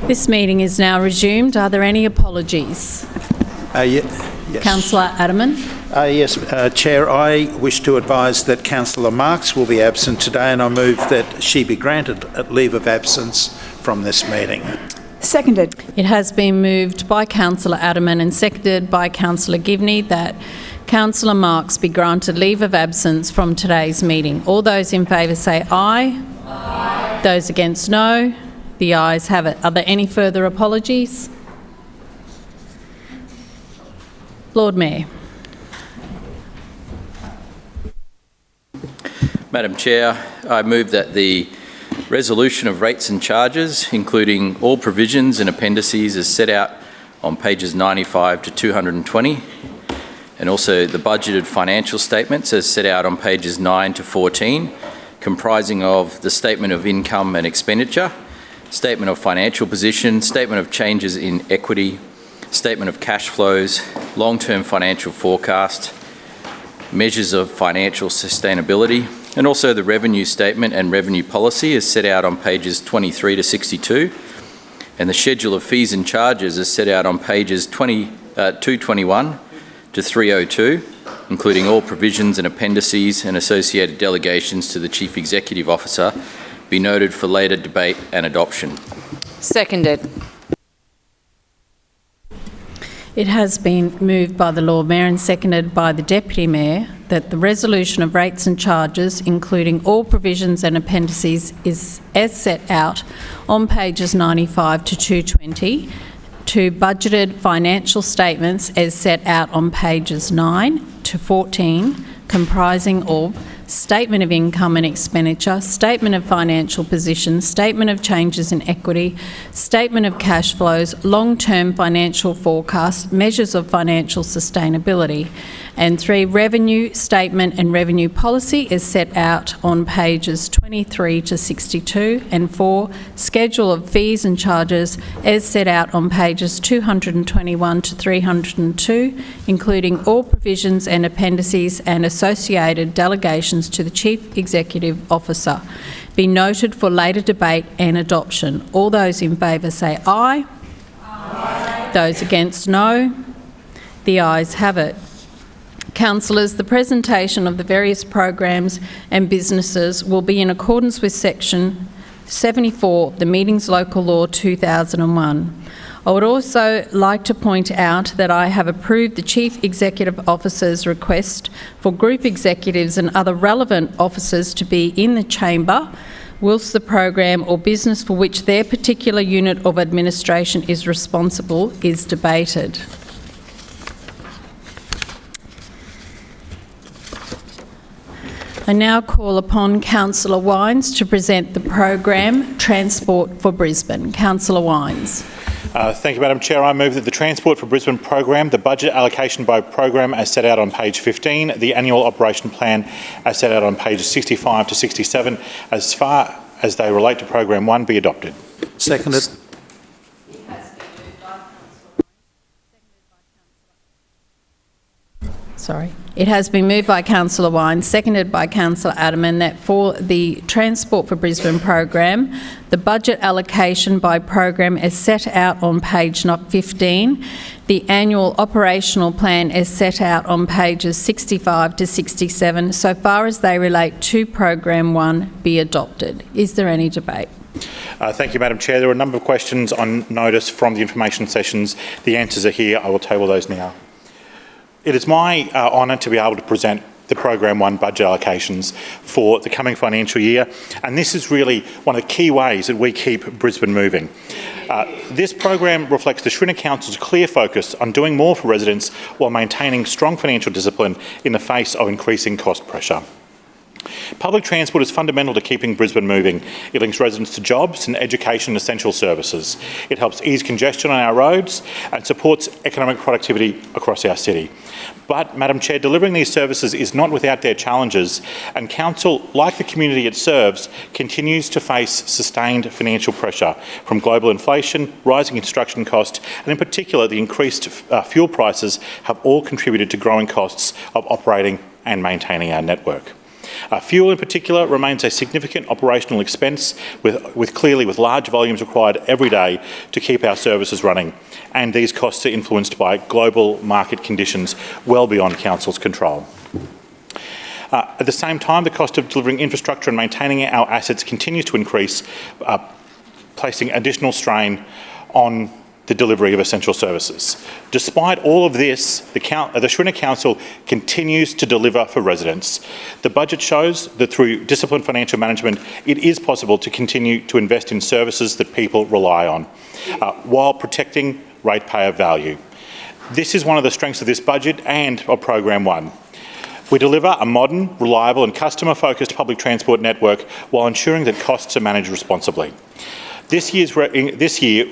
This meeting is now resumed. Are there any apologies? Yes. Councillor Aderman. Yes, Chair, I wish to advise that Councillor Marks will be absent today, and I move that she be granted a leave of absence from this meeting. Seconded. It has been moved by Councillor Aderman and seconded by Councillor Givney that Councillor Marks be granted leave of absence from today's meeting. All those in favour say aye. Aye. Those against no. The ayes have it. Are there any further apologies? Lord Mayor. Madam Chair, I move that the resolution of rates and charges, including all provisions and appendices as set out on pages 95 to 220, and also the budgeted financial statements as set out on pages 9 to 14, comprising of the statement of income and expenditure, statement of financial position, statement of changes in equity, statement of cash flows, long-term financial forecast, measures of financial sustainability, and also the revenue statement and revenue policy as set out on pages 23 to 62, and the schedule of fees and charges as set out on pages 221 to 302, including all provisions and appendices and associated delegations to the Chief Executive Officer, be noted for later debate and adoption. Seconded. It has been moved by the Lord Mayor and seconded by the Deputy Mayor that the resolution of rates and charges, including all provisions and appendices, is as set out on pages 95 to 220, to budgeted financial statements as set out on pages 9 to 14, comprising of statement of income and expenditure, statement of financial position, statement of changes in equity, statement of cash flows, long-term financial forecast, measures of financial sustainability, and 3, revenue statement and revenue policy is set out on pages 23 to 62, and 4, schedule of fees and charges as set out on pages 221 to 302, including all provisions and appendices and associated delegations to the Chief Executive Officer, be noted for later debate and adoption. All those in favour say aye. Aye. Those against no. The ayes have it. Councillors, the presentation of the various programs and businesses will be in accordance with Section 74 of the Meetings Local Law 2001. I would also like to point out that I have approved the Chief Executive Officer's request for group executives and other relevant officers to be in the chamber whilst the program or business for which their particular unit of administration is responsible is debated. I now call upon Councillor Wines to present the program Transport for Brisbane. Councillor Wines. Thank you, Madam Chair. I move that the Transport for Brisbane program, the budget allocation by program as set out on page 15, the annual operation plan as set out on pages 65 to 67, as far as they relate to program 1, be adopted. Seconded. It has been moved by Councillor Wines, seconded by Councillor Aderman, that for the Transport for Brisbane program, the budget allocation by program is set out on page 15, the annual operational plan is set out on pages 65 to 67, so far as they relate to program 1, be adopted. Is there any debate? Thank you, Madam Chair. There are a number of questions on notice from the information sessions. The answers are here. I will table those now. It is my honour to be able to present the Program 1 budget allocations for the coming financial year, and this is really one of the key ways that we keep Brisbane moving. This program reflects the Schrinner Council's clear focus on doing more for residents while maintaining strong financial discipline in the face of increasing cost pressure. Public transport is fundamental to keeping Brisbane moving. It links residents to jobs and education and essential services. It helps ease congestion on our roads and supports economic productivity across our city. But, Madam Chair, delivering these services is not without their challenges, and Council, like the community it serves, continues to face sustained financial pressure from global inflation, rising construction costs, and in particular the increased fuel prices have all contributed to growing costs of operating and maintaining our network. Fuel in particular remains a significant operational expense with large volumes required every day to keep our services running, and these costs are influenced by global market conditions well beyond Council's control. At the same time, the cost of delivering infrastructure and maintaining our assets continues to increase, placing additional strain on the delivery of essential services. Despite all of this, the Schrinner Council continues to deliver for residents. The budget shows that through disciplined financial management, it is possible to continue to invest in services that people rely on, while protecting ratepayer value. This is one of the strengths of this budget and of Program 1. We deliver a modern, reliable and customer-focused public transport network while ensuring that costs are managed responsibly. This year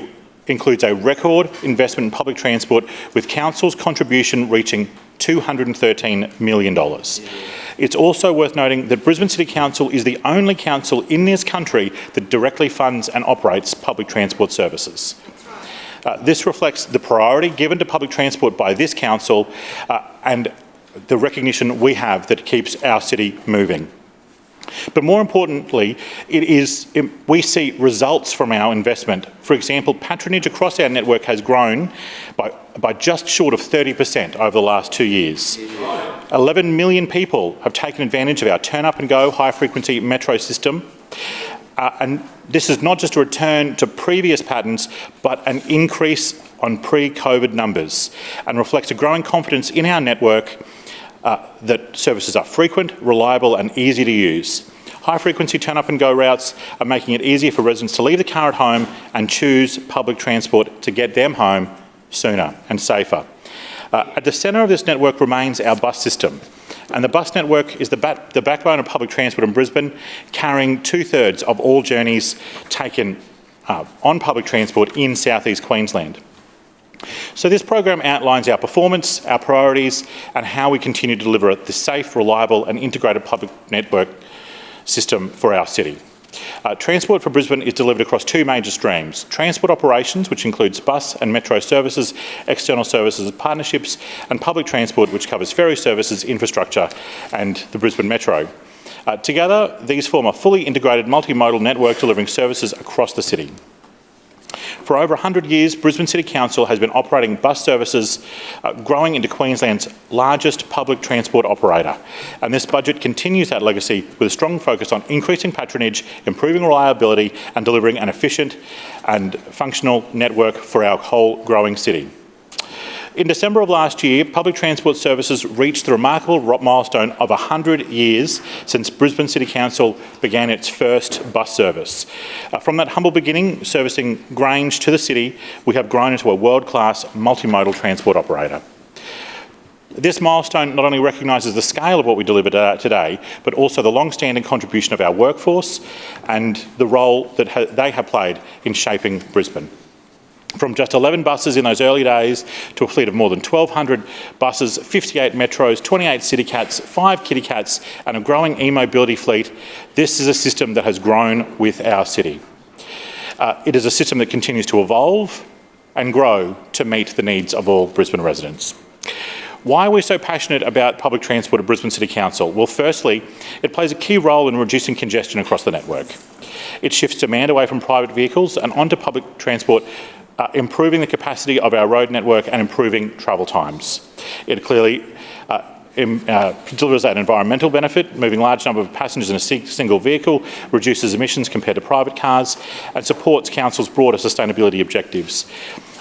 includes a record investment in public transport, with Council's contribution reaching $213 million. It's also worth noting that Brisbane City Council is the only council in this country that directly funds and operates public transport services. This reflects the priority given to public transport by this council and the recognition we have that it keeps our city moving. But more importantly, we see results from our investment. For example, patronage across our network has grown by just short of 30% over the last 2 years. 11 million people have taken advantage of our turn up and go high frequency metro system. And this is not just a return to previous patterns, but an increase on pre-COVID numbers, and reflects a growing confidence in our network that services are frequent, reliable and easy to use. High-frequency turn-up-and-go routes are making it easier for residents to leave the car at home and choose public transport to get them home sooner and safer. At the centre of this network remains our bus system, and the bus network is the backbone of public transport in Brisbane, carrying 2/3 of all journeys taken on public transport in South East Queensland. So this program outlines our performance, our priorities, and how we continue to deliver the safe, reliable and integrated public network system for our city. Transport for Brisbane is delivered across two major streams: transport operations, which includes bus and metro services, external services partnerships, and public transport, which covers ferry services, infrastructure and the Brisbane Metro. Together, these form a fully integrated multimodal network delivering services across the city. For over 100 years, Brisbane City Council has been operating bus services, growing into Queensland's largest public transport operator. And this budget continues that legacy with a strong focus on increasing patronage, improving reliability and delivering an efficient and functional network for our whole growing city. In December of last year, public transport services reached the remarkable milestone of 100 years since Brisbane City Council began its first bus service. From that humble beginning, servicing Grange to the city, we have grown into a world-class multimodal transport operator. This milestone not only recognises the scale of what we deliver today, but also the long-standing contribution of our workforce and the role that they have played in shaping Brisbane. From just 11 buses in those early days to a fleet of more than 1,200 buses, 58 metros, 28 city cats, 5 kitty cats and a growing e-mobility fleet, this is a system that has grown with our city. It is a system that continues to evolve and grow to meet the needs of all Brisbane residents. Why are we so passionate about public transport at Brisbane City Council? Well, firstly, it plays a key role in reducing congestion across the network. It shifts demand away from private vehicles and onto public transport, improving the capacity of our road network and improving travel times. It clearly delivers that environmental benefit, moving large number of passengers in a single vehicle, reduces emissions compared to private cars, and supports Council's broader sustainability objectives.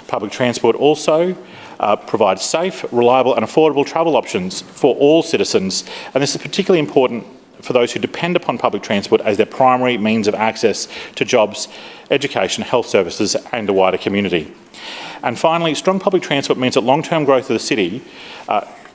Public transport also provides safe, reliable and affordable travel options for all citizens, and this is particularly important for those who depend upon public transport as their primary means of access to jobs, education, health services and the wider community. And finally, strong public transport means that long-term growth of the city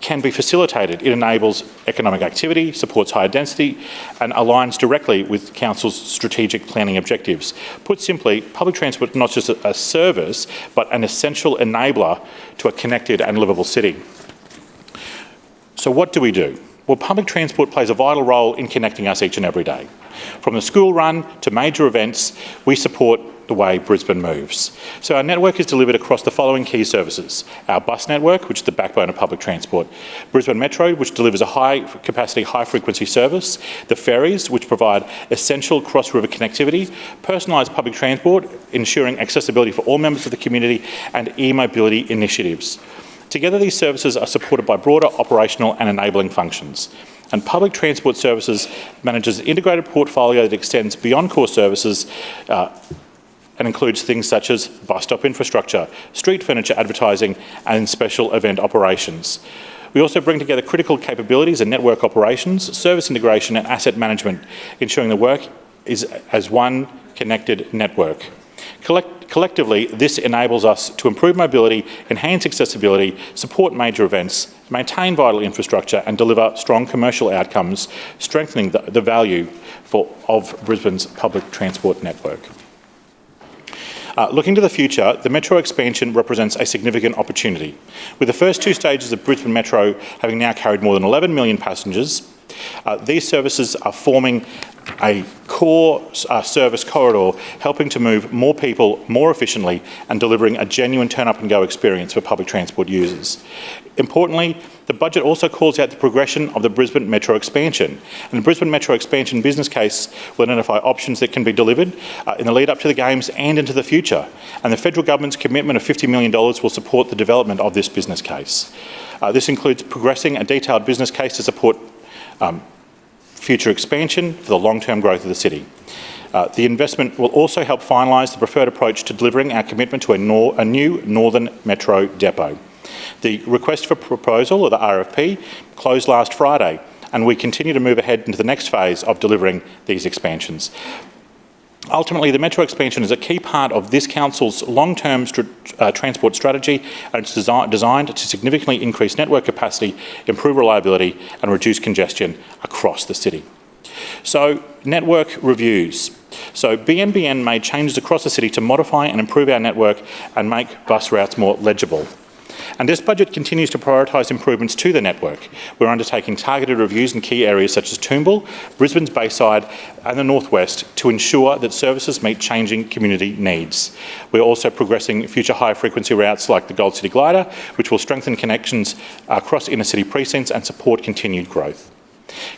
can be facilitated. It enables economic activity, supports higher density and aligns directly with Council's strategic planning objectives. Put simply, public transport is not just a service, but an essential enabler to a connected and livable city. So what do we do? Well, public transport plays a vital role in connecting us each and every day. From the school run to major events, we support the way Brisbane moves. So our network is delivered across the following key services: our bus network, which is the backbone of public transport; Brisbane Metro, which delivers a high-capacity, high-frequency service; the ferries, which provide essential cross-river connectivity; personalised public transport, ensuring accessibility for all members of the community; and e-mobility initiatives. Together, these services are supported by broader operational and enabling functions. And Public Transport Services manages an integrated portfolio that extends beyond core services and includes things such as bus stop infrastructure, street furniture advertising, and special event operations. We also bring together critical capabilities in network operations, service integration, and asset management, ensuring the work is as one connected network. Collectively, this enables us to improve mobility, enhance accessibility, support major events, maintain vital infrastructure, and deliver strong commercial outcomes, strengthening the value of Brisbane's public transport network. Looking to the future, the Metro expansion represents a significant opportunity. With the first two stages of Brisbane Metro having now carried more than 11 million passengers, these services are forming a core service corridor, helping to move more people more efficiently and delivering a genuine turn-up-and-go experience for public transport users. Importantly, the budget also calls out the progression of the Brisbane Metro expansion. And the Brisbane Metro expansion business case will identify options that can be delivered in the lead up to the Games and into the future. And the federal government's commitment of $50 million will support the development of this business case. This includes progressing a detailed business case to support future expansion for the long-term growth of the city. The investment will also help finalise the preferred approach to delivering our commitment to a new Northern Metro depot. The request for proposal, or the RFP, closed last Friday, and we continue to move ahead into the next phase of delivering these expansions. Ultimately, the Metro expansion is a key part of this council's long-term transport strategy, and it's designed to significantly increase network capacity, improve reliability, and reduce congestion across the city. So, network reviews. So, BNBN made changes across the city to modify and improve our network and make bus routes more legible. And this budget continues to prioritise improvements to the network. We're undertaking targeted reviews in key areas such as Toombul, Brisbane's Bayside and the North West to ensure that services meet changing community needs. We're also progressing future high-frequency routes like the Gold City Glider, which will strengthen connections across inner-city precincts and support continued growth.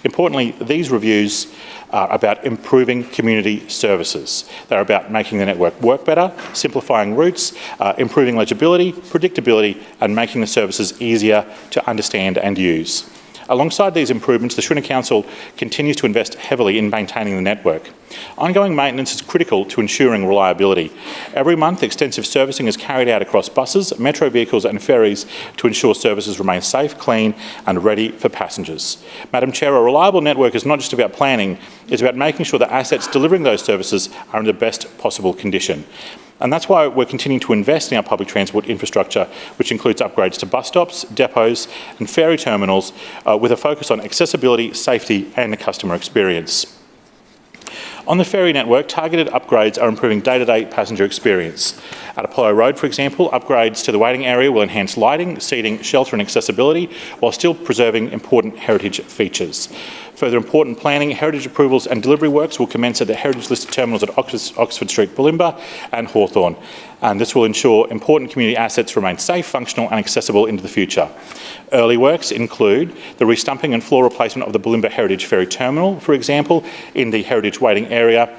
Importantly, these reviews are about improving community services. They're about making the network work better, simplifying routes, improving legibility, predictability, and making the services easier to understand and use. Alongside these improvements, the Shrinner Council continues to invest heavily in maintaining the network. Ongoing maintenance is critical to ensuring reliability. Every month, extensive servicing is carried out across buses, metro vehicles and ferries to ensure services remain safe, clean and ready for passengers. Madam Chair, a reliable network is not just about planning, it's about making sure that assets delivering those services are in the best possible condition. And that's why we're continuing to invest in our public transport infrastructure, which includes upgrades to bus stops, depots and ferry terminals with a focus on accessibility, safety and the customer experience. On the ferry network, targeted upgrades are improving day-to-day passenger experience. At Apollo Road, for example, upgrades to the waiting area will enhance lighting, seating, shelter and accessibility while still preserving important heritage features. Further important planning, heritage approvals and delivery works will commence at the heritage-listed terminals at Oxford Street, Bulimba and Hawthorn. And this will ensure important community assets remain safe, functional and accessible into the future. Early works include the restumping and floor replacement of the Bulimba Heritage Ferry Terminal, for example, in the heritage waiting area,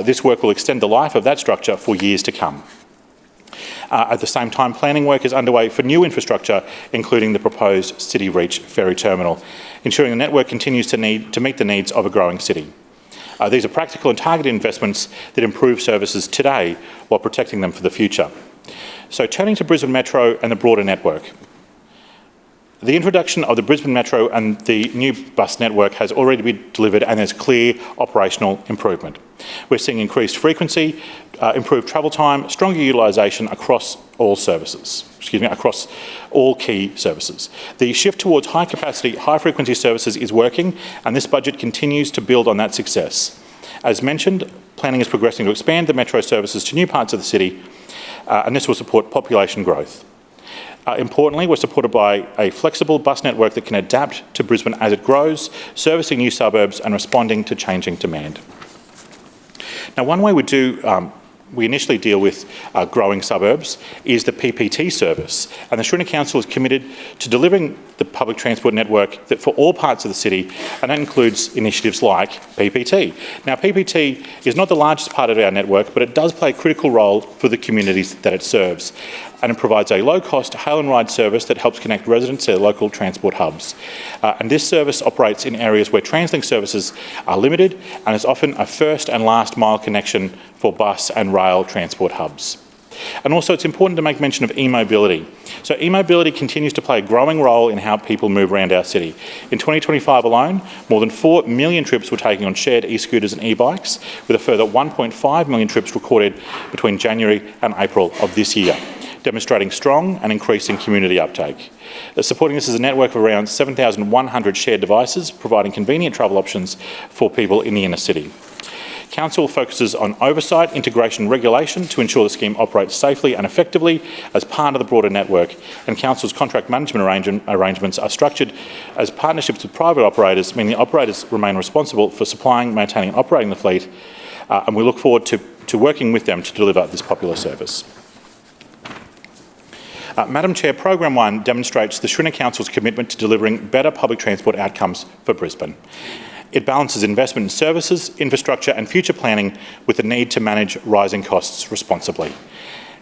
this work will extend the life of that structure for years to come. At the same time, planning work is underway for new infrastructure, including the proposed City Reach Ferry Terminal, ensuring the network continues to meet the needs of a growing city. These are practical and targeted investments that improve services today while protecting them for the future. So turning to Brisbane Metro and the broader network. The introduction of the Brisbane Metro and the new bus network has already been delivered and there's clear operational improvement. We're seeing increased frequency, improved travel time, stronger utilisation across all services, across all key services. The shift towards high capacity, high frequency services is working and this budget continues to build on that success. As mentioned, planning is progressing to expand the Metro services to new parts of the city and this will support population growth. Importantly, we're supported by a flexible bus network that can adapt to Brisbane as it grows, servicing new suburbs and responding to changing demand. Now, one way we initially deal with growing suburbs is the PPT service, and the Shrinner Council is committed to delivering the public transport network that for all parts of the city, and that includes initiatives like PPT. Now, PPT is not the largest part of our network, but it does play a critical role for the communities that it serves, and it provides a low-cost hail and ride service that helps connect residents to their local transport hubs. And this service operates in areas where TransLink services are limited, and is often a first and last mile connection for bus and rail transport hubs. And also, it's important to make mention of e-mobility. So e-mobility continues to play a growing role in how people move around our city. In 2025 alone, more than 4 million trips were taken on shared e-scooters and e-bikes, with a further 1.5 million trips recorded between January and April of this year, demonstrating strong and increasing community uptake. Supporting this is a network of around 7,100 shared devices, providing convenient travel options for people in the inner city. Council focuses on oversight, integration and regulation to ensure the scheme operates safely and effectively as part of the broader network, and Council's contract management arrangements are structured as partnerships with private operators, meaning the operators remain responsible for supplying, maintaining and operating the fleet, and we look forward to working with them to deliver this popular service. Madam Chair, Program 1 demonstrates the Shrinner Council's commitment to delivering better public transport outcomes for Brisbane. It balances investment in services, infrastructure and future planning with the need to manage rising costs responsibly.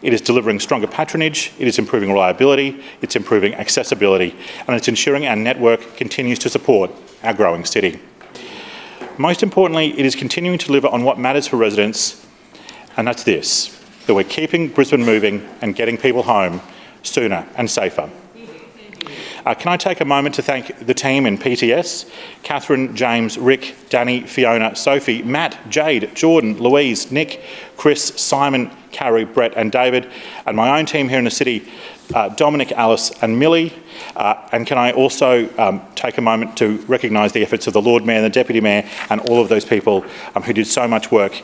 It is delivering stronger patronage, it is improving reliability, it's improving accessibility, and it's ensuring our network continues to support our growing city. Most importantly, it is continuing to deliver on what matters for residents, and that's this, that we're keeping Brisbane moving and getting people home sooner and safer. Can I take a moment to thank the team in PTS, Catherine, James, Rick, Danny, Fiona, Sophie, Matt, Jade, Jordan, Louise, Nick, Chris, Simon, Carrie, Brett and David, and my own team here in the city, Dominic, Alice and Millie. And can I also take a moment to recognise the efforts of the Lord Mayor and the Deputy Mayor and all of those people who did so much work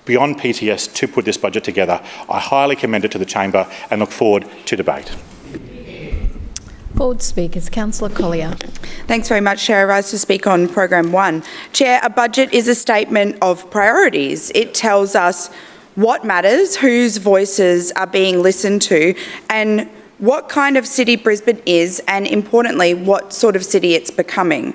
beyond PTS to put this budget together. I highly commend it to the Chamber and look forward to debate. Forward speakers, Councillor Collier. Thanks very much, Chair. I rise to speak on Program 1. Chair, a budget is a statement of priorities. It tells us what matters, whose voices are being listened to, and what kind of city Brisbane is, and importantly, what sort of city it's becoming.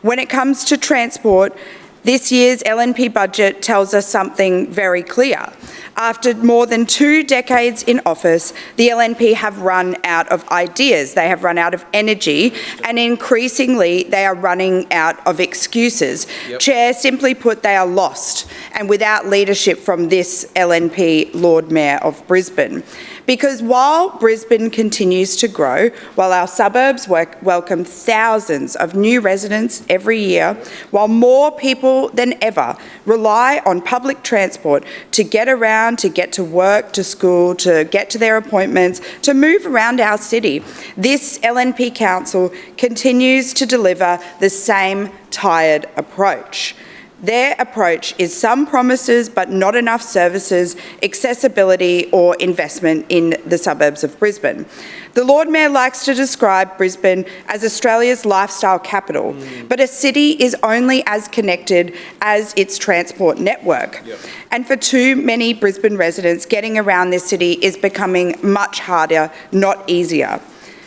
When it comes to transport, this year's LNP budget tells us something very clear. After more than 2 decades in office, the LNP have run out of ideas, they have run out of energy, and increasingly they are running out of excuses. Yep. Chair, simply put, they are lost, and without leadership from this LNP Lord Mayor of Brisbane. Because while Brisbane continues to grow, while our suburbs welcome thousands of new residents every year, while more people than ever rely on public transport to get around, to get to work, to school, to get to their appointments, to move around our city, this LNP Council continues to deliver the same tired approach. Their approach is some promises but not enough services, accessibility or investment in the suburbs of Brisbane. The Lord Mayor likes to describe Brisbane as Australia's lifestyle capital, but a city is only as connected as its transport network. Yep. And for too many Brisbane residents, getting around this city is becoming much harder, not easier.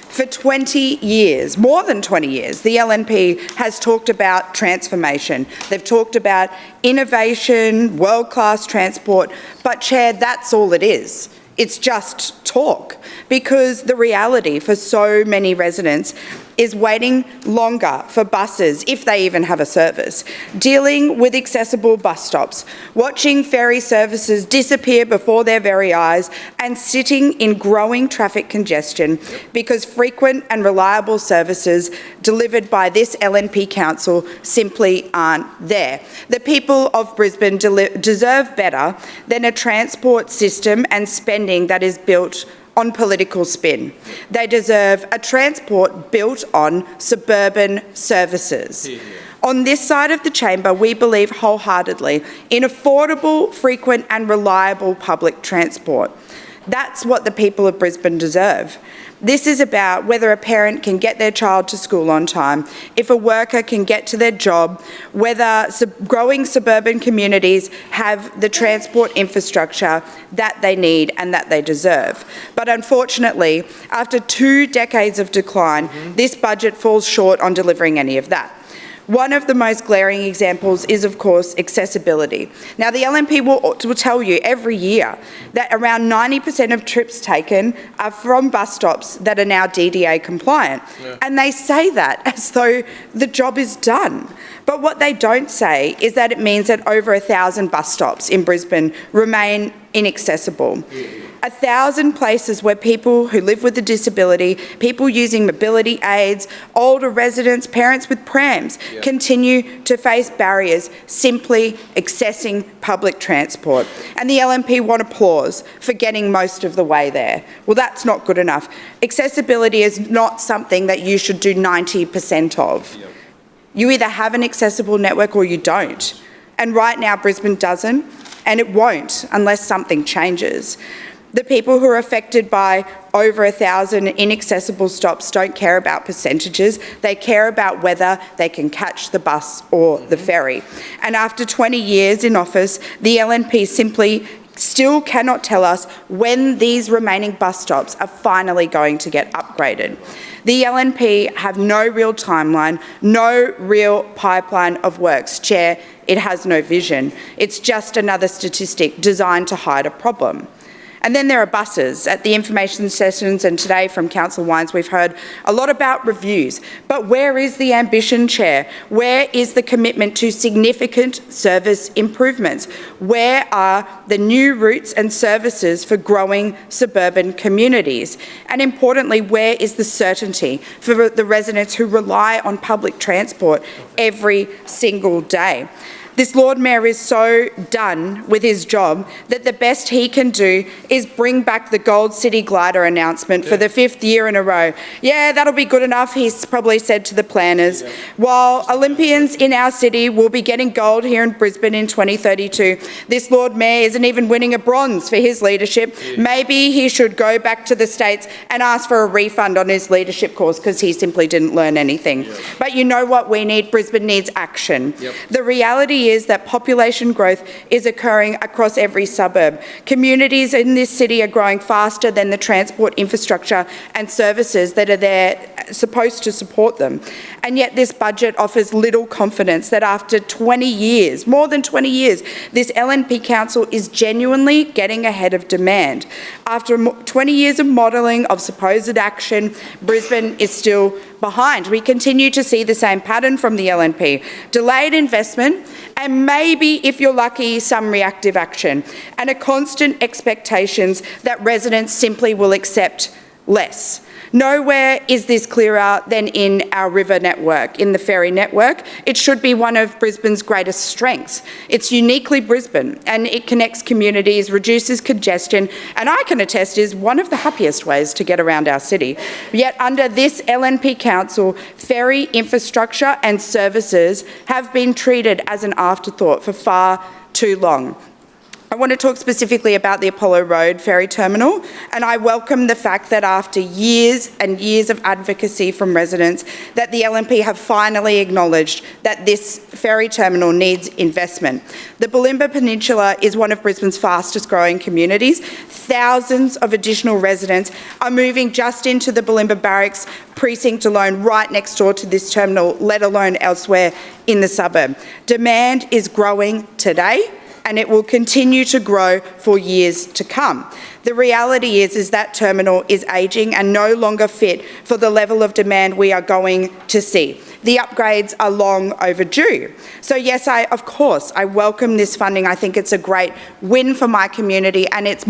For 20 years, more than 20 years, the LNP has talked about transformation. They've talked about innovation, world-class transport, but Chair, that's all it is. It's just talk, because the reality for so many residents is waiting longer for buses, if they even have a service, dealing with accessible bus stops, watching ferry services disappear before their very eyes, and sitting in growing traffic congestion because frequent and reliable services delivered by this LNP Council simply aren't there. The people of Brisbane deserve better than a transport system and spending that is built on political spin. They deserve a transport built on suburban services. Yeah. On this side of the chamber, we believe wholeheartedly in affordable, frequent and reliable public transport. That's what the people of Brisbane deserve. This is about whether a parent can get their child to school on time, if a worker can get to their job, whether growing suburban communities have the transport infrastructure that they need and that they deserve. But unfortunately, after 2 decades of decline, this budget falls short on delivering any of that. One of the most glaring examples is, of course, accessibility. Now, the LNP will tell you every year that around 90% of trips taken are from bus stops that are now DDA compliant. And they say that as though the job is done. But what they don't say is that it means that over 1,000 bus stops in Brisbane remain inaccessible. 1,000 places where people who live with a disability, people using mobility aids, older residents, parents with prams, continue to face barriers simply accessing public transport. And the LNP want applause for getting most of the way there. Well, that's not good enough. Accessibility is not something that you should do 90% of. You either have an accessible network or you don't. And right now Brisbane doesn't, and it won't unless something changes. The people who are affected by over 1,000 inaccessible stops don't care about percentages. They care about whether they can catch the bus or the ferry. And after 20 years in office, the LNP simply still cannot tell us when these remaining bus stops are finally going to get upgraded. The LNP have no real timeline, no real pipeline of works. Chair, it has no vision. It's just another statistic designed to hide a problem. And then there are buses. At the information sessions and today from Councillor Wines, we've heard a lot about reviews. But where is the ambition, Chair? Where is the commitment to significant service improvements? Where are the new routes and services for growing suburban communities? And importantly, where is the certainty for the residents who rely on public transport every single day? This Lord Mayor is so done with his job that the best he can do is bring back the Gold City Glider announcement for the 5th year in a row. Yeah, that'll be good enough, he's probably said to the planners. While Olympians in our city will be getting gold here in Brisbane in 2032, this Lord Mayor isn't even winning a bronze for his leadership. Maybe he should go back to the States and ask for a refund on his leadership course because he simply didn't learn anything. But you know what we need? Brisbane needs action. The reality is that population growth is occurring across every suburb. Communities in this city are growing faster than the transport infrastructure and services that are there supposed to support them. And yet this budget offers little confidence that after 20 years, more than 20 years, this LNP Council is genuinely getting ahead of demand. After 20 years of modelling of supposed action, Brisbane is still behind. We continue to see the same pattern from the LNP. Delayed investment and maybe, if you're lucky, some reactive action, and a constant expectations that residents simply will accept less. Nowhere is this clearer than in our river network, in the ferry network. It should be one of Brisbane's greatest strengths. It's uniquely Brisbane and it connects communities, reduces congestion, and I can attest is one of the happiest ways to get around our city. Yet under this LNP Council, ferry infrastructure and services have been treated as an afterthought for far too long. I want to talk specifically about the Apollo Road ferry terminal, and I welcome the fact that after years and years of advocacy from residents that the LNP have finally acknowledged that this ferry terminal needs investment. The Bulimba Peninsula is one of Brisbane's fastest growing communities. Thousands of additional residents are moving just into the Bulimba Barracks precinct alone, right next door to this terminal, let alone elsewhere in the suburb. Demand is growing today, and it will continue to grow for years to come. The reality is that terminal is ageing and no longer fit for the level of demand we are going to see. The upgrades are long overdue. So yes, of course, I welcome this funding. I think it's a great win for my community and it's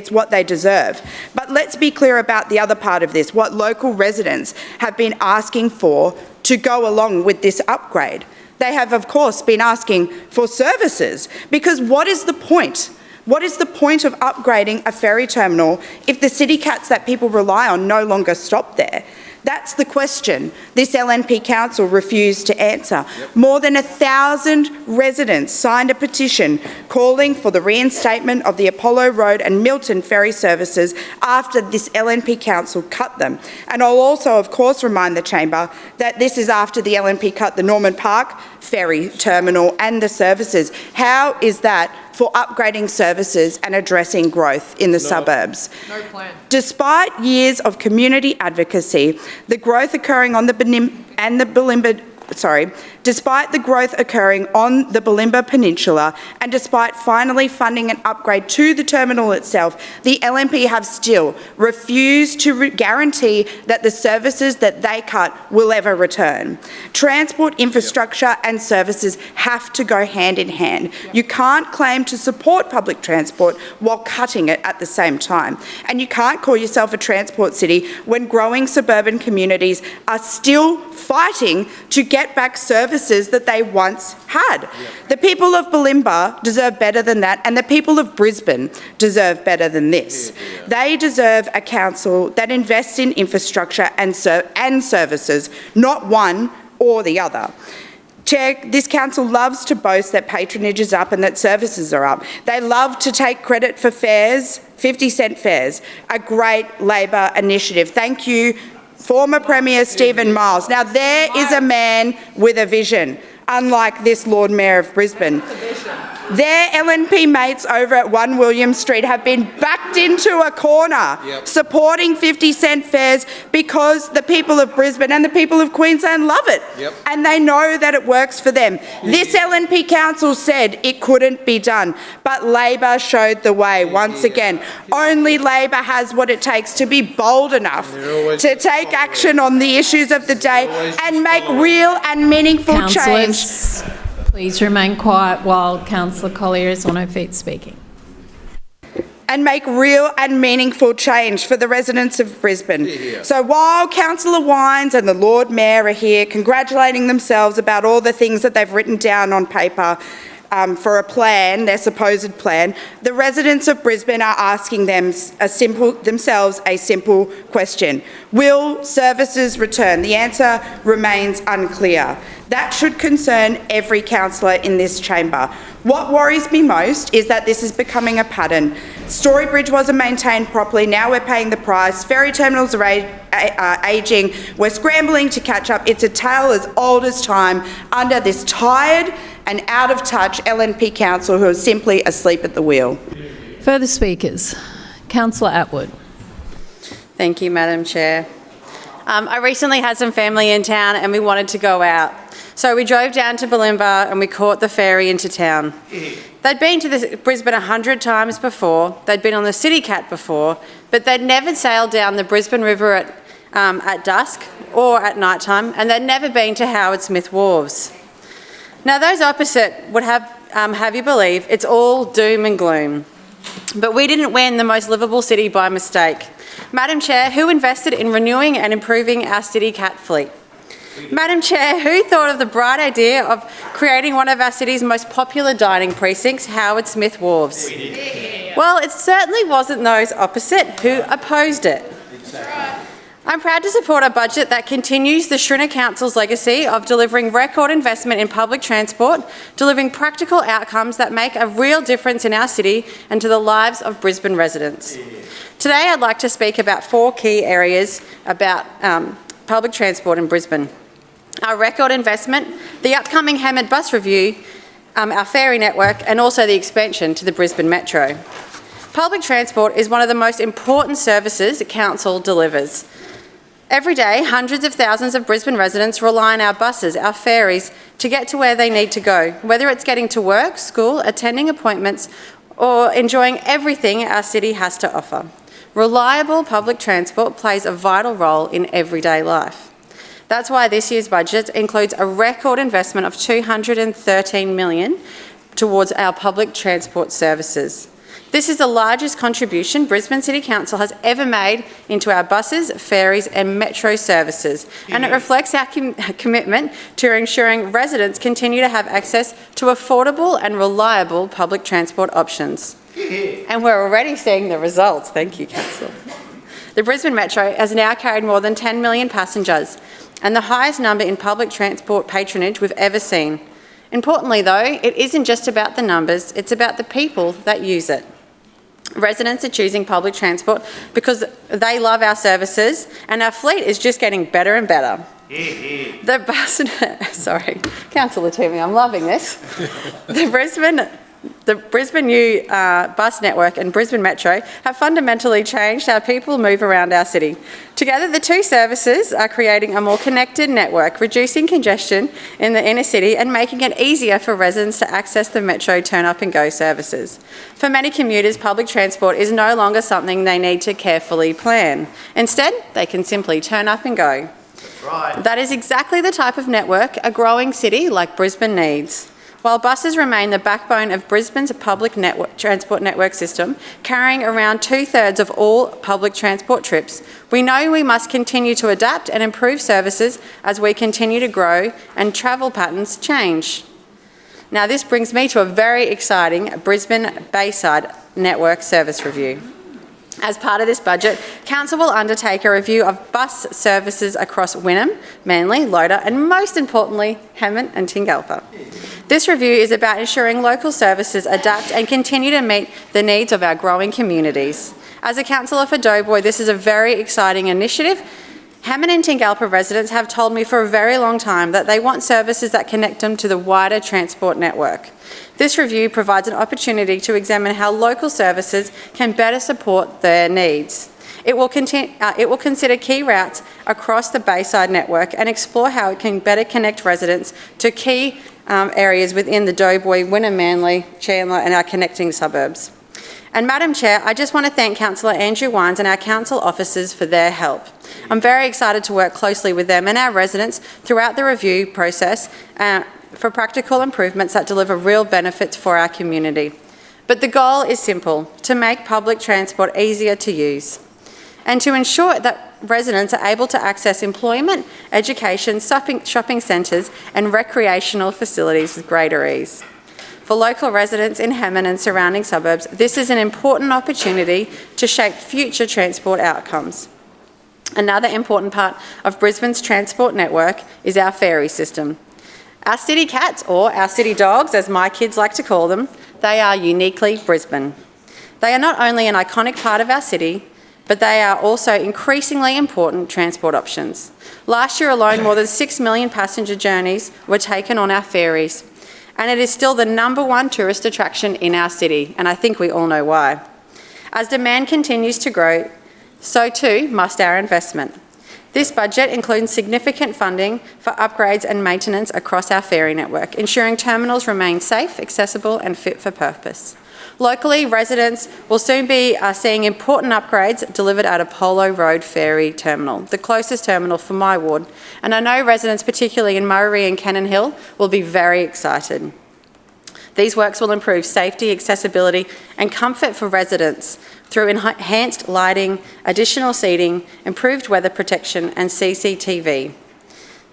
what they deserve. But let's be clear about the other part of this, what local residents have been asking for to go along with this upgrade. They have, of course, been asking for services, because what is the point? What is the point of upgrading a ferry terminal if the city cats that people rely on no longer stop there? That's the question this LNP council refused to answer. More than 1,000 residents signed a petition calling for the reinstatement of the Apollo Road and Milton ferry services after this LNP council cut them. And I'll also, of course, remind the chamber that this is after the LNP cut the Norman Park ferry terminal and the services. How is that for upgrading services and addressing growth in the suburbs? No plan. Despite years of community advocacy, the growth occurring on the despite the growth occurring on the Bulimba Peninsula and despite finally funding an upgrade to the terminal itself, the LNP have still refused to guarantee that the services that they cut will ever return. Transport infrastructure and services have to go hand in hand. You can't claim to support public transport while cutting it at the same time. And you can't call yourself a transport city when growing suburban communities are still fighting to get back services that they once had. The people of Bulimba deserve better than that, and the people of Brisbane deserve better than this. They deserve a council that invests in infrastructure and services, not one or the other. Chair, this council loves to boast that patronage is up and that services are up. They love to take credit for fares, 50-cent fares, a great Labor initiative. Thank you, former Premier Stephen Miles. Now, there is a man with a vision, unlike this Lord Mayor of Brisbane. Their LNP mates over at 1 William Street have been backed into a corner supporting 50-cent fares because the people of Brisbane and the people of Queensland love it. And they know that it works for them. This LNP council said it couldn't be done, but Labor showed the way once again. Only Labor has what it takes to be bold enough to take action on the issues of the day and make real and meaningful change. Please remain quiet while Councillor Collier is on her feet speaking. And make real and meaningful change for the residents of Brisbane. So while Councillor Wines and the Lord Mayor are here congratulating themselves about all the things that they've written down on paper for a plan, their supposed plan, the residents of Brisbane are asking themselves a simple question. Will services return? The answer remains unclear. That should concern every councillor in this chamber. What worries me most is that this is becoming a pattern. Storybridge wasn't maintained properly, now we're paying the price. Ferry terminals are ageing, we're scrambling to catch up. It's a tale as old as time under this tired and out of touch LNP council who are simply asleep at the wheel. Further speakers. Councillor Atwood. Thank you, Madam Chair. I recently had some family in town and we wanted to go out. So we drove down to Bulimba and we caught the ferry into town. They'd been to Brisbane 100 times before, they'd been on the City Cat before, but they'd never sailed down the Brisbane River at dusk or at night time, and they'd never been to Howard Smith Wharves. Now those opposite would have you believe it's all doom and gloom. But we didn't win the most livable city by mistake. Madam Chair, who invested in renewing and improving our City Cat fleet? Madam Chair, who thought of the bright idea of creating one of our city's most popular dining precincts, Howard Smith Wharves? Well, it certainly wasn't those opposite who opposed it. I'm proud to support a budget that continues the Schrinner Council's legacy of delivering record investment in public transport, delivering practical outcomes that make a real difference in our city and to the lives of Brisbane residents. Today, I'd like to speak about 4 key areas about public transport in Brisbane. Our record investment, the upcoming Hammond bus review, our ferry network, and also the expansion to the Brisbane Metro. Public transport is one of the most important services the Council delivers. Every day, hundreds of thousands of Brisbane residents rely on our buses, our ferries, to get to where they need to go, whether it's getting to work, school, attending appointments, or enjoying everything our city has to offer. Reliable public transport plays a vital role in everyday life. That's why this year's budget includes a record investment of $213 million towards our public transport services. This is the largest contribution Brisbane City Council has ever made into our buses, ferries and metro services, and it reflects our commitment to ensuring residents continue to have access to affordable and reliable public transport options. And we're already seeing the results. Thank you, Councillor. The Brisbane Metro has now carried more than 10 million passengers and the highest number in public transport patronage we've ever seen. Importantly though, it isn't just about the numbers, it's about the people that use it. Residents are choosing public transport because they love our services and our fleet is just getting better and better. The bus, sorry, Councillor Toomey, I'm loving this. The Brisbane new bus network and Brisbane Metro have fundamentally changed how people move around our city. Together, the two services are creating a more connected network, reducing congestion in the inner city and making it easier for residents to access the Metro turn up and go services. For many commuters, public transport is no longer something they need to carefully plan. Instead, they can simply turn up and go. Right. That is exactly the type of network a growing city like Brisbane needs. While buses remain the backbone of Brisbane's public transport network system, carrying around 2/3 of all public transport trips, we know we must continue to adapt and improve services as we continue to grow and travel patterns change. Now, this brings me to a very exciting Brisbane Bayside Network Service Review. As part of this budget, Council will undertake a review of bus services across Wynnum, Manly, Loader and most importantly, Hammond and Tingalpa. This review is about ensuring local services adapt and continue to meet the needs of our growing communities. As a councillor for Doughboy, this is a very exciting initiative. Hammond and Tingalpa residents have told me for a very long time that they want services that connect them to the wider transport network. This review provides an opportunity to examine how local services can better support their needs. It will consider key routes across the Bayside network and explore how it can better connect residents to key areas within the Doughboy, Wynnum, Manly, Chandler and our connecting suburbs. And Madam Chair, I just want to thank Councillor Andrew Wines and our council officers for their help. I'm very excited to work closely with them and our residents throughout the review process for practical improvements that deliver real benefits for our community. But the goal is simple: to make public transport easier to use and to ensure that residents are able to access employment, education, shopping centres and recreational facilities with greater ease. For local residents in Hammond and surrounding suburbs, this is an important opportunity to shape future transport outcomes. Another important part of Brisbane's transport network is our ferry system. Our city cats, or our city dogs as my kids like to call them, they are uniquely Brisbane. They are not only an iconic part of our city, but they are also increasingly important transport options. Last year alone, more than 6 million passenger journeys were taken on our ferries, and it is still the #1 tourist attraction in our city, and I think we all know why. As demand continues to grow, so too must our investment. This budget includes significant funding for upgrades and maintenance across our ferry network, ensuring terminals remain safe, accessible and fit for purpose. Locally, residents will soon be seeing important upgrades delivered at Apollo Road Ferry Terminal, the closest terminal for my ward, and I know residents, particularly in Murray and Cannon Hill, will be very excited. These works will improve safety, accessibility and comfort for residents through enhanced lighting, additional seating, improved weather protection and CCTV.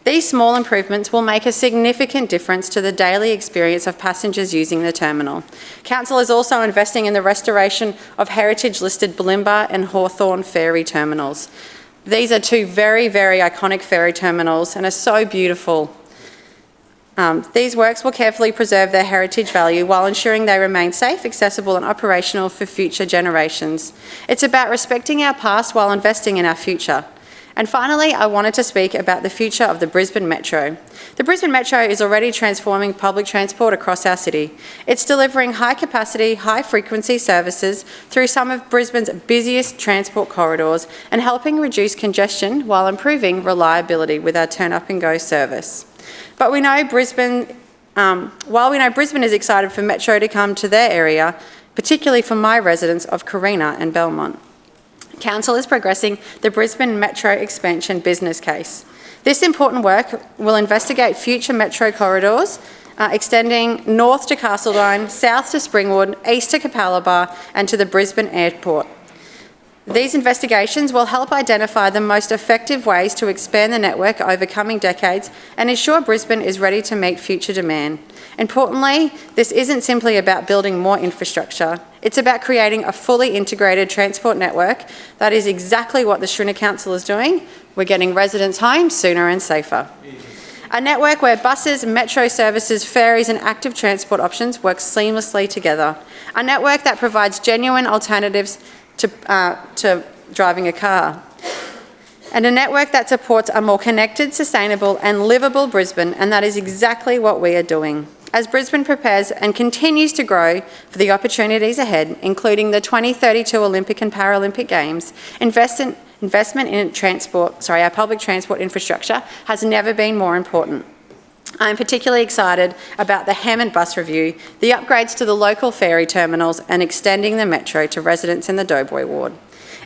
These small improvements will make a significant difference to the daily experience of passengers using the terminal. Council is also investing in the restoration of heritage-listed Bulimba and Hawthorn ferry terminals. These are two very, very iconic ferry terminals and are so beautiful. These works will carefully preserve their heritage value while ensuring they remain safe, accessible and operational for future generations. It's about respecting our past while investing in our future. And finally, I wanted to speak about the future of the Brisbane Metro. The Brisbane Metro is already transforming public transport across our city. It's delivering high-capacity, high-frequency services through some of Brisbane's busiest transport corridors and helping reduce congestion while improving reliability with our turn-up-and-go service. But we know while we know Brisbane is excited for Metro to come to their area, particularly for my residents of Carina and Belmont, Council is progressing the Brisbane Metro expansion business case. This important work will investigate future Metro corridors, extending north to Castledine, south to Springwood, east to Capalaba and to the Brisbane Airport. These investigations will help identify the most effective ways to expand the network over coming decades and ensure Brisbane is ready to meet future demand. Importantly, this isn't simply about building more infrastructure. It's about creating a fully integrated transport network. That is exactly what the Schrinner Council is doing. We're getting residents home sooner and safer. A network where buses, metro services, ferries and active transport options work seamlessly together. A network that provides genuine alternatives to driving a car. And a network that supports a more connected, sustainable and livable Brisbane, and that is exactly what we are doing. As Brisbane prepares and continues to grow for the opportunities ahead, including the 2032 Olympic and Paralympic Games, investment in our public transport infrastructure has never been more important. I'm particularly excited about the Hammond bus review, the upgrades to the local ferry terminals and extending the metro to residents in the Doughboy ward.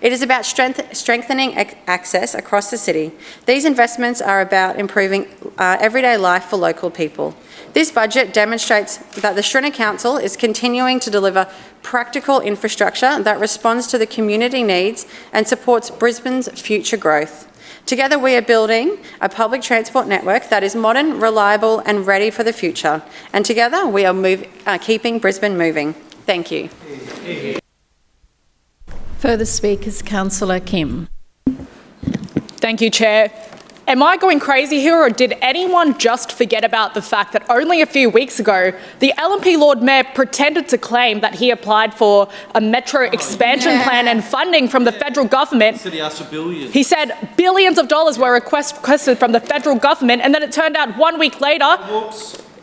It is about strengthening access across the city. These investments are about improving everyday life for local people. This budget demonstrates that the Schrinner Council is continuing to deliver practical infrastructure that responds to the community needs and supports Brisbane's future growth. Together we are building a public transport network that is modern, reliable and ready for the future. And together we are keeping Brisbane moving. Thank you. Further speakers, Councillor Kim. Thank you, Chair. Am I going crazy here, or did anyone just forget about the fact that only a few weeks ago, the LNP Lord Mayor pretended to claim that he applied for a metro expansion plan and funding from the federal government? He said billions of dollars were requested from the federal government, and then it turned out 1 week later,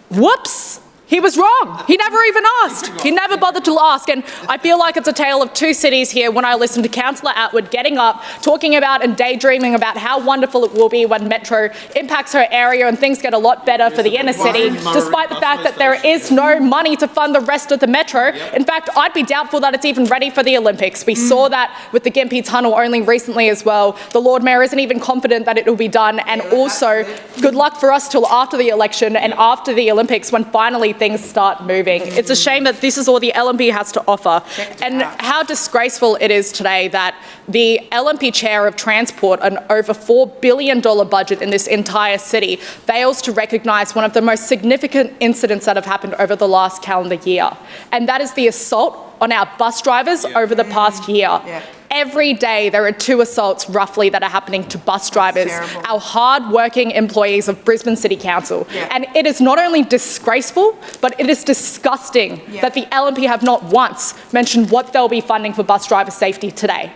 whoops, he was wrong. He never even asked. He never bothered to ask. And I feel like it's a tale of two cities here when I listen to Councillor Atwood getting up, talking about and daydreaming about how wonderful it will be when Metro impacts her area and things get a lot better for the inner city, despite the fact that there is no money to fund the rest of the Metro. In fact, I'd be doubtful that it's even ready for the Olympics. We saw that with the Gympie Tunnel only recently as well. The Lord Mayor isn't even confident that it will be done. And also, good luck for us till after the election and after the Olympics when finally things start moving. It's a shame that this is all the LNP has to offer. And how disgraceful it is today that the LNP chair of transport, an over $4 billion budget in this entire city, fails to recognise one of the most significant incidents that have happened over the last calendar year. And that is the assault on our bus drivers over the past year. Every day there are 2 assaults roughly that are happening to bus drivers, our hard-working employees of Brisbane City Council. And it is not only disgraceful, but it is disgusting that the LNP have not once mentioned what they'll be funding for bus driver safety today.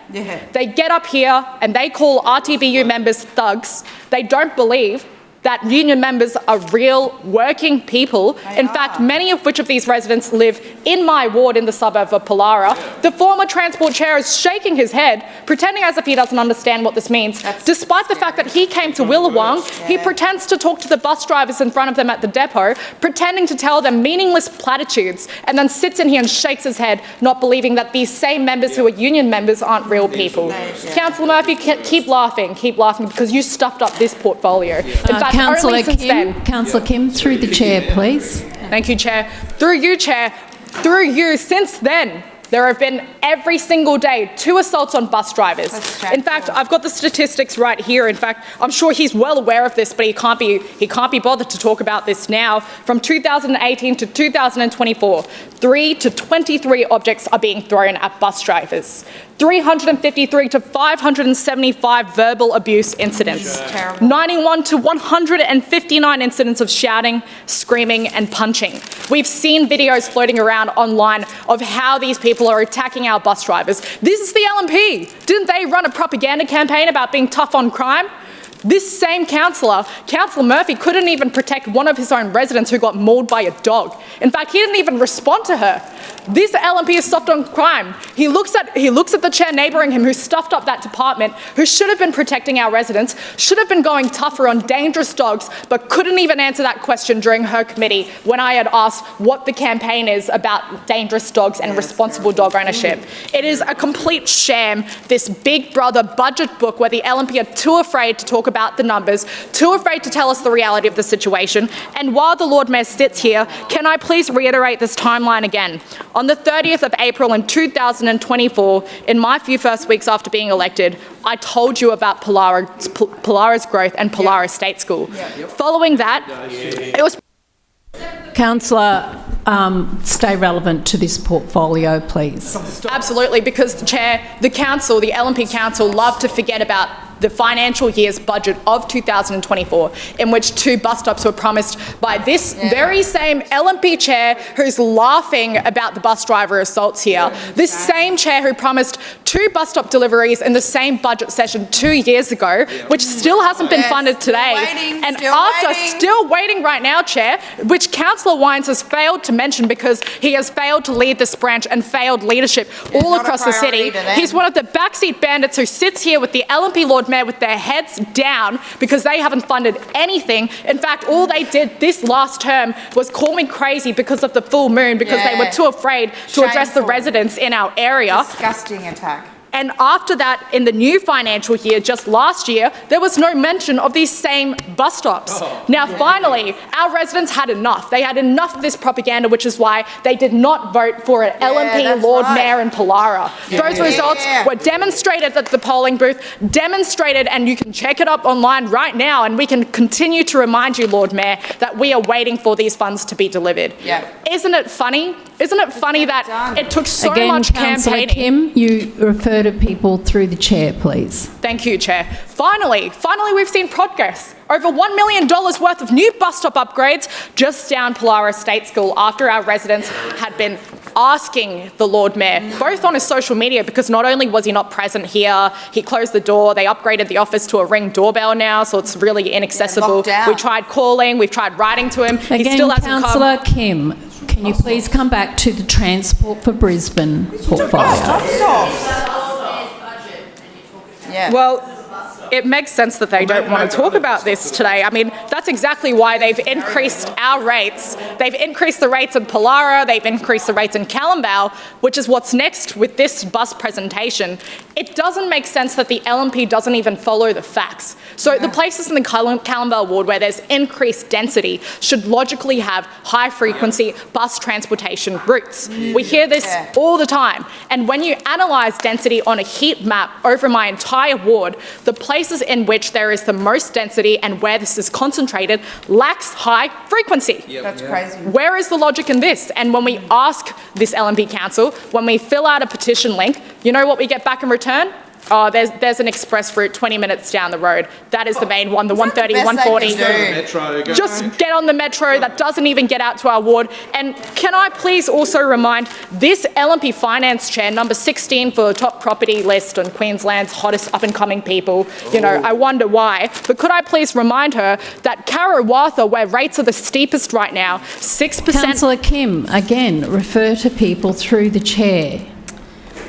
They get up here and they call RTBU members thugs. They don't believe that union members are real working people. In fact, many of which of these residents live in my ward in the suburb of Pollara. The former transport chair is shaking his head, pretending as if he doesn't understand what this means. Despite the fact that he came to Willawong, he pretends to talk to the bus drivers in front of them at the depot, pretending to tell them meaningless platitudes, and then sits in here and shakes his head, not believing that these same members who are union members aren't real people. Councillor Murphy, keep laughing because you stuffed up this portfolio. In fact, Councillor Kim, through the chair, please. Thank you, Chair. Through you, Chair. Through you, since then, there have been every single day 2 assaults on bus drivers. In fact, I've got the statistics right here. In fact, I'm sure he's well aware of this, but he can't be bothered to talk about this now. From 2018 to 2024, 3 to 23 objects are being thrown at bus drivers. 353 to 575 verbal abuse incidents, 91 to 159 incidents of shouting, screaming and punching. We've seen videos floating around online of how these people are attacking our bus drivers. This is the LNP. Didn't they run a propaganda campaign about being tough on crime? This same councillor, Councillor Murphy, couldn't even protect one of his own residents who got mauled by a dog. In fact, he didn't even respond to her. This LNP is soft on crime. He looks at the chair neighbouring him who stuffed up that department, who should have been protecting our residents, should have been going tougher on dangerous dogs, but couldn't even answer that question during her committee when I had asked what the campaign is about dangerous dogs and responsible dog ownership. It is a complete sham, this Big Brother budget book where the LNP are too afraid to talk about the numbers, too afraid to tell us the reality of the situation. And while the Lord Mayor sits here, can I please reiterate this timeline again? On the 30th of April in 2024, in my few first weeks after being elected, I told you about Pollara's growth and Pollara State School. Following that, it was Councillor, stay relevant to this portfolio, please. Absolutely, because, Chair, the council, the LNP Council, love to forget about the financial year's budget of 2024, in which 2 bus stops were promised by this very same LNP chair who's laughing about the bus driver assaults here. This same chair who promised 2 bus stop deliveries in the same budget session 2 years ago, which still hasn't been funded today. Still waiting right now, Chair, which Councillor Wines has failed to mention because he has failed to lead this branch and failed leadership all across the city. He's one of the backseat bandits who sits here with the LNP Lord Mayor with their heads down because they haven't funded anything. In fact, all they did this last term was call me crazy because of the full moon, because they were too afraid to address the residents in our area. Disgusting attack. And after that, in the new financial year, just last year, there was no mention of these same bus stops. Finally, our residents had enough. They had enough of this propaganda, which is why they did not vote for an LNP Lord Mayor in Pollara. Those results were demonstrated at the polling booth, demonstrated, and you can check it up online right now, and we can continue to remind you, Lord Mayor, that we are waiting for these funds to be delivered. Isn't it funny? Isn't it funny that it took so much Councillor campaigning? Kim, you refer to people through the chair, please. Thank you, Chair. Finally, we've seen progress. Over $1 million worth of new bus stop upgrades just down Pollara State School after our residents had been asking the Lord Mayor, both on his social media, because not only was he not present here, he closed the door, they upgraded the office to a Ring doorbell now, so it's really inaccessible. We tried calling, we've tried writing to him, he still hasn't come. Councillor Kim, can you please come back to the Transport for Brisbane portfolio? Well, it makes sense that they don't want to talk about this today. I mean, that's exactly why they've increased our rates. They've increased the rates in Pollara, they've increased the rates in Callambao, which is what's next with this bus presentation. It doesn't make sense that the LNP doesn't even follow the facts. So the places in the Callambao ward where there's increased density should logically have high-frequency bus transportation routes. We hear this all the time. And when you analyse density on a heat map over my entire ward, the places in which there is the most density and where this is concentrated lacks high frequency. That's crazy. Where is the logic in this? And when we ask this LNP Council, when we fill out a petition link, you know what we get back in return? Oh, there's an express route 20 minutes down the road. That is the main one, the 130, 140. Just get on the metro. That doesn't even get out to our ward. And can I please also remind this LNP Finance Chair, number 16 for the top property list on Queensland's hottest up-and-coming people. You know, I wonder why. But could I please remind her that Karawatha, where rates are the steepest right now, 6%... Councillor Kim, again, refer to people through the chair.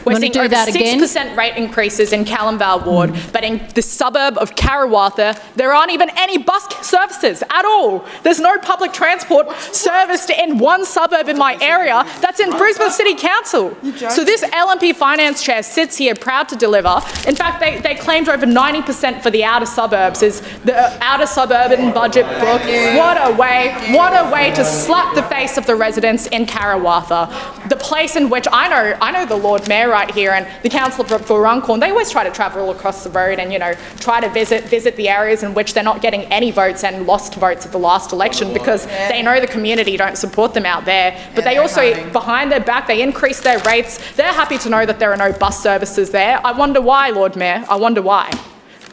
We're seeing over 6% rate increases in Callambao ward, but in the suburb of Karawatha, there aren't even any bus services at all. There's no public transport serviced in one suburb in my area. That's in Brisbane City Council. So this LNP Finance Chair sits here proud to deliver. In fact, they claimed over 90% for the outer suburbs is the outer suburban budget book. What a way to slap the face of the residents in Karawatha. The place in which I know the Lord Mayor right here and the councillor for Runcorn, they always try to travel across the road and, you know, try to visit the areas in which they're not getting any votes and lost votes at the last election because they know the community don't support them out there. But they also, behind their back, they increase their rates. They're happy to know that there are no bus services there. I wonder why, Lord Mayor. I wonder why.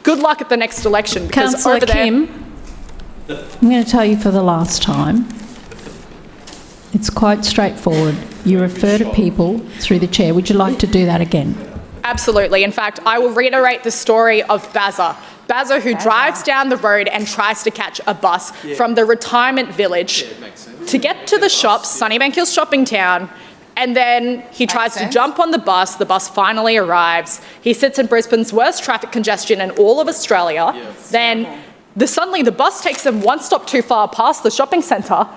Good luck at the next election. Because Councillor Kim, I'm going to tell you for the last time. It's quite straightforward. You refer to people through the chair. Would you like to do that again? Absolutely. In fact, I will reiterate the story of Bazza, who drives down the road and tries to catch a bus from the retirement village to get to the shops, Sunnybank Hills Shopping Town, and then he tries to jump on the bus finally arrives, he sits in Brisbane's worst traffic congestion in all of Australia, then suddenly the bus takes him one stop too far past the shopping centre.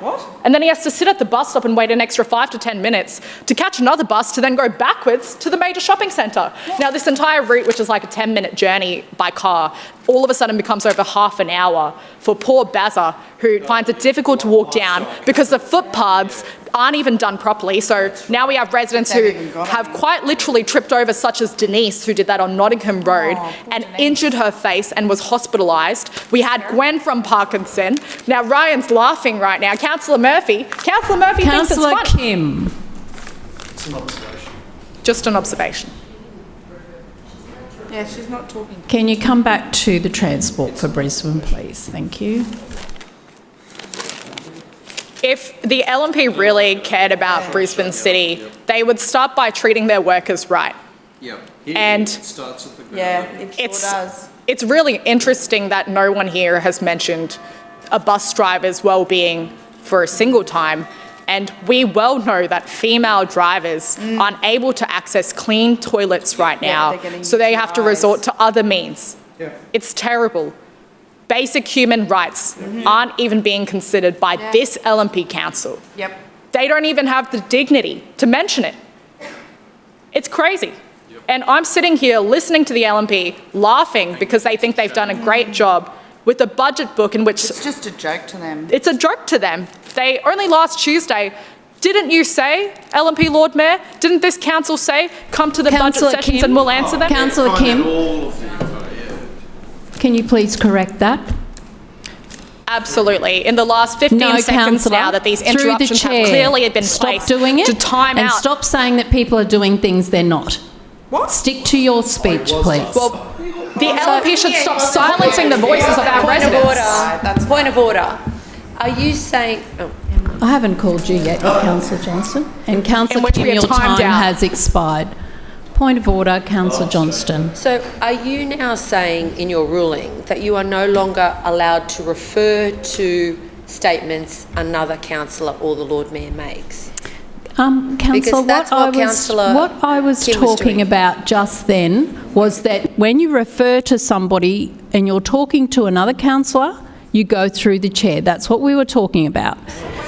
And then he has to sit at the bus stop and wait an extra 5 to 10 minutes to catch another bus to then go backwards to the major shopping centre. Now, this entire route, which is like a 10-minute journey by car, all of a sudden becomes over half an hour for poor Bazza, who finds it difficult to walk down because the footpaths aren't even done properly. So now we have residents who have quite literally tripped over, such as Denise, who did that on Nottingham Road and injured her face and was hospitalised. We had Gwen from Parkinson. Now Ryan's laughing right now. Councillor Murphy thinks it's fun. Councillor Kim. It's an observation. Just an observation. Yeah, she's not talking. Can you come back to the Transport for Brisbane, please? Thank you. If the LNP really cared about Brisbane City, they would start by treating their workers right. Yeah. And it starts at the ground. Yeah, it sure does. It's really interesting that no one here has mentioned a bus driver's well-being for a single time. And we well know that female drivers aren't able to access clean toilets right now, so they have to resort to other means. Yeah. It's terrible. Basic human rights aren't even being considered by this LNP council. Yep. They don't even have the dignity to mention it. It's crazy. And I'm sitting here listening to the LNP laughing because they think they've done a great job with a budget book in which... It's just a joke to them. It's a joke to them. They only last Tuesday, didn't you say, LNP Lord Mayor, didn't this council say, come to the Councillor budget sessions Kim? and we'll answer them? Councillor Kim, All of the info, yeah. can you please correct that? Absolutely. In the last 15 No, seconds councillor. now that these Through the interruptions have chair. clearly been Stop placed doing it to time and out. stop saying that people are doing things they're not. What? Stick to your speech, please. Well, the LNP should stop silencing the voices of our Point of residents. order. Point of order. Are you saying... Oh. I haven't called you yet, Councillor Johnston. And Councillor which Kim, we are your timed time out. has expired. Point of order, Councillor Johnston. So are you now saying in your ruling that you are no longer allowed to refer to statements another councillor or the Lord Mayor makes? Councillor, that's what Councillor what I was Kim was talking doing. about just then was that when you refer to somebody and you're talking to another councillor, you go through the chair. That's what we were talking about.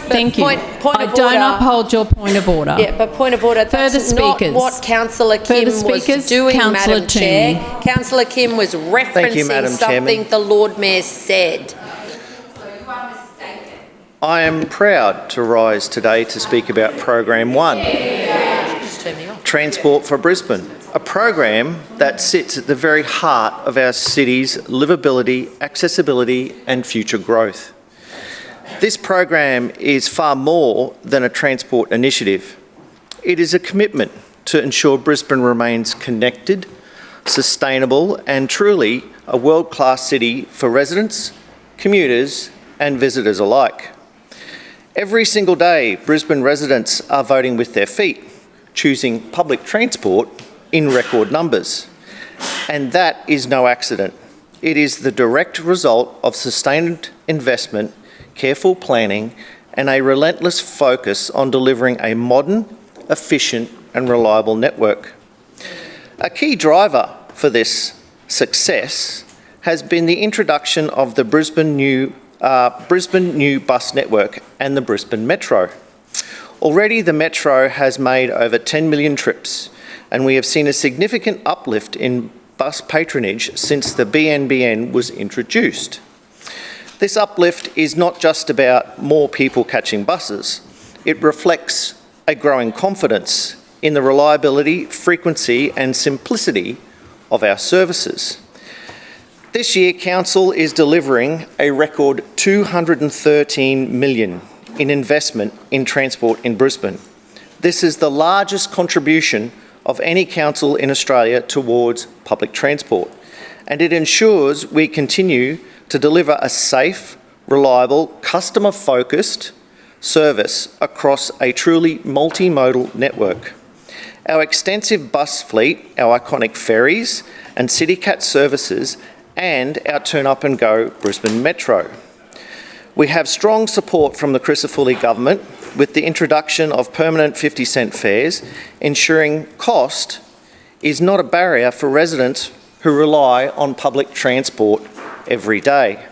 Thank you. point I of don't order- uphold your point of order. Yeah, but point of order, that's Further not speakers. what Councillor Kim Further was speakers, doing, Councillor Madam Chair. Toomey. Councillor Kim was referencing Madam something Chairman. the Lord Mayor said. I am proud to rise today to speak about Program 1, Just turn me off. Transport for Brisbane, a program that sits at the very heart of our city's livability, accessibility and future growth. This program is far more than a transport initiative. It is a commitment to ensure Brisbane remains connected, sustainable and truly a world-class city for residents, commuters and visitors alike. Every single day, Brisbane residents are voting with their feet, choosing public transport in record numbers. And that is no accident. It is the direct result of sustained investment, careful planning, and a relentless focus on delivering a modern, efficient, and reliable network. A key driver for this success has been the introduction of the Brisbane New Bus Network and the Brisbane Metro. Already the Metro has made over 10 million trips, and we have seen a significant uplift in bus patronage since the BNBN was introduced. This uplift is not just about more people catching buses. It reflects a growing confidence in the reliability, frequency and simplicity of our services. This year, Council is delivering a record $213 million in investment in transport in Brisbane. This is the largest contribution of any council in Australia towards public transport, and it ensures we continue to deliver a safe, reliable, customer-focused service across a truly multimodal network. Our extensive bus fleet, our iconic ferries and CityCat services and our Turn Up and Go Brisbane Metro. We have strong support from the Crisafulli government with the introduction of permanent 50-cent fares, ensuring cost is not a barrier for residents who rely on public transport every day.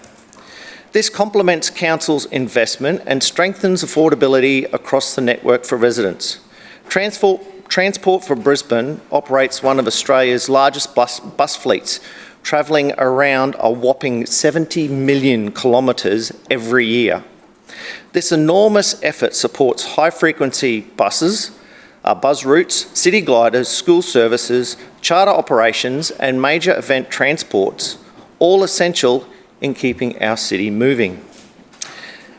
This complements Council's investment and strengthens affordability across the network for residents. Transport for Brisbane operates one of Australia's largest bus fleets, travelling around a whopping 70 million kilometres every year. This enormous effort supports high-frequency buses, bus routes, city gliders, school services, charter operations and major event transports, all essential in keeping our city moving.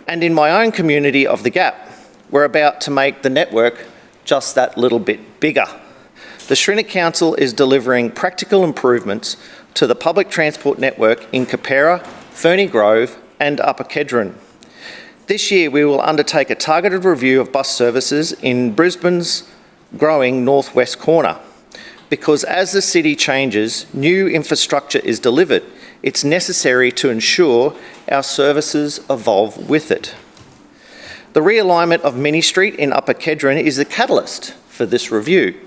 And in my own community of the Gap, we're about to make the network just that little bit bigger. The Shrinner Council is delivering practical improvements to the public transport network in Capera, Ferny Grove and Upper Kedron. This year we will undertake a targeted review of bus services in Brisbane's growing northwest corner, because as the city changes, new infrastructure is delivered. It's necessary to ensure our services evolve with it. The realignment of Mini Street in Upper Kedron is the catalyst for this review.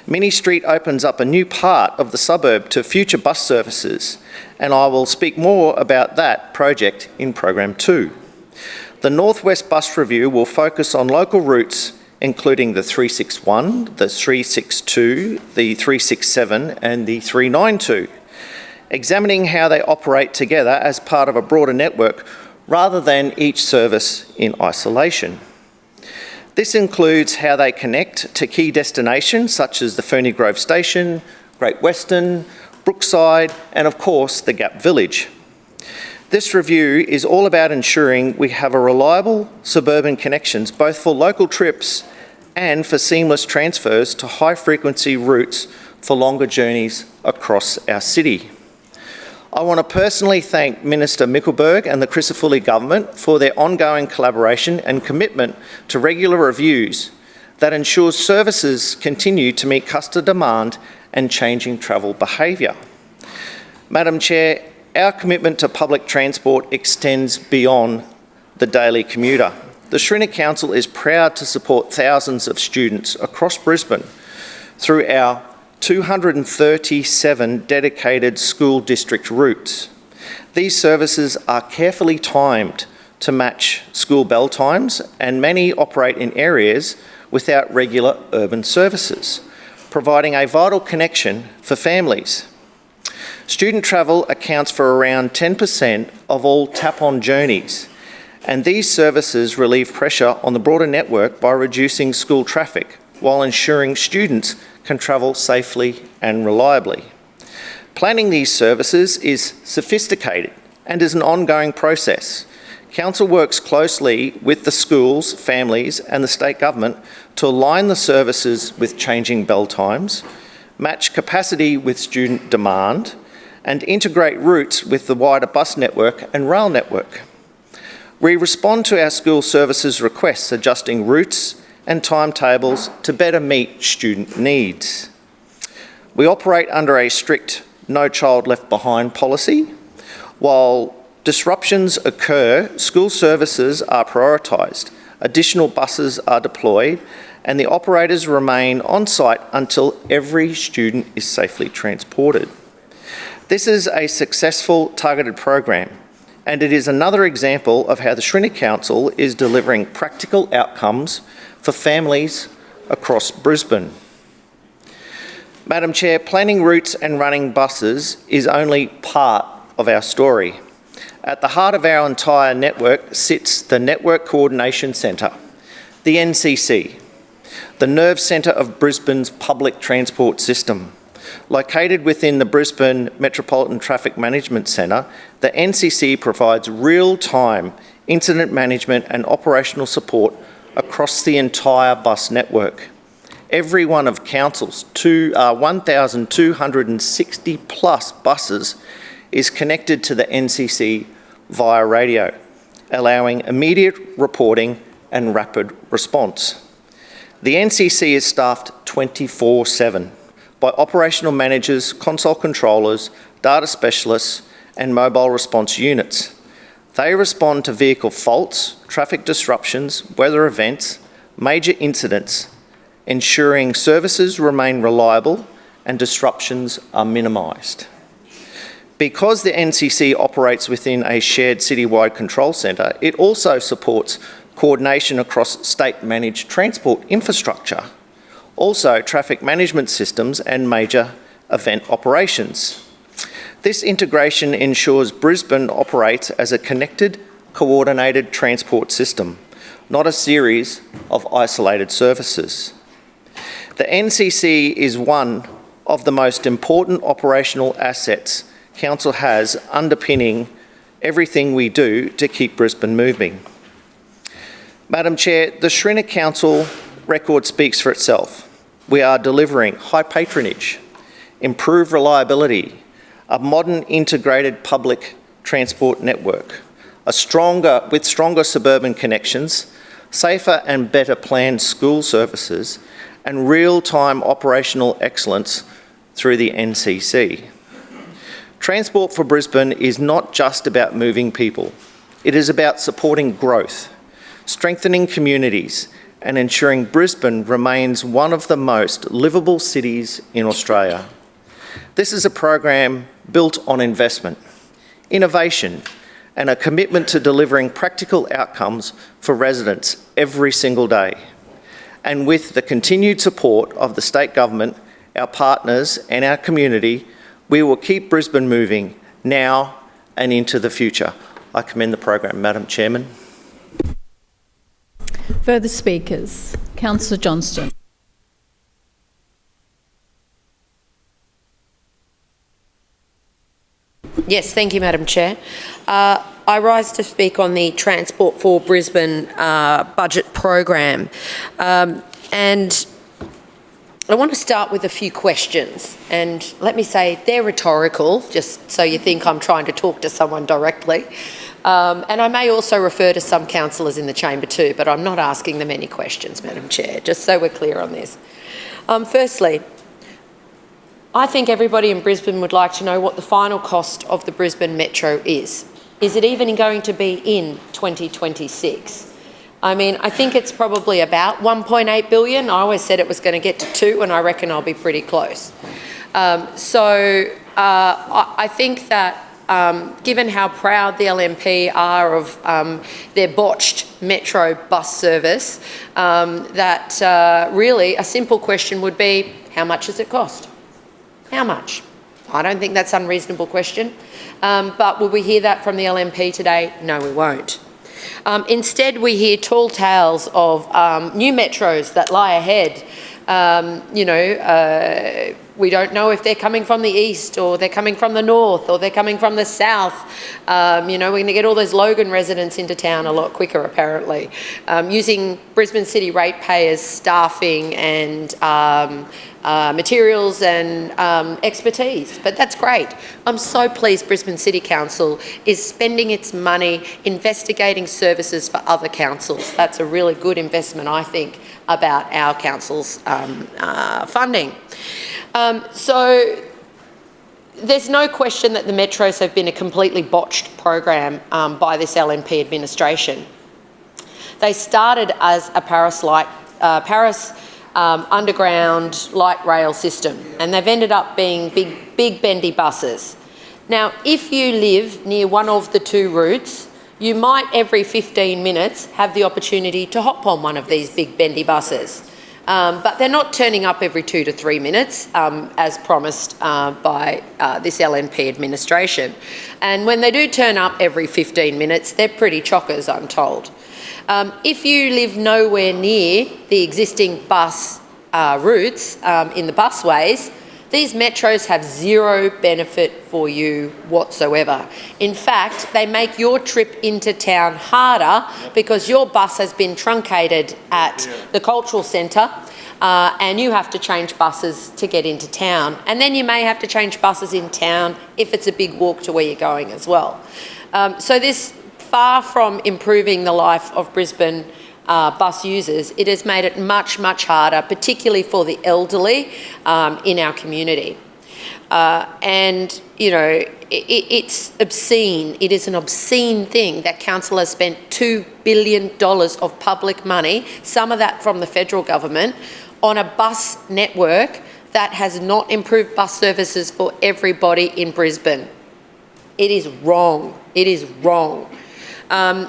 Mini Street opens up a new part of the suburb to future bus services, and I will speak more about that project in Program 2. The Northwest Bus Review will focus on local routes including the 361, the 362, the 367 and the 392, examining how they operate together as part of a broader network rather than each service in isolation. This includes how they connect to key destinations such as the Ferny Grove Station, Great Western, Brookside and of course the Gap Village. This review is all about ensuring we have a reliable suburban connections both for local trips and for seamless transfers to high-frequency routes for longer journeys across our city. I want to personally thank Minister Mickelberg and the Crisafulli government for their ongoing collaboration and commitment to regular reviews that ensures services continue to meet customer demand and changing travel behaviour. Madam Chair, our commitment to public transport extends beyond the daily commuter. The Shrinner Council is proud to support thousands of students across Brisbane through our 237 dedicated school district routes. These services are carefully timed to match school bell times, and many operate in areas without regular urban services, providing a vital connection for families. Student travel accounts for around 10% of all tap-on journeys, and these services relieve pressure on the broader network by reducing school traffic while ensuring students can travel safely and reliably. Planning these services is sophisticated and is an ongoing process. Council works closely with the schools, families and the state government to align the services with changing bell times, match capacity with student demand, and integrate routes with the wider bus network and rail network. We respond to our school services requests, adjusting routes and timetables to better meet student needs. We operate under a strict No Child Left Behind policy. While disruptions occur, school services are prioritised, additional buses are deployed, and the operators remain on site until every student is safely transported. This is a successful targeted program, and it is another example of how the Shrinner Council is delivering practical outcomes for families across Brisbane. Madam Chair, planning routes and running buses is only part of our story. At the heart of our entire network sits the Network Coordination Centre, the NCC, the nerve centre of Brisbane's public transport system. Located within the Brisbane Metropolitan Traffic Management Centre, the NCC provides real-time incident management and operational support across the entire bus network. Every one of Council's 1,260 plus buses is connected to the NCC via radio, allowing immediate reporting and rapid response. The NCC is staffed 24/7 by operational managers, console controllers, data specialists and mobile response units. They respond to vehicle faults, traffic disruptions, weather events, major incidents, ensuring services remain reliable and disruptions are minimised. Because the NCC operates within a shared citywide control centre, it also supports coordination across state-managed transport infrastructure, also traffic management systems and major event operations. This integration ensures Brisbane operates as a connected, coordinated transport system, not a series of isolated services. The NCC is one of the most important operational assets Council has underpinning everything we do to keep Brisbane moving. Madam Chair, the Schrinner Council record speaks for itself. We are delivering high patronage, improved reliability, a modern integrated public transport network, with stronger suburban connections, safer and better planned school services, and real-time operational excellence through the NCC. Transport for Brisbane is not just about moving people. It is about supporting growth, strengthening communities, and ensuring Brisbane remains one of the most livable cities in Australia. This is a program built on investment, innovation, and a commitment to delivering practical outcomes for residents every single day. And with the continued support of the state government, our partners, and our community, we will keep Brisbane moving now and into the future. I commend the program, Madam Chairman. Further speakers? Councillor Johnston. Yes, thank you, Madam Chair. I rise to speak on the Transport for Brisbane budget program. And I want to start with a few questions. And let me say, they're rhetorical, just so you think I'm trying to talk to someone directly. And I may also refer to some councillors in the chamber too, but I'm not asking them any questions, Madam Chair, just so we're clear on this. Firstly, I think everybody in Brisbane would like to know what the final cost of the Brisbane Metro is. Is it even going to be in 2026? I mean, I think it's probably about 1.8 billion. I always said it was going to get to 2, and I reckon I'll be pretty close. I think that given how proud the LNP are of their botched metro bus service, that really a simple question would be, how much does it cost? How much? I don't think that's an unreasonable question. But will we hear that from the LNP today? No, we won't. Instead, we hear tall tales of new metros that lie ahead. We don't know if they're coming from the east, or they're coming from the north, or they're coming from the south. We're going to get all those Logan residents into town a lot quicker, apparently, using Brisbane City ratepayers' staffing and materials and expertise. But that's great. I'm so pleased Brisbane City Council is spending its money investigating services for other councils. That's a really good investment, I think, about our council's funding. So there's no question that the metros have been a completely botched program by this LNP administration. They started as a Paris underground light rail system, and they've ended up being big bendy buses. Now, if you live near one of the two routes, you might every 15 minutes have the opportunity to hop on one of these big bendy buses. But they're not turning up every 2 to 3 minutes, as promised by this LNP administration. And when they do turn up every 15 minutes, they're pretty chockers, I'm told. If you live nowhere near the existing bus routes in the busways, these metros have zero benefit for you whatsoever. In fact, they make your trip into town harder because your bus has been truncated at the cultural centre and you have to change buses to get into town. And then you may have to change buses in town if it's a big walk to where you're going as well. So this, far from improving the life of Brisbane bus users, it has made it much, much harder, particularly for the elderly in our community. It's obscene. It is an obscene thing that council has spent $2 billion of public money, some of that from the federal government, on a bus network that has not improved bus services for everybody in Brisbane. It is wrong. It is wrong.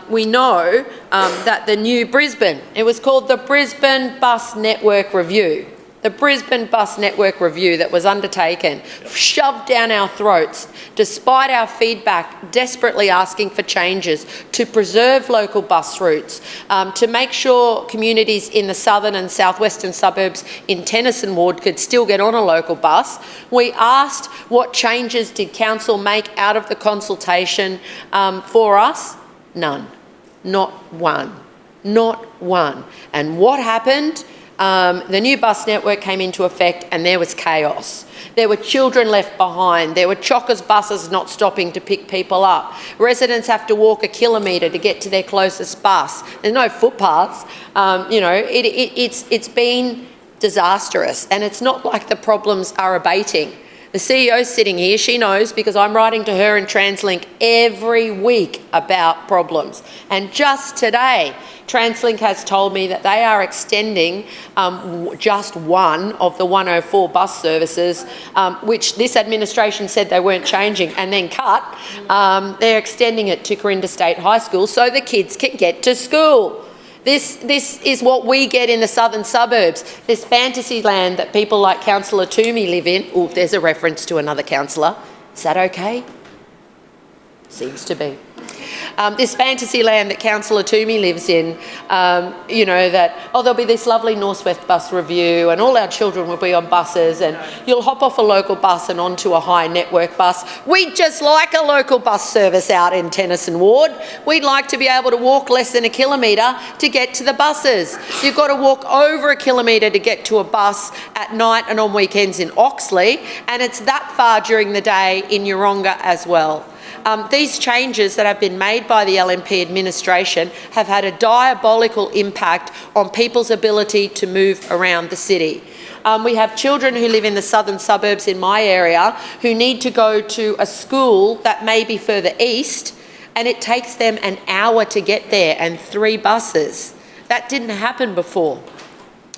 We know that the new Brisbane, it was called the Brisbane Bus Network Review. The Brisbane Bus Network review that was undertaken, shoved down our throats, despite our feedback, desperately asking for changes to preserve local bus routes, to make sure communities in the southern and southwestern suburbs in Tennyson Ward could still get on a local bus. We asked what changes did council make out of the consultation for us? None. Not one. Not one. And what happened? The new bus network came into effect and there was chaos. There were children left behind. There were chockers buses not stopping to pick people up. Residents have to walk a kilometre to get to their closest bus. There's no footpaths. It's been disastrous, and it's not like the problems are abating. The CEO's sitting here, she knows, because I'm writing to her and TransLink every week about problems. And just today, TransLink has told me that they are extending just one of the 104 bus services, which this administration said they weren't changing and then cut. They're extending it to Corinda State High School so the kids can get to school. This is what we get in the southern suburbs, this fantasy land that people like Councillor Toomey live in. Oh, there's a reference to another councillor. Is that okay? Seems to be. This fantasy land that Councillor Toomey lives in, there'll be this lovely North-West bus review and all our children will be on buses and you'll hop off a local bus and onto a high network bus. We'd just like a local bus service out in Tennyson Ward. We'd like to be able to walk less than a kilometre to get to the buses. You've got to walk over a kilometre to get to a bus at night and on weekends in Oxley, and it's that far during the day in Yeronga as well. These changes that have been made by the LNP administration have had a diabolical impact on people's ability to move around the city. We have children who live in the southern suburbs in my area who need to go to a school that may be further east, and it takes them an hour to get there and 3 buses. That didn't happen before.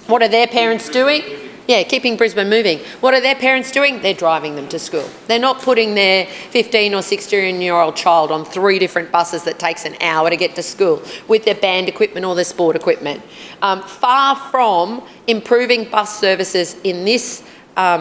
What are their parents doing? Yeah, keeping Brisbane moving. What are their parents doing? They're driving them to school. They're not putting their 15 or 16-year-old child on 3 different buses that takes an hour to get to school with their band equipment or their sport equipment. Far from improving bus services in this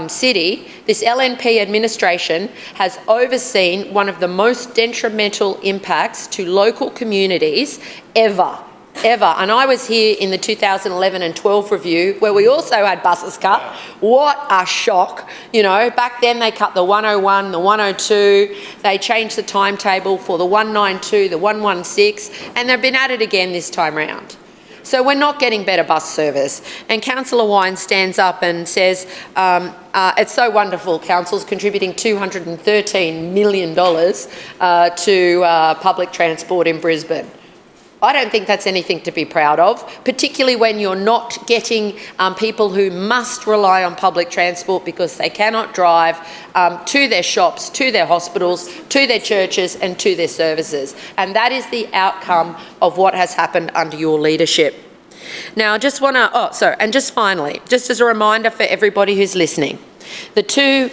city, this LNP administration has overseen one of the most detrimental impacts to local communities ever. And I was here in the 2011 and 12 review where we also had buses cut. What a shock. Back then they cut the 101, the 102, they changed the timetable for the 192, the 116, and they've been at it again this time round. So we're not getting better bus service. And Councillor Wine stands up and says, it's so wonderful, Council's contributing $213 million to public transport in Brisbane. I don't think that's anything to be proud of, particularly when you're not getting people who must rely on public transport because they cannot drive to their shops, to their hospitals, to their churches and to their services. And that is the outcome of what has happened under your leadership. Now, I just want to, and just finally, just as a reminder for everybody who's listening, the $2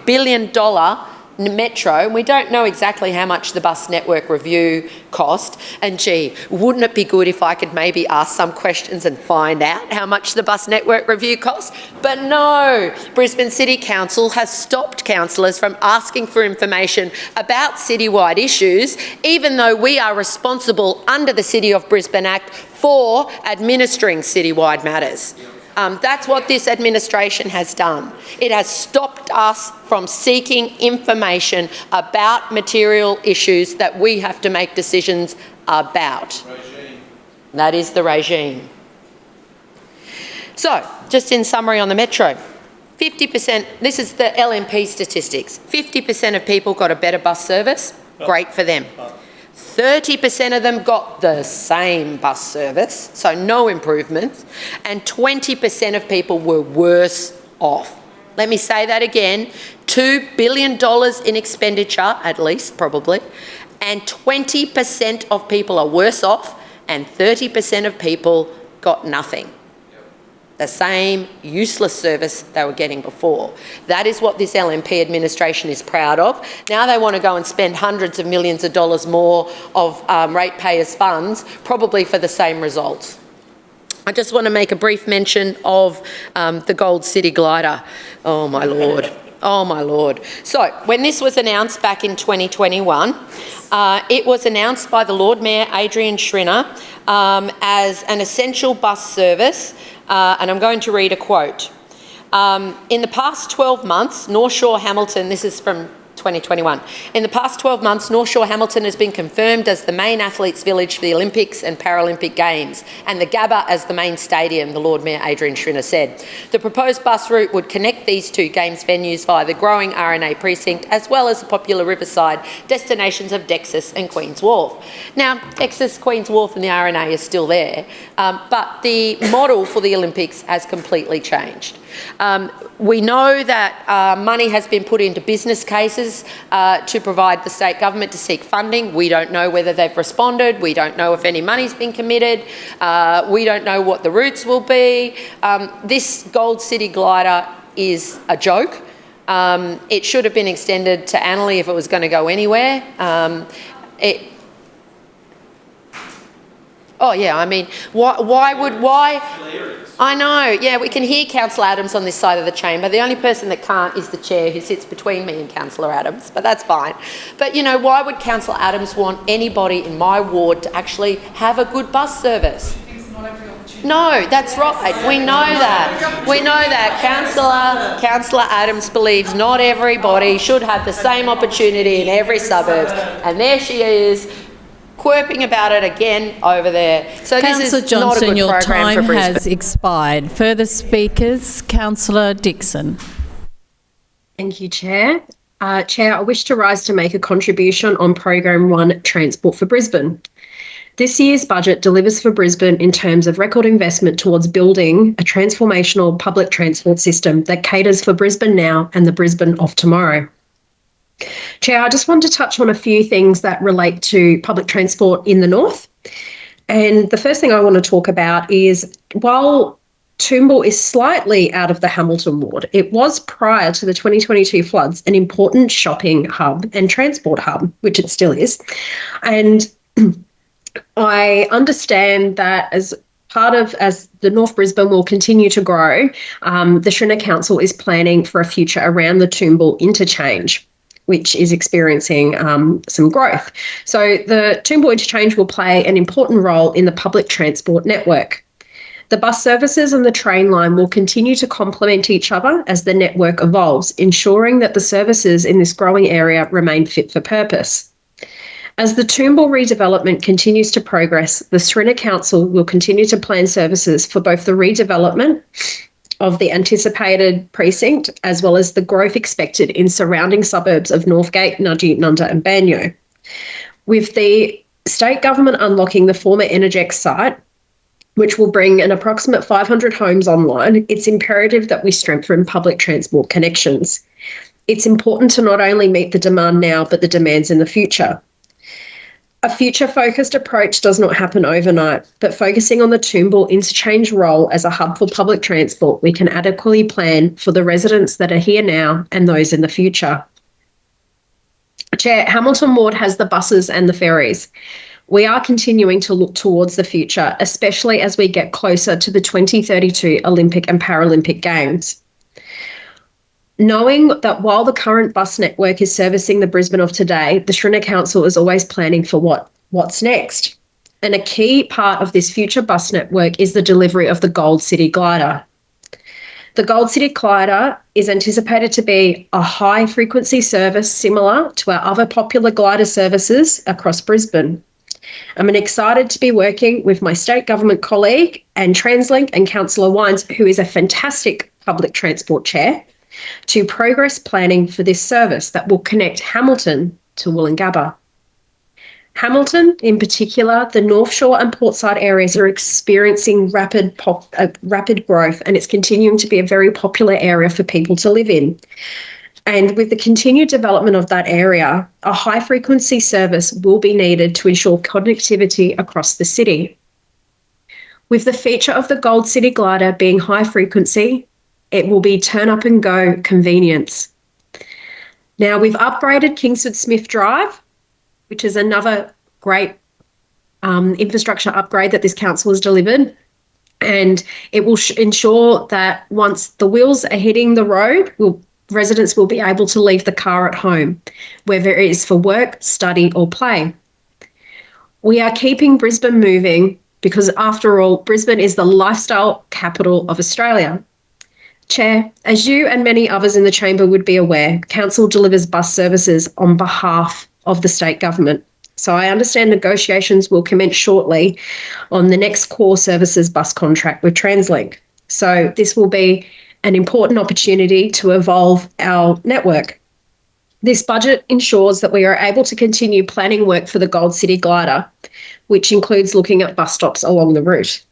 billion Metro, and we don't know exactly how much the bus network review cost, and gee, wouldn't it be good if I could maybe ask some questions and find out how much the bus network review costs? But no, Brisbane City Council has stopped councillors from asking for information about citywide issues, even though we are responsible under the City of Brisbane Act for administering citywide matters. That's what this administration has done. It has stopped us from seeking information about material issues that we have to make decisions about. Regime. That is the regime. So, just in summary on the Metro, 50%, this is the LNP statistics, 50% of people got a better bus service, great for them. 30% of them got the same bus service, so no improvements, and 20% of people were worse off. Let me say that again, $2 billion in expenditure, at least, probably, and 20% of people are worse off, and 30% of people got nothing. The same useless service they were getting before. That is what this LNP administration is proud of. Now they want to go and spend hundreds of millions of dollars more of ratepayers' funds, probably for the same results. I just want to make a brief mention of the Gold City Glider. Oh, my Lord. Oh, my Lord. So, when this was announced back in 2021, it was announced by the Lord Mayor, Adrian Schrinner, as an essential bus service, and I'm going to read a quote. In the past 12 months, North Shore Hamilton, this is from 2021. In the past 12 months, North Shore Hamilton has been confirmed as the main athletes' village for the Olympics and Paralympic Games, and the Gabba as the main stadium, the Lord Mayor Adrian Schrinner said. The proposed bus route would connect these two Games venues via the growing RNA precinct, as well as the popular riverside destinations of Dexus and Queen's Wharf. Now, Dexus, Queen's Wharf and the RNA is still there, but the model for the Olympics has completely changed. We know that money has been put into business cases to provide the state government to seek funding. We don't know whether they've responded. We don't know if any money's been committed. We don't know what the routes will be. This Gold City Glider is a joke. It should have been extended to Annerley if it was going to go anywhere. Oh, yeah, I mean, why? I know, yeah, we can hear Councillor Adams on this side of the chamber. The only person that can't is the chair who sits between me and Councillor Adams, but that's fine. But, you know, why would Councillor Adams want anybody in my ward to actually have a good bus service? No, that's right. We know that. We know that. Councillor Adams believes not everybody should have the same opportunity in every suburb. And there she is, quirping about it again over there. So Councillor this is Johnston, not a good your program for time Brisbane. has expired. Further speakers, Councillor Dixon. Thank you, Chair. Chair, I wish to rise to make a contribution on Program 1, Transport for Brisbane. This year's budget delivers for Brisbane in terms of record investment towards building a transformational public transport system that caters for Brisbane now and the Brisbane of tomorrow. Chair, I just want to touch on a few things that relate to public transport in the north. And the first thing I want to talk about is, while Toombul is slightly out of the Hamilton ward, it was, prior to the 2022 floods, an important shopping hub and transport hub, which it still is. And I understand that as the North Brisbane will continue to grow, the Schrinner Council is planning for a future around the Toombul interchange, which is experiencing some growth. So the Toombul interchange will play an important role in the public transport network. The bus services and the train line will continue to complement each other as the network evolves, ensuring that the services in this growing area remain fit for purpose. As the Toombul redevelopment continues to progress, the Schrinner Council will continue to plan services for both the redevelopment of the anticipated precinct, as well as the growth expected in surrounding suburbs of Northgate, Nudgee, Nunda and Banyo. With the state government unlocking the former Energex site, which will bring an approximate 500 homes online, it's imperative that we strengthen public transport connections. It's important to not only meet the demand now, but the demands in the future. A future-focused approach does not happen overnight, but focusing on the Toombul interchange role as a hub for public transport, we can adequately plan for the residents that are here now and those in the future. Chair, Hamilton Ward has the buses and the ferries. We are continuing to look towards the future, especially as we get closer to the 2032 Olympic and Paralympic Games. Knowing that while the current bus network is servicing the Brisbane of today, the Schrinner Council is always planning for what's next. And a key part of this future bus network is the delivery of the Gold City Glider. The Gold City Glider is anticipated to be a high-frequency service similar to our other popular glider services across Brisbane. I'm excited to be working with my state government colleague and TransLink and Councillor Wines, who is a fantastic public transport chair, to progress planning for this service that will connect Hamilton to Woolloongabba. Hamilton, in particular, the North Shore and Portside areas are experiencing rapid growth, and it's continuing to be a very popular area for people to live in. And with the continued development of that area, a high-frequency service will be needed to ensure connectivity across the city. With the feature of the Gold City Glider being high frequency, it will be turn up and go convenience. Now, we've upgraded Kingsford Smith Drive, which is another great infrastructure upgrade that this council has delivered. And it will ensure that once the wheels are hitting the road, residents will be able to leave the car at home, whether it is for work, study or play. We are keeping Brisbane moving because, after all, Brisbane is the lifestyle capital of Australia. Chair, as you and many others in the chamber would be aware, Council delivers bus services on behalf of the state government. So I understand negotiations will commence shortly on the next core services bus contract with TransLink. So this will be an important opportunity to evolve our network. This budget ensures that we are able to continue planning work for the Gold City Glider, which includes looking at bus stops along the route.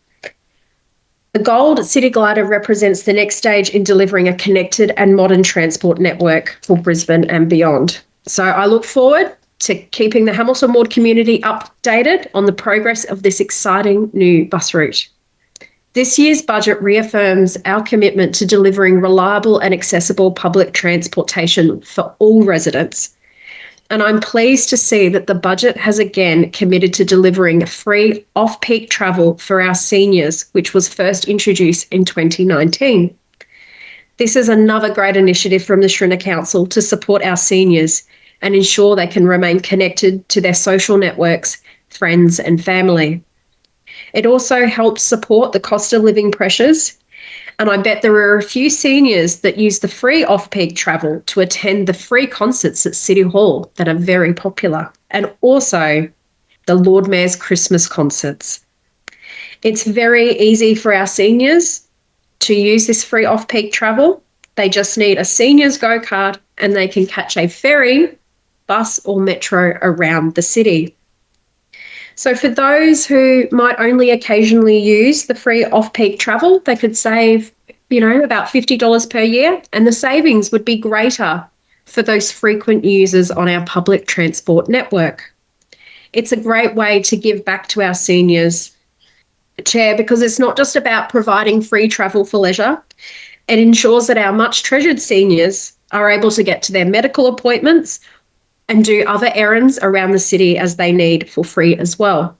The Gold City Glider represents the next stage in delivering a connected and modern transport network for Brisbane and beyond. So I look forward to keeping the Hamilton Ward community updated on the progress of this exciting new bus route. This year's budget reaffirms our commitment to delivering reliable and accessible public transportation for all residents. And I'm pleased to see that the budget has again committed to delivering free off-peak travel for our seniors, which was first introduced in 2019. This is another great initiative from the Brisbane Council to support our seniors and ensure they can remain connected to their social networks, friends and family. It also helps support the cost of living pressures, and I bet there are a few seniors that use the free off-peak travel to attend the free concerts at City Hall that are very popular, and also the Lord Mayor's Christmas concerts. It's very easy for our seniors to use this free off-peak travel. They just need a seniors go-kart and they can catch a ferry, bus or metro around the city. So for those who might only occasionally use the free off-peak travel, they could save, about $50 per year, and the savings would be greater for those frequent users on our public transport network. It's a great way to give back to our seniors, Chair, because it's not just about providing free travel for leisure. It ensures that our much treasured seniors are able to get to their medical appointments and do other errands around the city as they need for free as well.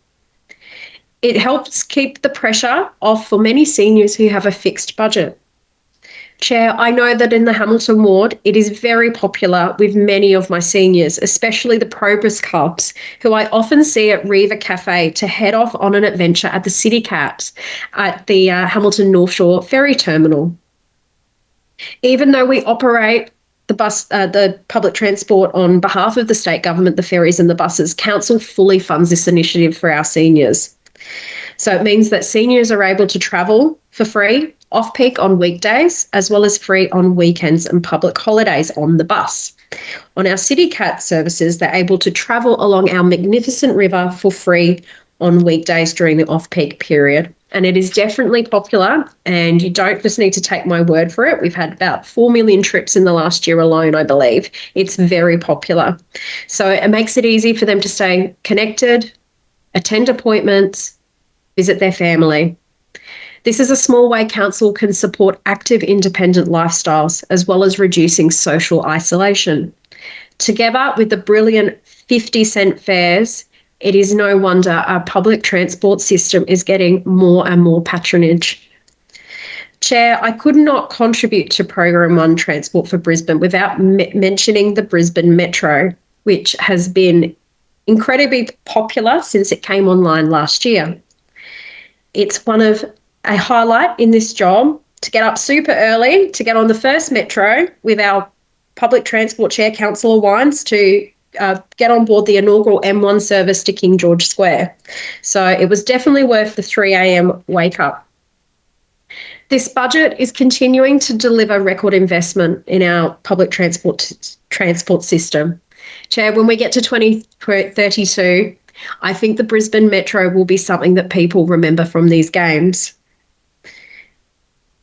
It helps keep the pressure off for many seniors who have a fixed budget. Chair, I know that in the Hamilton Ward, it is very popular with many of my seniors, especially the Progress Cubs, who I often see at Riva Cafe to head off on an adventure at the City Cats at the Hamilton North Shore Ferry Terminal. Even though we operate the public transport on behalf of the state government, the ferries and the buses, Council fully funds this initiative for our seniors. So it means that seniors are able to travel for free off-peak on weekdays, as well as free on weekends and public holidays on the bus. On our City Cat services, they're able to travel along our magnificent river for free on weekdays during the off-peak period. And it is definitely popular, and you don't just need to take my word for it. We've had about 4 million trips in the last year alone, I believe. It's very popular. So it makes it easy for them to stay connected, attend appointments, visit their family. This is a small way Council can support active independent lifestyles, as well as reducing social isolation. Together with the brilliant 50-cent fares, it is no wonder our public transport system is getting more and more patronage. Chair, I could not contribute to Program 1 Transport for Brisbane without mentioning the Brisbane Metro, which has been incredibly popular since it came online last year. It's a highlight in this job to get up super early, to get on the first Metro with our Public Transport Chair, Councillor Wines, to get on board the inaugural M1 service to King George Square. So it was definitely worth the 3 a.m. wake up. This budget is continuing to deliver record investment in our public transport system. Chair, when we get to 2032, I think the Brisbane Metro will be something that people remember from these games.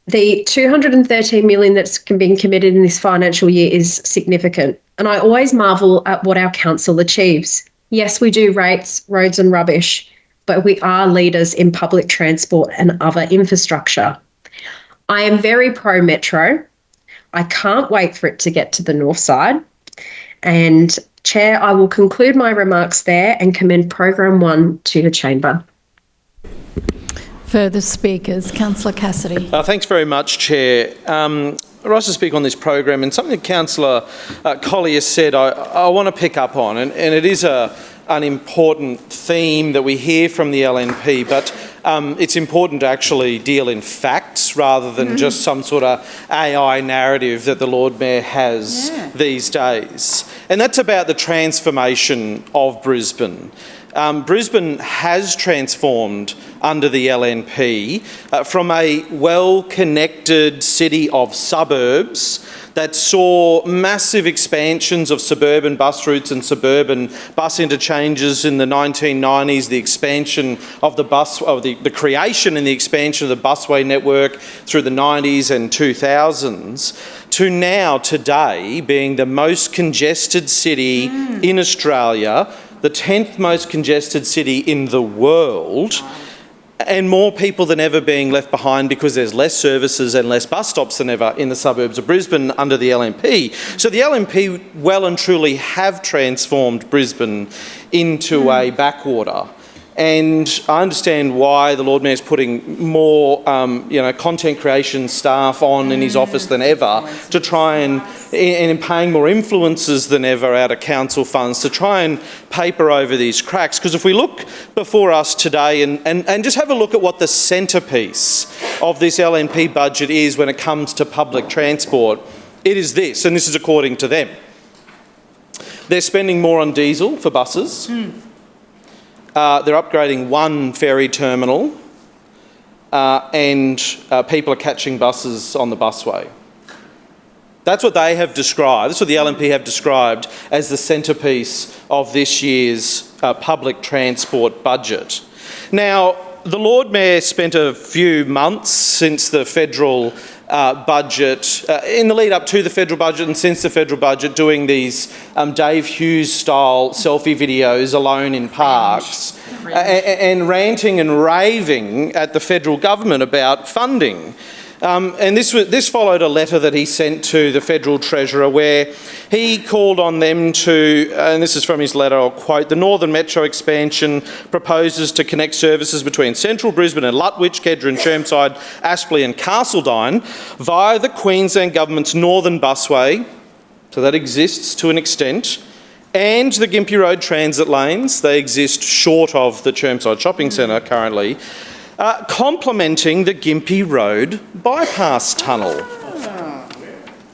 The $213 million that's been committed in this financial year is significant, and I always marvel at what our council achieves. Yes, we do rates, roads and rubbish, but we are leaders in public transport and other infrastructure. I am very pro-Metro. I can't wait for it to get to the north side. And Chair, I will conclude my remarks there and commend Program 1 to the Chamber. Further speakers. Councillor Cassidy. Thanks very much, Chair. I rise to speak on this program, and something that Councillor Collier said I want to pick up on, and it is an important theme that we hear from the LNP, but it's important to actually deal in facts rather than just some sort of AI narrative that the Lord Mayor has these days. And that's about the transformation of Brisbane. Brisbane has transformed under the LNP from a well-connected city of suburbs that saw massive expansions of suburban bus routes and suburban bus interchanges in the 1990s, the expansion of the creation and the expansion of the busway network through the 90s and 2000s, to now, today, being the most congested city in Australia, the 10th most congested city in the world, and more people than ever being left behind because there's less services and less bus stops than ever in the suburbs of Brisbane under the LNP. So the LNP well and truly have transformed Brisbane into a backwater. And I understand why the Lord Mayor's putting more, content creation staff on in his office than ever to try and paying more influencers than ever out of council funds to try and paper over these cracks. Because if we look before us today and just have a look at what the centrepiece of this LNP budget is when it comes to public transport, it is this, and this is according to them. They're spending more on diesel for buses. They're upgrading one ferry terminal and people are catching buses on the busway. That's what they have described, that's what the LNP have described as the centrepiece of this year's public transport budget. Now, the Lord Mayor spent a few months since the federal budget, in the lead up to the federal budget and since the federal budget, doing these Dave Hughes-style selfie videos alone in parks and ranting and raving at the federal government about funding. And this followed a letter that he sent to the Federal Treasurer where he called on them to, and this is from his letter, I'll quote, "The Northern Metro expansion proposes to connect services between central Brisbane and Lutwyche, Kedron, Chermside, Aspley and Castledine via the Queensland Government's Northern Busway," so that exists to an extent, "and the Gympie Road transit lanes," they exist short of the Chermside Shopping Centre currently, complementing the Gympie Road bypass tunnel.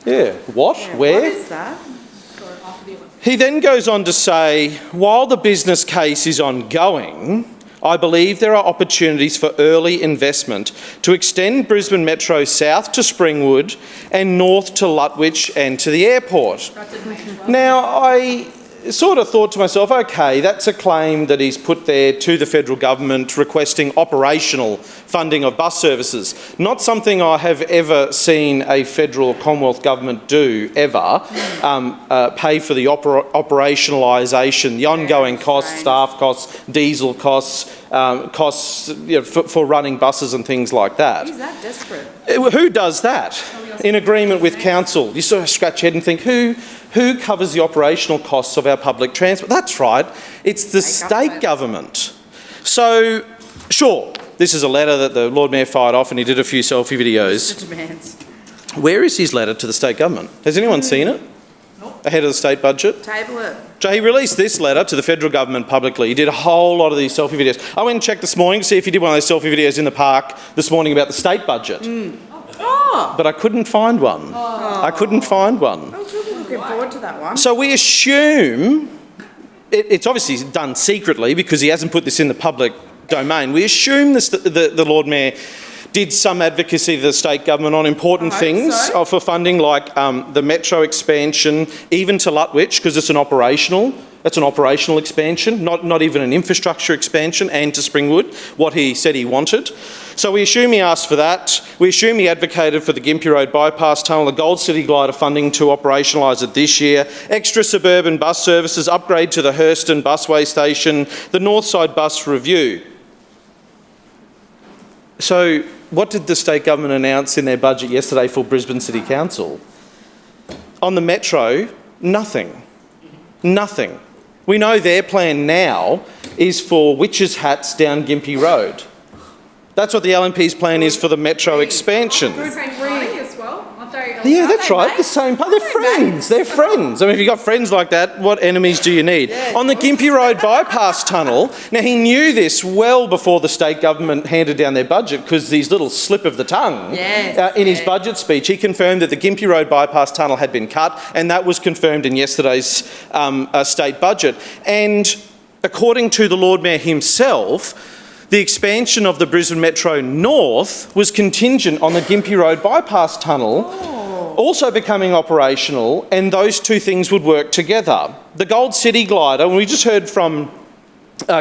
Yeah, what? Where? What is that? He then goes on to say, "While the business case is ongoing, I believe there are opportunities for early investment to extend Brisbane Metro south to Springwood and north to Lutwyche and to the airport." Now, I sort of thought to myself, okay, that's a claim that he's put there to the federal government requesting operational funding of bus services. Not something I have ever seen a federal Commonwealth government do, ever, pay for the operationalisation, the ongoing costs, staff costs, diesel costs, costs for running buses and things like that. Is that desperate? Who does that in agreement with council? You sort of scratch your head and think, who covers the operational costs of our public transport? That's right, it's the state government. So, sure, this is a letter that the Lord Mayor fired off and he did a few selfie videos. Where is his letter to the state government? Has anyone seen it? Ahead of the state budget? Table it. So he released this letter to the federal government publicly. He did a whole lot of these selfie videos. I went and checked this morning to see if he did one of those selfie videos in the park this morning about the state budget. But I couldn't find one. I couldn't find one. I was really looking forward to that one. So we assume, it's obviously done secretly because he hasn't put this in the public domain. We assume the Lord Mayor did some advocacy to the state government on important things for funding, like the metro expansion, even to Lutwyche, because it's an operational expansion, not even an infrastructure expansion, and to Springwood, what he said he wanted. So we assume he asked for that. We assume he advocated for the Gympie Road bypass tunnel, the Gold City glider funding to operationalise it this year, extra suburban bus services, upgrade to the Hurston busway station, the Northside bus review. So what did the state government announce in their budget yesterday for Brisbane City Council? On the metro, nothing. Nothing. We know their plan now is for witches' hats down Gympie Road. That's what the LNP's plan is for the metro expansion. Yeah, that's right. The same. They're friends. They're friends. I mean, if you've got friends like that, what enemies do you need? On the Gympie Road bypass tunnel, now he knew this well before the state government handed down their budget, because his little slip of the tongue in his budget speech, he confirmed that the Gympie Road bypass tunnel had been cut, and that was confirmed in yesterday's state budget. And according to the Lord Mayor himself, the expansion of the Brisbane Metro North was contingent on the Gympie Road bypass tunnel also becoming operational, and those two things would work together. The Gold City glider, and we just heard from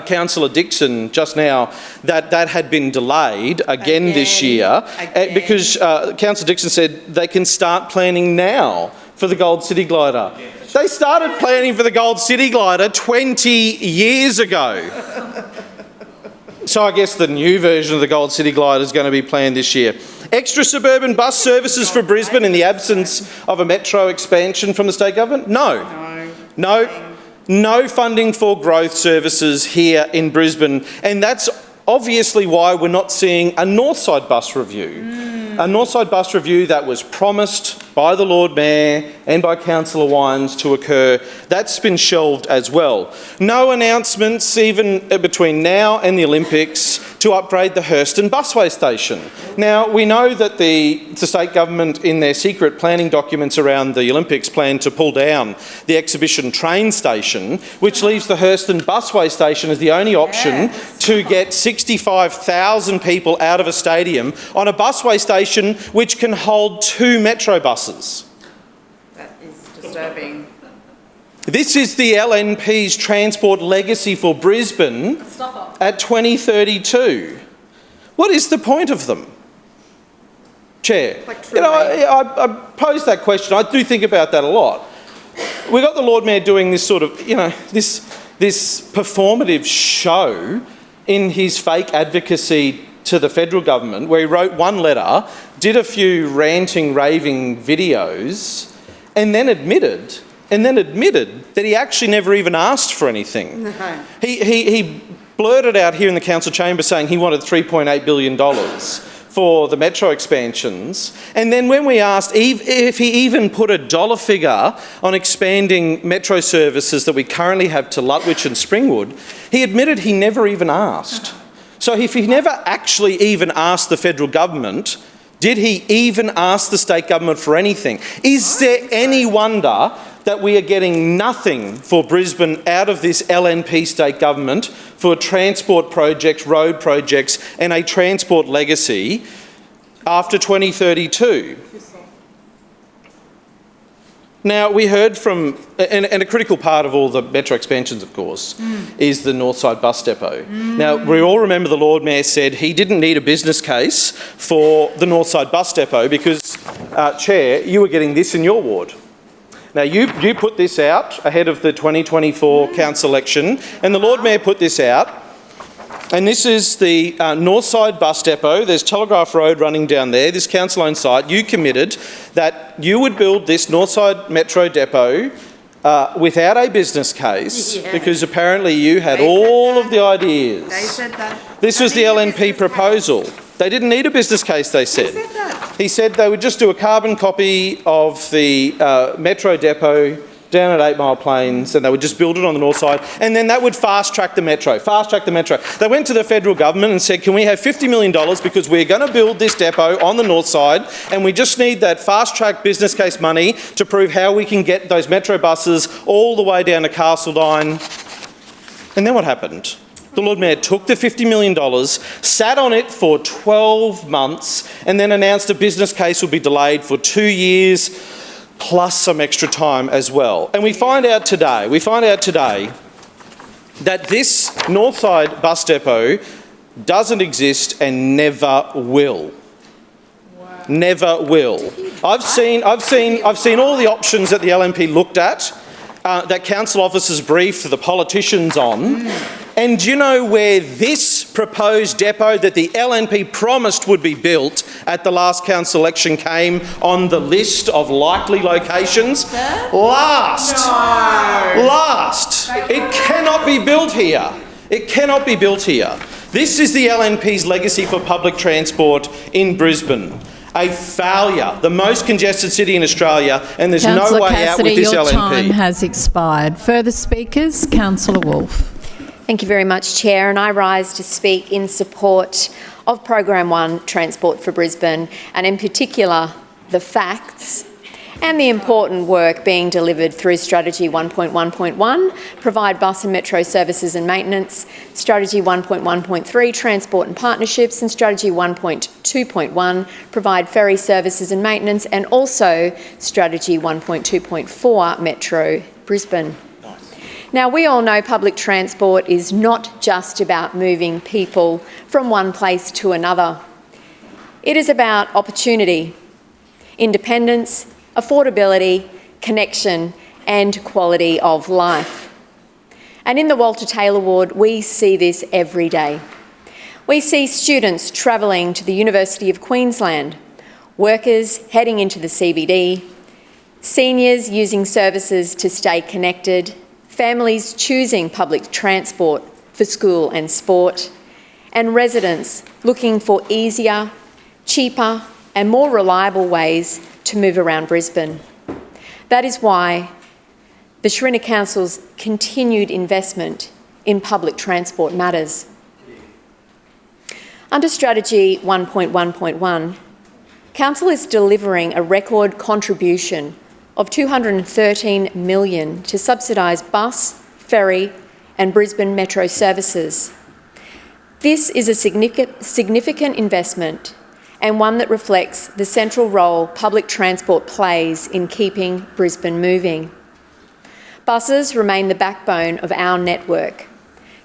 Councillor Dixon just now that that had been delayed again this year because Councillor Dixon said they can start planning now for the Gold City glider. They started planning for the Gold City glider 20 years ago. So I guess the new version of the Gold City glider is going to be planned this year. Extra suburban bus services for Brisbane in the absence of a metro expansion from the state government? No funding for growth services here in Brisbane, and that's obviously why we're not seeing a Northside bus review. A Northside bus review that was promised by the Lord Mayor and by Councillor Wines to occur, that's been shelved as well. No announcements even between now and the Olympics to upgrade the Hurston busway station. Now, we know that the state government in their secret planning documents around the Olympics plan to pull down the exhibition train station, which leaves the Hurston busway station as the only option to get 65,000 people out of a stadium on a busway station which can hold 2 metro buses. That is disturbing. This is the LNP's transport legacy for Brisbane at 2032. What is the point of them? Chair, I posed that question. I do think about that a lot. We got the Lord Mayor doing this sort of, this performative show in his fake advocacy to the federal government, where he wrote one letter, did a few ranting, raving videos, and then admitted that he actually never even asked for anything. No. He blurted out here in the council chamber saying he wanted $3.8 billion for the metro expansions, and then when we asked if he even put a dollar figure on expanding metro services that we currently have to Lutwyche and Springwood, he admitted he never even asked. So if he never actually even asked the federal government, did he even ask the state government for anything? Is there any wonder that we are getting nothing for Brisbane out of this LNP state government for transport projects, road projects, and a transport legacy after 2032? Now, we heard from, and a critical part of all the metro expansions, of course, is the Northside bus depot. Now, we all remember the Lord Mayor said he didn't need a business case for the Northside bus depot because, Chair, you were getting this in your ward. Now, you put this out ahead of the 2024 council election, and the Lord Mayor put this out. And this is the Northside bus depot. There's Telegraph Road running down there, this council-owned site. You committed that you would build this Northside Metro depot without a business case because apparently you had all of the ideas. They said that. This was the LNP proposal. They didn't need a business case, they said. Who said that? He said they would just do a carbon copy of the Metro depot down at 8 Mile Plains, and they would just build it on the north side, and then that would fast-track the metro. They went to the federal government and said, can we have $50 million because we're going to build this depot on the north side, and we just need that fast-track business case money to prove how we can get those metro buses all the way down to Castledine. And then what happened? The Lord Mayor took the $50 million, sat on it for 12 months, and then announced a business case would be delayed for 2 years, plus some extra time as well. And we find out today that this Northside bus depot doesn't exist and never will. Wow. Never will. I've seen all the options that the LNP looked at, that council officers briefed the politicians on. And do you know where this proposed depot that the LNP promised would be built at the last council election came on the list of likely locations? Last. It cannot be built here. It cannot be built here. This is the LNP's legacy for public transport in Brisbane. A failure, the most congested city in Australia, and there's Councillor no way Cassidy, out with this your LNP. time has expired. Further speakers? Councillor Wolfe. Thank you very much, Chair, and I rise to speak in support of Program 1 Transport for Brisbane, and in particular the facts and the important work being delivered through Strategy 1.1.1, provide bus and metro services and maintenance, Strategy 1.1.3, transport and partnerships, and Strategy 1.2.1, provide ferry services and maintenance, and also Strategy 1.2.4, Metro Brisbane. Now, we all know public transport is not just about moving people from one place to another. It is about opportunity, independence, affordability, connection and quality of life. And in the Walter Taylor Ward, we see this every day. We see students travelling to the University of Queensland, workers heading into the CBD, seniors using services to stay connected, families choosing public transport for school and sport, and residents looking for easier, cheaper and more reliable ways to move around Brisbane. That is why the Schrinner Council's continued investment in public transport matters. Under Strategy 1.1.1, Council is delivering a record contribution of $213 million to subsidise bus, ferry and Brisbane Metro services. This is a significant investment and one that reflects the central role public transport plays in keeping Brisbane moving. Buses remain the backbone of our network.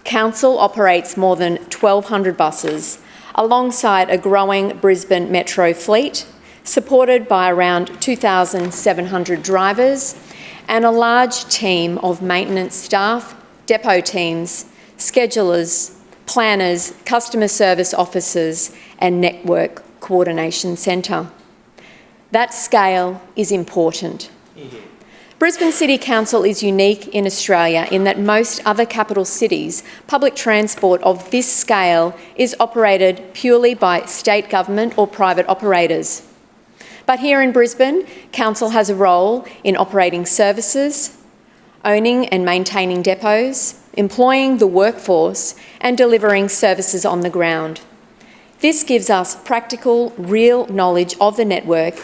Council operates more than 1,200 buses alongside a growing Brisbane Metro fleet, supported by around 2,700 drivers and a large team of maintenance staff, depot teams, schedulers, planners, customer service officers and network coordination centre. That scale is important. Brisbane City Council is unique in Australia in that most other capital cities, public transport of this scale is operated purely by state government or private operators. But here in Brisbane, Council has a role in operating services, owning and maintaining depots, employing the workforce and delivering services on the ground. This gives us practical, real knowledge of the network,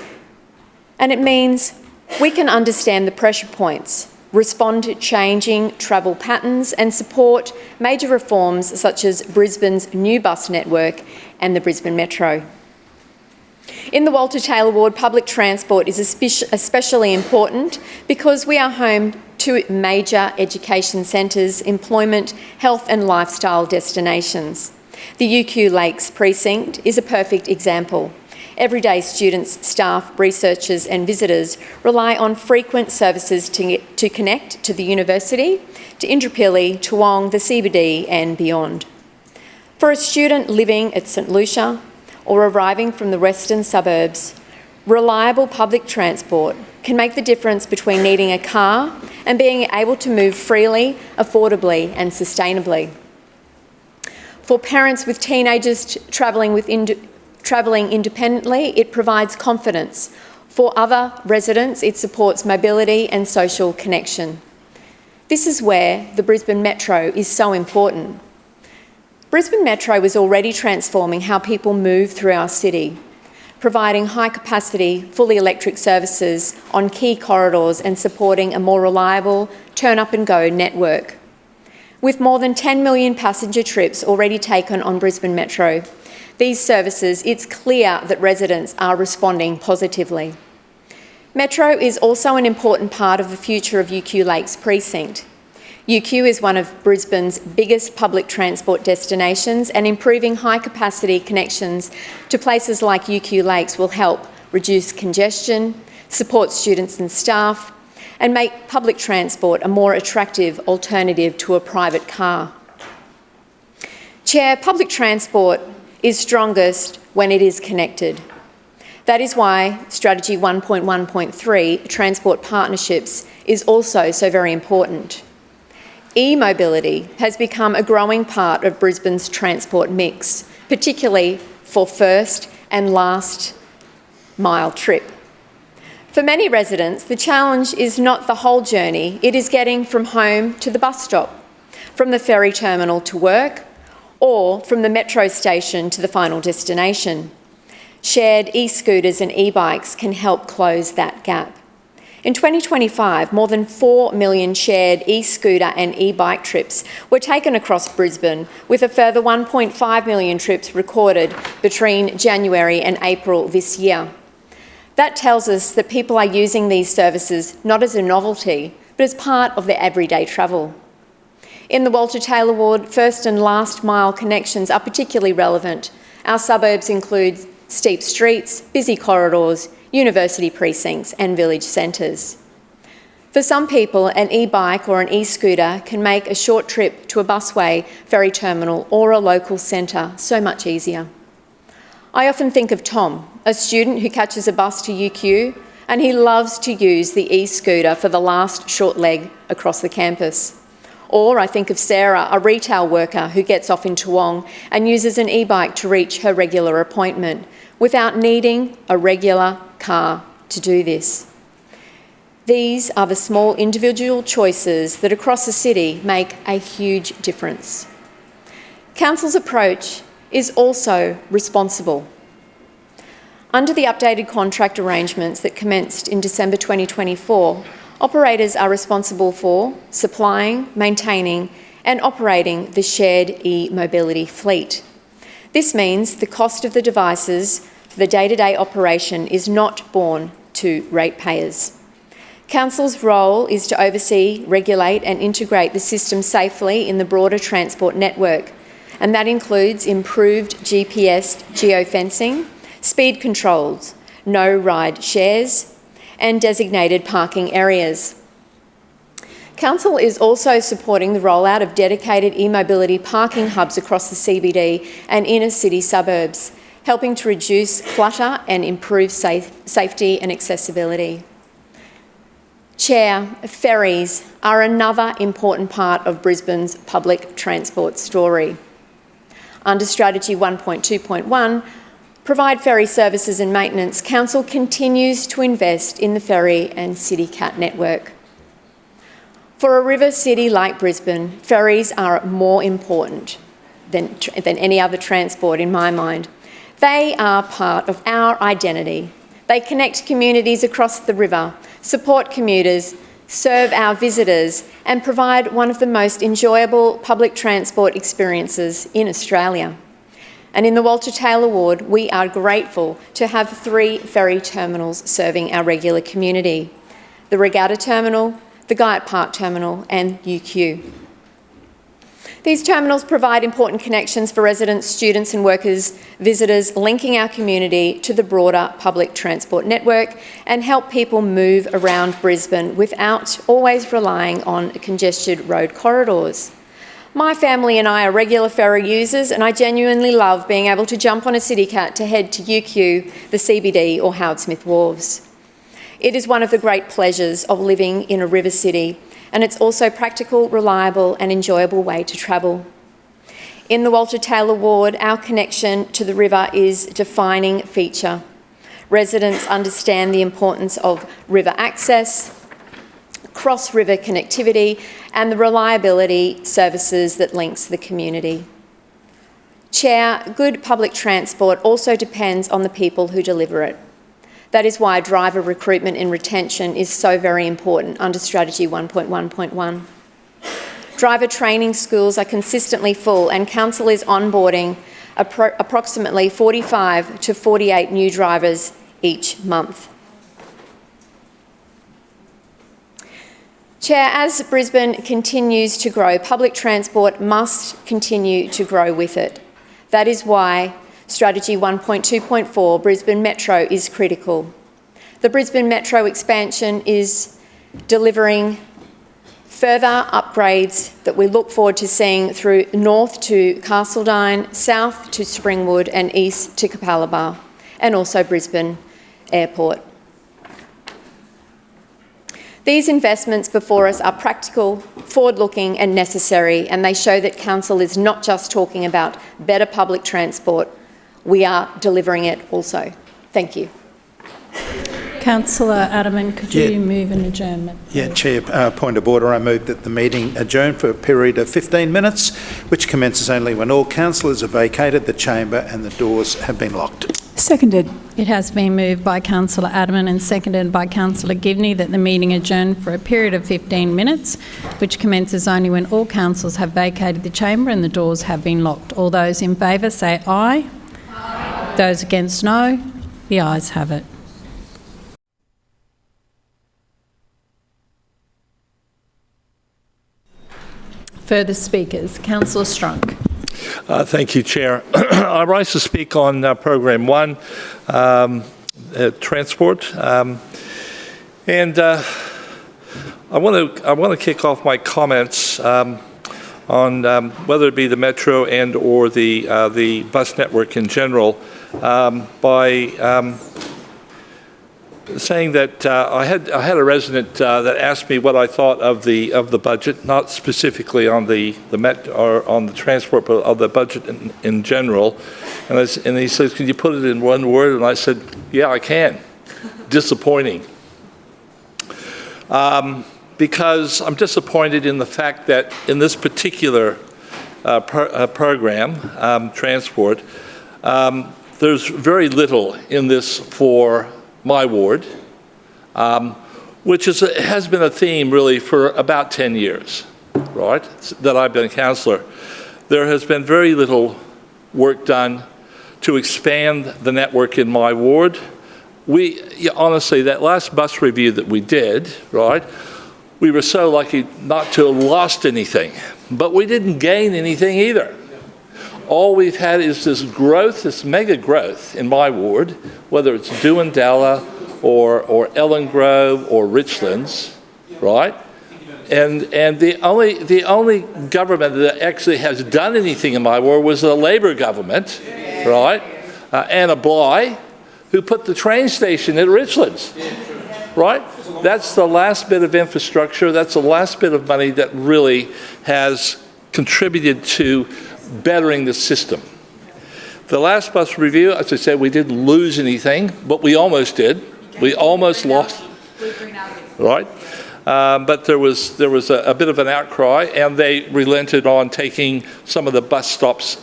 and it means we can understand the pressure points, respond to changing travel patterns and support major reforms such as Brisbane's new bus network and the Brisbane Metro. In the Walter Taylor Ward, public transport is especially important because we are home to major education centres, employment, health and lifestyle destinations. The UQ Lakes precinct is a perfect example. Everyday students, staff, researchers and visitors rely on frequent services to connect to the university, to Indooroopilly, Toowong, the CBD and beyond. For a student living at St Lucia or arriving from the western suburbs, reliable public transport can make the difference between needing a car and being able to move freely, affordably and sustainably. For parents with teenagers travelling independently, it provides confidence. For other residents, it supports mobility and social connection. This is where the Brisbane Metro is so important. Brisbane Metro is already transforming how people move through our city, providing high-capacity, fully electric services on key corridors and supporting a more reliable turn-up-and-go network. With more than 10 million passenger trips already taken on Brisbane Metro, these services, it's clear that residents are responding positively. Metro is also an important part of the future of UQ Lakes precinct. UQ is one of Brisbane's biggest public transport destinations, and improving high-capacity connections to places like UQ Lakes will help reduce congestion, support students and staff, and make public transport a more attractive alternative to a private car. Chair, public transport is strongest when it is connected. That is why Strategy 1.1.3, Transport Partnerships, is also so very important. E-mobility has become a growing part of Brisbane's transport mix, particularly for first and last mile trip. For many residents, the challenge is not the whole journey, it is getting from home to the bus stop, from the ferry terminal to work, or from the metro station to the final destination. Shared e-scooters and e-bikes can help close that gap. In 2025, more than 4 million shared e-scooter and e-bike trips were taken across Brisbane, with a further 1.5 million trips recorded between January and April this year. That tells us that people are using these services not as a novelty, but as part of their everyday travel. In the Walter Taylor ward, first and last mile connections are particularly relevant. Our suburbs include steep streets, busy corridors, university precincts and village centres. For some people, an e-bike or an e-scooter can make a short trip to a busway, ferry terminal or a local centre so much easier. I often think of Tom, a student who catches a bus to UQ, and he loves to use the e-scooter for the last short leg across the campus. Or I think of Sarah, a retail worker who gets off in Toowong and uses an e-bike to reach her regular appointment without needing a regular car to do this. These are the small individual choices that across the city make a huge difference. Council's approach is also responsible. Under the updated contract arrangements that commenced in December 2024, operators are responsible for supplying, maintaining and operating the shared e-mobility fleet. This means the cost of the devices for the day-to-day operation is not borne to ratepayers. Council's role is to oversee, regulate and integrate the system safely in the broader transport network, and that includes improved GPS geofencing, speed controls, no ride shares and designated parking areas. Council is also supporting the rollout of dedicated e-mobility parking hubs across the CBD and inner city suburbs, helping to reduce clutter and improve safety and accessibility. Chair, ferries are another important part of Brisbane's public transport story. Under Strategy 1.2.1, Provide ferry services and maintenance, Council continues to invest in the ferry and CityCat network. For a river city like Brisbane, ferries are more important than any other transport in my mind. They are part of our identity. They connect communities across the river, support commuters, serve our visitors and provide one of the most enjoyable public transport experiences in Australia. And in the Walter Taylor ward, we are grateful to have 3 ferry terminals serving our regular community: the Regatta Terminal, the Guyot Park Terminal and UQ. These terminals provide important connections for residents, students and workers, visitors, linking our community to the broader public transport network and help people move around Brisbane without always relying on congested road corridors. My family and I are regular ferry users and I genuinely love being able to jump on a CityCat to head to UQ, the CBD or Howard Smith Wharves. It is one of the great pleasures of living in a river city, and it's also a practical, reliable and enjoyable way to travel. In the Walter Taylor ward, our connection to the river is a defining feature. Residents understand the importance of river access, cross-river connectivity and the reliability services that links the community. Chair, good public transport also depends on the people who deliver it. That is why driver recruitment and retention is so very important under Strategy 1.1.1. Driver training schools are consistently full and Council is onboarding approximately 45 to 48 new drivers each month. Chair, as Brisbane continues to grow, public transport must continue to grow with it. That is why Strategy 1.2.4 Brisbane Metro is critical. The Brisbane Metro expansion is delivering further upgrades that we look forward to seeing through north to Castledine, south to Springwood and east to Capalaba, and also Brisbane Airport. These investments before us are practical, forward-looking and necessary, and they show that Council is not just talking about better public transport, we are delivering it also. Thank you. Councillor Adamant, could you move an adjournment? Yeah, Chair, point of order. I move that the meeting adjourn for a period of 15 minutes, which commences only when all councillors have vacated the chamber and the doors have been locked. Seconded. It has been moved by Councillor Adamant and seconded by Councillor Givney that the meeting adjourn for a period of 15 minutes, which commences only when all councillors have vacated the chamber and the doors have been locked. All those in favour say aye. Aye. Those against no. The ayes have it. Further speakers. Councillor Strunk. Thank you, Chair. I rise to speak on Programme 1, Transport. And I want to kick off my comments on whether it be the Metro and or the bus network in general by saying that I had a resident that asked me what I thought of the budget, not specifically on the Met or on the transport, but of the budget in general. And he says, "Can you put it in one word?" And I said, "Yeah, I can." Disappointing. Because I'm disappointed in the fact that in this particular program, transport, there's very little in this for my ward, which has been a theme really for about 10 years, right, that I've been a councillor. There has been very little work done to expand the network in my ward. Honestly, that last bus review that we did, right, we were so lucky not to have lost anything, but we didn't gain anything either. All we've had is this growth, this mega growth in my ward, whether it's Dewandella or Ellen Grove or Richlands, right? And the only government that actually has done anything in my ward was the Labor government, right? Anna Bligh, who put the train station at Richlands, right? That's the last bit of infrastructure, that's the last bit of money that really has contributed to bettering the system. The last bus review, as I said, we didn't lose anything, but we almost did. We almost lost, right? But there was a bit of an outcry, and they relented on taking some of the bus stops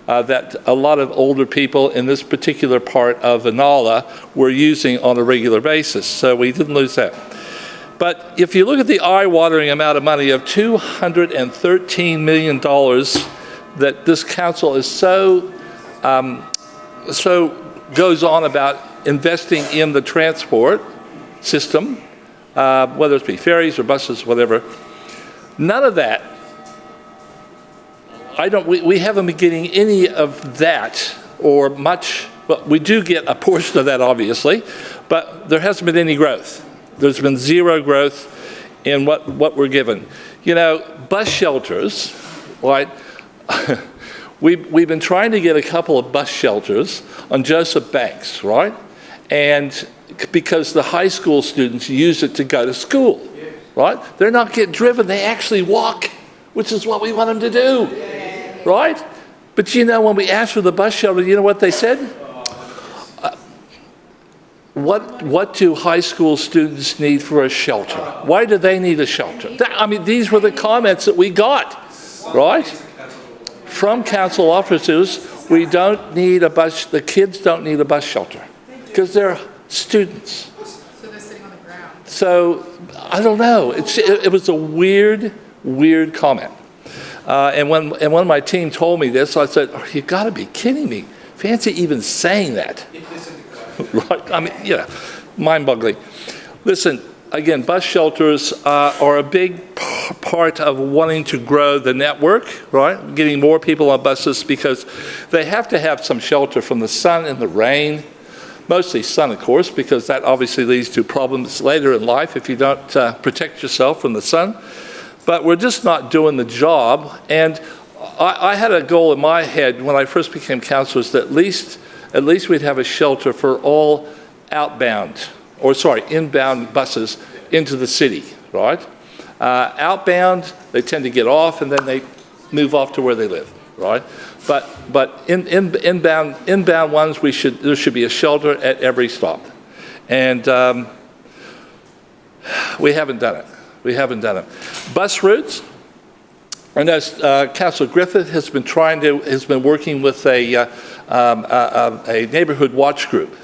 that a lot of older people in this particular part of Inala were using on a regular basis. So we didn't lose that. But if you look at the eye-watering amount of money of $213 million that this council is so goes on about investing in the transport system, whether it be ferries or buses, whatever, none of that, we haven't been getting any of that or much. Well, we do get a portion of that, obviously, but there hasn't been any growth. There's been zero growth in what we're given. You know, bus shelters, right? We've been trying to get a couple of bus shelters on Joseph Banks, right? And because the high school students use it to go to school, right? They're not getting driven, they actually walk, which is what we want them to do, right? But you know, when we asked for the bus shelter, you know what they said? What do high school students need for a shelter? Why do they need a shelter? I mean, these were the comments that we got, right? From council officers, we don't need a bus, the kids don't need a bus shelter because they're students. So they're sitting on the ground. So, I don't know, it was a weird comment. And when one of my team told me this, I said, oh, you gotta be kidding me. Fancy even saying that. Right? I mean, yeah, mind-boggling. Listen, again, bus shelters are a big part of wanting to grow the network, right? Getting more people on buses because they have to have some shelter from the sun and the rain. Mostly sun, of course, because that obviously leads to problems later in life if you don't protect yourself from the sun. But we're just not doing the job. And I had a goal in my head when I first became councillor that at least we'd have a shelter for all inbound buses into the city, right? Outbound, they tend to get off and then they move off to where they live, right? But inbound ones, there should be a shelter at every stop. And we haven't done it. We haven't done it. Bus routes, I know Councillor Griffith has been working with a neighbourhood watch group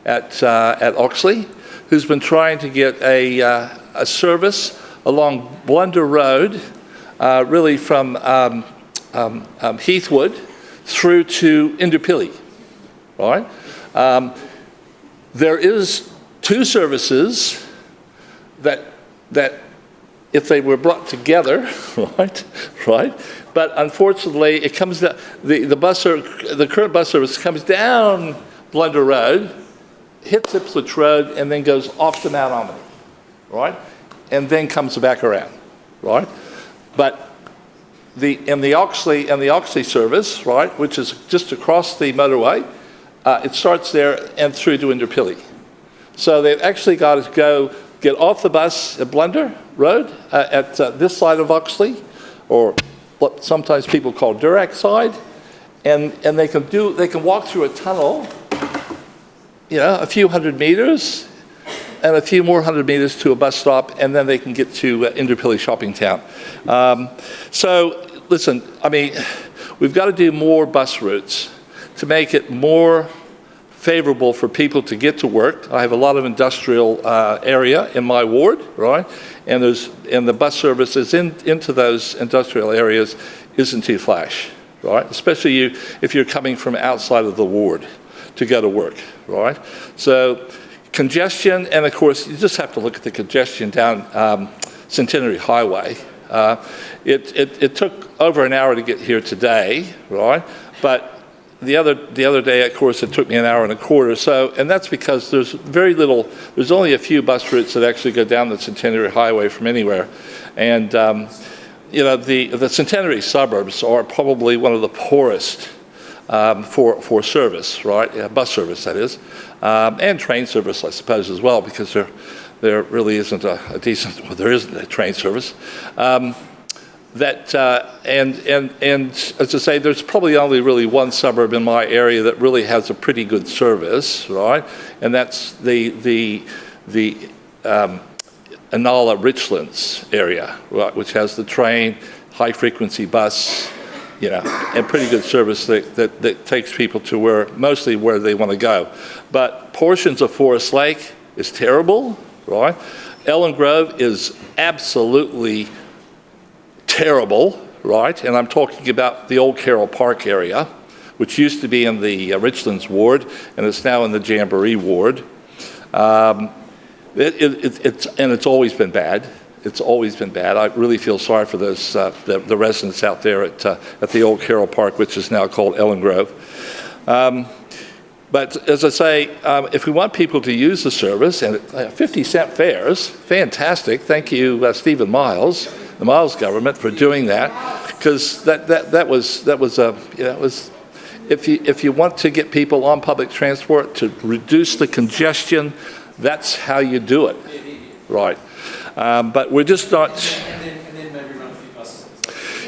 at Oxley, who's been trying to get a service along Blunder Road, really from Heathwood through to Indooroopilly, right? There is 2 services that if they were brought together, right, but unfortunately it comes down, the current bus service comes down Blunder Road, hits Ipswich Road, and then goes off to Mount Omni, right, and then comes back around, right, but the Oxley service, right, which is just across the motorway, it starts there and through to Indooroopilly. So they've actually got to get off the bus at Blunder Road at this side of Oxley, or what sometimes people call Durack side, and they can walk through a tunnel, a few hundred meters, and a few more hundred meters to a bus stop, and then they can get to Indooroopilly Shopping Town. So listen, I mean, we've got to do more bus routes to make it more favourable for people to get to work. I have a lot of industrial area in my ward, right? And the bus services into those industrial areas isn't too flash, right? Especially if you're coming from outside of the ward to go to work, right? So congestion, and of course, you just have to look at the congestion down Centenary Highway. It took over an hour to get here today, right? But the other day, of course, it took me an hour and a quarter. So, and that's because there's only a few bus routes that actually go down the Centenary Highway from anywhere. And, the Centenary suburbs are probably one of the poorest for service, right? Bus service, that is. And train service, I suppose, as well, because there really isn't there isn't a train service. And as I say, there's probably only really one suburb in my area that really has a pretty good service, right? And that's the Inala Richlands area, right, which has the train, high frequency bus, and pretty good service that takes people to mostly where they want to go. But portions of Forest Lake is terrible, right? Ellen Grove is absolutely terrible, right? And I'm talking about the old Carroll Park area, which used to be in the Richlands ward, and it's now in the Jamboree ward. It's always been bad. It's always been bad. I really feel sorry for those the residents out there at the old Carroll Park, which is now called Ellen Grove. But as I say, if we want people to use the service, and 50-cent fares, fantastic. Thank you, Stephen Miles, the Miles government, for doing that, because that was if you want to get people on public transport to reduce the congestion, that's how you do it, right? But we're just not. And then maybe run a few buses.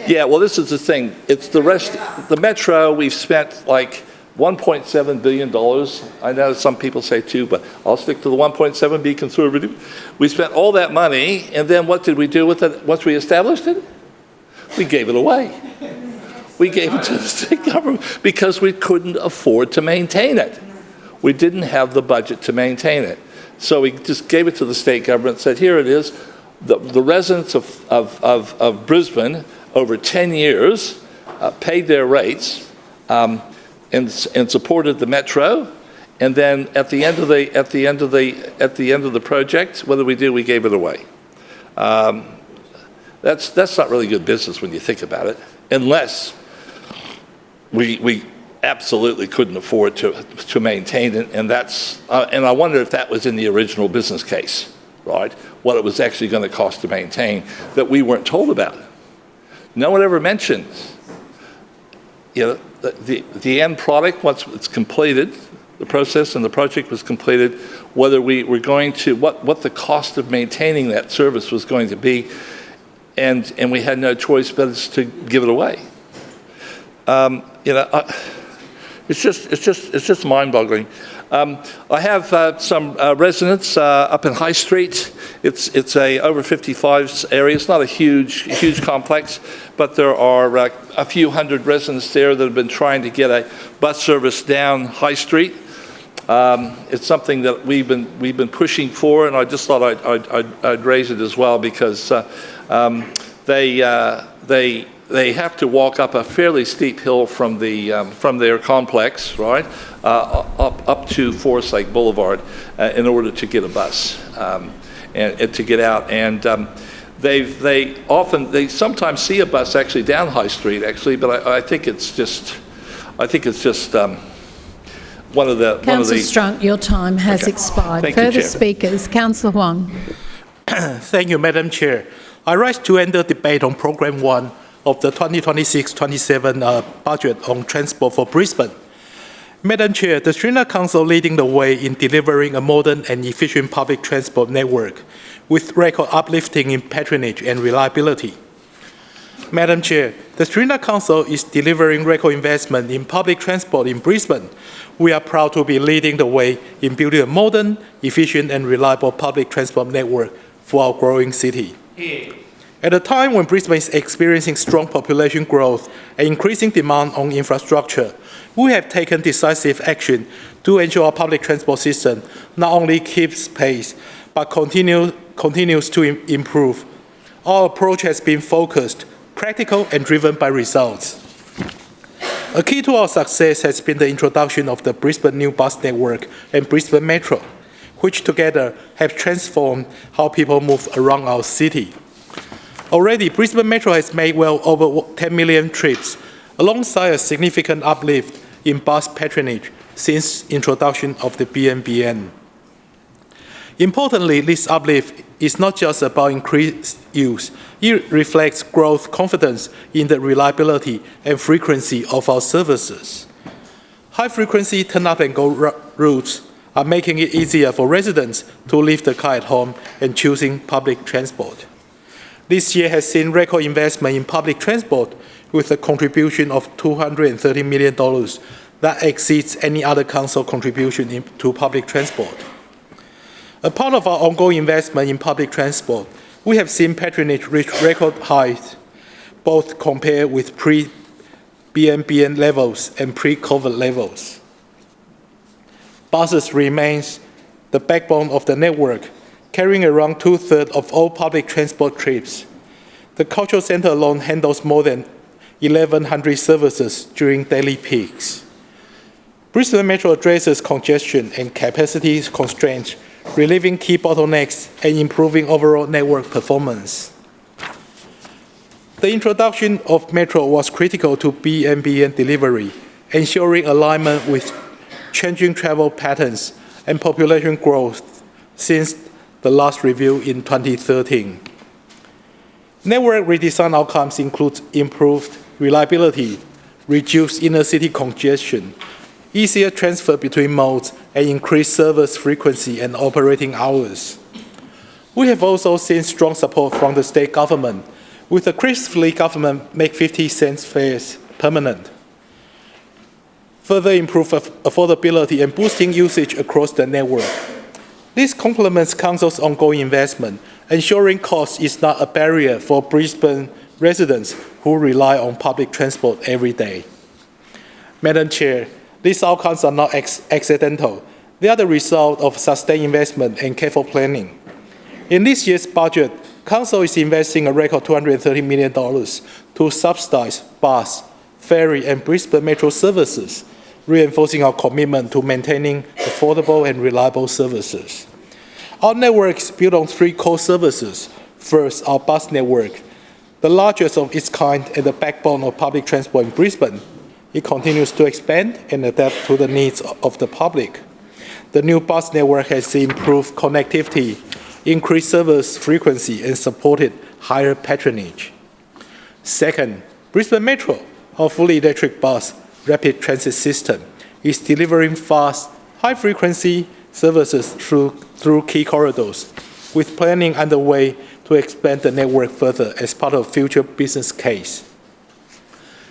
Yeah, well, this is the thing. It's the rest. The metro, we've spent like $1.7 billion. I know some people say 2, but I'll stick to the 1.7, be conservative. We spent all that money, and then what did we do with it once we established it? We gave it away. We gave it to the state government because we couldn't afford to maintain it. We didn't have the budget to maintain it. So we just gave it to the state government and said, here it is. The residents of Brisbane over 10 years paid their rates and supported the metro, and then at the end of the project, what did we do? We gave it away. That's not really good business when you think about it, unless we absolutely couldn't afford to maintain it, and and I wonder if that was in the original business case, right? What it was actually going to cost to maintain that we weren't told about. No one ever mentioned, the end product once it's completed, the process and the project was completed, whether we were going to, what the cost of maintaining that service was going to be, and we had no choice but to give it away. It's just mind-boggling. I have some residents up in High Street. It's a over 55s area. It's not a huge complex, but there are a few hundred residents there that have been trying to get a bus service down High Street. It's something that we've been pushing for, and I just thought I'd raise it as well because they have to walk up a fairly steep hill from their complex, right, up to Forest Lake Boulevard in order to get a bus and to get out. And they sometimes see a bus actually down High Street, actually, but I think it's just one of the. Councillor Strunk, your time has expired. Thank you, Further Chair. speakers, Councillor Huang. Thank you, Madam Chair. I rise to end the debate on Programme 1 of the 2026-27 budget on transport for Brisbane. Madam Chair, the Sri Lanka Council leading the way in delivering a modern and efficient public transport network with record uplifting in patronage and reliability. Madam Chair, the Sri Lanka Council is delivering record investment in public transport in Brisbane. We are proud to be leading the way in building a modern, efficient and reliable public transport network for our growing city. At a time when Brisbane is experiencing strong population growth and increasing demand on infrastructure, we have taken decisive action to ensure our public transport system not only keeps pace, but continues to improve. Our approach has been focused, practical, and driven by results. A key to our success has been the introduction of the Brisbane New Bus Network and Brisbane Metro, which together have transformed how people move around our city. Already, Brisbane Metro has made well over 10 million trips, alongside a significant uplift in bus patronage since introduction of the BNBN. Importantly, this uplift is not just about increased use. It reflects growth confidence in the reliability and frequency of our services. High-frequency turn-up-and-go routes are making it easier for residents to leave the car at home and choosing public transport. This year has seen record investment in public transport with a contribution of $230 million that exceeds any other council contribution to public transport. A part of our ongoing investment in public transport, we have seen patronage reach record highs, both compared with pre-BNBN levels and pre-COVID levels. Buses remains the backbone of the network, carrying around 2/3 of all public transport trips. The cultural centre alone handles more than 1,100 services during daily peaks. Brisbane Metro addresses congestion and capacity constraints, relieving key bottlenecks and improving overall network performance. The introduction of Metro was critical to BNBN delivery, ensuring alignment with changing travel patterns and population growth since the last review in 2013. Network redesign outcomes include improved reliability, reduced inner city congestion, easier transfer between modes, and increased service frequency and operating hours. We have also seen strong support from the state government, with the Chris Fleet government make 50-cent fares permanent, further improve affordability and boosting usage across the network. This complements Council's ongoing investment, ensuring cost is not a barrier for Brisbane residents who rely on public transport every day. Madam Chair, these outcomes are not accidental. They are the result of sustained investment and careful planning. In this year's budget, Council is investing a record $230 million to subsidise bus, ferry and Brisbane Metro services, reinforcing our commitment to maintaining affordable and reliable services. Our network is built on 3 core services. First, our bus network, the largest of its kind and the backbone of public transport in Brisbane. It continues to expand and adapt to the needs of the public. The new bus network has improved connectivity, increased service frequency, and supported higher patronage. Second, Brisbane Metro, our fully electric bus rapid transit system, is delivering fast, high-frequency services through key corridors, with planning underway to expand the network further as part of future business case.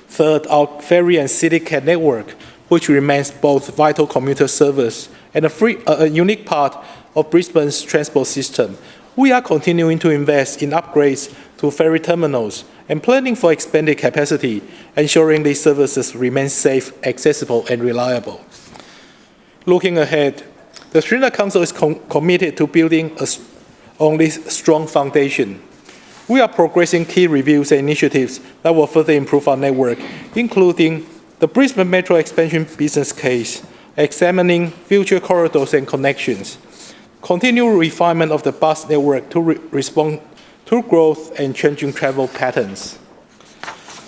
Third, our ferry and CityCat network, which remains both vital commuter service and a unique part of Brisbane's transport system. We are continuing to invest in upgrades to ferry terminals and planning for expanded capacity, ensuring these services remain safe, accessible, and reliable. Looking ahead, the Sri Lanka Council is committed to building on this strong foundation. We are progressing key reviews and initiatives that will further improve our network, including the Brisbane Metro expansion business case, examining future corridors and connections, continued refinement of the bus network to respond to growth and changing travel patterns.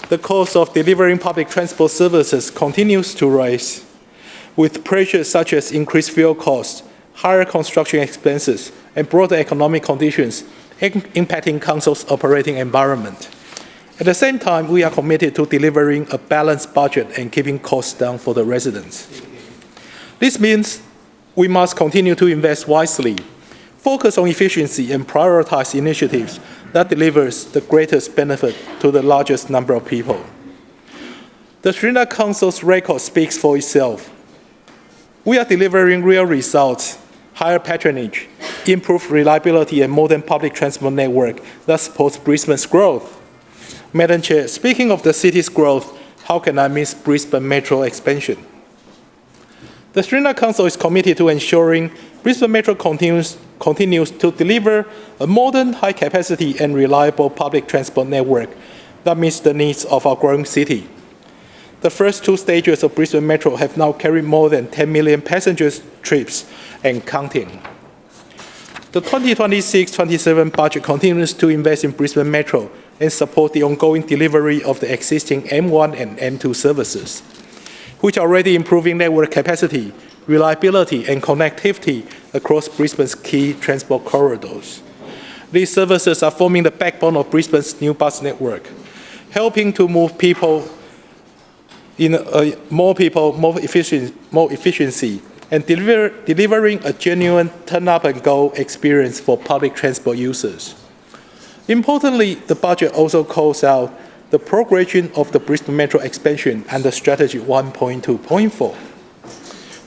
The cost of delivering public transport services continues to rise, with pressures such as increased fuel costs, higher construction expenses, and broader economic conditions impacting Council's operating environment. At the same time, we are committed to delivering a balanced budget and keeping costs down for the residents. This means we must continue to invest wisely, focus on efficiency, and prioritize initiatives that delivers the greatest benefit to the largest number of people. The Sri Lanka Council's record speaks for itself. We are delivering real results, higher patronage, improved reliability, and modern public transport network that supports Brisbane's growth. Madam Chair, speaking of the city's growth, how can I miss Brisbane Metro expansion? The Sri Lanka Council is committed to ensuring Brisbane Metro continues to deliver a modern, high-capacity, and reliable public transport network that meets the needs of our growing city. The first two stages of Brisbane Metro have now carried more than 10 million passengers trips and counting. The 2026-27 budget continues to invest in Brisbane Metro and support the ongoing delivery of the existing M1 and M2 services, which are already improving network capacity, reliability, and connectivity across Brisbane's key transport corridors. These services are forming the backbone of Brisbane's new bus network, helping to move people more efficiency, and delivering a genuine turn-up-and-go experience for public transport users. Importantly, the budget also calls out the progression of the Brisbane Metro expansion under Strategy 1.2.4.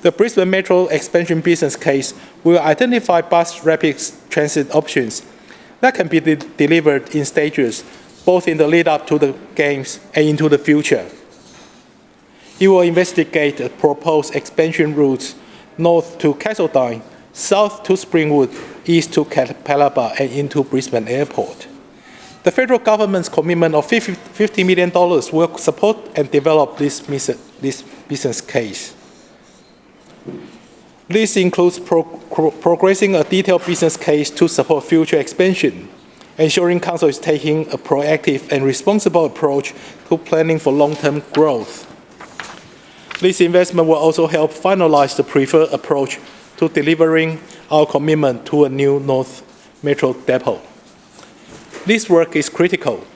The Brisbane Metro expansion business case will identify bus rapid transit options that can be delivered in stages, both in the lead-up to the Games and into the future. It will investigate the proposed expansion routes north to Castledine, south to Springwood, east to Calabar, and into Brisbane Airport. The federal government's commitment of $50 million will support and develop this business case. This includes progressing a detailed business case to support future expansion, ensuring Council is taking a proactive and responsible approach to planning for long-term growth. This investment will also help finalize the preferred approach to delivering our commitment to a new North Metro depot. This work is critical.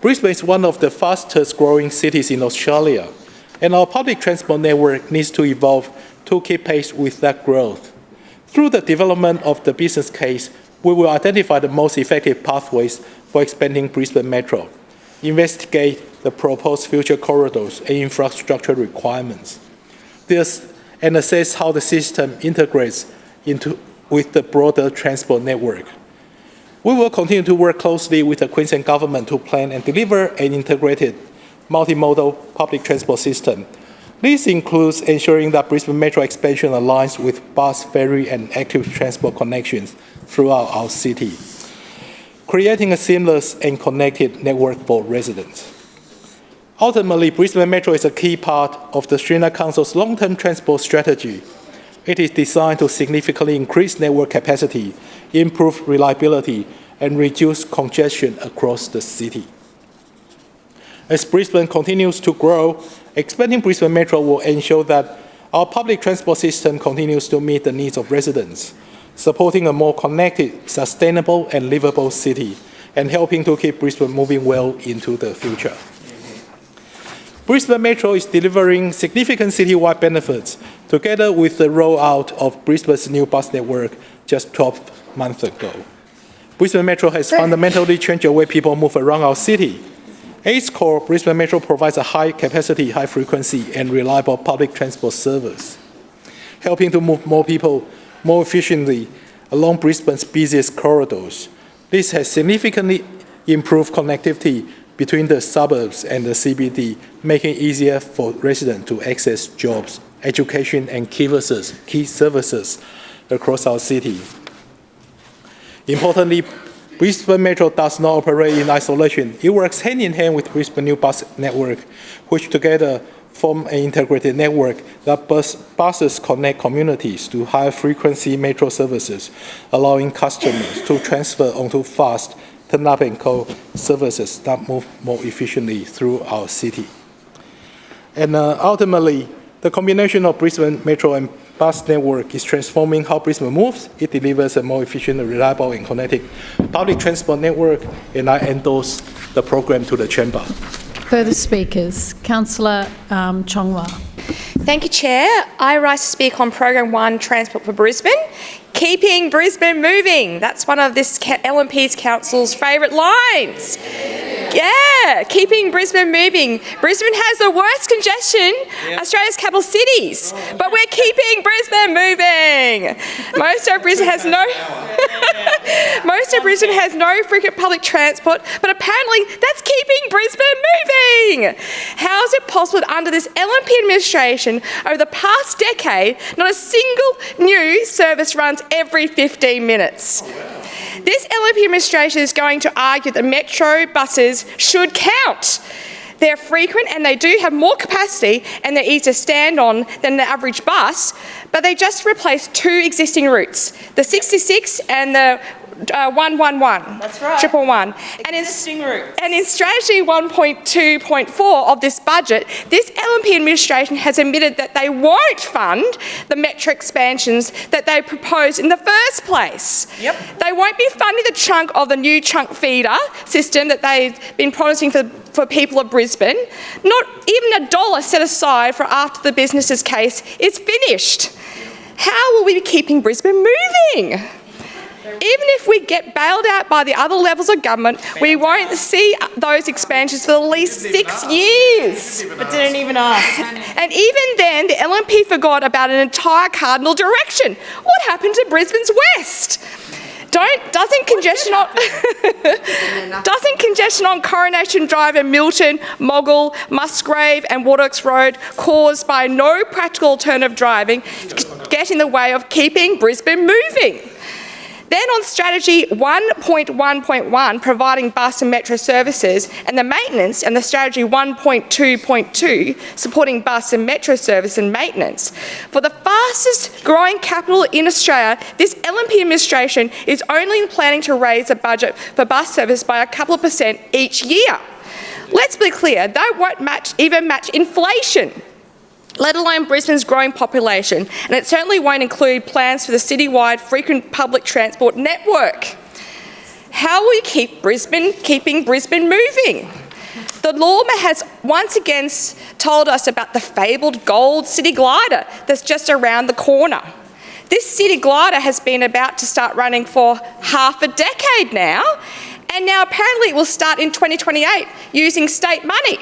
Brisbane is one of the fastest growing cities in Australia, and our public transport network needs to evolve to keep pace with that growth. Through the development of the business case, we will identify the most effective pathways for expanding Brisbane Metro, investigate the proposed future corridors and infrastructure requirements, and assess how the system integrates with the broader transport network. We will continue to work closely with the Queensland Government to plan and deliver an integrated multimodal public transport system. This includes ensuring that Brisbane Metro expansion aligns with bus, ferry, and active transport connections throughout our city, creating a seamless and connected network for residents. Ultimately, Brisbane Metro is a key part of the Sri Lanka Council's long-term transport strategy. It is designed to significantly increase network capacity, improve reliability, and reduce congestion across the city. As Brisbane continues to grow, expanding Brisbane Metro will ensure that our public transport system continues to meet the needs of residents, supporting a more connected, sustainable, and livable city, and helping to keep Brisbane moving well into the future. Brisbane Metro is delivering significant citywide benefits together with the rollout of Brisbane's new bus network just 12 months ago. Brisbane Metro has fundamentally changed the way people move around our city. At its core, Brisbane Metro provides a high-capacity, high-frequency, and reliable public transport service, helping to move more people more efficiently along Brisbane's busiest corridors. This has significantly improved connectivity between the suburbs and the CBD, making it easier for residents to access jobs, education, and key services across our city. Importantly, Brisbane Metro does not operate in isolation. It works hand in hand with Brisbane new bus network, which together form an integrated network that buses connect communities to high-frequency metro services, allowing customers to transfer onto fast turn-up and go services that move more efficiently through our city. And ultimately, the combination of Brisbane Metro and bus network is transforming how Brisbane moves. It delivers a more efficient, reliable, and connected public transport network, and I endorse the program to the Chamber. Further speakers. Councillor Chongwa. Thank you, Chair. I rise to speak on Program 1, Transport for Brisbane. Keeping Brisbane moving. That's one of this LNP's council's favourite lines. Yeah, keeping Brisbane moving. Brisbane has the worst congestion, Australia's capital cities, but we're keeping Brisbane moving. Most of Brisbane has no frequent public transport, but apparently that's keeping Brisbane moving. How is it possible that under this LNP administration, over the past decade, not a single new service runs every 15 minutes? This LNP administration is going to argue that metro buses should count. They're frequent and they do have more capacity and they're easier to stand on than the average bus, but they just replaced 2 existing routes, the 66 and the 111. That's right. 111. And in strategy 1.2.4 of this budget, this LNP administration has admitted that they won't fund the metro expansions that they proposed in the first place. Yep. They won't be funding the chunk of the new chunk feeder system that they've been promising for people of Brisbane. Not even $1 set aside for after the business's case is finished. How will we be keeping Brisbane moving? Even if we get bailed out by the other levels of government, we won't see those expansions for at least 6 years. But didn't even ask. And even then, the LNP forgot about an entire cardinal direction. What happened to Brisbane's west? Doesn't congestion on Coronation Drive and Milton, Moggill, Musgrave and Waterworks Road, caused by no practical alternative driving, get in the way of keeping Brisbane moving? Then on strategy 1.1.1, providing bus and metro services, and the maintenance, and the strategy 1.2.2, supporting bus and metro service and maintenance. For the fastest growing capital in Australia, this LNP administration is only planning to raise the budget for bus service by a couple of % each year. Let's be clear, that won't even match inflation, let alone Brisbane's growing population, and it certainly won't include plans for the citywide frequent public transport network. How will you keeping Brisbane moving? The lawman has once again told us about the fabled gold city glider that's just around the corner. This city glider has been about to start running for half a decade now, and now apparently it will start in 2028 using state money.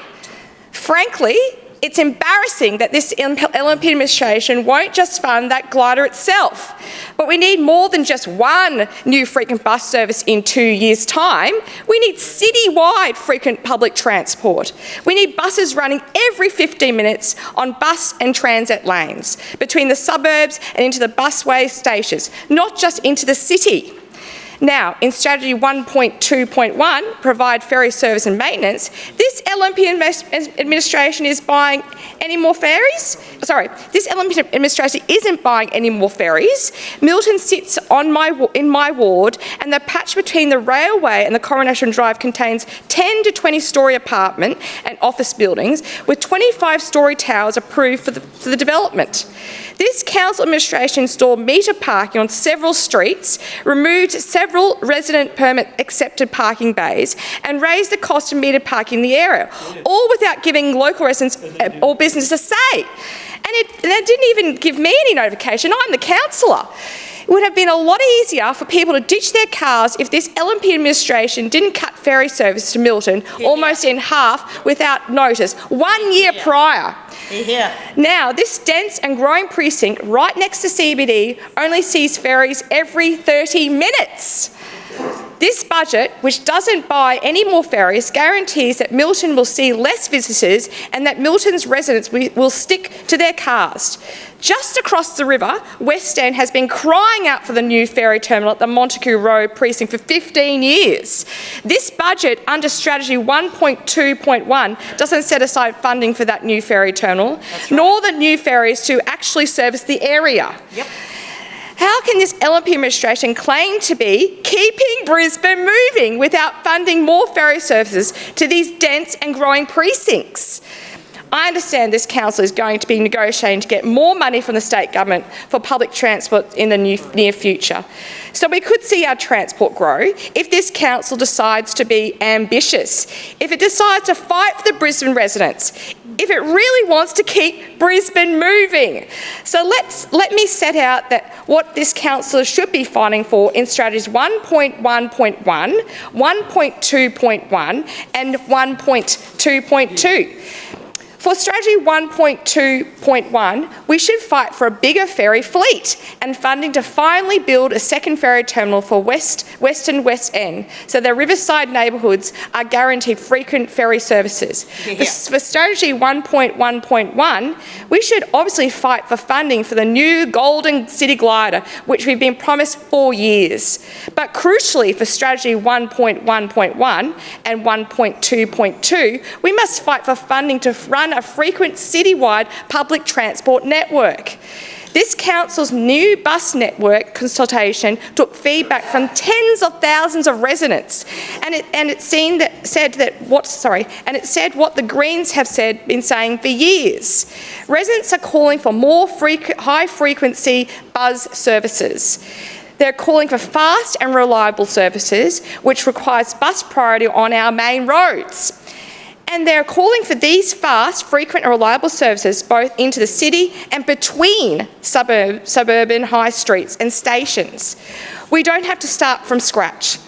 Frankly, it's embarrassing that this LNP administration won't just fund that glider itself. But we need more than just one new frequent bus service in 2 years' time. We need citywide frequent public transport. We need buses running every 15 minutes on bus and transit lanes between the suburbs and into the busway stations, not just into the city. Now, in strategy 1.2.1, provide ferry service and maintenance, this LNP administration is buying any more ferries? Sorry, this LNP administration isn't buying any more ferries. Milton sits in my ward, and the patch between the railway and the Coronation Drive contains 10 to 20-storey apartment and office buildings with 25-storey towers approved for the development. This council administration installed meter parking on several streets, removed several resident permit accepted parking bays, and raised the cost of meter parking in the area, all without giving local residents or business a say. and they didn't even give me any notification. I'm the councillor. It would have been a lot easier for people to ditch their cars if this LNP administration didn't cut ferry service to Milton almost in half without notice 1 year prior. Now, this dense and growing precinct right next to CBD only sees ferries every 30 minutes. This budget, which doesn't buy any more ferries, guarantees that Milton will see less visitors and that Milton's residents will stick to their cars. Just across the river, West End has been crying out for the new ferry terminal at the Montague Road precinct for 15 years. This budget under strategy 1.2.1 doesn't set aside funding for that new ferry terminal, nor the new ferries to actually service the area. How can this LNP administration claim to be keeping Brisbane moving without funding more ferry services to these dense and growing precincts? I understand this council is going to be negotiating to get more money from the state government for public transport in the near future. So we could see our transport grow if this council decides to be ambitious, if it decides to fight for the Brisbane residents, if it really wants to keep Brisbane moving. So let me set out that what this council should be fighting for in strategies 1.1.1, 1.2.1 and 1.2.2. For strategy 1.2.1, we should fight for a bigger ferry fleet and funding to finally build a second ferry terminal for West and West End, so their riverside neighbourhoods are guaranteed frequent ferry services. For strategy 1.1.1, we should obviously fight for funding for the new Golden City Glider, which we've been promised for years. But crucially, for strategy 1.1.1 and 1.2.2, we must fight for funding to run a frequent citywide public transport network. This council's new bus network consultation took feedback from tens of thousands of residents, and it said what the Greens have been saying for years. Residents are calling for more high-frequency bus services. They're calling for fast and reliable services, which requires bus priority on our main roads. And they're calling for these fast, frequent and reliable services both into the city and between suburban high streets and stations. We don't have to start from scratch.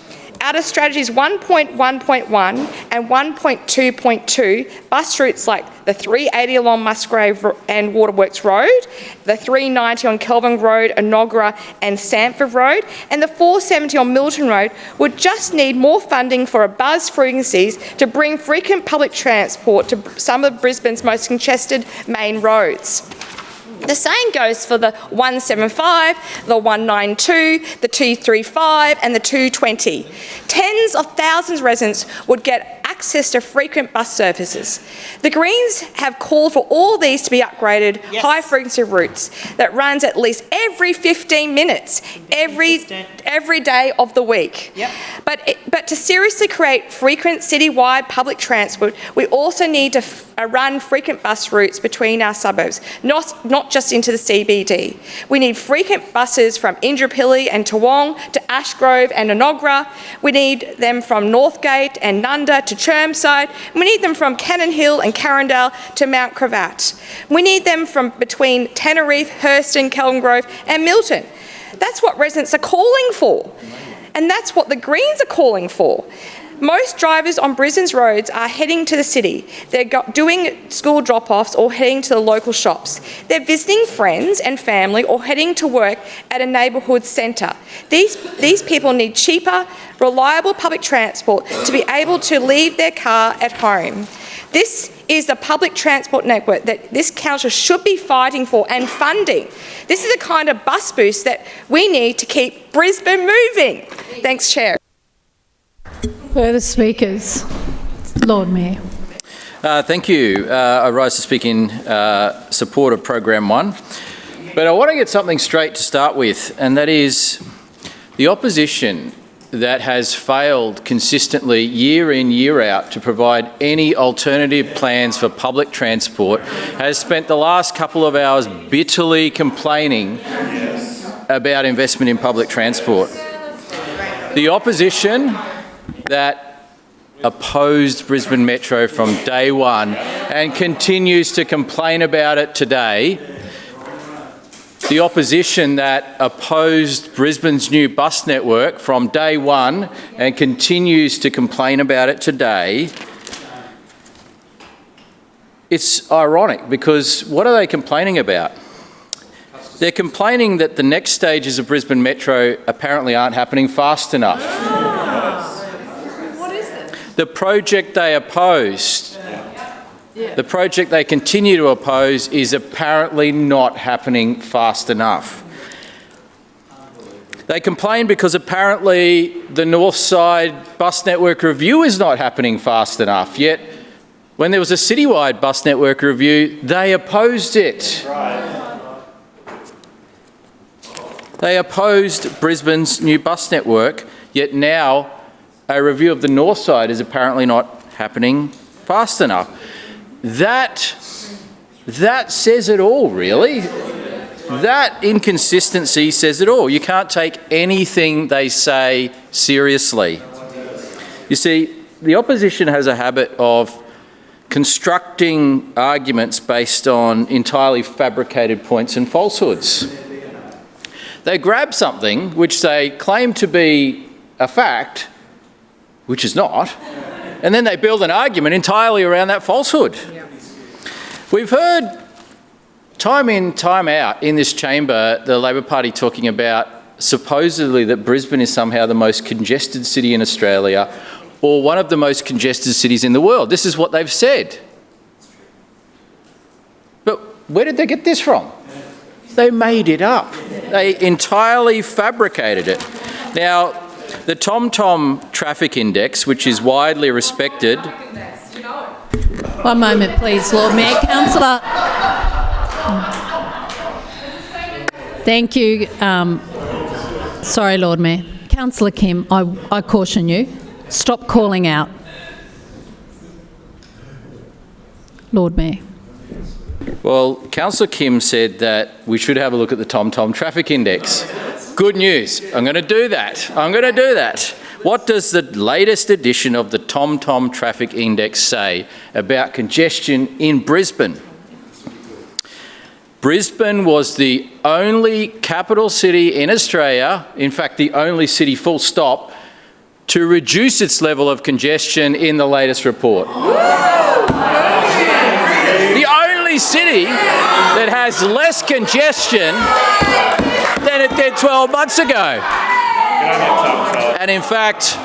Out of strategies 1.1.1 and 1.2.2, bus routes like the 380 along Musgrave and Waterworks Road, the 390 on Kelvin Road, Enoggera and Sanford Road, and the 470 on Milton Road would just need more funding for a bus frequencies to bring frequent public transport to some of Brisbane's most congested main roads. The same goes for the 175, the 192, the 235 and the 220. Tens of thousands of residents would get access to frequent bus services. The Greens have called for all these to be upgraded high-frequency routes that runs at least every 15 minutes, every day of the week. But to seriously create frequent citywide public transport, we also need to run frequent bus routes between our suburbs, not just into the CBD. We need frequent buses from Indooroopilly and Toowong to Ashgrove and Enoggera. We need them from Northgate and Nunda to Chermside. We need them from Cannon Hill and Carindale to Mount Cravat. We need them from between Tenerife, Hurston, Kelvin Grove and Milton. That's what residents are calling for. And that's what the Greens are calling for. Most drivers on Brisbane's roads are heading to the city. They're doing school drop-offs or heading to the local shops. They're visiting friends and family or heading to work at a neighbourhood centre. These people need cheaper, reliable public transport to be able to leave their car at home. This is the public transport network that this council should be fighting for and funding. This is the kind of bus boost that we need to keep Brisbane moving. Thanks, Chair. Further speakers? Lord Mayor. Thank you. I rise to speak in support of Program 1. But I want to get something straight to start with, and that is the opposition that has failed consistently year in, year out to provide any alternative plans for public transport has spent the last couple of hours bitterly complaining about investment in public transport. The opposition that opposed Brisbane Metro from day one and continues to complain about it today. The opposition that opposed Brisbane's new bus network from day one and continues to complain about it today. It's ironic because what are they complaining about? They're complaining that the next stages of Brisbane Metro apparently aren't happening fast enough. What is it? The project they opposed, the project they continue to oppose, is apparently not happening fast enough. They complain because apparently the North Side bus network review is not happening fast enough, yet when there was a citywide bus network review, they opposed it. They opposed Brisbane's new bus network, yet now a review of the North Side is apparently not happening fast enough. That says it all, really. That inconsistency says it all. You can't take anything they say seriously. You see, the opposition has a habit of constructing arguments based on entirely fabricated points and falsehoods. They grab something which they claim to be a fact, which is not, and then they build an argument entirely around that falsehood. We've heard time in, time out in this chamber the Labor Party talking about supposedly that Brisbane is somehow the most congested city in Australia or one of the most congested cities in the world. This is what they've said. But where did they get this from? They made it up. They entirely fabricated it. Now, the TomTom traffic index, which is widely respected... One moment, please, Lord Mayor. Councillor... Thank you. Sorry, Lord Mayor. Councillor Kim, I caution you. Stop calling out. Lord Mayor. Well, Councillor Kim said that we should have a look at the TomTom traffic index. Good news. I'm going to do that. What does the latest edition of the TomTom traffic index say about congestion in Brisbane? Brisbane was the only capital city in Australia, in fact the only city full stop, to reduce its level of congestion in the latest report. The only city that has less congestion than it did 12 months ago. And in fact,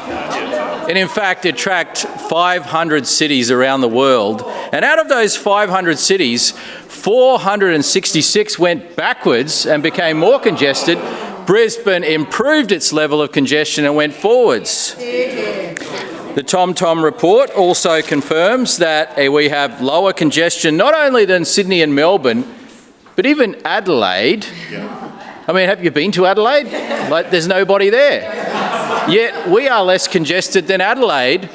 it tracked 500 cities around the world. And out of those 500 cities, 466 went backwards and became more congested. Brisbane improved its level of congestion and went forwards. The TomTom report also confirms that we have lower congestion not only than Sydney and Melbourne, but even Adelaide. I mean, have you been to Adelaide? Like, there's nobody there. Yet we are less congested than Adelaide.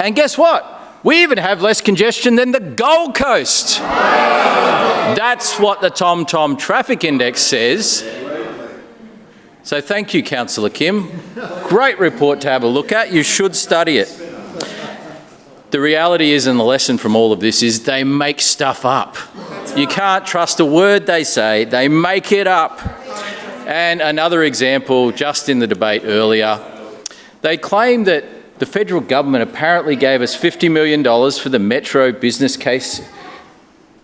And guess what? We even have less congestion than the Gold Coast. That's what the TomTom traffic index says. So thank you, Councillor Kim. Great report to have a look at. You should study it. The reality is, and the lesson from all of this is, they make stuff up. You can't trust a word they say. They make it up. And another example, just in the debate earlier, they claim that the federal government apparently gave us $50 million for the Metro business case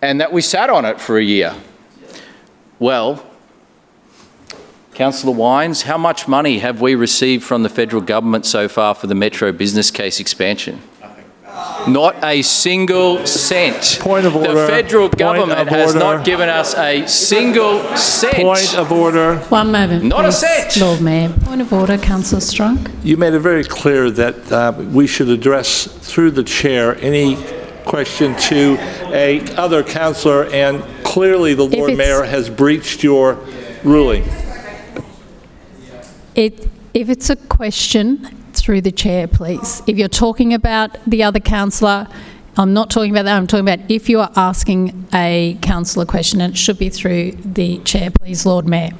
and that we sat on it for a year. Well, Councillor Wines, how much money have we received from the federal government so far for the Metro business case expansion? Not a single cent. Point of order. The federal government has not given us a single cent. Point of order. One moment, Not please, a cent. Lord Mayor. Point of order, Councillor Strunk. You made it very clear that we should address through the chair any question to a other councillor, and clearly the Lord Mayor has breached your ruling. If it's a question, through the chair, please. If you're talking about the other councillor, I'm not talking about that. I'm talking about if you are asking a councillor question, and it should be through the chair, please, Lord Mayor.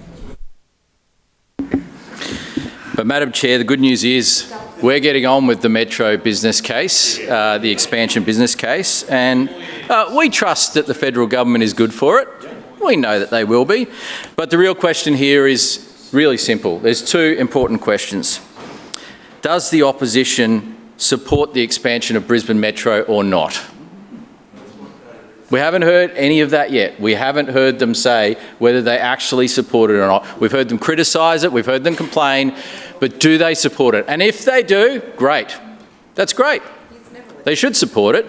But Madam Chair, the good news is We're getting on with the Metro business case, the expansion business case, and we trust that the federal government is good for it. We know that they will be. But the real question here is really simple. There's two important questions. Does the opposition support the expansion of Brisbane Metro or not? We haven't heard any of that yet. We haven't heard them say whether they actually support it or not. We've heard them criticise it, we've heard them complain, but do they support it? And if they do, great. That's great. They should support it.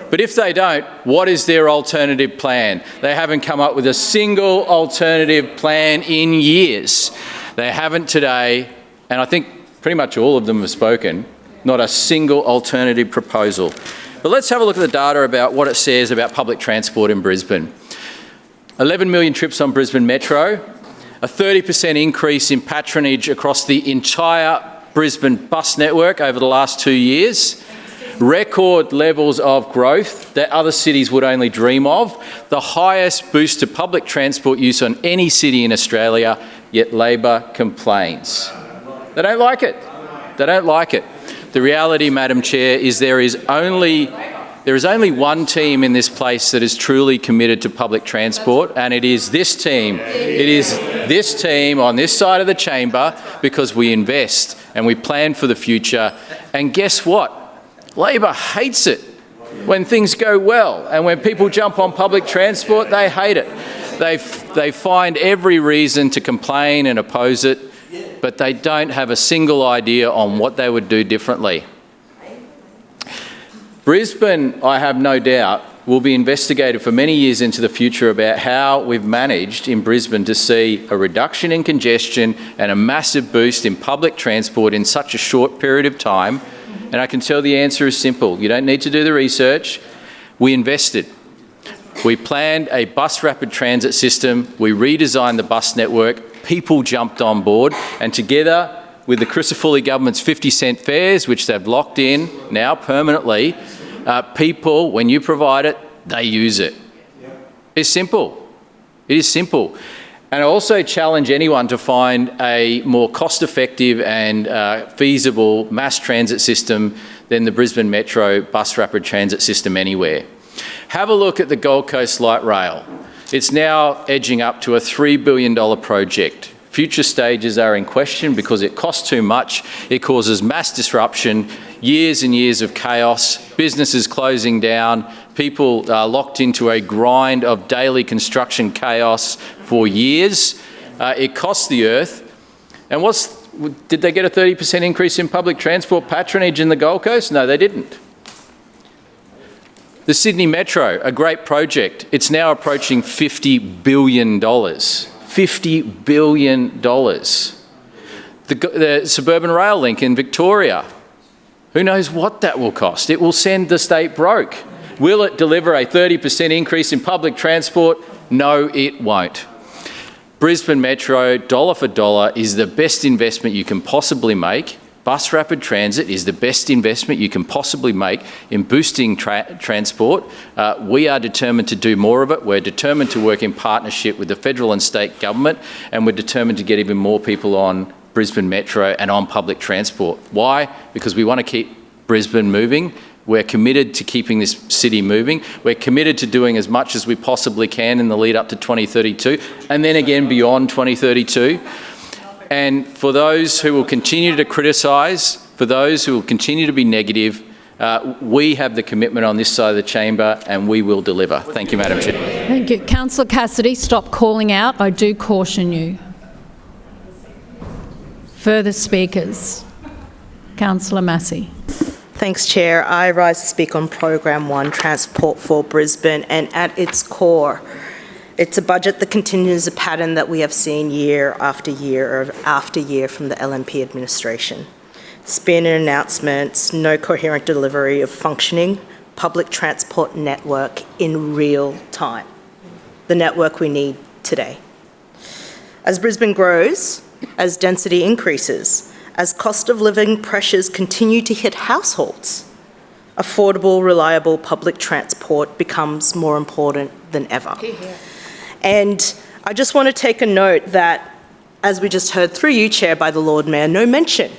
But if they don't, what is their alternative plan? They haven't come up with a single alternative plan in years. They haven't today, and I think pretty much all of them have spoken, not a single alternative proposal. But let's have a look at the data about what it says about public transport in Brisbane. 11 million trips on Brisbane Metro, a 30% increase in patronage across the entire Brisbane bus network over the last 2 years, record levels of growth that other cities would only dream of, the highest boost to public transport use on any city in Australia, yet Labor complains. They don't like it. They don't like it. The reality, Madam Chair, is there is only one team in this place that is truly committed to public transport, and it is this team. It is this team on this side of the chamber, because we invest and we plan for the future. And guess what? Labor hates it when things go well, and when people jump on public transport, they hate it. They find every reason to complain and oppose it, but they don't have a single idea on what they would do differently. Brisbane, I have no doubt, will be investigated for many years into the future about how we've managed in Brisbane to see a reduction in congestion and a massive boost in public transport in such a short period of time. And I can tell the answer is simple. You don't need to do the research. We invested. We planned a bus rapid transit system. We redesigned the bus network. People jumped on board, and together with the Crisafulli government's 50-cent fares, which they've locked in now permanently, people, when you provide it, they use it. It's simple. It is simple. And I also challenge anyone to find a more cost-effective and feasible mass transit system than the Brisbane Metro bus rapid transit system anywhere. Have a look at the Gold Coast Light Rail. It's now edging up to a $3 billion project. Future stages are in question because it costs too much, it causes mass disruption, years and years of chaos, businesses closing down, people are locked into a grind of daily construction chaos for years. It costs the earth. And did they get a 30% increase in public transport patronage in the Gold Coast? No, they didn't. The Sydney Metro, a great project. It's now approaching $50 billion. $50 billion. The suburban rail link in Victoria. Who knows what that will cost? It will send the state broke. Will it deliver a 30% increase in public transport? No, it won't. Brisbane Metro, dollar for dollar, is the best investment you can possibly make. Bus rapid transit is the best investment you can possibly make in boosting transport. We are determined to do more of it. We're determined to work in partnership with the federal and state government, and we're determined to get even more people on Brisbane Metro and on public transport. Why? Because we want to keep Brisbane moving. We're committed to keeping this city moving. We're committed to doing as much as we possibly can in the lead up to 2032, and then again beyond 2032. And for those who will continue to criticise, for those who will continue to be negative, we have the commitment on this side of the chamber, and we will deliver. Thank you, Madam Chair. Thank you. Councillor Cassidy, stop calling out. I do caution you. Further speakers. Councillor Massey. Thanks, Chair. I rise to speak on Program 1, Transport for Brisbane, and at its core, it's a budget that continues a pattern that we have seen year after year from the LNP administration. Spin and announcements, no coherent delivery of functioning public transport network in real time. The network we need today. As Brisbane grows, as density increases, as cost of living pressures continue to hit households, affordable, reliable public transport becomes more important than ever. And I just want to take a note that, as we just heard through you, Chair, by the Lord Mayor, no mention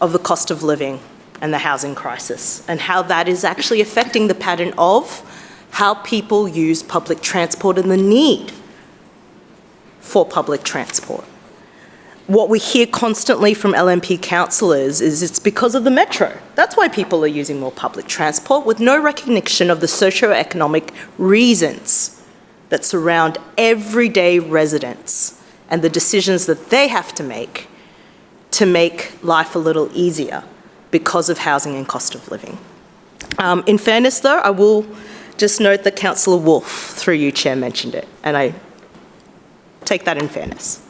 of the cost of living and the housing crisis, and how that is actually affecting the pattern of how people use public transport and the need for public transport. What we hear constantly from LNP councillors is it's because of the metro. That's why people are using more public transport, with no recognition of the socio-economic reasons that surround everyday residents and the decisions that they have to make life a little easier because of housing and cost of living. In fairness, though, I will just note that Councillor Wolfe, through you, Chair, mentioned it, and I take that in fairness.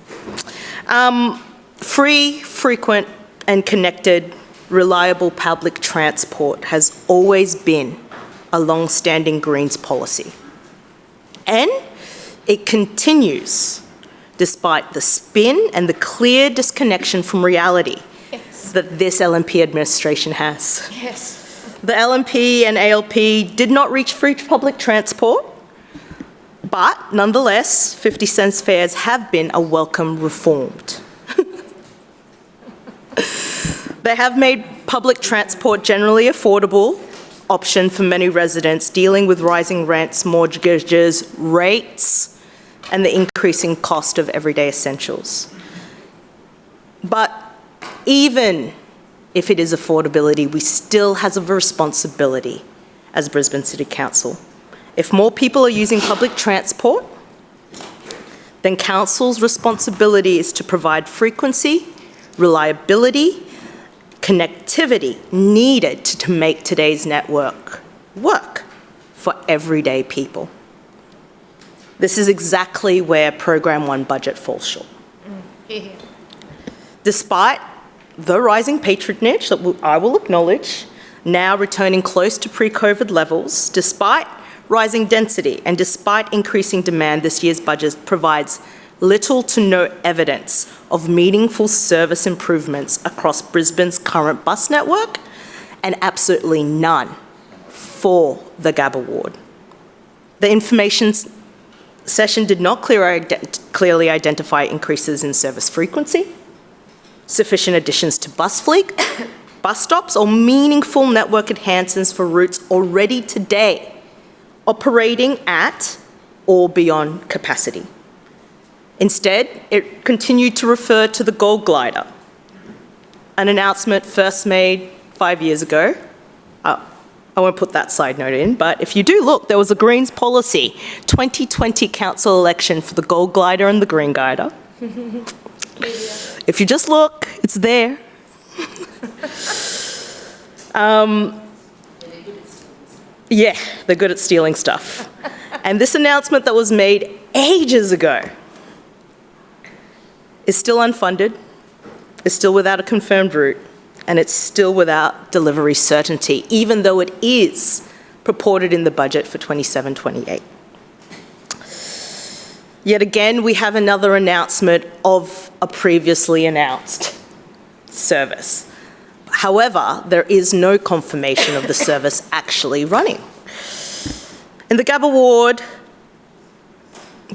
Free, frequent, and connected, reliable public transport has always been a long-standing Greens policy. And it continues despite the spin and the clear disconnection from reality that this LNP administration has. Yes. The LNP and ALP did not reach free public transport, but nonetheless, 50 cents fares have been a welcome reformed. They have made public transport generally affordable option for many residents dealing with rising rents, mortgages, rates, and the increasing cost of everyday essentials. But even if it is affordability, we still have a responsibility as Brisbane City Council. If more people are using public transport, then Council's responsibility is to provide frequency, reliability, connectivity needed to make today's network work for everyday people. This is exactly where Program 1 budget falls short. Despite the rising patronage that I will acknowledge, now returning close to pre-COVID levels, despite rising density and despite increasing demand, this year's budget provides little to no evidence of meaningful service improvements across Brisbane's current bus network, and absolutely none for the Gabba ward. The information session did not clearly identify increases in service frequency, sufficient additions to bus fleet, bus stops, or meaningful network enhancements for routes already today operating at or beyond capacity. Instead, it continued to refer to the Gold Glider, an announcement first made 5 years ago. I won't put that side note in, but if you do look, there was a Greens policy 2020 council election for the Gold Glider and the Green Glider. If you just look, it's there. Yeah, they're good at stealing stuff. And this announcement that was made ages ago is still unfunded, is still without a confirmed route, and it's still without delivery certainty, even though it is purported in the budget for 27-28. Yet again, we have another announcement of a previously announced service. However, there is no confirmation of the service actually running. In the Gabba ward,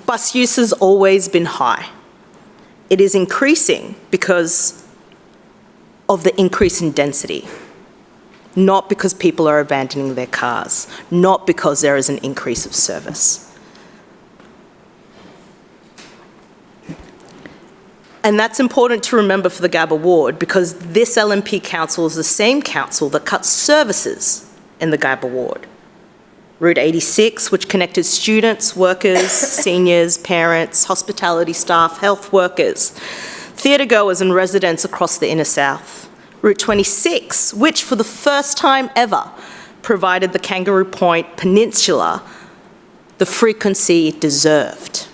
bus use has always been high. It is increasing because of the increase in density, not because people are abandoning their cars, not because there is an increase of service. And that's important to remember for the Gabba ward, because this LNP council is the same council that cut services in the Gabba ward. Route 86, which connected students, workers, seniors, parents, hospitality staff, health workers, theatre goers and residents across the inner south. Route 26, which for the first time ever provided the Kangaroo Point Peninsula the frequency it deserved.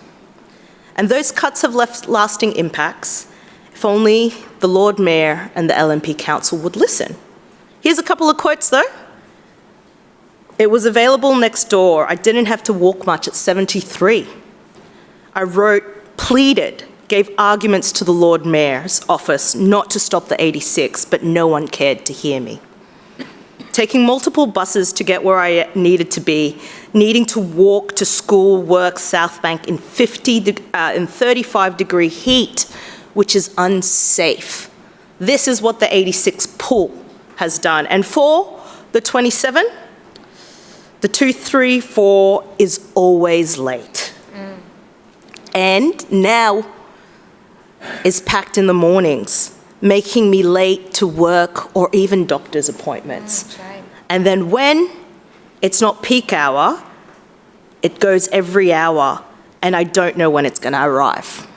And those cuts have left lasting impacts, if only the Lord Mayor and the LNP Council would listen. Here's a couple of quotes though. It was available next door. I didn't have to walk much at 73. I wrote, pleaded, gave arguments to the Lord Mayor's office not to stop the 86, but no one cared to hear me. Taking multiple buses to get where I needed to be, needing to walk to school, work, South Bank in 35-degree heat, which is unsafe This is what the 86 pool has done. And for the 27, the 234 is always late. And now is packed in the mornings, making me late to work or even doctor's appointments. And then when it's not peak hour, it goes every hour, and I don't know when it's going to arrive.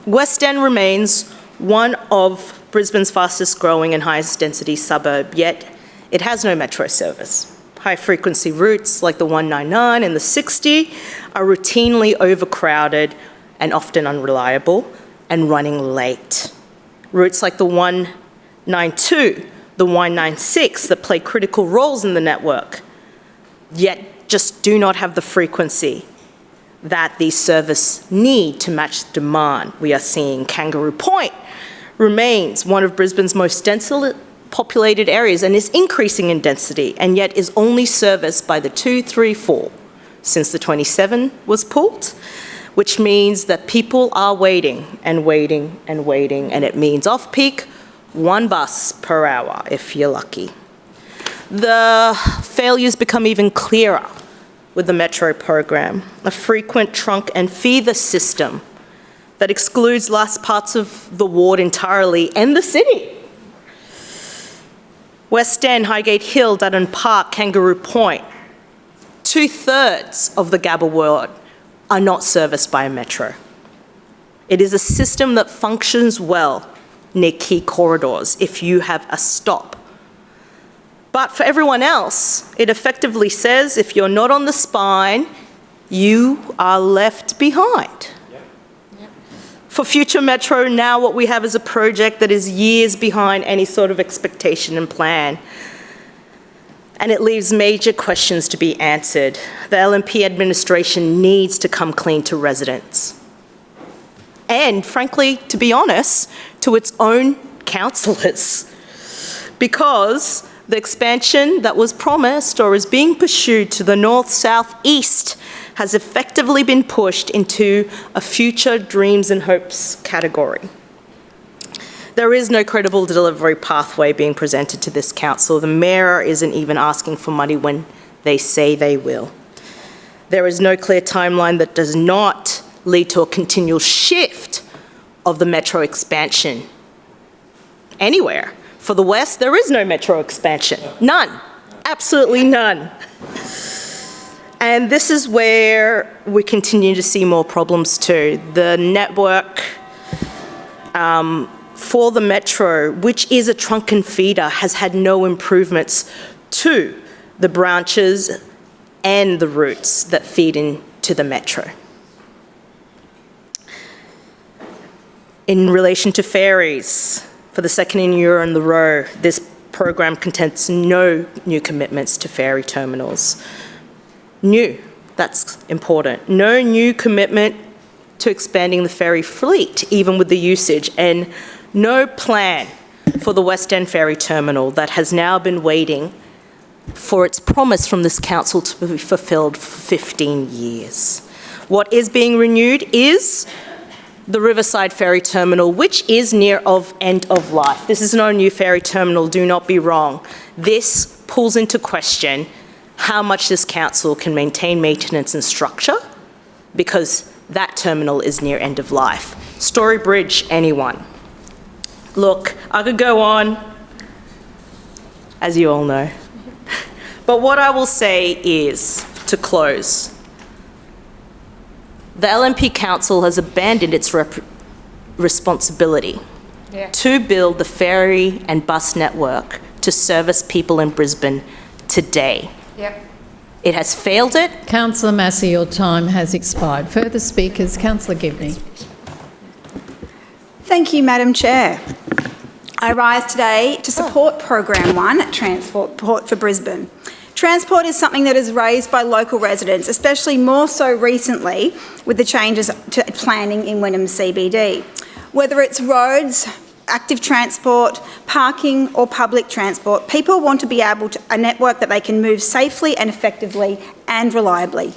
West End remains one of Brisbane's fastest growing and highest density suburb, yet it has no metro service. High frequency routes like the 199 and the 60 are routinely overcrowded and often unreliable and running late. Routes like the 192, the 196 that play critical roles in the network, yet just do not have the frequency that these services need to match the demand we are seeing. Kangaroo Point remains one of Brisbane's most densely populated areas and is increasing in density, and yet is only serviced by the 234 since the 27 was pulled, which means that people are waiting and waiting and waiting, and it means off-peak, one bus per hour if you're lucky. The failures become even clearer with the Metro program, a frequent trunk and feeder system that excludes last parts of the ward entirely and the city. West End, Highgate Hill, Dutton Park, Kangaroo Point, 2/3 of the Gabba ward are not serviced by a metro. It is a system that functions well near key corridors if you have a stop. But for everyone else, it effectively says if you're not on the spine, you are left behind. For future Metro, now what we have is a project that is years behind any sort of expectation and plan. And it leaves major questions to be answered. The LNP administration needs to come clean to residents. And frankly, to be honest, to its own councillors. Because the expansion that was promised or is being pursued to the north, south, east has effectively been pushed into a future dreams and hopes category. There is no credible delivery pathway being presented to this council. The mayor isn't even asking for money when they say they will. There is no clear timeline that does not lead to a continual shift of the metro expansion anywhere. For the West, there is no metro expansion. None. Absolutely none. And this is where we continue to see more problems too. The network for the metro, which is a trunk and feeder, has had no improvements to the branches and the routes that feed into the metro. In relation to ferries, for the second year in a row, this program contains no new commitments to ferry terminals. New, that's important. No new commitment to expanding the ferry fleet, even with the usage, and no plan for the West End ferry terminal that has now been waiting for its promise from this council to be fulfilled for 15 years. What is being renewed is the Riverside Ferry Terminal, which is near of end of life. This is no new ferry terminal, do not be wrong. This pulls into question how much this council can maintain maintenance and structure, because that terminal is near end of life. Story Bridge, anyone? Look, I could go on, as you all know. But what I will say is, to close, the LNP Council has abandoned its responsibility to build the ferry and bus network to service people in Brisbane today. It has failed it. Councillor Massey, your time has expired. Further speakers, Councillor Gibney. Thank you, Madam Chair. I rise today to support Program 1, Transport for Brisbane. Transport is something that is raised by local residents, especially more so recently with the changes to planning in Wynnum CBD. Whether it's roads, active transport, parking or public transport, people want to be able to a network that they can move safely and effectively and reliably.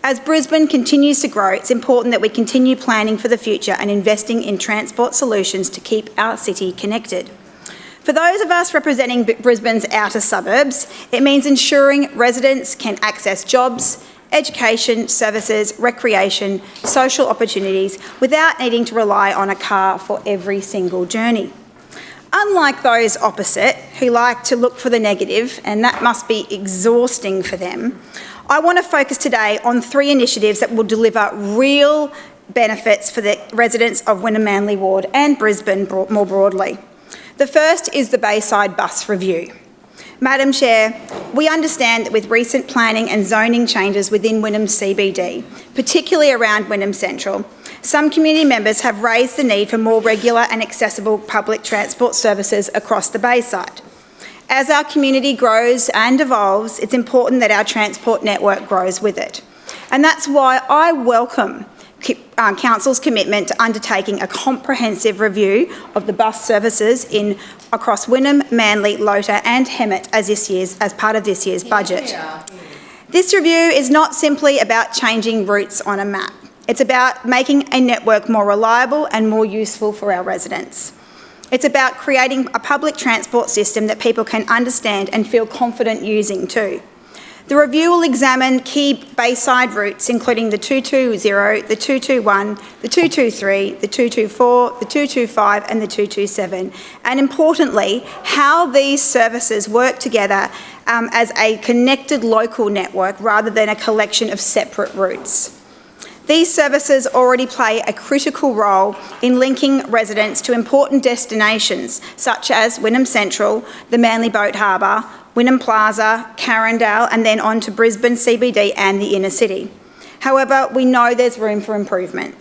As Brisbane continues to grow, it's important that we continue planning for the future and investing in transport solutions to keep our city connected. For those of us representing Brisbane's outer suburbs, it means ensuring residents can access jobs, education, services, recreation, social opportunities without needing to rely on a car for every single journey. Unlike those opposite who like to look for the negative, and that must be exhausting for them, I want to focus today on 3 initiatives that will deliver real benefits for the residents of Wynnum Manly Ward and Brisbane more broadly. The first is the Bayside Bus Review. Madam Chair, we understand that with recent planning and zoning changes within Wynnum CBD, particularly around Wynnum Central, some community members have raised the need for more regular and accessible public transport services across the Bayside. As our community grows and evolves, it's important that our transport network grows with it. And that's why I welcome Council's commitment to undertaking a comprehensive review of the bus services across Wynnum, Manly, Lota and Hemmett as part of this year's budget. This review is not simply about changing routes on a map. It's about making a network more reliable and more useful for our residents. It's about creating a public transport system that people can understand and feel confident using too. The review will examine key Bayside routes, including the 220, the 221, the 223, the 224, the 225 and the 227, and importantly, how these services work together as a connected local network rather than a collection of separate routes. These services already play a critical role in linking residents to important destinations such as Wynnum Central, the Manly Boat Harbour, Wynnum Plaza, Carindale and then on to Brisbane CBD and the inner city. However, we know there's room for improvement.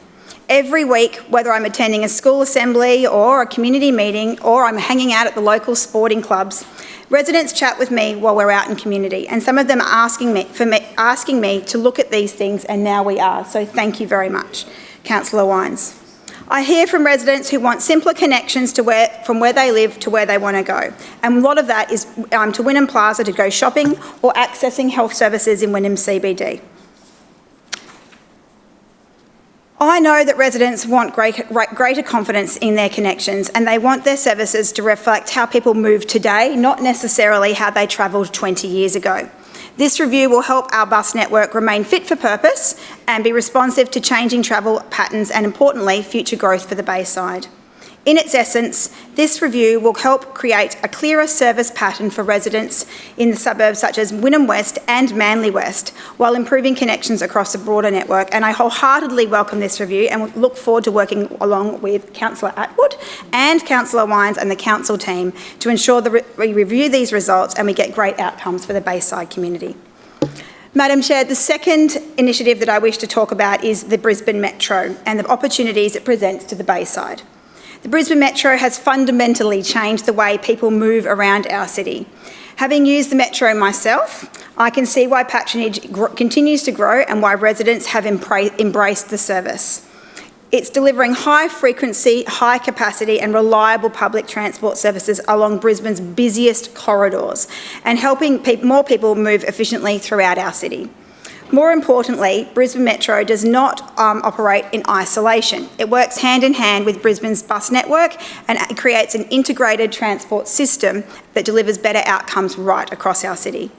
Every week, whether I'm attending a school assembly or a community meeting or I'm hanging out at the local sporting clubs, residents chat with me while we're out in community, and some of them are asking me to look at these things, and now we are. So thank you very much, Councillor Wines. I hear from residents who want simpler connections from where they live to where they want to go, and a lot of that is to Wynnum Plaza to go shopping or accessing health services in Wynnum CBD. I know that residents want greater confidence in their connections, and they want their services to reflect how people move today, not necessarily how they travelled 20 years ago. This review will help our bus network remain fit for purpose and be responsive to changing travel patterns and, importantly, future growth for the Bayside. In its essence, this review will help create a clearer service pattern for residents in the suburbs such as Wynnum West and Manly West, while improving connections across a broader network. And I wholeheartedly welcome this review and look forward to working along with Councillor Atwood and Councillor Wines and the council team to ensure that we review these results and we get great outcomes for the Bayside community. Madam Chair, the second initiative that I wish to talk about is the Brisbane Metro and the opportunities it presents to the Bayside. The Brisbane Metro has fundamentally changed the way people move around our city. Having used the Metro myself, I can see why patronage continues to grow and why residents have embraced the service. It's delivering high frequency, high capacity and reliable public transport services along Brisbane's busiest corridors and helping more people move efficiently throughout our city. More importantly, Brisbane Metro does not operate in isolation. It works hand in hand with Brisbane's bus network and it creates an integrated transport system that delivers better outcomes right across our city.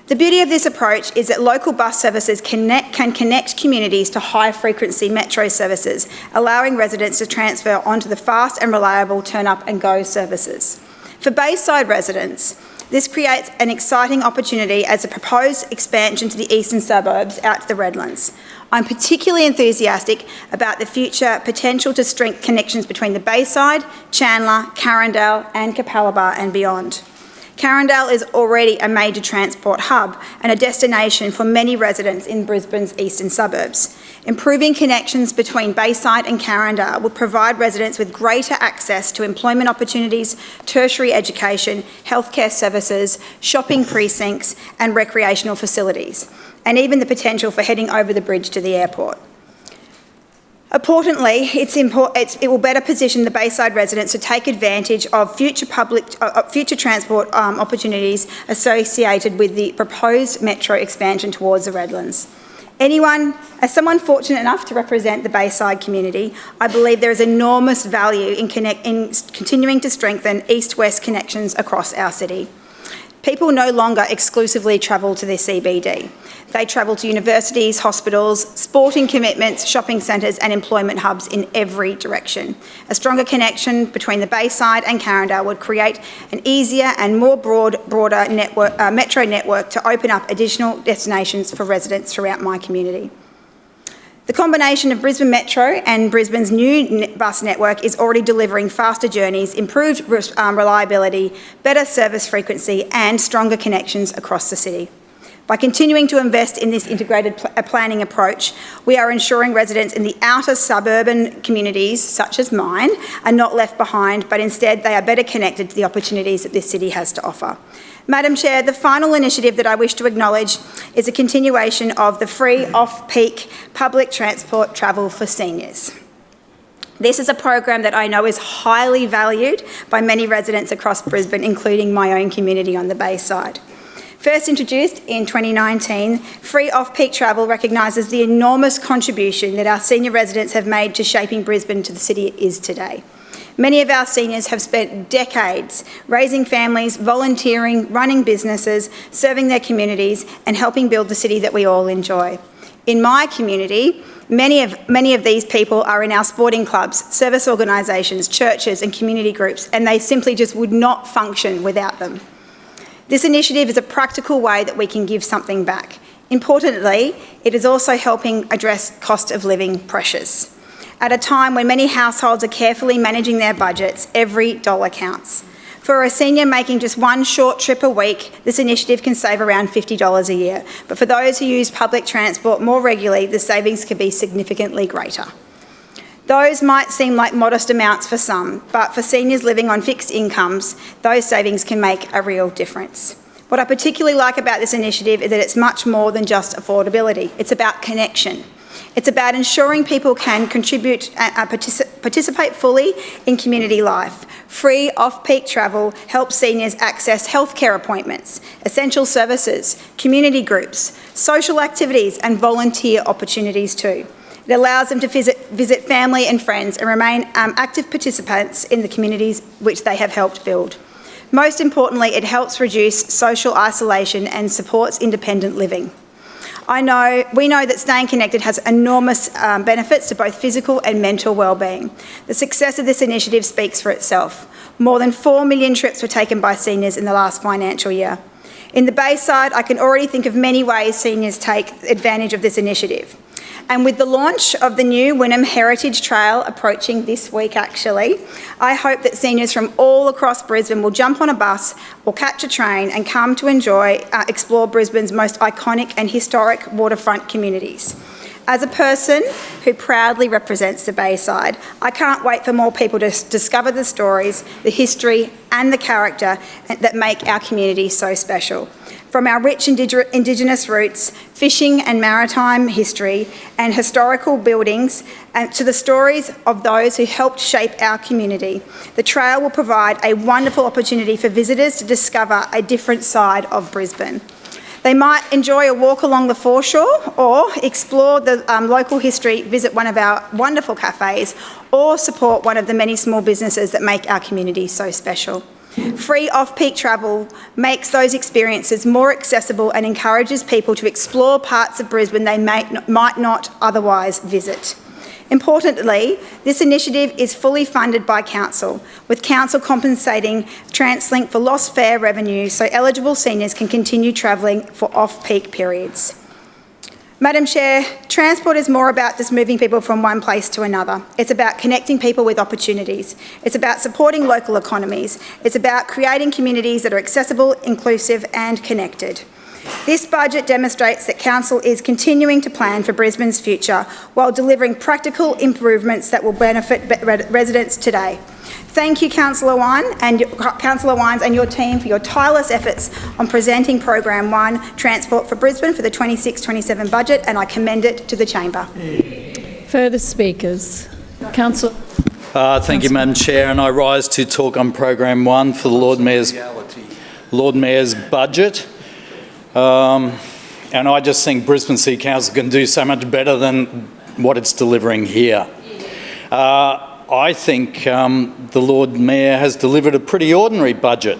The beauty of this approach is that local bus services can connect communities to high-frequency metro services, allowing residents to transfer onto the fast and reliable turn-up and go services. For Bayside residents, this creates an exciting opportunity as a proposed expansion to the eastern suburbs out to the Redlands. I'm particularly enthusiastic about the future potential to strengthen connections between the Bayside, Chandler, Carindale and Capalaba and beyond. Carindale is already a major transport hub and a destination for many residents in Brisbane's eastern suburbs. Improving connections between Bayside and Carindale will provide residents with greater access to employment opportunities, tertiary education, healthcare services, shopping precincts and recreational facilities, and even the potential for heading over the bridge to the airport. Importantly, it will better position the Bayside residents to take advantage of future transport opportunities associated with the proposed metro expansion towards the Redlands. As someone fortunate enough to represent the Bayside community, I believe there is enormous value in continuing to strengthen east-west connections across our city. People no longer exclusively travel to their CBD. They travel to universities, hospitals, sporting commitments, shopping centres and employment hubs in every direction. A stronger connection between the Bayside and Carindale would create an easier and more broader metro network to open up additional destinations for residents throughout my community. The combination of Brisbane Metro and Brisbane's new bus network is already delivering faster journeys, improved reliability, better service frequency and stronger connections across the city. By continuing to invest in this integrated planning approach, we are ensuring residents in the outer suburban communities, such as mine, are not left behind, but instead they are better connected to the opportunities that this city has to offer. Madam Chair, the final initiative that I wish to acknowledge is a continuation of the free off-peak public transport travel for seniors. This is a program that I know is highly valued by many residents across Brisbane, including my own community on the Bayside. First introduced in 2019, free off-peak travel recognises the enormous contribution that our senior residents have made to shaping Brisbane to the city it is today. Many of our seniors have spent decades raising families, volunteering, running businesses, serving their communities and helping build the city that we all enjoy. In my community, many of these people are in our sporting clubs, service organisations, churches and community groups, and they simply just would not function without them. This initiative is a practical way that we can give something back. Importantly, it is also helping address cost of living pressures. At a time when many households are carefully managing their budgets, every dollar counts. For a senior making just one short trip a week, this initiative can save around $50 a year. But for those who use public transport more regularly, the savings could be significantly greater. Those might seem like modest amounts for some, but for seniors living on fixed incomes, those savings can make a real difference. What I particularly like about this initiative is that it's much more than just affordability. It's about connection. It's about ensuring people can contribute and participate fully in community life. Free off-peak travel helps seniors access healthcare appointments, essential services, community groups, social activities and volunteer opportunities too. It allows them to visit family and friends and remain active participants in the communities which they have helped build. Most importantly, it helps reduce social isolation and supports independent living. We know that staying connected has enormous benefits to both physical and mental wellbeing. The success of this initiative speaks for itself. More than 4 million trips were taken by seniors in the last financial year. In the Bayside, I can already think of many ways seniors take advantage of this initiative. And with the launch of the new Wynnum Heritage Trail approaching this week actually, I hope that seniors from all across Brisbane will jump on a bus or catch a train and come to explore Brisbane's most iconic and historic waterfront communities. As a person who proudly represents the Bayside, I can't wait for more people to discover the stories, the history and the character that make our community so special. From our rich Indigenous roots, fishing and maritime history and historical buildings, and to the stories of those who helped shape our community, the trail will provide a wonderful opportunity for visitors to discover a different side of Brisbane. They might enjoy a walk along the foreshore or explore the local history, visit one of our wonderful cafes or support one of the many small businesses that make our community so special. Free off-peak travel makes those experiences more accessible and encourages people to explore parts of Brisbane they might not otherwise visit. Importantly, this initiative is fully funded by Council, with Council compensating TransLink for lost fare revenue so eligible seniors can continue travelling for off-peak periods. Madam Chair, transport is more about just moving people from one place to another. It's about connecting people with opportunities. It's about supporting local economies. It's about creating communities that are accessible, inclusive and connected. This budget demonstrates that Council is continuing to plan for Brisbane's future while delivering practical improvements that will benefit residents today. Thank you, Councillor Wines and your team for your tireless efforts on presenting Program 1, Transport for Brisbane for the 26-27 budget, and I commend it to the Chamber. Further speakers? Councillor. Thank you, Madam Chair, and I rise to talk on Program 1 for the Lord Mayor's budget. And I just think Brisbane City Council can do so much better than what it's delivering here. I think the Lord Mayor has delivered a pretty ordinary budget,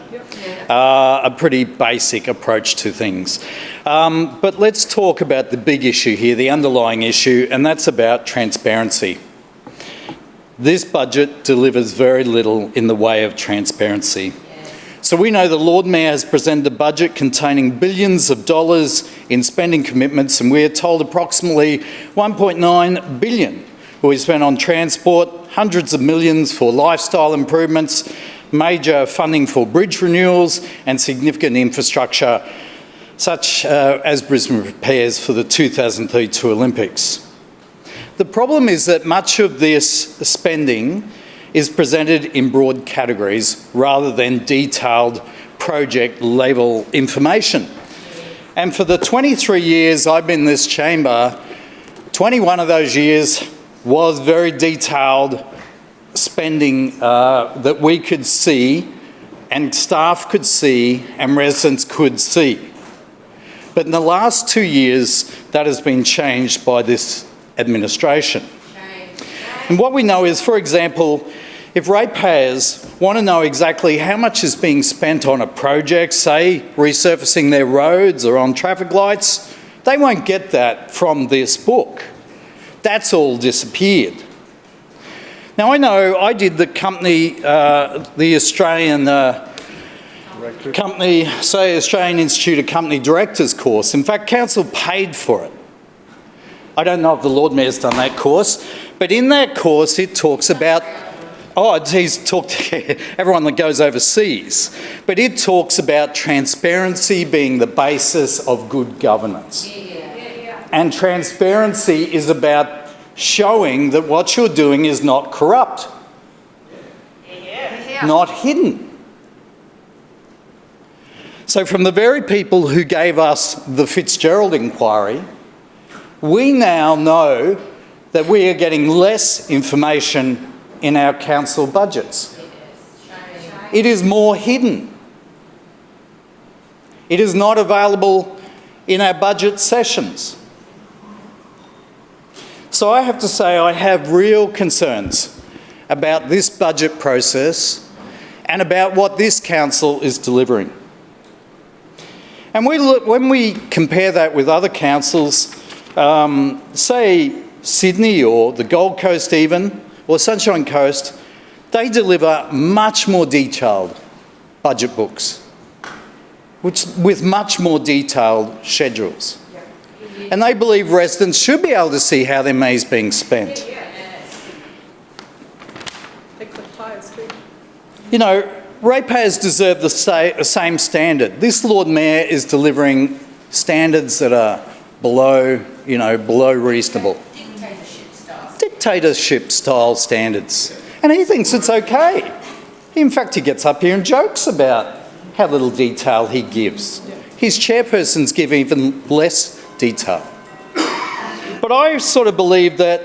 a pretty basic approach to things. But let's talk about the big issue here, the underlying issue, and that's about transparency. This budget delivers very little in the way of transparency. So we know the Lord Mayor has presented a budget containing billions of dollars in spending commitments, and we are told approximately $1.9 billion will be spent on transport, hundreds of millions for lifestyle improvements, major funding for bridge renewals and significant infrastructure, such as Brisbane prepares for the 2032 Olympics. The problem is that much of this spending is presented in broad categories rather than detailed project-level information. And for the 23 years I've been in this chamber, 21 of those years was very detailed spending that we could see and staff could see and residents could see. But in the last 2 years, that has been changed by this administration. And what we know is, for example, if ratepayers want to know exactly how much is being spent on a project, say resurfacing their roads or on traffic lights, they won't get that from this book. That's all disappeared. Now I know I did the company, the Australian company, say Australian Institute of Company Directors course. In fact, council paid for it. I don't know if the Lord Mayor's done that course, but in that course it talks about, he's talked to everyone that goes overseas, but it talks about transparency being the basis of good governance. And transparency is about showing that what you're doing is not corrupt, not hidden. So from the very people who gave us the Fitzgerald inquiry, we now know that we are getting less information in our council budgets. It is more hidden. It is not available in our budget sessions. So I have to say I have real concerns about this budget process and about what this council is delivering. And when we compare that with other councils, say Sydney or the Gold Coast even, or Sunshine Coast, they deliver much more detailed budget books, with much more detailed schedules. And they believe residents should be able to see how their money is being spent. You know, ratepayers deserve the same standard. This Lord Mayor is delivering standards that are below reasonable. Dictatorship-style standards. And he thinks it's okay. In fact, he gets up here and jokes about how little detail he gives. His chairpersons give even less detail. But I sort of believe that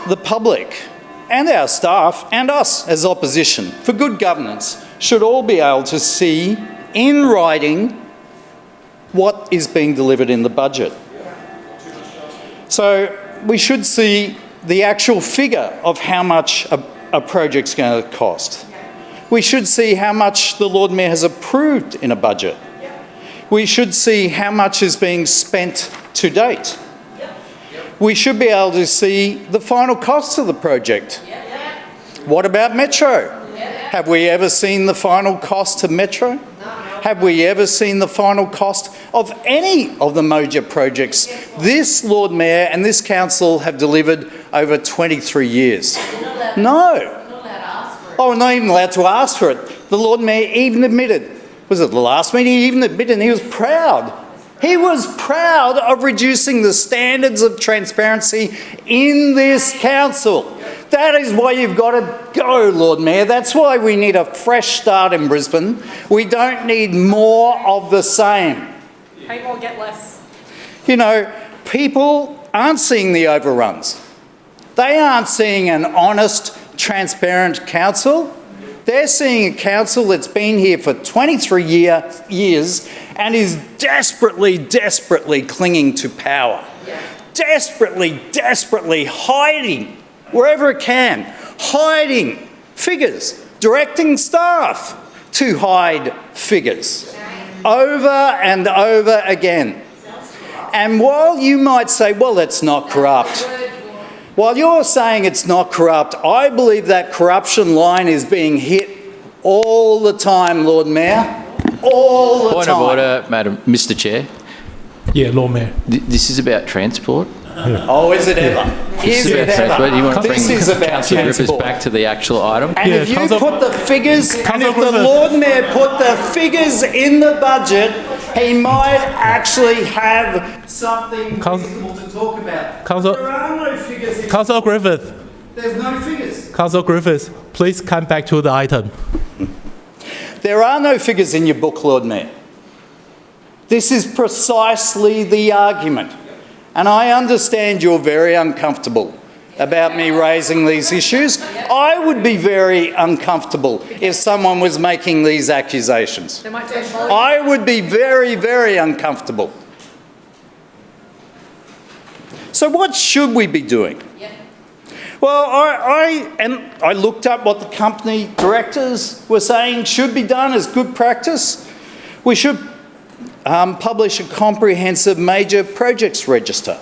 the public and our staff and us as opposition for good governance should all be able to see in writing what is being delivered in the budget. So we should see the actual figure of how much a project's going to cost. We should see how much the Lord Mayor has approved in a budget. We should see how much is being spent to date. We should be able to see the final costs of the project. What about Metro? Have we ever seen the final cost of Metro? Have we ever seen the final cost of any of the major projects this Lord Mayor and this council have delivered over 23 years? No. Oh, we're not even allowed to ask for it. The Lord Mayor even admitted, was it the last meeting? He even admitted he was proud. He was proud of reducing the standards of transparency in this council. That is why you've got to go, Lord Mayor. That's why we need a fresh start in Brisbane. We don't need more of the same. Pay more, get less. You know, people aren't seeing the overruns. They aren't seeing an honest, transparent council. They're seeing a council that's been here for 23 years and is desperately, desperately clinging to power. Desperately, desperately hiding wherever it can, hiding figures, directing staff to hide figures over and over again. And while you might say, well, it's not corrupt, while you're saying it's not corrupt, I believe that corruption line is being hit all the time, Lord Mayor. All the time. Point of order, Mr. Chair. Yeah, Lord Mayor. This is about transport. Oh, is it ever? Is it ever? Do you want to bring This is about Councillor Griffiths transport. back to the actual item? And if you put the figures, and if the Lord Mayor put the figures in the budget, he might actually have something reasonable to talk about. There are no figures in Councillor Griffiths. There's no figures. Councillor Griffiths, please come back to the item. There are no figures in your book, Lord Mayor. This is precisely the argument. And I understand you're very uncomfortable about me raising these issues. I would be very uncomfortable if someone was making these accusations. I would be very, very uncomfortable. So what should we be doing? Well, I looked up what the company directors were saying should be done as good practice. We should publish a comprehensive major projects register.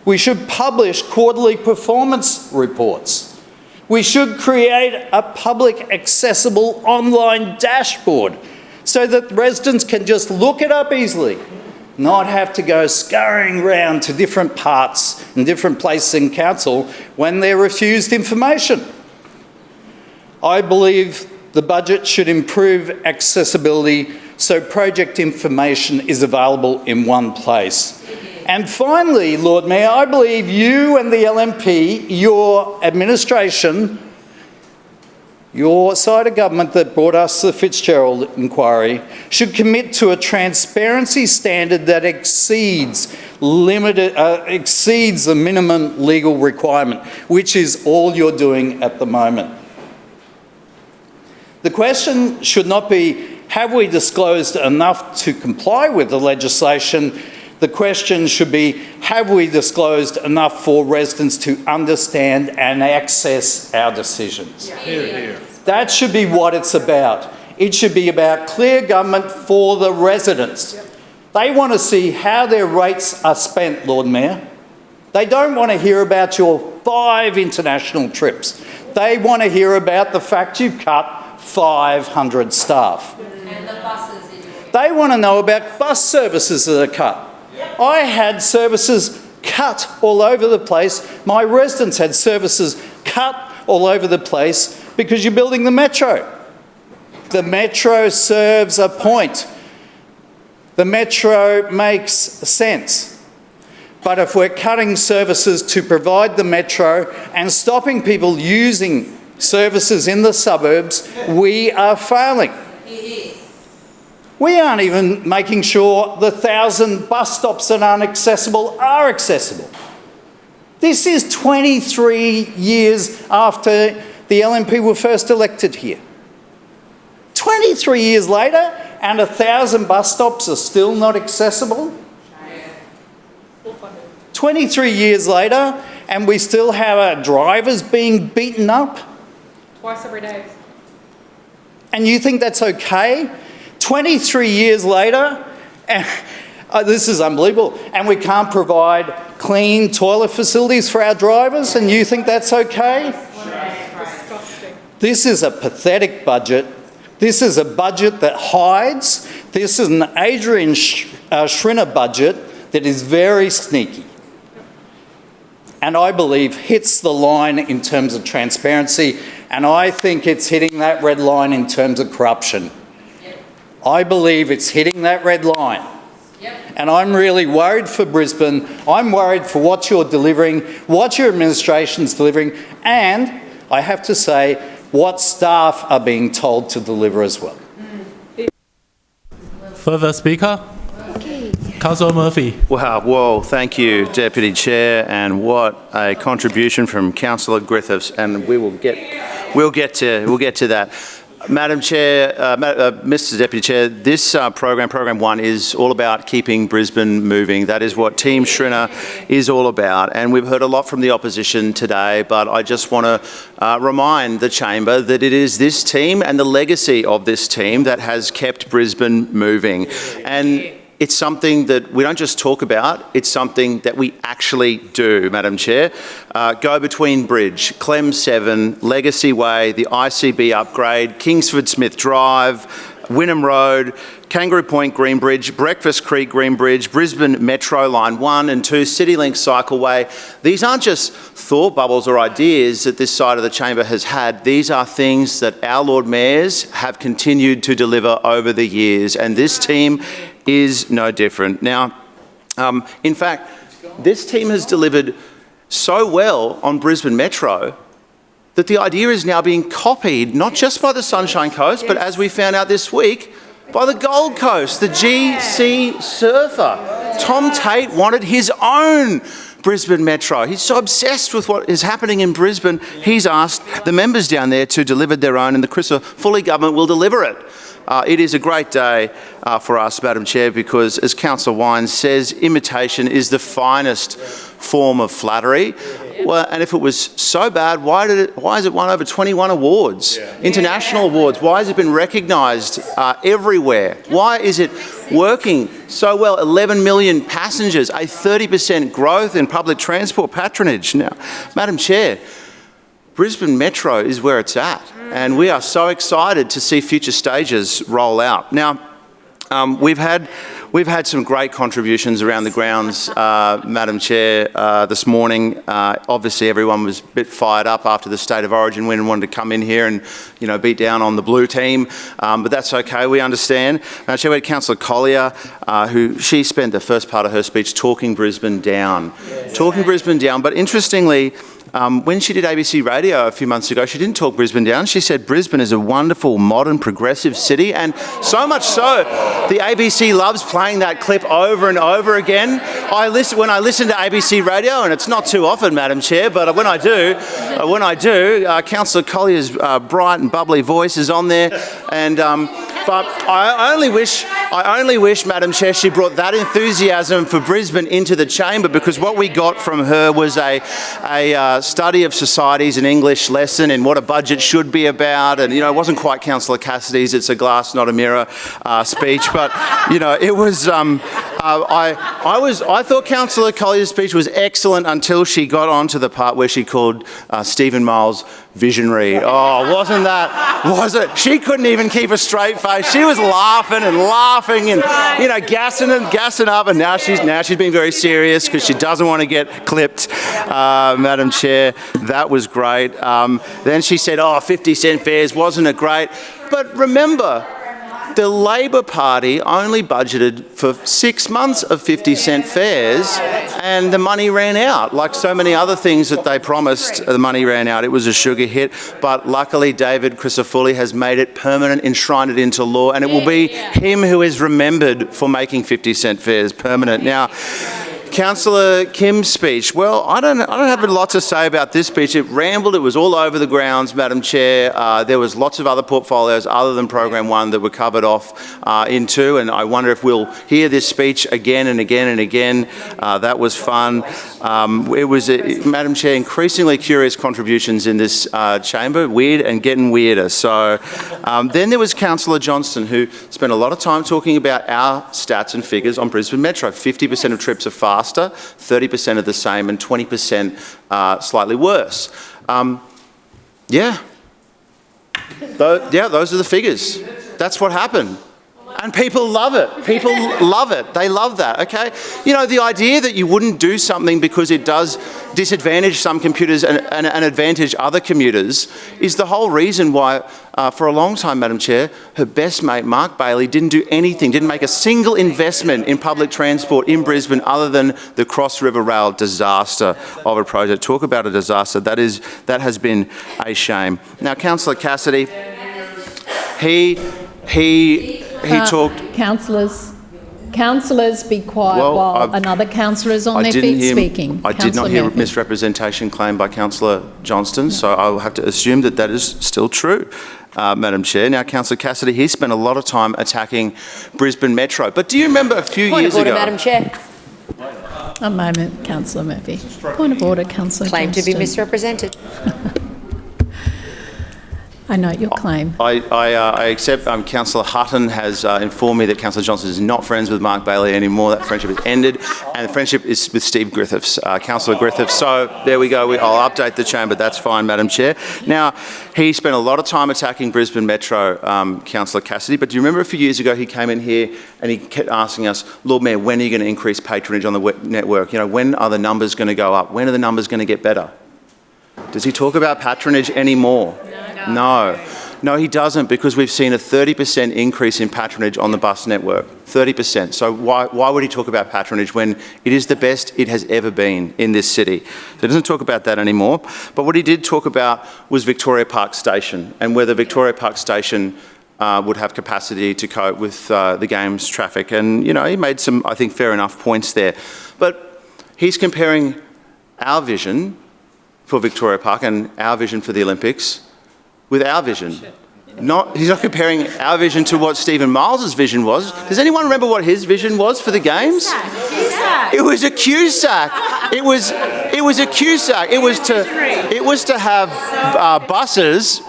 We should publish quarterly performance reports. We should create a public accessible online dashboard so that residents can just look it up easily, not have to go scurrying around to different parts and different places in council when they're refused information. I believe the budget should improve accessibility so project information is available in one place. And finally, Lord Mayor, I believe you and the LNP, your administration, your side of government that brought us the Fitzgerald inquiry, should commit to a transparency standard that exceeds the minimum legal requirement, which is all you're doing at the moment. The question should not be, have we disclosed enough to comply with the legislation? The question should be, have we disclosed enough for residents to understand and access our decisions? That should be what it's about. It should be about clear government for the residents. They want to see how their rates are spent, Lord Mayor. They don't want to hear about your 5 international trips. They want to hear about the fact you've cut 500 staff. And the buses in your... They want to know about bus services that are cut. I had services cut all over the place. My residents had services cut all over the place because you're building the metro. The metro serves a point. The metro makes sense. But if we're cutting services to provide the metro and stopping people using services in the suburbs, we are failing. We aren't even making sure the 1,000 bus stops that aren't accessible are accessible. This is 23 years after the LNP were first elected here. 23 years later, and 1,000 bus stops are still not accessible? 23 years later, and we still have our drivers being beaten up? Twice every day. And you think that's okay? 23 years later, and, this is unbelievable, and we can't provide clean toilet facilities for our drivers, and you think that's okay? This is a pathetic budget. This is a budget that hides. This is an Adrian Schrinner budget that is very sneaky. And I believe hits the line in terms of transparency, and I think it's hitting that red line in terms of corruption. I believe it's hitting that red line. And I'm really worried for Brisbane. I'm worried for what you're delivering, what your administration's delivering, and I have to say, what staff are being told to deliver as well. Further speaker? Councillor Murphy. Wow, well, thank you, Deputy Chair, and what a contribution from Councillor Griffiths, and we'll get to that. Madam Chair, Mr Deputy Chair, this program 1 is all about keeping Brisbane moving. That is what Team Schrinner is all about, and we've heard a lot from the opposition today, but I just want to remind the chamber that it is this team and the legacy of this team that has kept Brisbane moving. And it's something that we don't just talk about, it's something that we actually do, Madam Chair. Go Between Bridge, Clem 7, Legacy Way, the ICB upgrade, Kingsford Smith Drive, Wynnum Road, Kangaroo Point Green Bridge, Breakfast Creek Green Bridge, Brisbane Metro Line 1 and 2, CityLink Cycleway. These aren't just thought bubbles or ideas that this side of the chamber has had. These are things that our Lord Mayors have continued to deliver over the years, and this team is no different. Now, in fact, this team has delivered so well on Brisbane Metro that the idea is now being copied, not just by the Sunshine Coast, but as we found out this week, by the Gold Coast, the GC Surfer. Tom Tate wanted his own Brisbane Metro. He's so obsessed with what is happening in Brisbane, he's asked the members down there to deliver their own, and the Crisafulli government will deliver it. It is a great day for us, Madam Chair, because as Councillor Wines says, imitation is the finest form of flattery. Well, and if it was so bad, why has it won over 21 awards, international awards? Why has it been recognised everywhere? Why is it working so well? 11 million passengers, a 30% growth in public transport patronage. Now, Madam Chair, Brisbane Metro is where it's at, and we are so excited to see future stages roll out. Now, we've had some great contributions around the grounds, Madam Chair, this morning. Obviously, everyone was a bit fired up after the State of Origin win and wanted to come in here and, beat down on the blue team, but that's okay, we understand. Madam Chair, we had Councillor Collier, who she spent the first part of her speech talking Brisbane down. But interestingly, when she did ABC Radio a few months ago, she didn't talk Brisbane down. She said Brisbane is a wonderful, modern, progressive city, and so much so, the ABC loves playing that clip over and over again. When I listen to ABC Radio, and it's not too often, Madam Chair, but when I do, Councillor Collier's bright and bubbly voice is on there, and but I only wish, Madam Chair, she brought that enthusiasm for Brisbane into the chamber, because what we got from her was a study of societies, an English lesson in what a budget should be about, and it wasn't quite Councillor Cassidy's "It's a glass, not a mirror" speech, but it was. I thought Councillor Collier's speech was excellent until she got on to the part where she called Stephen Miles visionary. Oh, wasn't it? She couldn't even keep a straight face. She was laughing and gassing up, and now she's being very serious because she doesn't want to get clipped, Madam Chair. That was great. Then she said, 50-cent fares, wasn't it great? But remember, the Labor Party only budgeted for 6 months of 50-cent fares, and the money ran out. Like so many other things that they promised, the money ran out. It was a sugar hit, but luckily David Crisafulli has made it permanent, enshrined it into law, and it will be him who is remembered for making 50-cent fares permanent. Now, Councillor Kim's speech, well, I don't have a lot to say about this speech. It rambled, it was all over the grounds, Madam Chair. There was lots of other portfolios other than Program 1 that were covered off in 2, and I wonder if we'll hear this speech again and again and again. That was fun. It was, Madam Chair, increasingly curious contributions in this chamber, weird and getting weirder. So then there was Councillor Johnston, who spent a lot of time talking about our stats and figures on Brisbane Metro. 50% of trips are fast, 30% are the same, and 20% slightly worse. Those are the figures. That's what happened. And people love it. People love it. They love that, okay? The idea that you wouldn't do something because it does disadvantage some commuters and advantage other commuters is the whole reason why, for a long time, Madam Chair, her best mate, Mark Bailey, didn't do anything, didn't make a single investment in public transport in Brisbane other than the Cross River Rail disaster of a project. Talk about a disaster. That has been a shame. Now, Councillor Cassidy, he talked... Councillors, councillors be quiet while another councillor is on their feet speaking? I did not hear misrepresentation claimed by Councillor Johnston, so I will have to assume that that is still true, Madam Chair. Now, Councillor Cassidy, he spent a lot of time attacking Brisbane Metro, but do you remember a few years ago... Point of order, Madam Chair. A moment, Councillor Murphy. Point of order, Councillor Claim to be Johnston. misrepresented. I note your claim. I accept Councillor Hutton has informed me that Councillor Johnston is not friends with Mark Bailey anymore. That friendship has ended, and the friendship is with Steve Griffiths, Councillor Griffiths. So there we go. I'll update the chamber. That's fine, Madam Chair. Now, he spent a lot of time attacking Brisbane Metro, Councillor Cassidy, but do you remember a few years ago he came in here and he kept asking us, Lord Mayor, when are you going to increase patronage on the network? You know, when are the numbers going to go up? When are the numbers going to get better? Does he talk about patronage anymore? No, he doesn't, because we've seen a 30% increase in patronage on the bus network. 30%. So why would he talk about patronage when it is the best it has ever been in this city? So he doesn't talk about that anymore. But what he did talk about was Victoria Park Station and whether Victoria Park Station would have capacity to cope with the game's traffic. And, you know, he made some, I think, fair enough points there. But he's comparing our vision for Victoria Park and our vision for the Olympics with our vision. He's not comparing our vision to what Stephen Miles's vision was. Does anyone remember what his vision was for the games? It was a QSAC. It was a QSAC. It was to have buses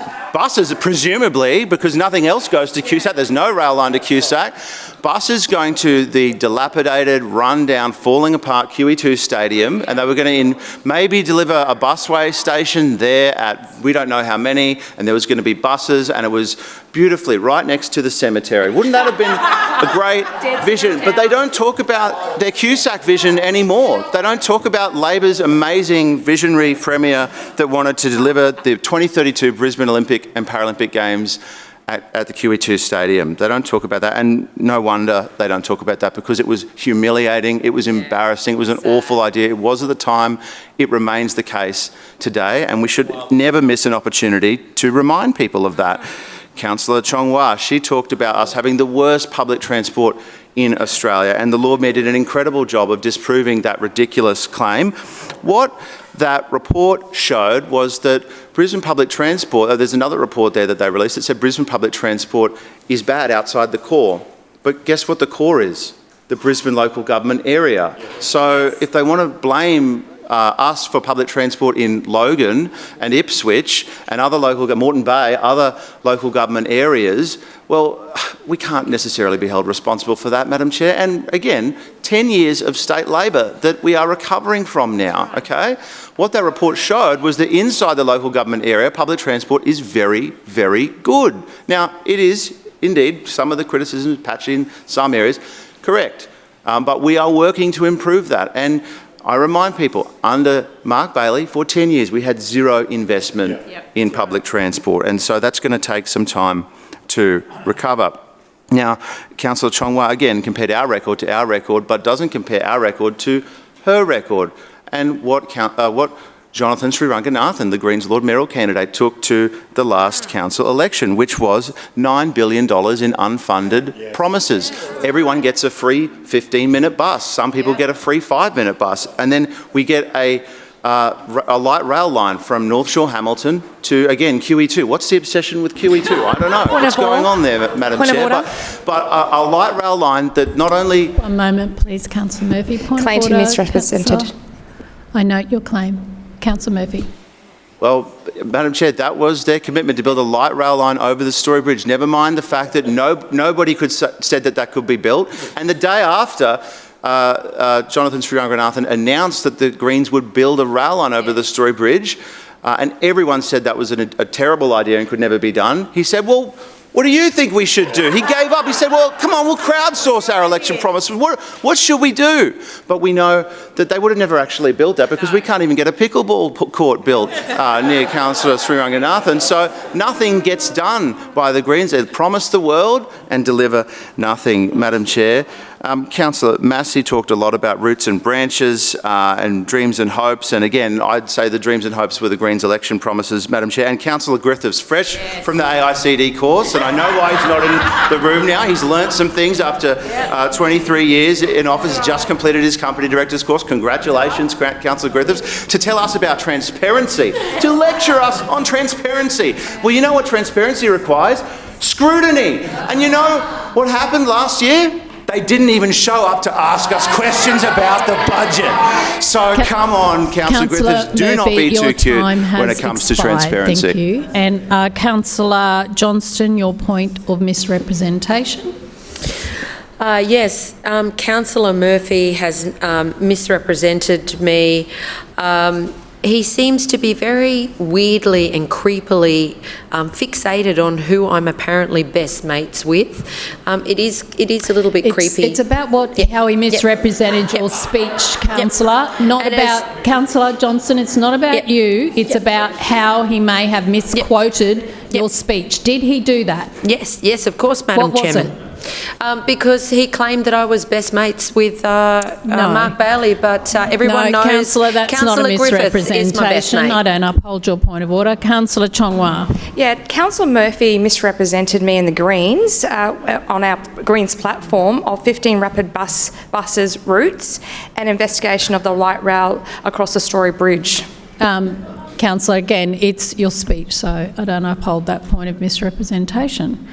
presumably, because nothing else goes to QSAC. There's no rail line to QSAC. Buses going to the dilapidated, run-down, falling apart QE2 stadium, and they were going to maybe deliver a busway station there at we don't know how many, and there was going to be buses, and it was beautifully right next to the cemetery. Wouldn't that have been a great vision? But they don't talk about their QSAC vision anymore. They don't talk about Labor's amazing visionary premier that wanted to deliver the 2032 Brisbane Olympic and Paralympic Games at the QE2 stadium. They don't talk about that, and no wonder they don't talk about that, because it was humiliating, it was embarrassing, it was an awful idea. It was at the time, it remains the case today, and we should never miss an opportunity to remind people of that. Councillor Chong-Wah, she talked about us having the worst public transport in Australia, and the Lord Mayor did an incredible job of disproving that ridiculous claim. What that report showed was that Brisbane public transport, there's another report there that they released that said Brisbane public transport is bad outside the core. But guess what the core is? The Brisbane local government area. So if they want to blame us for public transport in Logan and Ipswich and other Moreton Bay, other local government areas, well, we can't necessarily be held responsible for that, Madam Chair. And again, 10 years of state Labor that we are recovering from now, okay? What that report showed was that inside the local government area, public transport is very, very good. Now, it is indeed some of the criticisms patchy in some areas, correct. But we are working to improve that. And I remind people, under Mark Bailey, for 10 years, we had zero investment in public transport. And so that's going to take some time to recover. Now, Councillor Chong-Wah, again, compared our record to our record, but doesn't compare our record to her record. And what Jonathan Sriranganathan, the Greens Lord Mayoral candidate, took to the last council election, which was $9 billion in unfunded promises. Everyone gets a free 15-minute bus. Some people get a free 5-minute bus. And then we get a light rail line from North Shore Hamilton to, again, QE2. What's the obsession with QE2? I don't know. What's going on there, Madam Chair? But a light rail line that not only... One moment, please, Councillor Murphy. Claim to be misrepresented. I note your claim. Councillor Murphy. Well, Madam Chair, that was their commitment, to build a light rail line over the Story Bridge. Never mind the fact that nobody said that could be built. And the day after, Jonathan Sriranganathan announced that the Greens would build a rail line over the Story Bridge, and everyone said that was a terrible idea and could never be done. He said, well, what do you think we should do? He gave up. He said, well, come on, we'll crowdsource our election promise. What should we do? But we know that they would have never actually built that, because we can't even get a pickleball court built near Councillor Sriranganathan. So nothing gets done by the Greens. They promise the world and deliver nothing, Madam Chair. Councillor Massey talked a lot about roots and branches and dreams and hopes. And again, I'd say the dreams and hopes were the Greens election promises, Madam Chair. And Councillor Griffiths, fresh from the AICD course, and and I know why he's not in the room now. He's learnt some things after 23 years in office. He's just completed his company director's course. Congratulations, Councillor Griffiths, to tell us about transparency, to lecture us on transparency. Well, you know what transparency requires? Scrutiny. And you know what happened last year? They didn't even show up to ask us questions about the budget. So come on, Councillor Griffiths, do not be too cute when it comes to transparency. Thank you. And Councillor Johnston, your point of misrepresentation. Yes, Councillor Murphy has misrepresented me. He seems to be very weirdly and creepily fixated on who I'm apparently best mates with. It is a little bit creepy. It's about how he misrepresented your speech, Councillor, not about Councillor Johnston. It's not about you. It's about how he may have misquoted your speech. Did he do that? Yes, of course, Madam Chairman. What was it? Because he claimed that I was best mates with Mark Bailey, but everyone knows Councillor, that's Councillor not a Griffith is my best misrepresentation. mate. I don't uphold your point of order. Councillor Chongwa. Yeah, Councillor Murphy misrepresented me and the Greens on our Greens platform of 15 rapid buses routes and investigation of the light rail across the Story Bridge. Councillor, again, it's your speech, so I don't uphold that point of misrepresentation.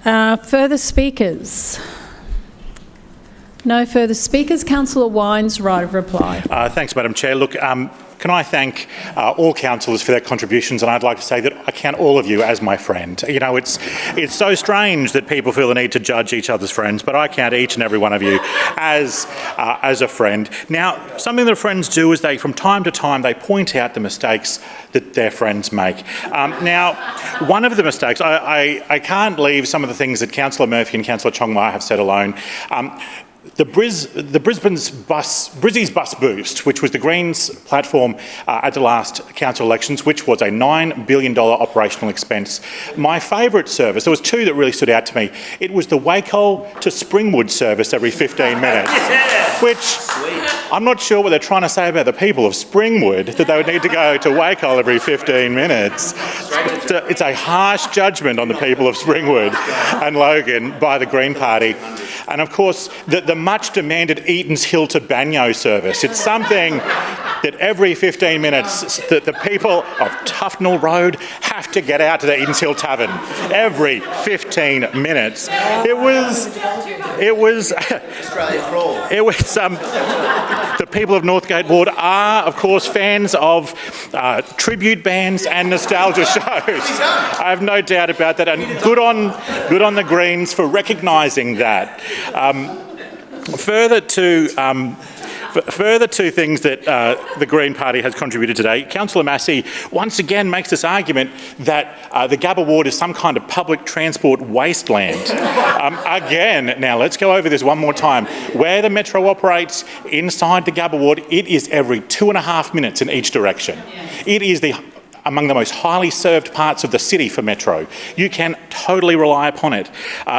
Further speakers? No further speakers. Councillor Wines, right of reply. Thanks, Madam Chair. Look, can I thank all councillors for their contributions, and I'd like to say that I count all of you as my friend. You know, it's so strange that people feel the need to judge each other's friends, but I count each and every one of you as a friend. Now, something that friends do is from time to time, they point out the mistakes that their friends make. Now, one of the mistakes, I can't leave some of the things that Councillor Murphy and Councillor Chongma have said alone. The Brisbane's Brizzy's bus boost, which was the Greens platform at the last council elections, which was a $9 billion operational expense. My favourite service, there was two that really stood out to me. It was the Wacol to Springwood service every 15 minutes, which I'm not sure what they're trying to say about the people of Springwood, that they would need to go to Wacol every 15 minutes. It's a harsh judgment on the people of Springwood and Logan by the Green Party. And of course, the much demanded Eaton's Hill to Banyo service. It's something that every 15 minutes that the people of Tufnell Road have to get out to the Eaton's Hill Tavern. Every 15 minutes. It was the people of Northgate Ward are, of course, fans of tribute bands and nostalgia shows. I have no doubt about that, and good on the Greens for recognising that. Further to things that the Green Party has contributed today, Councillor Massey once again makes this argument that the Gabba Ward is some kind of public transport wasteland. Again, now let's go over this one more time. Where the Metro operates inside the Gabba Ward, it is every 2.5 minutes in each direction. It is among the most highly served parts of the city for Metro. You can totally rely upon it.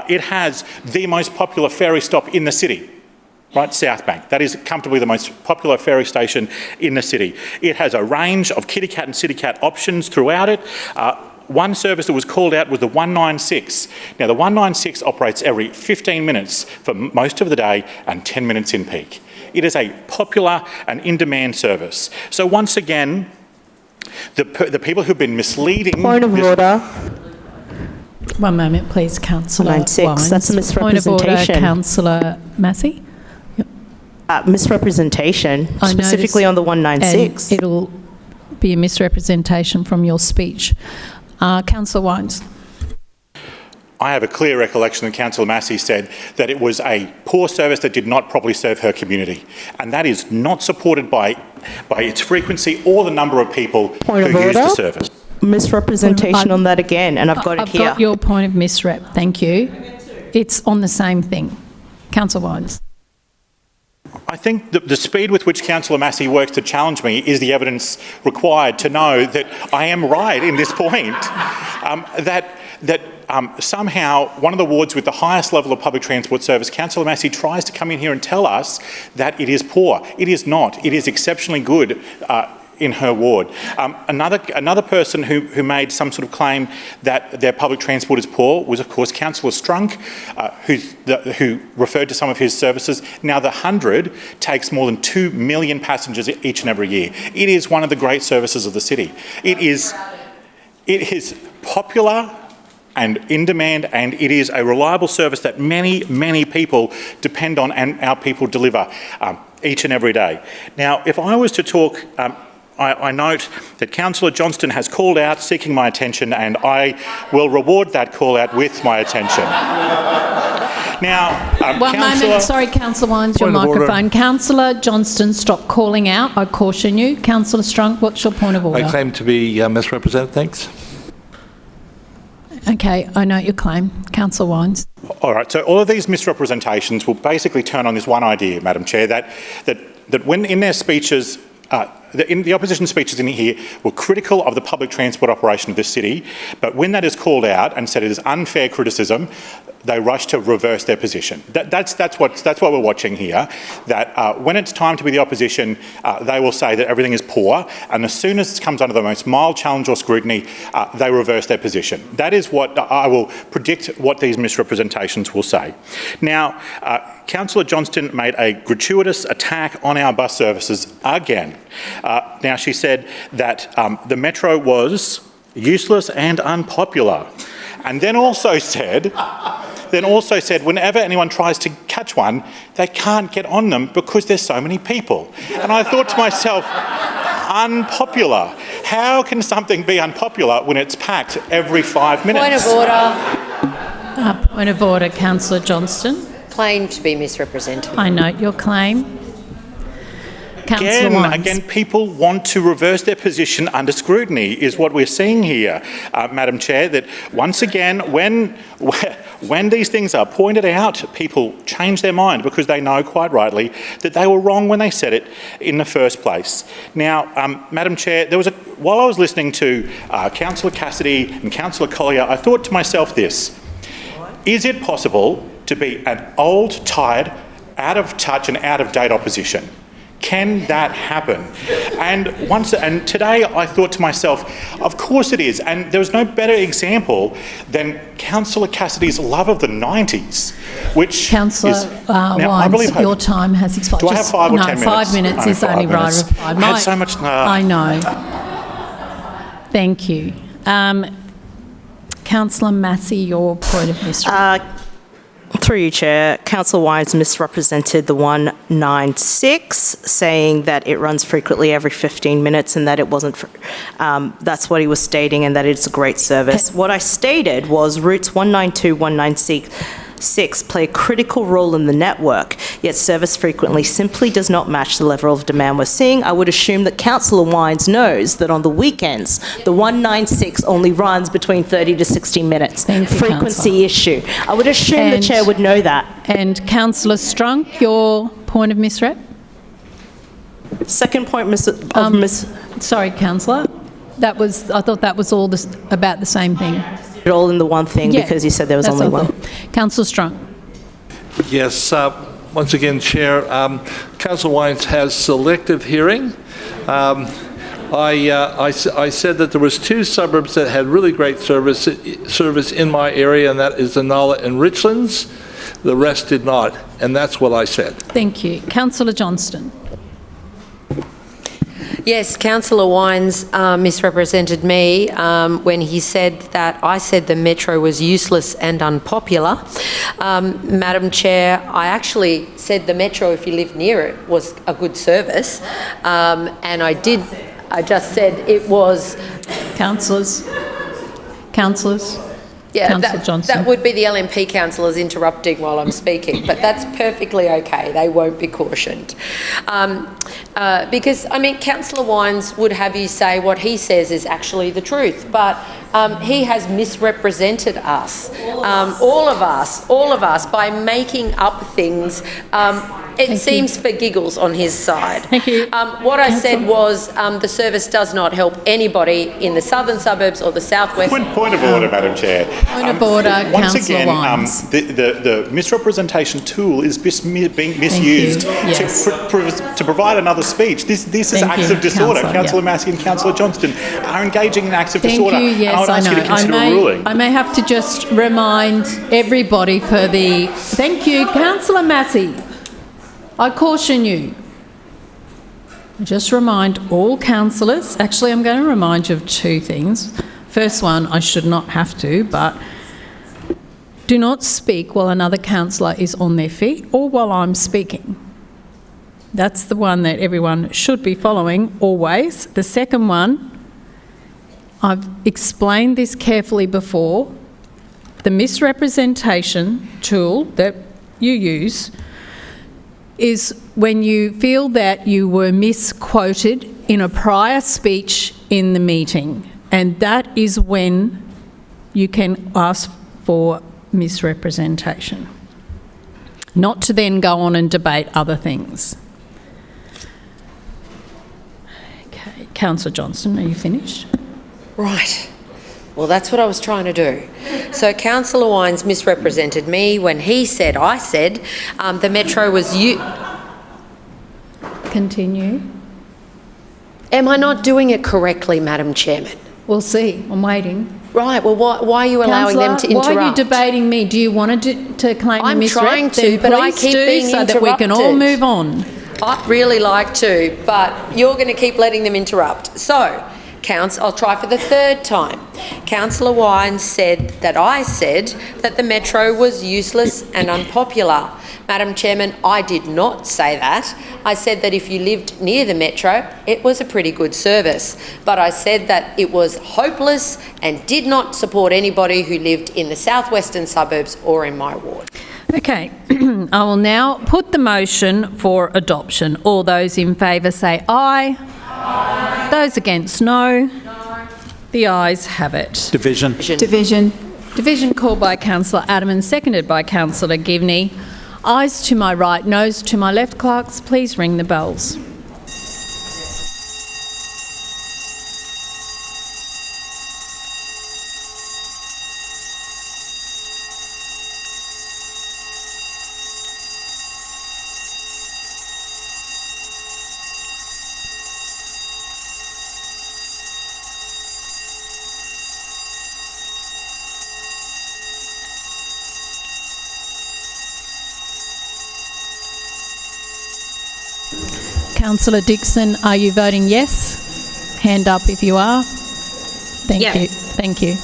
It has the most popular ferry stop in the city. Right, South Bank. That is comfortably the most popular ferry station in the city. It has a range of kitty cat and city cat options throughout it. One service that was called out was the 196. Now, the 196 operates every 15 minutes for most of the day and 10 minutes in peak. It is a popular and in-demand service. So once again, the people who've been misleading... Point of order. One moment, please, Councillor 196. Wines. That's a misrepresentation. Point of order, Councillor Massey. Misrepresentation, specifically on the 196. And it'll be a misrepresentation from your speech. Councillor Wines. I have a clear recollection that Councillor Massey said that it was a poor service that did not properly serve her community, and that is not supported by its frequency or the number of people who use the service. Misrepresentation on that again, and I've got it here. I've got your point of misrep. Thank you. It's on the same thing. Councillor Wines. I think the speed with which Councillor Massey works to challenge me is the evidence required to know that I am right in this point. Somehow one of the wards with the highest level of public transport service, Councillor Massey tries to come in here and tell us that it is poor. It is not. It is exceptionally good in her ward. Another person who made some sort of claim that their public transport is poor was, of course, Councillor Strunk, who referred to some of his services. Now, the 100 takes more than 2 million passengers each and every year. It is one of the great services of the city. It is popular and in demand, and it is a reliable service that many, many people depend on, and our people deliver each and every day. Now, if I was to talk, I note that Councillor Johnston has called out seeking my attention, and I will reward that call out with my attention. Now, one moment, sorry, Councillor Wines, your microphone. Councillor Johnston, stop calling out. I caution you. Councillor Strunk, what's your point of order? I claim to be misrepresented. Thanks. Okay, I note your claim. Councillor Wines. All right, so all of these misrepresentations will basically turn on this one idea, Madam Chair, that when in their speeches, the opposition speeches in here were critical of the public transport operation of this city, but when that is called out and said it is unfair criticism, they rush to reverse their position. That's what we're watching here, that when it's time to be the opposition, they will say that everything is poor, and as soon as it comes under the most mild challenge or scrutiny, they reverse their position. That is what I will predict what these misrepresentations will say. Now, Councillor Johnston made a gratuitous attack on our bus services again. Now, she said that the Metro was useless and unpopular, and then also said whenever anyone tries to catch one, they can't get on them because there's so many people. And I thought to myself, unpopular. How can something be unpopular when it's packed every 5 minutes? Point of order. Point of order, Councillor Johnston. Claim to be misrepresented. I note your claim. Again, people want to reverse their position under scrutiny, is what we're seeing here, Madam Chair, that once again, when these things are pointed out, people change their mind because they know quite rightly that they were wrong when they said it in the first place. Now, Madam Chair, while I was listening to Councillor Cassidy and Councillor Collier, I thought to myself this: is it possible to be an old, tired, out of touch and out of date opposition? Can that happen? And today I thought to myself, of course it is. And there was no better example than Councillor Cassidy's love of the 90s, which Councillor Wines, your time has expired. Do I have 5 or 10 minutes? 5 minutes is only right. I had so much... I know. Thank you. Councillor Massey, your point of misrepresentation. Through you, Chair, Councillor Wines misrepresented the 196, saying that it runs frequently every 15 minutes and that it wasn't, that's what he was stating, and that it's a great service. What I stated was routes 192, 196 play a critical role in the network, yet service frequently simply does not match the level of demand we're seeing. I would assume that Councillor Wines knows that on the weekends, the 196 only runs between 30 to 60 minutes. Frequency issue. I would assume the Chair would know that. And Councillor Strunk, your point of misrep? Second point, Sorry, Councillor. I thought that was all about the same thing. All in the one thing, because you said there was only one. Councillor Strunk. Yes, once again, Chair, Councillor Wines has selective hearing. I said that there was 2 suburbs that had really great service in my area, and that is Inala and Richlands. The rest did not, and that's what I said. Thank you. Councillor Johnston. Yes, Councillor Wines misrepresented me when he said that I said the Metro was useless and unpopular. Madam Chair, I actually said the Metro, if you live near it, was a good service. And I just said it was... Councillors. Yeah, that would be the LNP councillors interrupting while I'm speaking, but that's perfectly okay. They won't be cautioned. Because, I mean, Councillor Wines would have you say what he says is actually the truth, but he has misrepresented us, all of us, by making up things It seems for giggles on his side. Thank you. What I said was the service does not help anybody in the southern suburbs or the southwest. Point of order, Madam Chair. Point of order, Once Councillor again, Wines. the misrepresentation tool is being misused to provide another speech. This is acts of disorder. Councillor Massey and Councillor Johnston are engaging in acts of disorder. Thank you, yes, and I would ask you to consider a ruling. I may have to just remind everybody for the... Thank you, Councillor Massey. I caution you. Just remind all councillors... Actually, I'm going to remind you of two things. First one, I should not have to, but do not speak while another councillor is on their feet or while I'm speaking. That's the one that everyone should be following always. The second one, I've explained this carefully before. The misrepresentation tool that you use is when you feel that you were misquoted in a prior speech in the meeting, and that is when you can ask for misrepresentation, not to then go on and debate other things. Okay, Councillor Johnston, are you finished? Right. Well, that's what I was trying to do. So Councillor Wines misrepresented me when he said, I said, the Metro was Continue. Am I not doing it correctly, Madam Chairman? We'll see. I'm waiting. Right. Well, why are you allowing them to interrupt? Why are you debating me? Do you want to claim the misrep? I'm trying to, but I keep being interrupted. So that we can all move on. I'd really like to, but you're going to keep letting them interrupt. So, I'll try for the third time. Councillor Wines said that I said that the Metro was useless and unpopular. Madam Chairman, I did not say that. I said that if you lived near the Metro, it was a pretty good service. But I said that it was hopeless and did not support anybody who lived in the southwestern suburbs or in my ward. Okay, I will now put the motion for adoption. All those in favour say aye. Aye. Those against no. No. The ayes have it. Division. Division. Division called by Councillor Adams, seconded by Councillor Givney. Ayes to my right, noes to my left. Clerks, please ring the bells. Councillor Dixon, are you voting yes? Hand up if you are. Thank you. Thank you.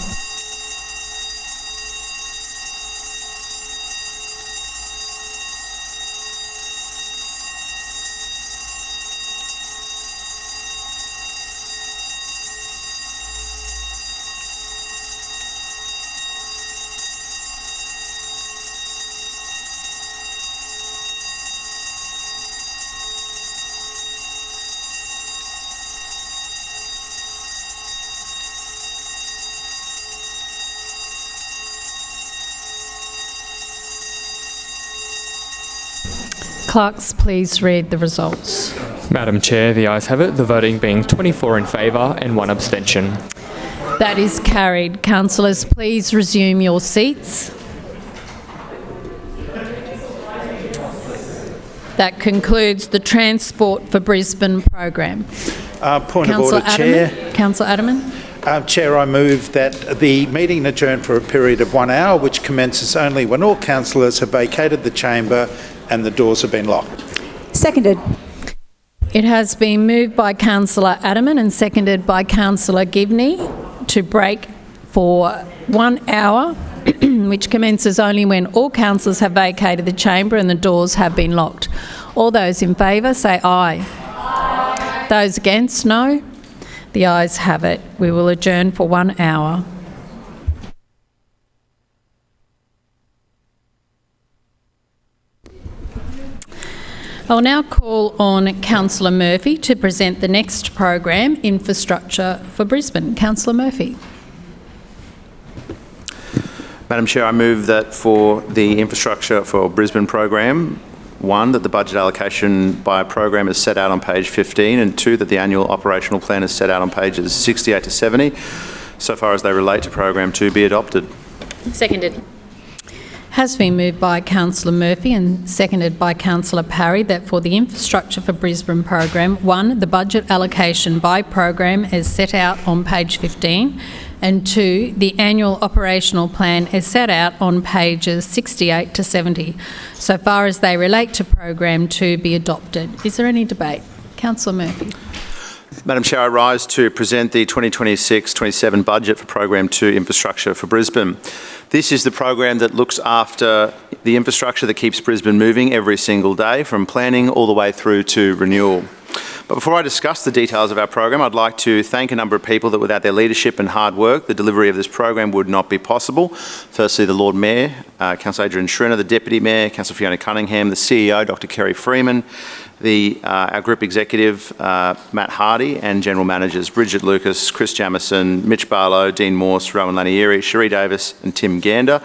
Clerks, please read the results. Madam Chair, the ayes have it, the voting being 24 in favour and 1 abstention. That is carried. Councillors, please resume your seats. That concludes the Transport for Brisbane program. Point of order, Chair. Councillor Adderman. Chair, I move that the meeting adjourn for a period of 1 hour, which commences only when all councillors have vacated the chamber and the doors have been locked. Seconded. It has been moved by Councillor Adderman and seconded by Councillor Givney to break for 1 hour, which commences only when all councillors have vacated the chamber and the doors have been locked. All those in favour say aye. Aye. Those against, no. The ayes have it. We will adjourn for 1 hour. I will now call on Councillor Murphy to present the next program, Infrastructure for Brisbane. Councillor Murphy. Madam Chair, I move that for the Infrastructure for Brisbane program, 1, that the budget allocation by program is set out on page 15, and 2, that the annual operational plan is set out on pages 68 to 70, so far as they relate to program 2, be adopted. Seconded. Has been moved by Councillor Murphy and seconded by Councillor Parry that for the Infrastructure for Brisbane program, 1, the budget allocation by program is set out on page 15, and 2, the annual operational plan is set out on pages 68 to 70, so far as they relate to program 2, be adopted. Is there any debate? Councillor Murphy. Madam Chair, I rise to present the 2026-27 budget for Program 2 Infrastructure for Brisbane. This is the program that looks after the infrastructure that keeps Brisbane moving every single day, from planning all the way through to renewal. But before I discuss the details of our program, I'd like to thank a number of people that without their leadership and hard work, the delivery of this program would not be possible. Firstly, the Lord Mayor, Councillor Adrian Schreiner, the Deputy Mayor, Councillor Fiona Cunningham, the CEO, Dr Kerry Freeman, our Group Executive, Matt Hardy, and General Managers Bridget Lucas, Chris Jamieson, Mitch Barlow, Dean Morse, Rowan Lanieri, Cherie Davis and Tim Gander.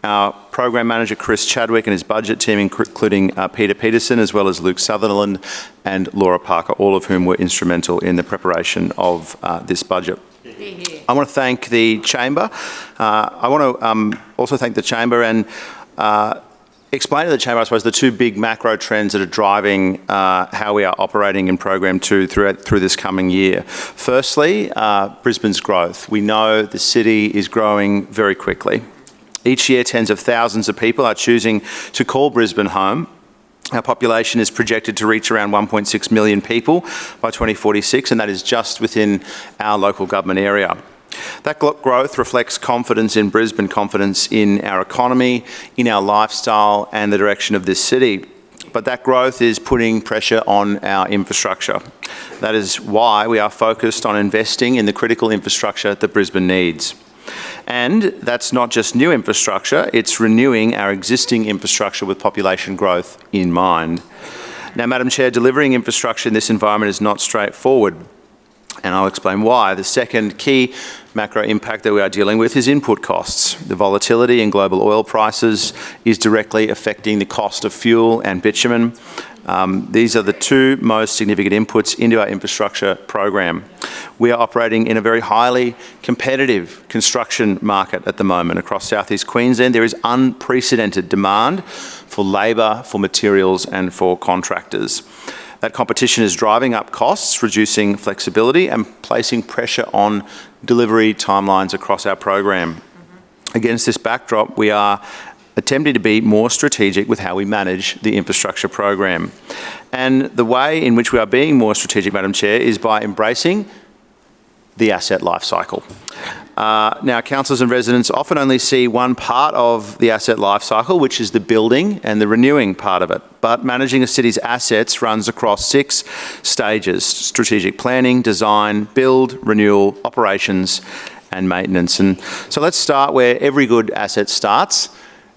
Our Program Manager Chris Chadwick and his budget team, including Peter Peterson, as well as Luke Sutherland and Laura Parker, all of whom were instrumental in the preparation of this budget. I want to thank the Chamber. I want to also thank the Chamber and explain to the Chamber, I suppose, the two big macro trends that are driving how we are operating in Program 2 through this coming year. Firstly, Brisbane's growth. We know the city is growing very quickly. Each year, tens of thousands of people are choosing to call Brisbane home. Our population is projected to reach around 1.6 million people by 2046, and that is just within our local government area. That growth reflects confidence in Brisbane, confidence in our economy, in our lifestyle and the direction of this city. But that growth is putting pressure on our infrastructure. That is why we are focused on investing in the critical infrastructure that Brisbane needs. And that's not just new infrastructure, it's renewing our existing infrastructure with population growth in mind. Now, Madam Chair, delivering infrastructure in this environment is not straightforward, and I'll explain why. The second key macro impact that we are dealing with is input costs. The volatility in global oil prices is directly affecting the cost of fuel and bitumen. These are the two most significant inputs into our infrastructure program. We are operating in a very highly competitive construction market at the moment. Across southeast Queensland, there is unprecedented demand for labour, for materials and for contractors. That competition is driving up costs, reducing flexibility and placing pressure on delivery timelines across our program. Against this backdrop, we are attempting to be more strategic with how we manage the infrastructure program. And the way in which we are being more strategic, Madam Chair, is by embracing the asset life cycle. Now, councillors and residents often only see one part of the asset life cycle, which is the building and the renewing part of it. But managing a city's assets runs across 6 stages: strategic planning, design, build, renewal, operations and maintenance. And so let's start where every good asset starts,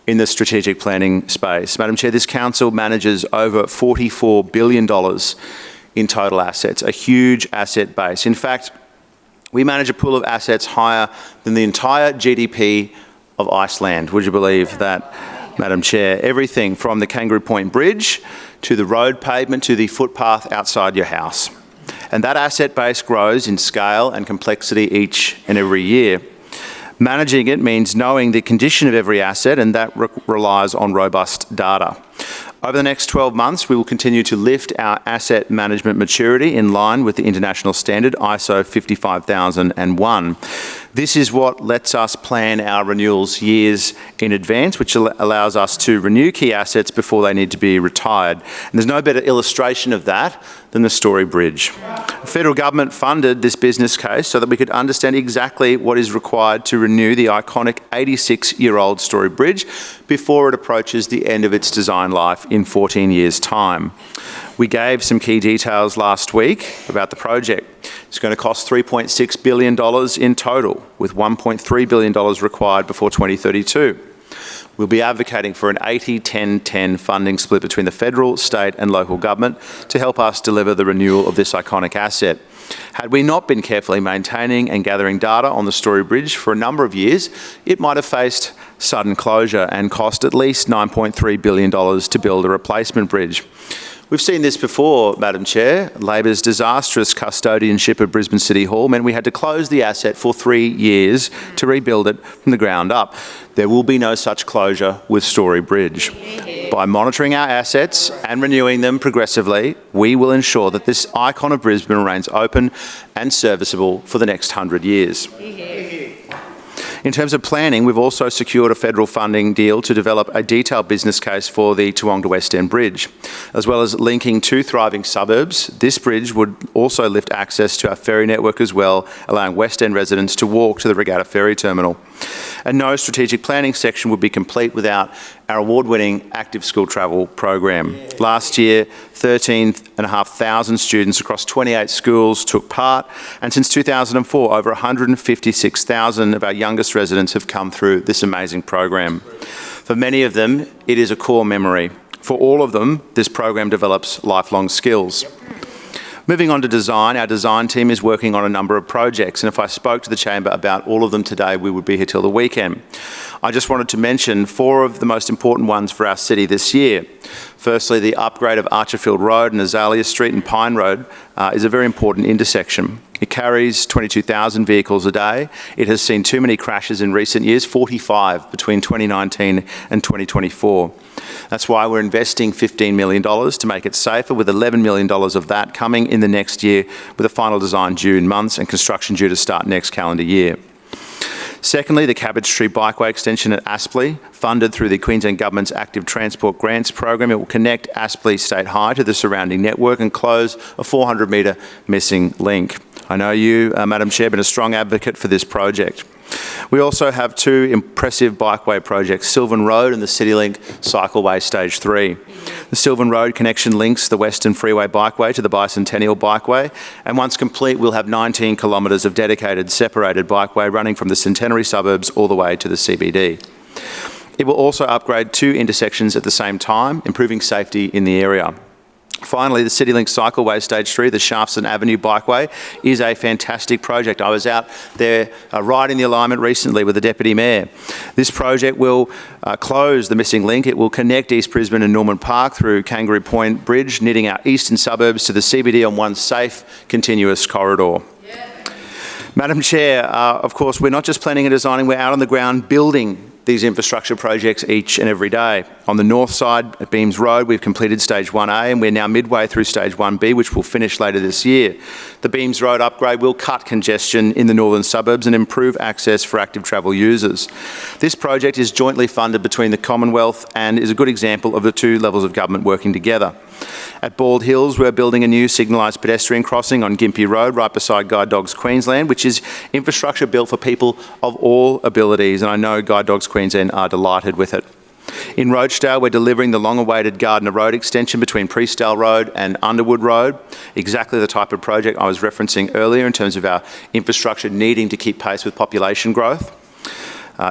in the strategic planning space. Madam Chair, this council manages over $44 billion in total assets, a huge asset base. In fact, we manage a pool of assets higher than the entire GDP of Iceland. Would you believe that, Madam Chair? Everything from the Kangaroo Point Bridge to the road pavement to the footpath outside your house. And that asset base grows in scale and complexity each and every year. Managing it means knowing the condition of every asset, and that relies on robust data. Over the next 12 months, we will continue to lift our asset management maturity in line with the international standard ISO 55001. This is what lets us plan our renewals years in advance, which allows us to renew key assets before they need to be retired. And there's no better illustration of that than the Story Bridge. The federal government funded this business case so that we could understand exactly what is required to renew the iconic 86-year-old Story Bridge before it approaches the end of its design life in 14 years' time. We gave some key details last week about the project. It's going to cost $3.6 billion in total, with $1.3 billion required before 2032. We'll be advocating for an 80-10-10 funding split between the federal, state and local government to help us deliver the renewal of this iconic asset. Had we not been carefully maintaining and gathering data on the Story Bridge for a number of years, it might have faced sudden closure and cost at least $9.3 billion to build a replacement bridge. We've seen this before, Madam Chair. Labor's disastrous custodianship of Brisbane City Hall meant we had to close the asset for 3 years to rebuild it from the ground up. There will be no such closure with Story Bridge. By monitoring our assets and renewing them progressively, we will ensure that this icon of Brisbane remains open and serviceable for the next 100 years. In terms of planning, we've also secured a federal funding deal to develop a detailed business case for the Toowong to West End Bridge. As well as linking two thriving suburbs, this bridge would also lift access to our ferry network as well, allowing West End residents to walk to the Regatta Ferry Terminal. And no strategic planning section would be complete without our award-winning active school travel program. Last year, 13,500 students across 28 schools took part, and since 2004, over 156,000 of our youngest residents have come through this amazing program. For many of them, it is a core memory. For all of them, this program develops lifelong skills. Moving on to design, our design team is working on a number of projects, and if I spoke to the Chamber about all of them today, we would be here till the weekend. I just wanted to mention 4 of the most important ones for our city this year. Firstly, the upgrade of Archerfield Road and Azalea Street and Pine Road is a very important intersection. It carries 22,000 vehicles a day. It has seen too many crashes in recent years, 45 between 2019 and 2024. That's why we're investing $15 million to make it safer, with $11 million of that coming in the next year, with a final design due in months and construction due to start next calendar year. Secondly, the Cabbage Tree Bikeway extension at Aspley, funded through the Queensland Government's Active Transport Grants program. It will connect Aspley State High to the surrounding network and close a 400-metre missing link. I know you, Madam Chair, have been a strong advocate for this project. We also have 2 impressive bikeway projects, Sylvan Road and the CityLink Cycleway Stage 3. The Sylvan Road connection links the Western Freeway Bikeway to the Bicentennial Bikeway, and once complete, we'll have 19 kilometres of dedicated separated bikeway running from the Centenary suburbs all the way to the CBD. It will also upgrade 2 intersections at the same time, improving safety in the area. Finally, the CityLink Cycleway Stage 3, the Shaftesbury Avenue Bikeway, is a fantastic project. I was out there riding the alignment recently with the Deputy Mayor. This project will close the missing link. It will connect East Brisbane and Norman Park through Kangaroo Point Bridge, knitting our eastern suburbs to the CBD on one safe, continuous corridor. Madam Chair, of course, we're not just planning and designing, we're out on the ground building these infrastructure projects each and every day. On the north side at Beams Road, we've completed Stage 1A and we're now midway through Stage 1B, which will finish later this year. The Beams Road upgrade will cut congestion in the northern suburbs and improve access for active travel users. This project is jointly funded between the Commonwealth and is a good example of the 2 levels of government working together. At Bald Hills, we're building a new signalised pedestrian crossing on Gympie Road, right beside Guide Dogs Queensland, which is infrastructure built for people of all abilities, and I know Guide Dogs Queensland are delighted with it. In Rochedale, we're delivering the long-awaited Gardner Road extension between Priestdale Road and Underwood Road, exactly the type of project I was referencing earlier in terms of our infrastructure needing to keep pace with population growth.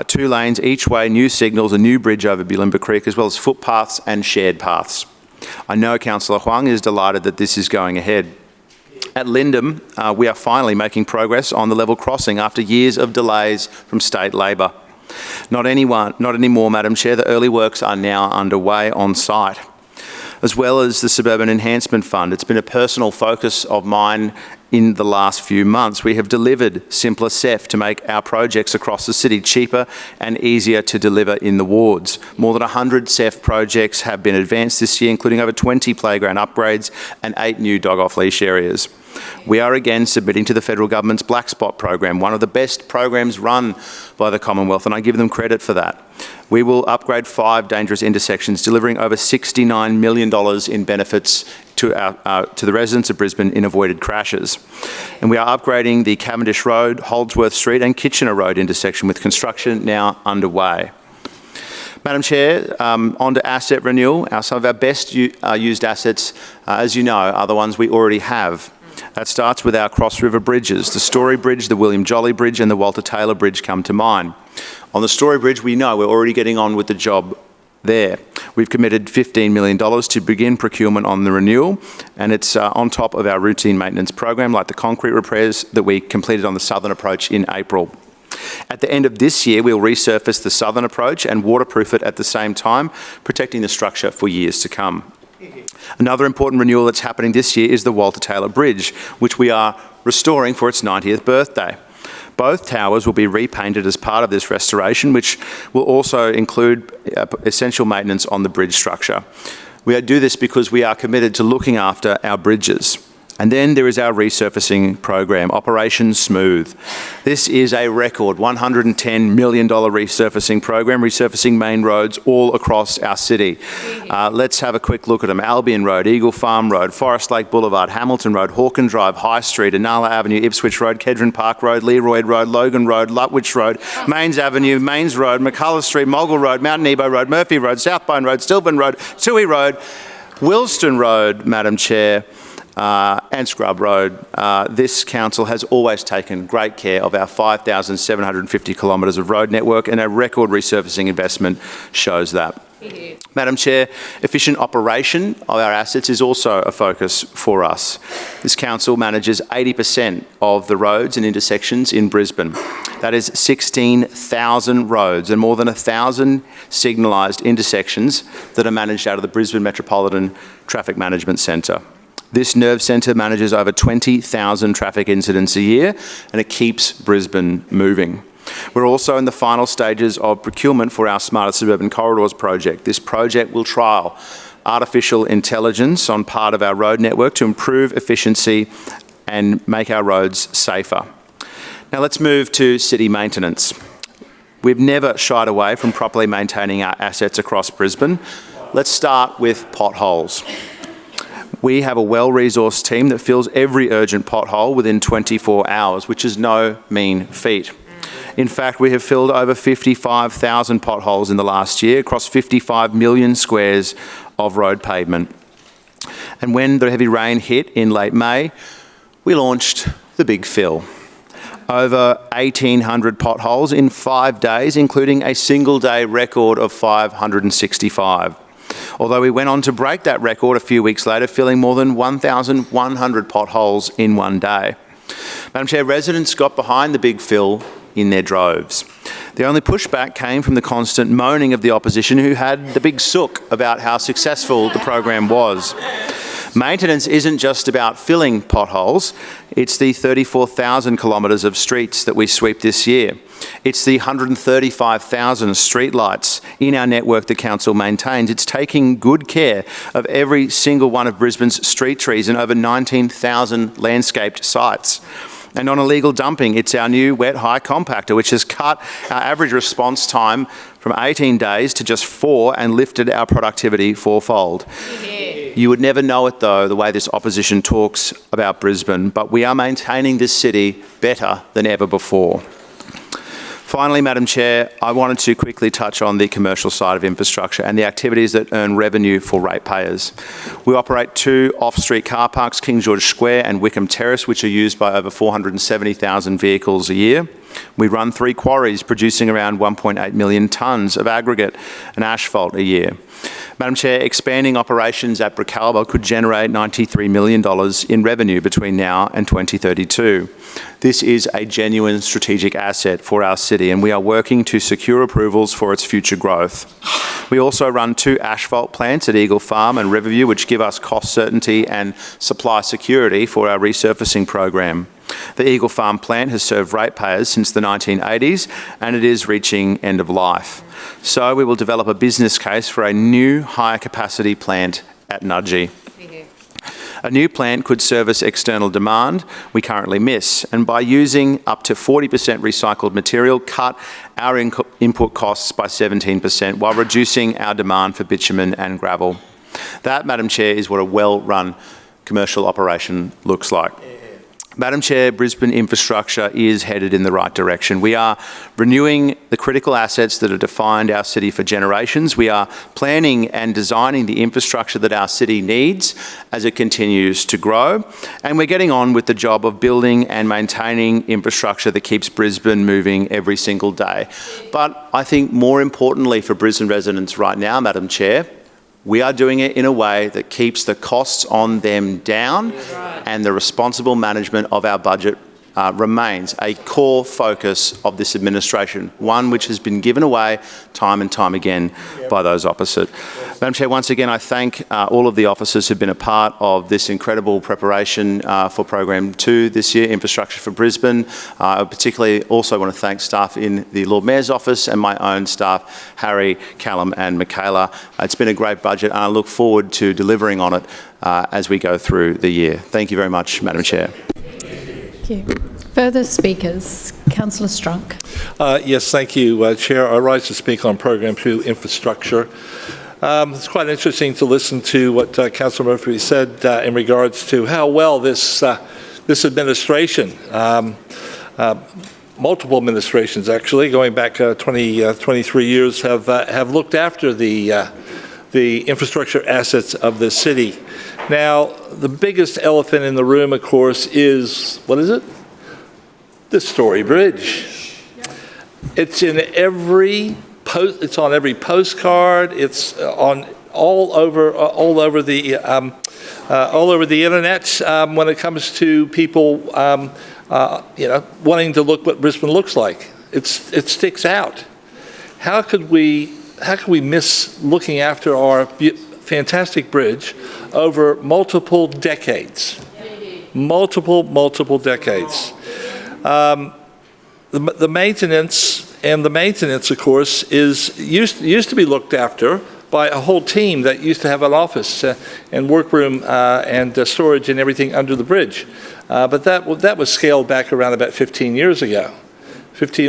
2 lanes each way, new signals, a new bridge over Bulimba Creek, as well as footpaths and shared paths. I know Councillor Huang is delighted that this is going ahead. At Lyndham, we are finally making progress on the level crossing after years of delays from state Labor. Not anymore, Madam Chair. The early works are now underway on site. As well as the Suburban Enhancement Fund, it's been a personal focus of mine in the last few months. We have delivered simpler CEF to make our projects across the city cheaper and easier to deliver in the wards. More than 100 CEF projects have been advanced this year, including over 20 playground upgrades and 8 new dog off-leash areas. We are again submitting to the federal government's Black Spot program, one of the best programs run by the Commonwealth, and I give them credit for that. We will upgrade 5 dangerous intersections, delivering over $69 million in benefits to the residents of Brisbane in avoided crashes. And we are upgrading the Cavendish Road, Holdsworth Street and Kitchener Road intersection, with construction now underway. Madam Chair, on to asset renewal. Some of our best used assets, as you know, are the ones we already have. That starts with our cross-river bridges. The Story Bridge, the William Jolly Bridge and the Walter Taylor Bridge come to mind. On the Story Bridge, we know we're already getting on with the job there. We've committed $15 million to begin procurement on the renewal, and it's on top of our routine maintenance program, like the concrete repairs that we completed on the southern approach in April. At the end of this year, we'll resurface the southern approach and waterproof it at the same time, protecting the structure for years to come. Another important renewal that's happening this year is the Walter Taylor Bridge, which we are restoring for its 90th birthday. Both towers will be repainted as part of this restoration, which will also include essential maintenance on the bridge structure. We do this because we are committed to looking after our bridges. And then there is our resurfacing program, Operation Smooth. This is a record $110 million resurfacing program, resurfacing main roads all across our city. Let's have a quick look at them. Albion Road, Eagle Farm Road, Forest Lake Boulevard, Hamilton Road, Hawken Drive, High Street, Inala Avenue, Ipswich Road, Kedron Park Road, Leroy Road, Logan Road, Lutwich Road, Mains Avenue, Mains Road, McCullough Street, Mogul Road, Mount Nebo Road, Murphy Road, Southbone Road, Stilburn Road, Toohey Road, Wilston Road, Madam Chair, and Scrub Road. This council has always taken great care of our 5,750 kilometres of road network, and our record resurfacing investment shows that. Madam Chair, efficient operation of our assets is also a focus for us. This council manages 80% of the roads and intersections in Brisbane. That is 16,000 roads and more than 1,000 signalised intersections that are managed out of the Brisbane Metropolitan Traffic Management Centre. This nerve centre manages over 20,000 traffic incidents a year, and it keeps Brisbane moving. We're also in the final stages of procurement for our Smarter Suburban Corridors project. This project will trial artificial intelligence on part of our road network to improve efficiency and make our roads safer. Now let's move to city maintenance. We've never shied away from properly maintaining our assets across Brisbane. Let's start with potholes. We have a well-resourced team that fills every urgent pothole within 24 hours, which is no mean feat. In fact, we have filled over 55,000 potholes in the last year across 55 million squares of road pavement. And when the heavy rain hit in late May, we launched the Big Fill. Over 1,800 potholes in 5 days, including a single-day record of 565. Although we went on to break that record a few weeks later, filling more than 1,100 potholes in one day. Madam Chair, residents got behind the Big Fill in their droves. The only pushback came from the constant moaning of the opposition, who had the big sook about how successful the program was. Maintenance isn't just about filling potholes, it's the 34,000 kilometres of streets that we sweep this year. It's the 135,000 streetlights in our network the council maintains. It's taking good care of every single one of Brisbane's street trees and over 19,000 landscaped sites. And on illegal dumping, it's our new wet high compactor, which has cut our average response time from 18 days to just 4 and lifted our productivity fourfold. You would never know it though, the way this opposition talks about Brisbane, but we are maintaining this city better than ever before. Finally, Madam Chair, I wanted to quickly touch on the commercial side of infrastructure and the activities that earn revenue for ratepayers. We operate 2 off-street car parks, King George Square and Wickham Terrace, which are used by over 470,000 vehicles a year. We run 3 quarries producing around 1.8 million tonnes of aggregate and asphalt a year. Madam Chair, expanding operations at Bracalba could generate $93 million in revenue between now and 2032. This is a genuine strategic asset for our city, and we are working to secure approvals for its future growth. We also run 2 asphalt plants at Eagle Farm and Riverview, which give us cost certainty and supply security for our resurfacing program. The Eagle Farm plant has served ratepayers since the 1980s, and it is reaching end of life. So we will develop a business case for a new higher capacity plant at Nudgee. A new plant could service external demand we currently miss, and by using up to 40% recycled material, cut our input costs by 17% while reducing our demand for bitumen and gravel. That, Madam Chair, is what a well-run commercial operation looks like. Madam Chair, Brisbane infrastructure is headed in the right direction. We are renewing the critical assets that have defined our city for generations. We are planning and designing the infrastructure that our city needs as it continues to grow. And we're getting on with the job of building and maintaining infrastructure that keeps Brisbane moving every single day. But I think more importantly for Brisbane residents right now, Madam Chair, we are doing it in a way that keeps the costs on them down, and the responsible management of our budget remains a core focus of this administration, one which has been given away time and time again by those opposite. Madam Chair, once again, I thank all of the officers who've been a part of this incredible preparation for Program 2 this year, Infrastructure for Brisbane. I particularly also want to thank staff in the Lord Mayor's office and my own staff, Harry, Callum and Michaela. It's been a great budget and I look forward to delivering on it as we go through the year. Thank you very much, Madam Chair. Thank you. Further speakers? Councillor Strunk. Yes, thank you, Chair. I rise to speak on Program 2 infrastructure. It's quite interesting to listen to what Councillor Murphy said in regards to how well this administration, multiple administrations actually, going back 23 years, have looked after the infrastructure assets of the city. Now, the biggest elephant in the room, of course, is, what is it? The Story Bridge. It's in every post. It's on every postcard. It's on all over the internet when it comes to people, wanting to look what Brisbane looks like. It sticks out. How could we miss looking after our fantastic bridge over multiple decades? Multiple decades. The maintenance, of course, used to be looked after by a whole team that used to have an office and workroom and storage and everything under the bridge. But that was scaled back around about 15 years ago.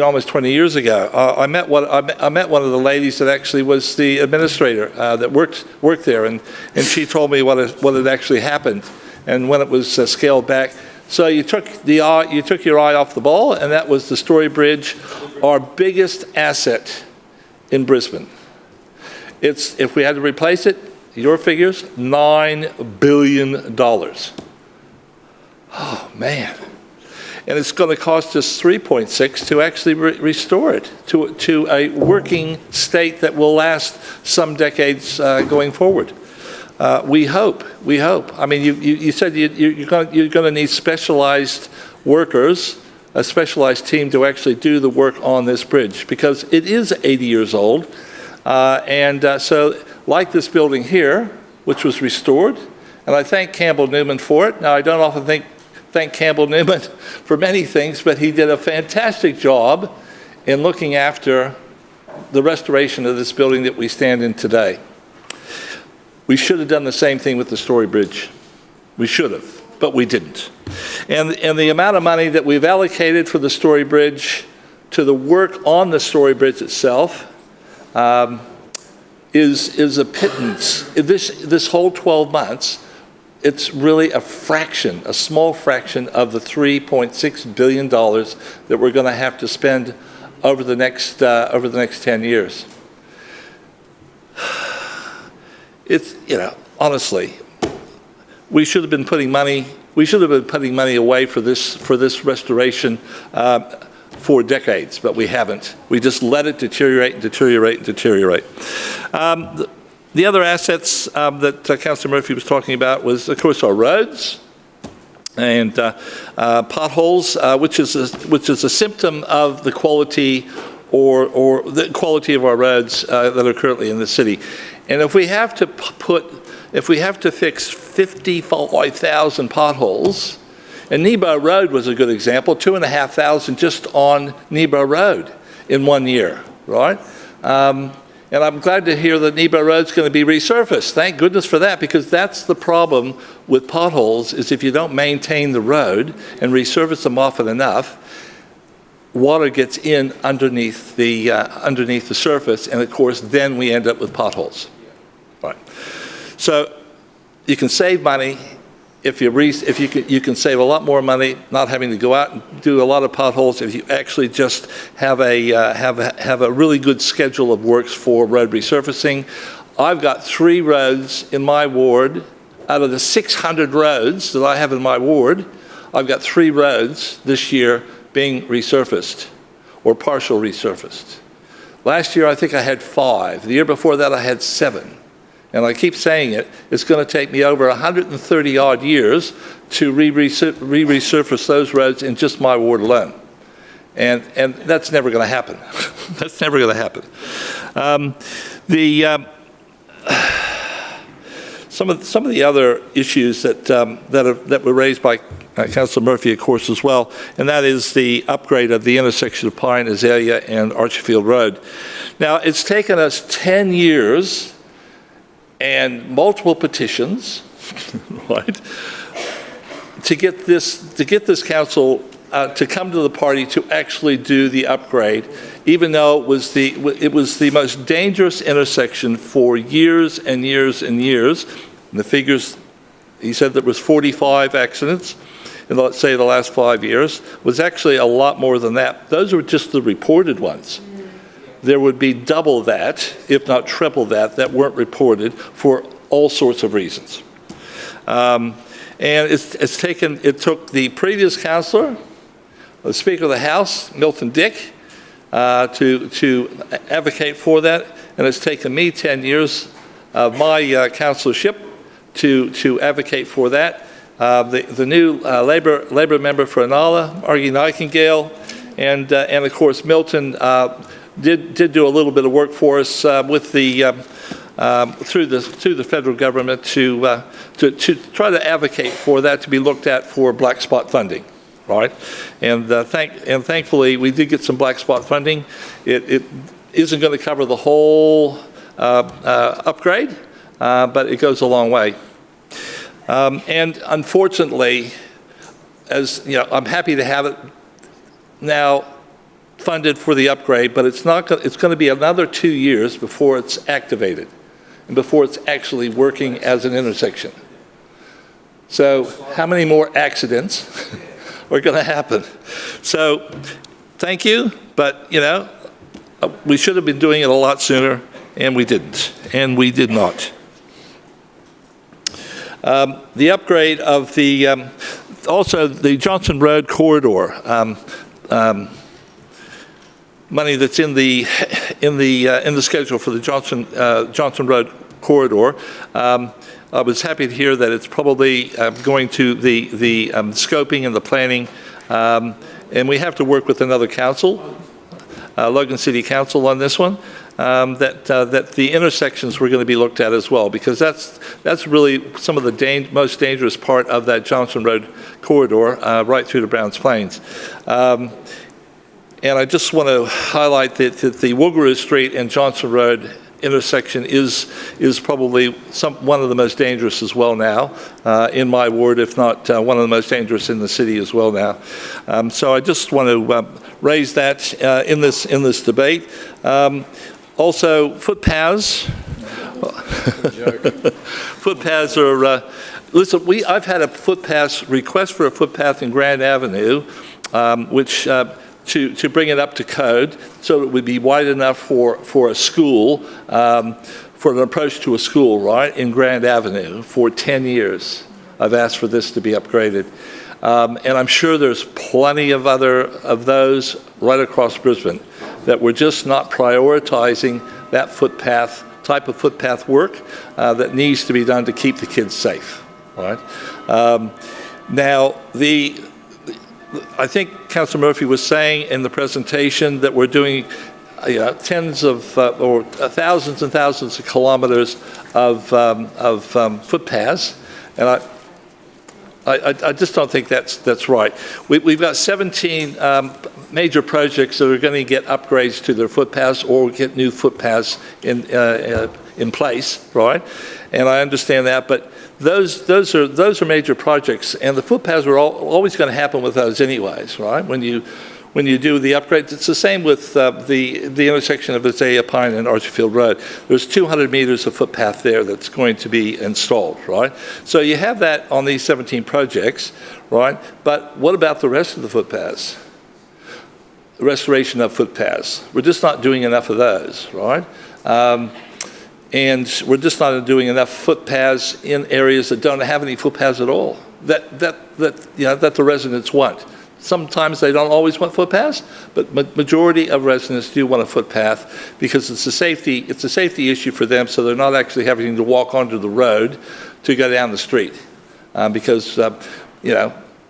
Almost 20 years ago. I met one of the ladies that actually was the administrator that worked there, and she told me what had actually happened and when it was scaled back. So you took your eye off the ball, and that was the Story Bridge, our biggest asset in Brisbane. If we had to replace it, your figures, $9 billion. Oh man. And it's going to cost us 3.6 to actually restore it to a working state that will last some decades going forward. We hope. I mean, you said you're going to need specialized workers, a specialized team to actually do the work on this bridge, because it is 80 years old. So like this building here, which was restored, and I thank Campbell Newman for it. Now, I don't often thank Campbell Newman for many things, but he did a fantastic job in looking after the restoration of this building that we stand in today. We should have done the same thing with the Story Bridge. We should have, but we didn't. And the amount of money that we've allocated for the Story Bridge to the work on the Story Bridge itself is a pittance. This whole 12 months, it's really a small fraction of the $3.6 billion that we're going to have to spend over the next 10 years. It's, honestly, we should have been putting money away for this restoration for decades, but we haven't. We just let it deteriorate. The other assets that Councillor Murphy was talking about was, of course, our roads and potholes, which is a symptom of the quality or the quality of our roads that are currently in the city. And if we have to fix 55,000 potholes, and Nebo Road was a good example, 2,500 just on Nebo Road in 1 year, right? And I'm glad to hear that Nebo Road's going to be resurfaced. Thank goodness for that, because that's the problem with potholes, is if you don't maintain the road and resurface them often enough, water gets in underneath the surface, and of course then we end up with potholes. Right. So you can save money if you can save a lot more money not having to go out and do a lot of potholes if you actually just have a really good schedule of works for road resurfacing. I've got 3 roads in my ward out of the 600 roads that I have in my ward. I've got 3 roads this year being resurfaced or partial resurfaced. Last year I think I had 5. The year before that I had 7. And I keep saying it, it's going to take me over 130 odd years to resurface those roads in just my ward alone. And that's never going to happen. That's never going to happen. Some of the other issues that were raised by Councillor Murphy, of course, as well, and that is the upgrade of the intersection of Pine, Azalea, and Archfield Road. Now, it's taken us 10 years and multiple petitions, right, to get this council to come to the party to actually do the upgrade, even though it was the most dangerous intersection for years and years and years. And the figures, he said there was 45 accidents in, let's say, the last 5 years, was actually a lot more than that. Those were just the reported ones. There would be double that, if not triple that weren't reported for all sorts of reasons. And it took the previous councillor, the Speaker of the House, Milton Dick, to advocate for that, and it's taken me 10 years of my councillorship to advocate for that. The new Labor member for Inala, Margie Nightingale, and of course Milton did do a little bit of work for us with the through the federal government to try to advocate for that to be looked at for black spot funding, right? And thankfully we did get some black spot funding. It isn't going to cover the whole upgrade, but it goes a long way. And unfortunately, as you know, I'm happy to have it now funded for the upgrade, but it's going to be another 2 years before it's activated and before it's actually working as an intersection. So how many more accidents are going to happen? So thank you, but you know, we should have been doing it a lot sooner, and we didn't, and we did not. The upgrade of the also the Johnson Road corridor money that's in the schedule for the Johnson Road corridor. I was happy to hear that it's probably going to the scoping and the planning, and we have to work with another council, Logan City Council, on this one. That the intersections were going to be looked at as well, because that's really some of the most dangerous part of that Johnson Road corridor right through to Browns Plains. And I just want to highlight that the Woogaroo Street and Johnson Road intersection is probably one of the most dangerous as well now in my ward, if not one of the most dangerous in the city as well now. So I just want to raise that in this debate. Also, footpaths. Footpaths are. Listen, I've had a request for a footpath in Grand Avenue, which to bring it up to code, so it would be wide enough for a school, for an approach to a school, right, in Grand Avenue. For 10 years, I've asked for this to be upgraded. And I'm sure there's plenty of those right across Brisbane that we're just not prioritizing that type of footpath work that needs to be done to keep the kids safe. Right? Now, I think Councillor Murphy was saying in the presentation that we're doing tens of or thousands and thousands of kilometres of footpaths, and I just don't think that's right. We've got 17 major projects that are going to get upgrades to their footpaths or get new footpaths in place, right? And I understand that, but those are major projects, and the footpaths are always going to happen with those anyways, right? When when you do the upgrades. It's the same with the intersection of Azalea Pine and Archerfield Road. There's 200 metres of footpath there that's going to be installed, right? So you have that on these 17 projects, right? But what about the rest of the footpaths? The restoration of footpaths. We're just not doing enough of those, right? And we're just not doing enough footpaths in areas that don't have any footpaths at all, that the residents want. Sometimes they don't always want footpaths, but majority of residents do want a footpath because it's a safety issue for them, so they're not actually having to walk onto the road to go down the street. Because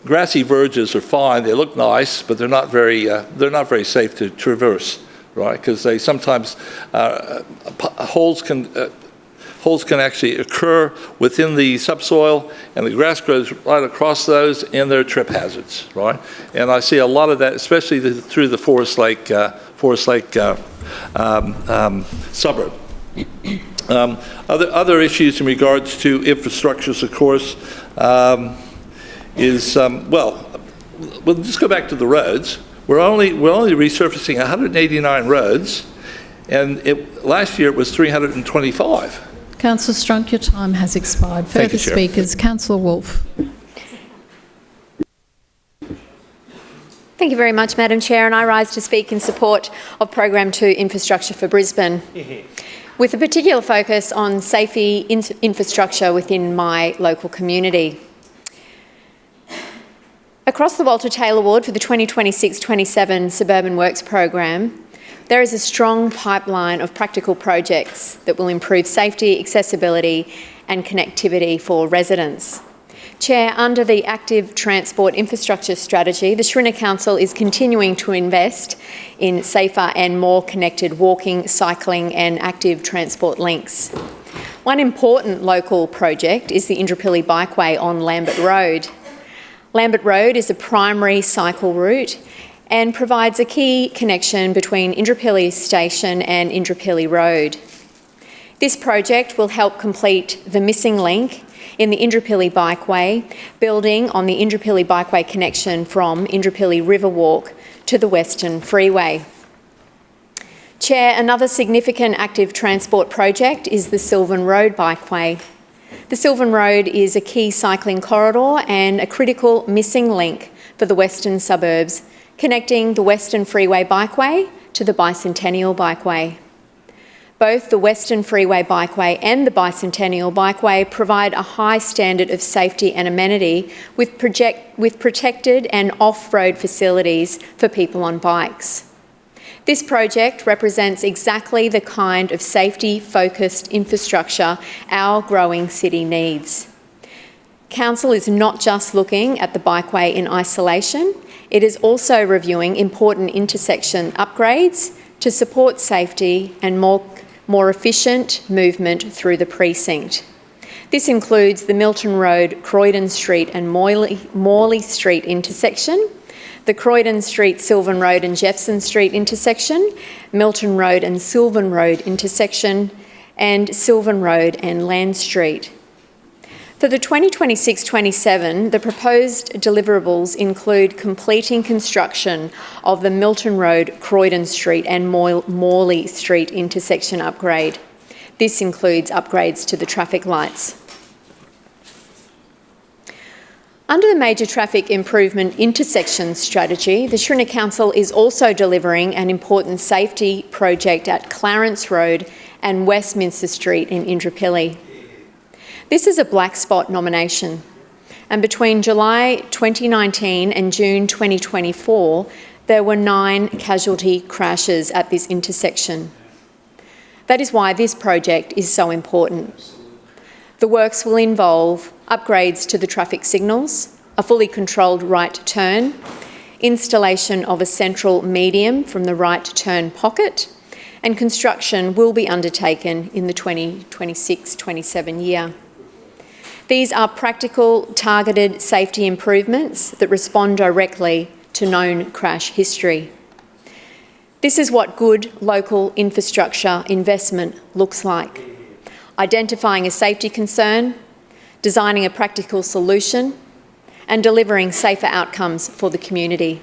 grassy verges are fine, they look nice, but they're not very safe to traverse, right? Because they sometimes holes can actually occur within the subsoil, and the grass grows right across those, and they're trip hazards, right? And I see a lot of that, especially through the Forest Lake suburb. Other issues in regards to infrastructures, of course, we'll just go back to the roads. We're only resurfacing 189 roads, and last year it was 325. Councillor Strunk, your time has expired. Further speakers, Councillor Wolfe. Thank you very much, Madam Chair, and I rise to speak in support of Program 2 Infrastructure for Brisbane, with a particular focus on safety infrastructure within my local community. Across the Walter Taylor Ward for the 2026-27 Suburban Works Program, there is a strong pipeline of practical projects that will improve safety, accessibility and connectivity for residents. Chair, under the Active Transport Infrastructure Strategy, the Shrinner Council is continuing to invest in safer and more connected walking, cycling and active transport links. One important local project is the Indooroopilly Bikeway on Lambert Road. Lambert Road is a primary cycle route and provides a key connection between Indooroopilly Station and Indooroopilly Road. This project will help complete the missing link in the Indooroopilly Bikeway, building on the Indooroopilly Bikeway connection from Indooroopilly Riverwalk to the Western Freeway. Chair, another significant active transport project is the Sylvan Road Bikeway. The Sylvan Road is a key cycling corridor and a critical missing link for the western suburbs, connecting the Western Freeway Bikeway to the Bicentennial Bikeway. Both the Western Freeway Bikeway and the Bicentennial Bikeway provide a high standard of safety and amenity with protected and off-road facilities for people on bikes. This project represents exactly the kind of safety-focused infrastructure our growing city needs. Council is not just looking at the bikeway in isolation, it is also reviewing important intersection upgrades to support safety and more efficient movement through the precinct. This includes the Milton Road, Croydon Street and Morley Street intersection, the Croydon Street, Sylvan Road and Jefferson Street intersection, Milton Road and Sylvan Road intersection, and Sylvan Road and Land Street. For the 2026-27, the proposed deliverables include completing construction of the Milton Road, Croydon Street and Morley Street intersection upgrade. This includes upgrades to the traffic lights. Under the Major Traffic Improvement Intersection Strategy, the Shrinner Council is also delivering an important safety project at Clarence Road and Westminster Street in Indooroopilly. This is a black spot nomination, and between July 2019 and June 2024, there were 9 casualty crashes at this intersection. That is why this project is so important. The works will involve upgrades to the traffic signals, a fully controlled right turn, installation of a central median from the right turn pocket, and construction will be undertaken in the 2026-27 year. These are practical, targeted safety improvements that respond directly to known crash history. This is what good local infrastructure investment looks like. Identifying a safety concern, designing a practical solution, and delivering safer outcomes for the community.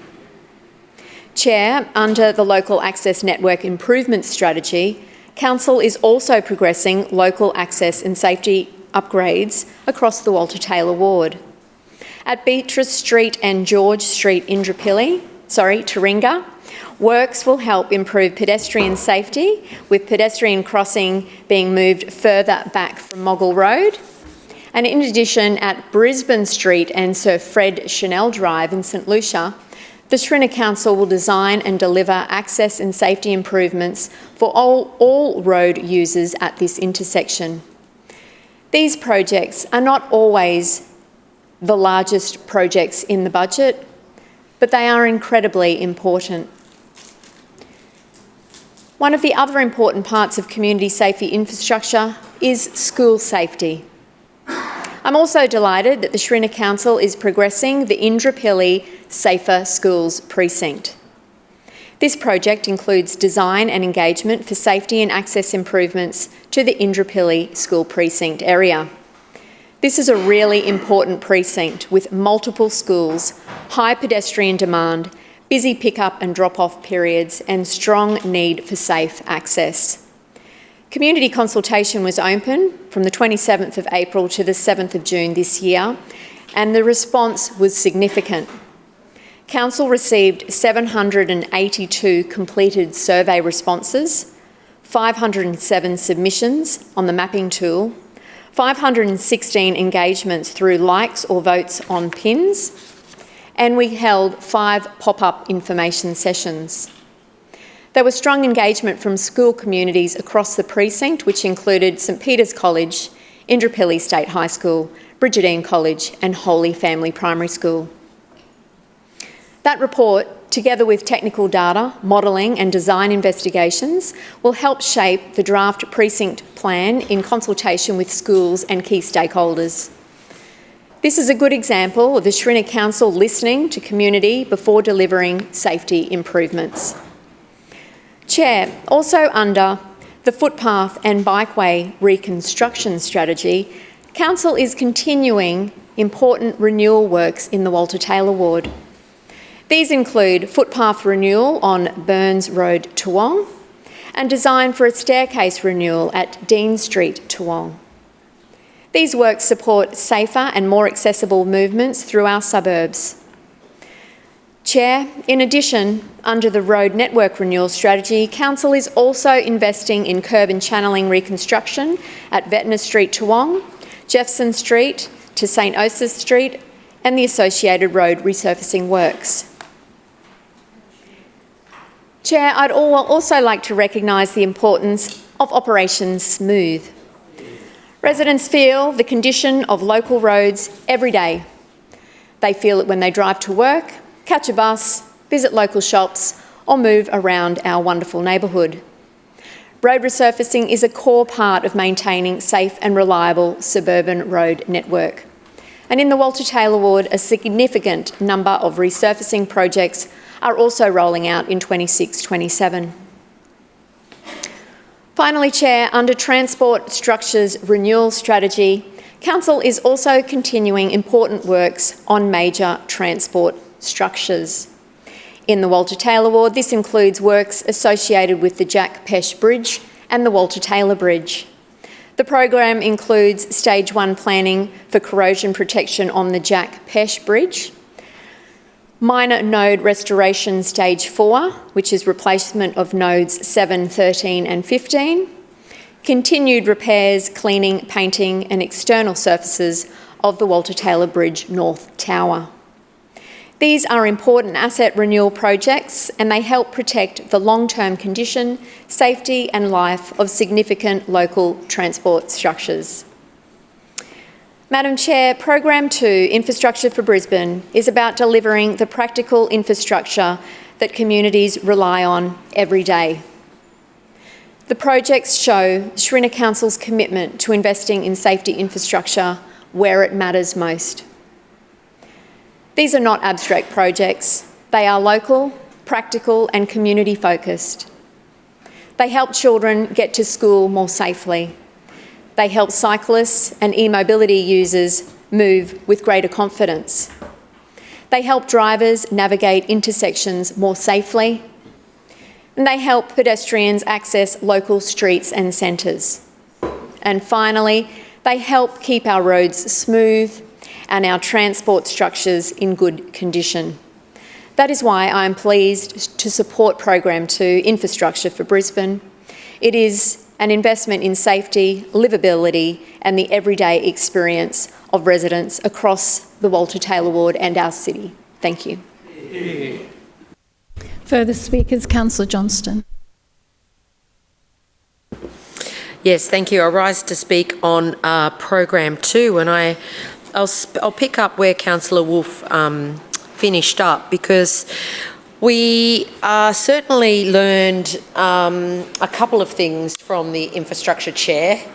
Chair, under the Local Access Network Improvement Strategy, Council is also progressing local access and safety upgrades across the Walter Taylor ward. At Beatrice Street and George Street, Taringa, works will help improve pedestrian safety, with pedestrian crossing being moved further back from Moggle Road. And in addition, at Brisbane Street and Sir Fred Chanel Drive in St Lucia, the Schrinner Council will design and deliver access and safety improvements for all road users at this intersection. These projects are not always the largest projects in the budget, but they are incredibly important. One of the other important parts of community safety infrastructure is school safety. I'm also delighted that the Schrinner Council is progressing the Indooroopilly Safer Schools Precinct. This project includes design and engagement for safety and access improvements to the Indooroopilly School Precinct area. This is a really important precinct with multiple schools, high pedestrian demand, busy pick-up and drop-off periods, and strong need for safe access. Community consultation was open from the 27th of April to the 7th of June this year, and the response was significant. Council received 782 completed survey responses, 507 submissions on the mapping tool, 516 engagements through likes or votes on pins, and we held 5 pop-up information sessions. There was strong engagement from school communities across the precinct, which included St Peter's College, Indooroopilly State High School, Bridgetine College and Holy Family Primary School. That report, together with technical data, modelling and design investigations, will help shape the draft precinct plan in consultation with schools and key stakeholders. This is a good example of the Schrinner Council listening to community before delivering safety improvements. Chair, also under the footpath and bikeway reconstruction strategy, Council is continuing important renewal works in the Walter Taylor ward. These include footpath renewal on Burns Road, Toowong, and design for a staircase renewal at Dean Street, Toowong. These works support safer and more accessible movements through our suburbs. Chair, in addition, under the road network renewal strategy, Council is also investing in curb and channelling reconstruction at Ventnor Street, Toowong, Jefferson Street to St Osoph Street, and the associated road resurfacing works. Chair, I'd also like to recognise the importance of Operation Smooth. Residents feel the condition of local roads every day. They feel it when they drive to work, catch a bus, visit local shops, or move around our wonderful neighbourhood. Road resurfacing is a core part of maintaining safe and reliable suburban road network. And in the Walter Taylor ward, a significant number of resurfacing projects are also rolling out in 26-27. Finally, Chair, under Transport Structures Renewal Strategy, Council is also continuing important works on major transport structures. In the Walter Taylor ward, this includes works associated with the Jack Pesh Bridge and the Walter Taylor Bridge. The program includes Stage 1 planning for corrosion protection on the Jack Pesh Bridge, minor node restoration Stage 4, which is replacement of nodes 7, 13 and 15, continued repairs, cleaning, painting and external surfaces of the Walter Taylor Bridge North Tower. These are important asset renewal projects and they help protect the long-term condition, safety and life of significant local transport structures. Madam Chair, Program 2, Infrastructure for Brisbane, is about delivering the practical infrastructure that communities rely on every day. The projects show Schrinner Council's commitment to investing in safety infrastructure where it matters most. These are not abstract projects. They are local, practical and community focused. They help children get to school more safely. They help cyclists and e-mobility users move with greater confidence. They help drivers navigate intersections more safely, and they help pedestrians access local streets and centres. And finally, they help keep our roads smooth and our transport structures in good condition. That is why I am pleased to support Program 2, Infrastructure for Brisbane. It is an investment in safety, livability and the everyday experience of residents across the Walter Taylor ward and our city. Thank you. Further speakers, Councillor Johnston. Yes, thank you. I rise to speak on Program 2, and I'll pick up where Councillor Wolf finished up, because we certainly learned a couple of things from the Infrastructure Chair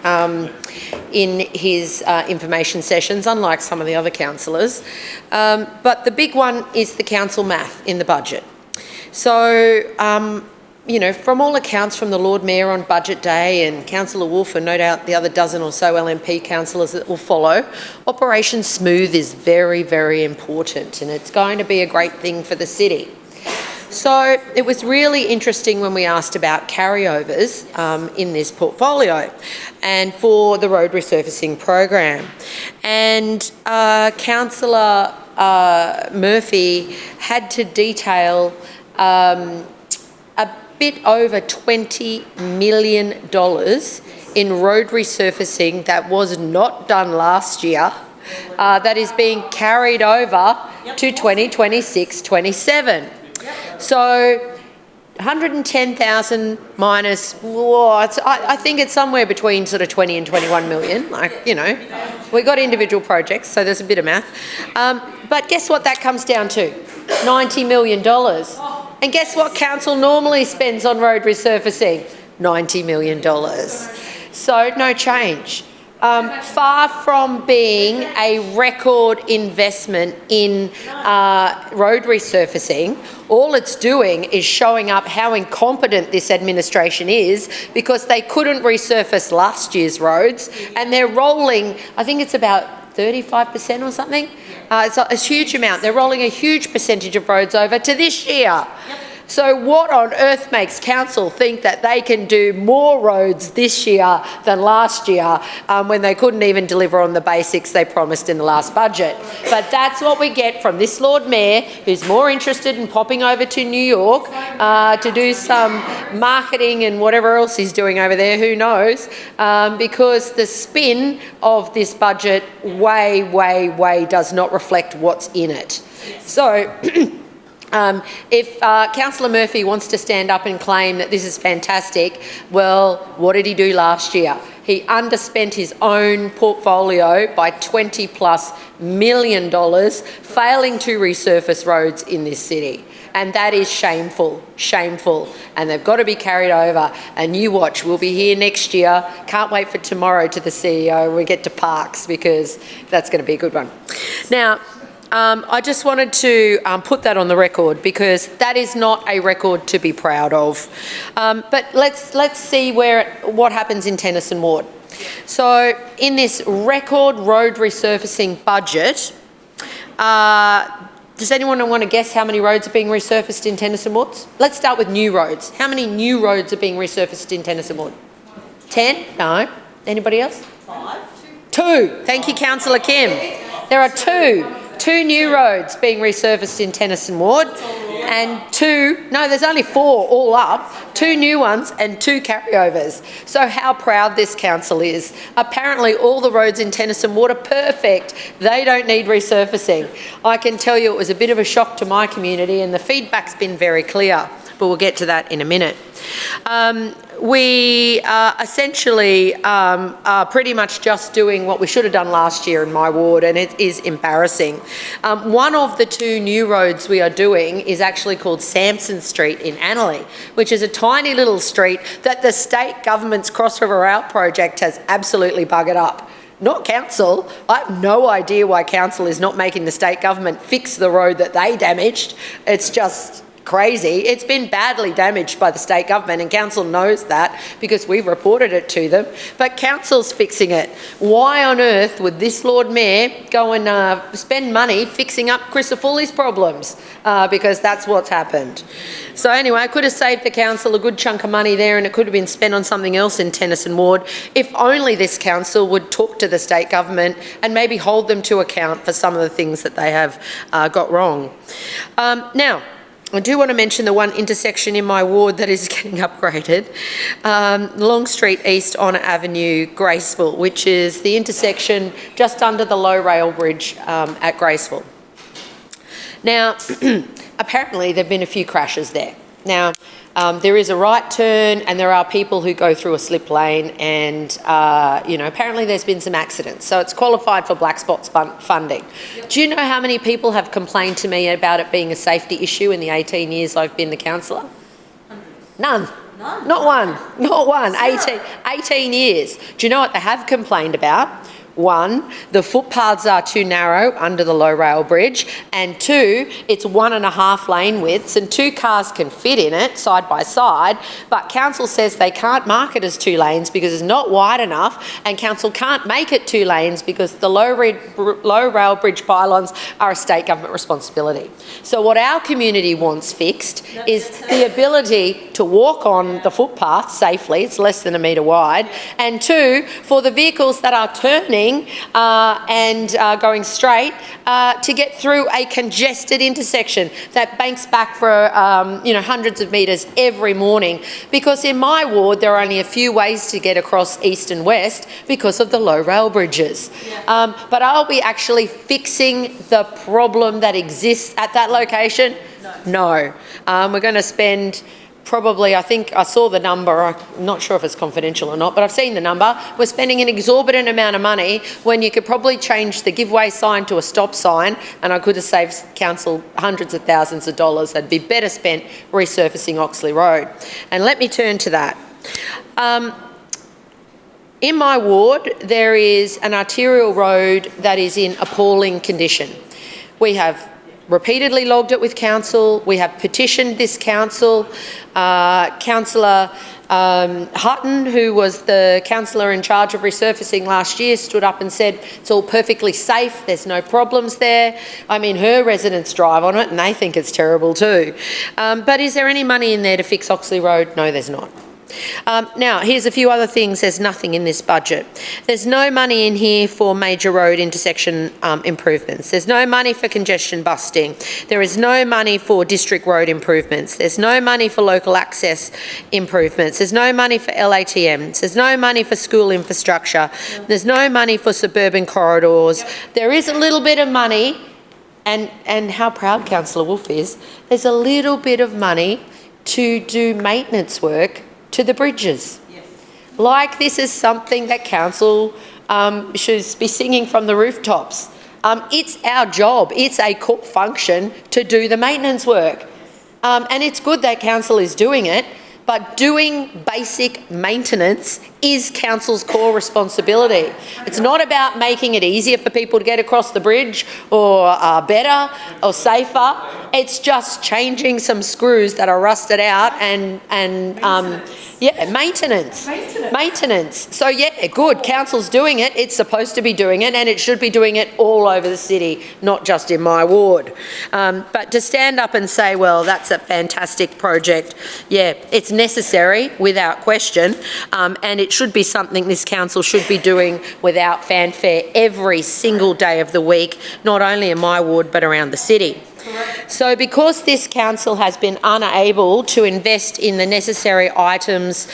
in his information sessions, unlike some of the other councillors. But the big one is the council math in the budget. So, you know, from all accounts from the Lord Mayor on Budget Day and Councillor Wolf and no doubt the other dozen or so LNP councillors that will follow, Operation Smooth is very, very important, and it's going to be a great thing for the city. So it was really interesting when we asked about carryovers in this portfolio and for the road resurfacing program. And Councillor Murphy had to detail a bit over $20 million in road resurfacing that was not done last year, that is being carried over to 2026-27. So 110,000 minus, I think it's somewhere between sort of 20 and 21 million. Like, you know, we got individual projects, so there's a bit of math. But guess what that comes down to? $90 million. And guess what council normally spends on road resurfacing? $90 million. So no change. Far from being a record investment in road resurfacing, all it's doing is showing up how incompetent this administration is, because they couldn't resurface last year's roads and they're rolling, I think it's about 35% or something. It's a huge amount. They're rolling a huge percentage of roads over to this year. So what on earth makes council think that they can do more roads this year than last year when they couldn't even deliver on the basics they promised in the last budget? But that's what we get from this Lord Mayor, who's more interested in popping over to New York to do some marketing and whatever else he's doing over there, who knows, because the spin of this budget way does not reflect what's in it. So if Councillor Murphy wants to stand up and claim that this is fantastic, well, what did he do last year? He underspent his own portfolio by $20+ million, failing to resurface roads in this city. And that is shameful, shameful. And they've got to be carried over. And you watch, we'll be here next year. Can't wait for tomorrow to the CEO. We get to parks, because that's going to be a good one. Now, I just wanted to put that on the record, because that is not a record to be proud of. But let's see what happens in Tennyson Ward. So in this record road resurfacing budget, does anyone want to guess how many roads are being resurfaced in Tennyson Ward? Let's start with new roads. How many new roads are being resurfaced in Tennyson Ward? 10? No. Anybody else? 5. 2. Thank you, Councillor Kim. There are 2 new roads being resurfaced in Tennyson Ward, and there's only 4 all up, 2 new ones and 2 carryovers. So how proud this council is. Apparently all the roads in Tennyson Ward are perfect. They don't need resurfacing. I can tell you it was a bit of a shock to my community, and the feedback's been very clear, but we'll get to that in a minute. We essentially are pretty much just doing what we should have done last year in my ward, and it is embarrassing. One of the 2 new roads we are doing is actually called Sampson Street in Annerley, which is a tiny little street that the state government's Cross River Out project has absolutely buggered up. Not council. I have no idea why council is not making the state government fix the road that they damaged. It's just crazy. It's been badly damaged by the state government, and council knows that because we've reported it to them, but council's fixing it. Why on earth would this Lord Mayor go and spend money fixing up Crisafulli's problems? Because that's what's happened. So anyway, I could have saved the council a good chunk of money there, and it could have been spent on something else in Tennyson Ward if only this council would talk to the state government and maybe hold them to account for some of the things that they have got wrong. Now, I do want to mention the one intersection in my ward that is getting upgraded, Long Street East Honour Avenue, Graceville, which is the intersection just under the low rail bridge at Graceville. Now, apparently there have been a few crashes there. Now, there is a right turn and there are people who go through a slip lane, and, apparently there's been some accidents. So it's qualified for black spots funding. Do you know how many people have complained to me about it being a safety issue in the 18 years I've been the councillor? None. Not one. Not one. 18 years. Do you know what they have complained about? One, the footpaths are too narrow under the low rail bridge, and two, it's 1.5 lane widths and 2 cars can fit in it side by side, but council says they can't mark it as 2 lanes because it's not wide enough, and council can't make it 2 lanes because the low rail bridge pylons are a state government responsibility. So what our community wants fixed is the ability to walk on the footpath safely, it's less than 1 metre wide, and 2, for the vehicles that are turning and going straight to get through a congested intersection that banks back for hundreds of metres every morning, because in my ward there are only a few ways to get across east and west because of the low rail bridges. But are we actually fixing the problem that exists at that location? No. We're going to spend probably, I think I saw the number, I'm not sure if it's confidential or not, but I've seen the number. We're spending an exorbitant amount of money when you could probably change the giveaway sign to a stop sign, and I could have saved council hundreds of thousands of dollars. That'd be better spent resurfacing Oxley Road. And let me turn to that. In my ward, there is an arterial road that is in appalling condition. We have repeatedly logged it with council. We have petitioned this council. Councillor Hutton, who was the councillor in charge of resurfacing last year, stood up and said it's all perfectly safe, there's no problems there. I mean, her residents drive on it and they think it's terrible too. But is there any money in there to fix Oxley Road? No, there's not. Now, here's a few other things. There's nothing in this budget. There's no money in here for major road intersection improvements. There's no money for congestion busting. There is no money for district road improvements. There's no money for local access improvements. There's no money for LATMs. There's no money for school infrastructure. There's no money for suburban corridors. There is a little bit of money, and how proud Councillor Wolfe is, there's a little bit of money to do maintenance work to the bridges. Yes. Like this is something that council should be singing from the rooftops. It's our job, it's a core function to do the maintenance work. And it's good that council is doing it, but doing basic maintenance is council's core responsibility. It's not about making it easier for people to get across the bridge or better or safer. It's just changing some screws that are rusted out and maintenance. So yeah, good. Council's doing it. It's supposed to be doing it, and it should be doing it all over the city, not just in my ward. But to stand up and say, well, that's a fantastic project, yeah, it's necessary without question, and it should be something this council should be doing without fanfare every single day of the week, not only in my ward but around the city. So because this council has been unable to invest in the necessary items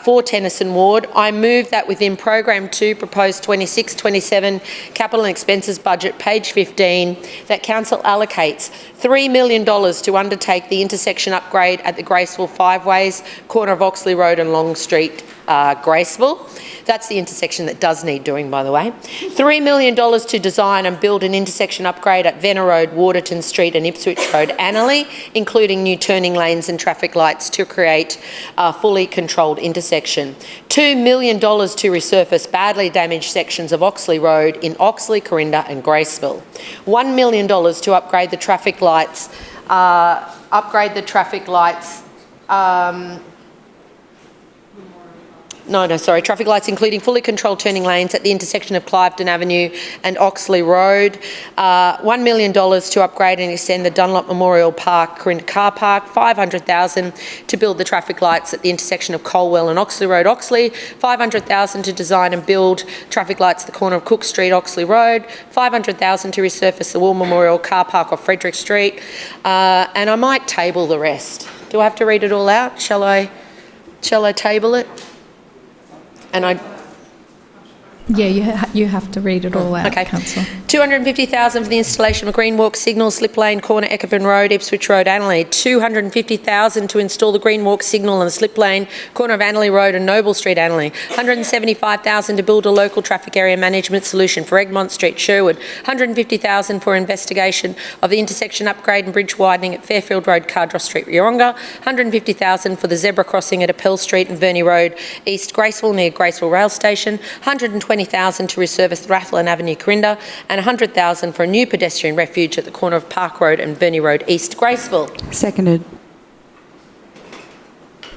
for Tennyson Ward, I move that within Program 2, proposed 26-27 capital and expenses budget, page 15, that council allocates $3 million to undertake the intersection upgrade at the Graceville Five Ways, corner of Oxley Road and Long Street, Graceville. That's the intersection that does need doing, by the way. $3 million to design and build an intersection upgrade at Venner Road, Waterton Street and Ipswich Road, Annerley, including new turning lanes and traffic lights to create a fully controlled intersection. $2 million to resurface badly damaged sections of Oxley Road in Oxley, Corinda and Graceville. $1 million to upgrade the traffic lights upgrade the traffic lights. Traffic lights including fully controlled turning lanes at the intersection of Cliveden Avenue and Oxley Road. $1 million to upgrade and extend the Dunlop Memorial Park Corinda car park. $500,000 to build the traffic lights at the intersection of Colwell and Oxley Road, Oxley. $500,000 to design and build traffic lights at the corner of Cook Street, Oxley Road. $500,000 to resurface the War Memorial car park off Frederick Street. And I might table the rest. Do I have to read it all out? Shall I table it? And Yeah, you have to read it all out, okay. Councillor. $250,000 for the installation of a green walk signal, slip lane, corner, Eckerburn Road, Ipswich Road, Annerley. $250,000 to install the green walk signal on the slip lane, corner of Annerley Road and Noble Street, Annerley. $175,000 to build a local traffic area management solution for Egmont Street, Sherwood. $150,000 for investigation of the intersection upgrade and bridge widening at Fairfield Road, Cardross Street, Yeronga. $150,000 for the zebra crossing at Appel Street and Verney Road, East Graceville, near Graceville Rail Station. $120,000 to resurface Rathline Avenue, Corinda, and $100,000 for a new pedestrian refuge at the corner of Park Road and Verney Road, East Graceville. Seconded.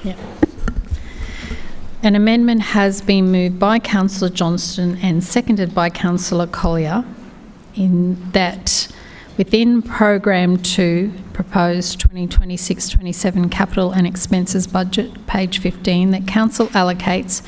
Yeah. An amendment has been moved by Councillor Johnston and seconded by Councillor Collier in that within Program 2, proposed 2026-27 capital and expenses budget, page 15, that Council allocates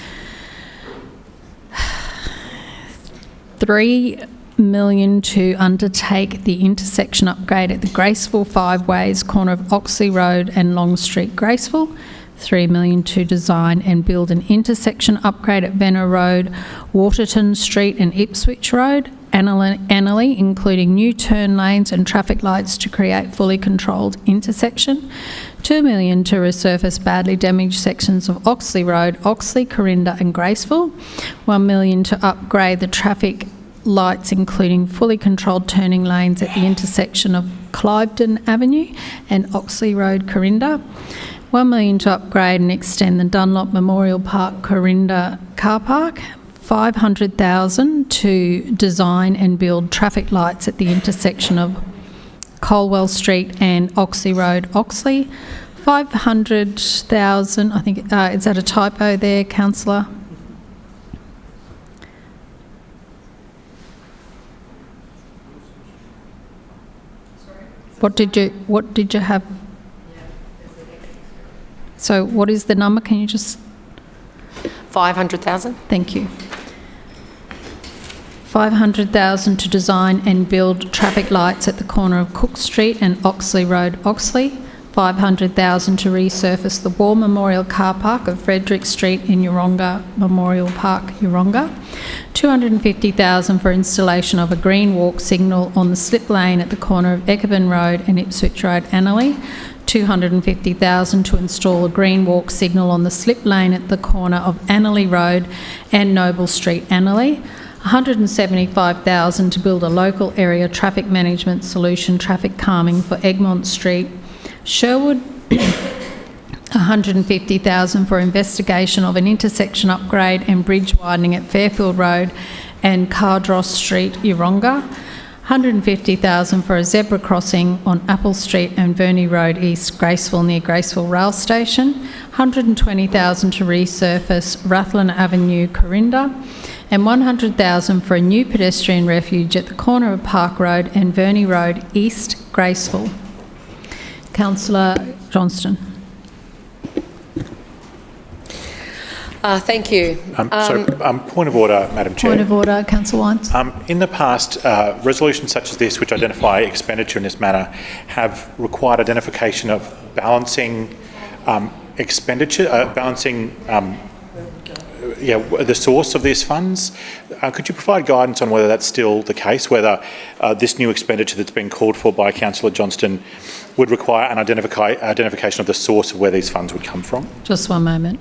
$3 million to undertake the intersection upgrade at the Graceville Five Ways, corner of Oxley Road and Long Street, Graceville. $3 million to design and build an intersection upgrade at Venner Road, Waterton Street and Ipswich Road, Annerley, including new turn lanes and traffic lights to create fully controlled intersection. $2 million to resurface badly damaged sections of Oxley Road, Oxley, Corinda and Graceville. $1 million to upgrade the traffic lights, including fully controlled turning lanes at the intersection of Cliveden Avenue and Oxley Road, Corinda. $1 million to upgrade and extend the Dunlop Memorial Park Corinda car park. $500,000 to design and build traffic lights at the intersection of Colwell Street and Oxley Road, Oxley. $500,000, I think, is that a typo there, Councillor? What did you have? So what is the number? Can you just... 500,000. Thank you. $500,000 to design and build traffic lights at the corner of Cook Street and Oxley Road, Oxley. $500,000 to resurface the War Memorial car park of Frederick Street in Yeronga Memorial Park, Yeronga. $250,000 for installation of a green walk signal on the slip lane at the corner of Eckerburn Road and Ipswich Road, Annerley. $250,000 to install a green walk signal on the slip lane at the corner of Annerley Road and Noble Street, Annerley. $175,000 to build a local area traffic management solution, traffic calming for Egmont Street, Sherwood. $150,000 for investigation of an intersection upgrade and bridge widening at Fairfield Road and Cardross Street, Yeronga. $150,000 for a zebra crossing on Apple Street and Verney Road East, Graceville, near Graceville Rail Station. $120,000 to resurface Rathline Avenue, Corinda. And $100,000 for a new pedestrian refuge at the corner of Park Road and Verney Road East, Graceville. Councillor Johnston. Thank you. Point of order, Madam Chair. Point of order, Councillor Wines. In the past, resolutions such as this, which identify expenditure in this manner, have required identification of balancing expenditure, the source of these funds. Could you provide guidance on whether that's still the case, whether this new expenditure that's been called for by Councillor Johnston would require an identification of the source of where these funds would come from? Just one moment.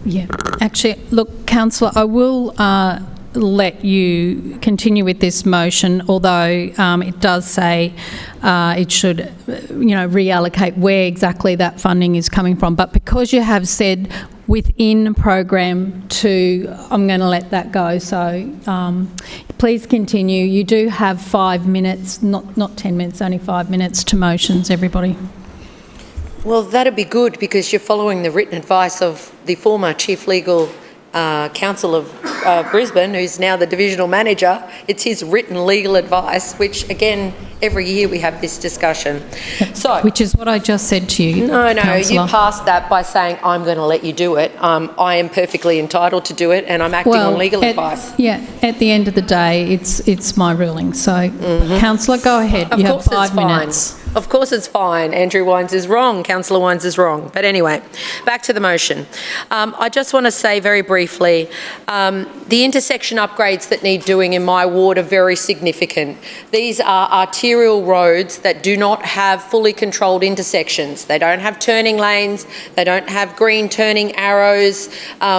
Yeah, actually, look, councillor, I will let you continue with this motion, although it does say it should, reallocate where exactly that funding is coming from. But because you have said within program 2, I'm going to let that go. So please continue. You do have 5 minutes, not 10 minutes, only 5 minutes to motions, everybody. Well, that'd be good because you're following the written advice of the former Chief Legal Counsel of Brisbane, who's now the Divisional Manager. It's his written legal advice, which, again, every year we have this discussion. So, which is what I just said to you, No, Councillor. you passed that by saying, I'm going to let you do it. I am perfectly entitled to do it, and I'm acting on legal advice. Yeah, at the end of the day, it's my ruling. So, Councillor, go ahead. You have 5 minutes. Of course it's fine. Andrew Wines is wrong. Councillor Wines is wrong. But anyway, back to the motion. I just want to say very briefly, the intersection upgrades that need doing in my ward are very significant. These are arterial roads that do not have fully controlled intersections. They don't have turning lanes. They don't have green turning arrows.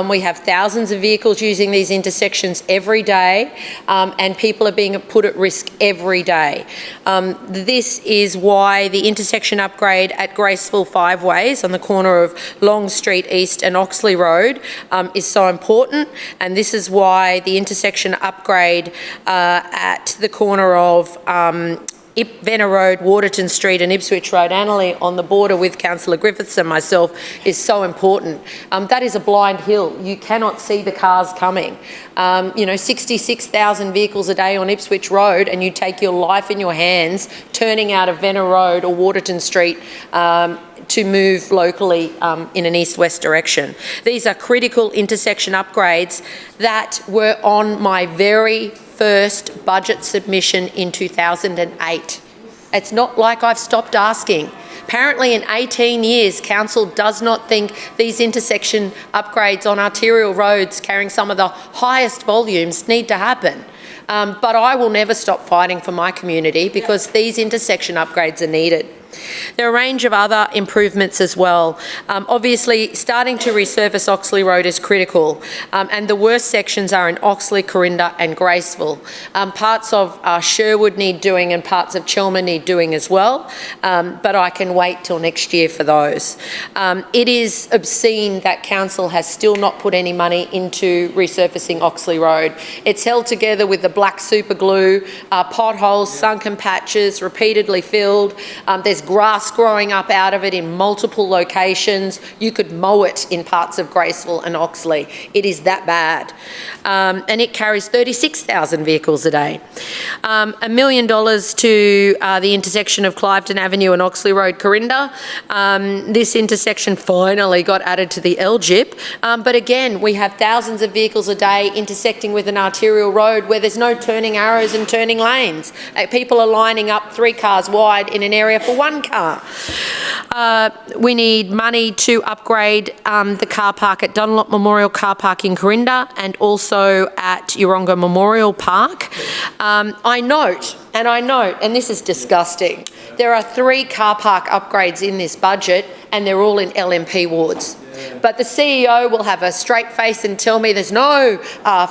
We have thousands of vehicles using these intersections every day, and people are being put at risk every day. This is why the intersection upgrade at Graceville Five Ways on the corner of Long Street East and Oxley Road is so important, and this is why the intersection upgrade at the corner of Venner Road, Waterton Street and Ipswich Road, Annerley on the border with Councillor Griffiths and myself is so important. That is a blind hill. You cannot see the cars coming. 66,000 vehicles a day on Ipswich Road, and you take your life in your hands turning out of Venner Road or Waterton Street to move locally in an east-west direction. These are critical intersection upgrades that were on my very first budget submission in 2008. It's not like I've stopped asking. Apparently in 18 years, Council does not think these intersection upgrades on arterial roads carrying some of the highest volumes need to happen. But I will never stop fighting for my community because these intersection upgrades are needed. There are a range of other improvements as well. Obviously, starting to resurface Oxley Road is critical, and the worst sections are in Oxley, Corinda and Graceville. Parts of Sherwood need doing and parts of Chelmer need doing as well, but I can wait till next year for those. It is obscene that Council has still not put any money into resurfacing Oxley Road. It's held together with the black super glue, potholes, sunken patches, repeatedly filled. There's grass growing up out of it in multiple locations. You could mow it in parts of Graceville and Oxley. It is that bad. And it carries 36,000 vehicles a day. $1 million to the intersection of Cliveden Avenue and Oxley Road, Corinda. This intersection finally got added to the LGIP. But again, we have thousands of vehicles a day intersecting with an arterial road where there's no turning arrows and turning lanes. People are lining up 3 cars wide in an area for 1 car. We need money to upgrade the car park at Dunlop Memorial Car Park in Corinda and also at Yeronga Memorial Park. I note, and this is disgusting, there are 3 car park upgrades in this budget and they're all in LNP wards. But the CEO will have a straight face and tell me there's no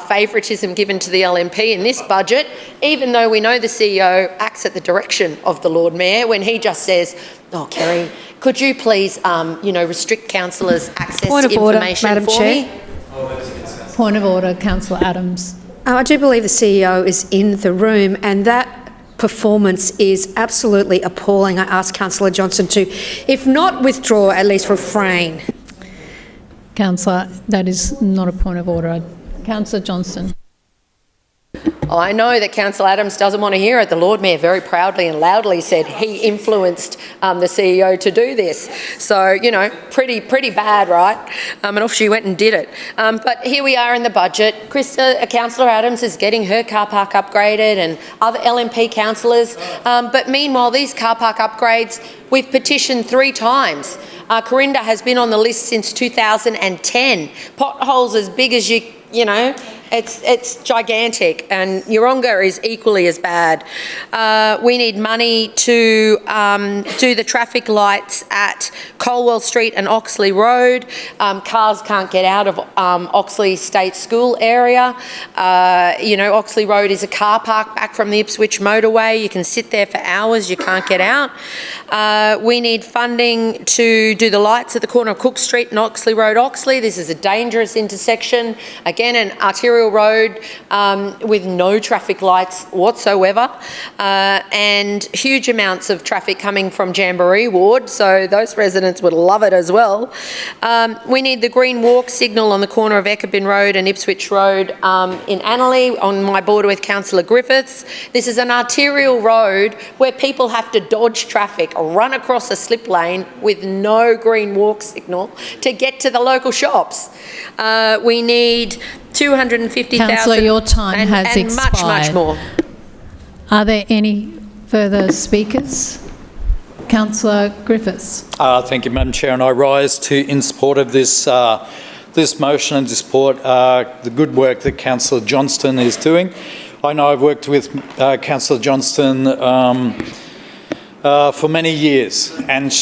favouritism given to the LNP in this budget, even though we know the CEO acts at the direction of the Lord Mayor when he just says, oh, Kerry, could you please, restrict councillors' access to information Madam for Chair. me? Point of order, Councillor Adams. I do believe the CEO is in the room, and that performance is absolutely appalling. I ask Councillor Johnston to, if not withdraw, at least refrain. Councillor, that is not a point of order. Councillor Johnston. I know that Councillor Adams doesn't want to hear it. The Lord Mayor very proudly and loudly said he influenced the CEO to do this. So, pretty bad, right? And off she went and did it. But here we are in the budget. Councillor Adams is getting her car park upgraded and other LNP councillors. But meanwhile, these car park upgrades, we've petitioned 3 times. Corinda has been on the list since 2010. Potholes as big as you It's gigantic, and Yeronga is equally as bad. We need money to do the traffic lights at Colwell Street and Oxley Road. Cars can't get out of Oxley State School area. Oxley Road is a car park back from the Ipswich motorway. You can sit there for hours, you can't get out. We need funding to do the lights at the corner of Cook Street and Oxley Road, Oxley. This is a dangerous intersection. Again, an arterial road with no traffic lights whatsoever, and huge amounts of traffic coming from Jamboree Ward, so those residents would love it as well. We need the green walk signal on the corner of Eckerbin Road and Ipswich Road in Annerley, on my border with Councillor Griffiths. This is an arterial road where people have to dodge traffic, run across a slip lane with no green walk signal to get to the local shops. We need 250,000. Councillor, your time has expired. And much more. Are there any further speakers? Councillor Griffiths. Thank you, Madam Chair, and I rise in support of this motion and to support the good work that Councillor Johnston is doing. I know I've worked with Councillor Johnston for many years, and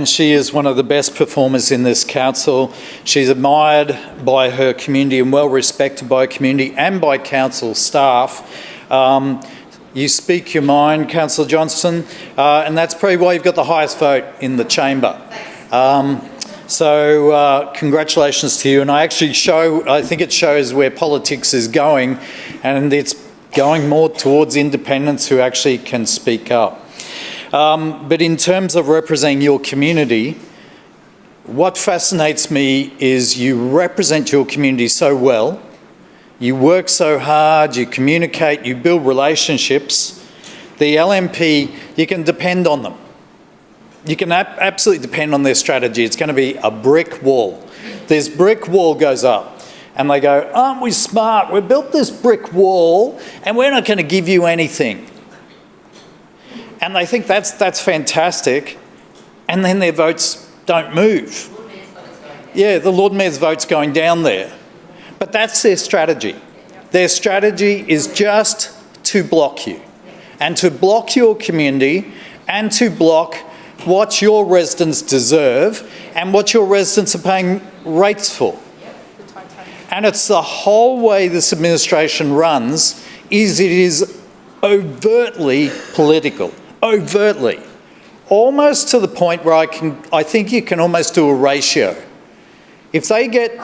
she is one of the best performers in this council. She's admired by her community and well respected by her community and by council staff. You speak your mind, Councillor Johnston, and that's probably why you've got the highest vote in the chamber. So congratulations to you, and I think it shows where politics is going, and it's going more towards independents who actually can speak up. But in terms of representing your community, what fascinates me is you represent your community so well, you work so hard, you communicate, you build relationships. The LNP, you can depend on them. You can absolutely depend on their strategy. It's going to be a brick wall. This brick wall goes up and they go, aren't we smart? We built this brick wall and we're not going to give you anything. And they think that's fantastic, and then their votes don't move. Yeah, the Lord Mayor's vote's going down there. But that's their strategy. Their strategy is just to block you, and to block your community, and to block what your residents deserve and what your residents are paying rates for. And it's the whole way this administration runs is it is overtly political. Overtly. Almost to the point where I think you can almost do a ratio. If they get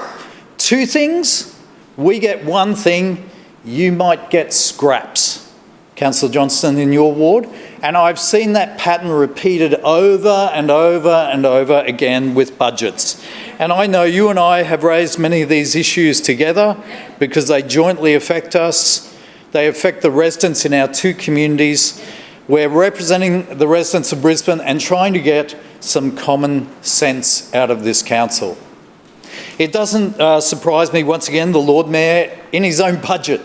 two things, we get one thing, you might get scraps, Councillor Johnston, in your ward. And I've seen that pattern repeated over and over and over again with budgets. And I know you and I have raised many of these issues together because they jointly affect us. They affect the residents in our two communities. We're representing the residents of Brisbane and trying to get some common sense out of this council. It doesn't surprise me, once again, the Lord Mayor in his own budget.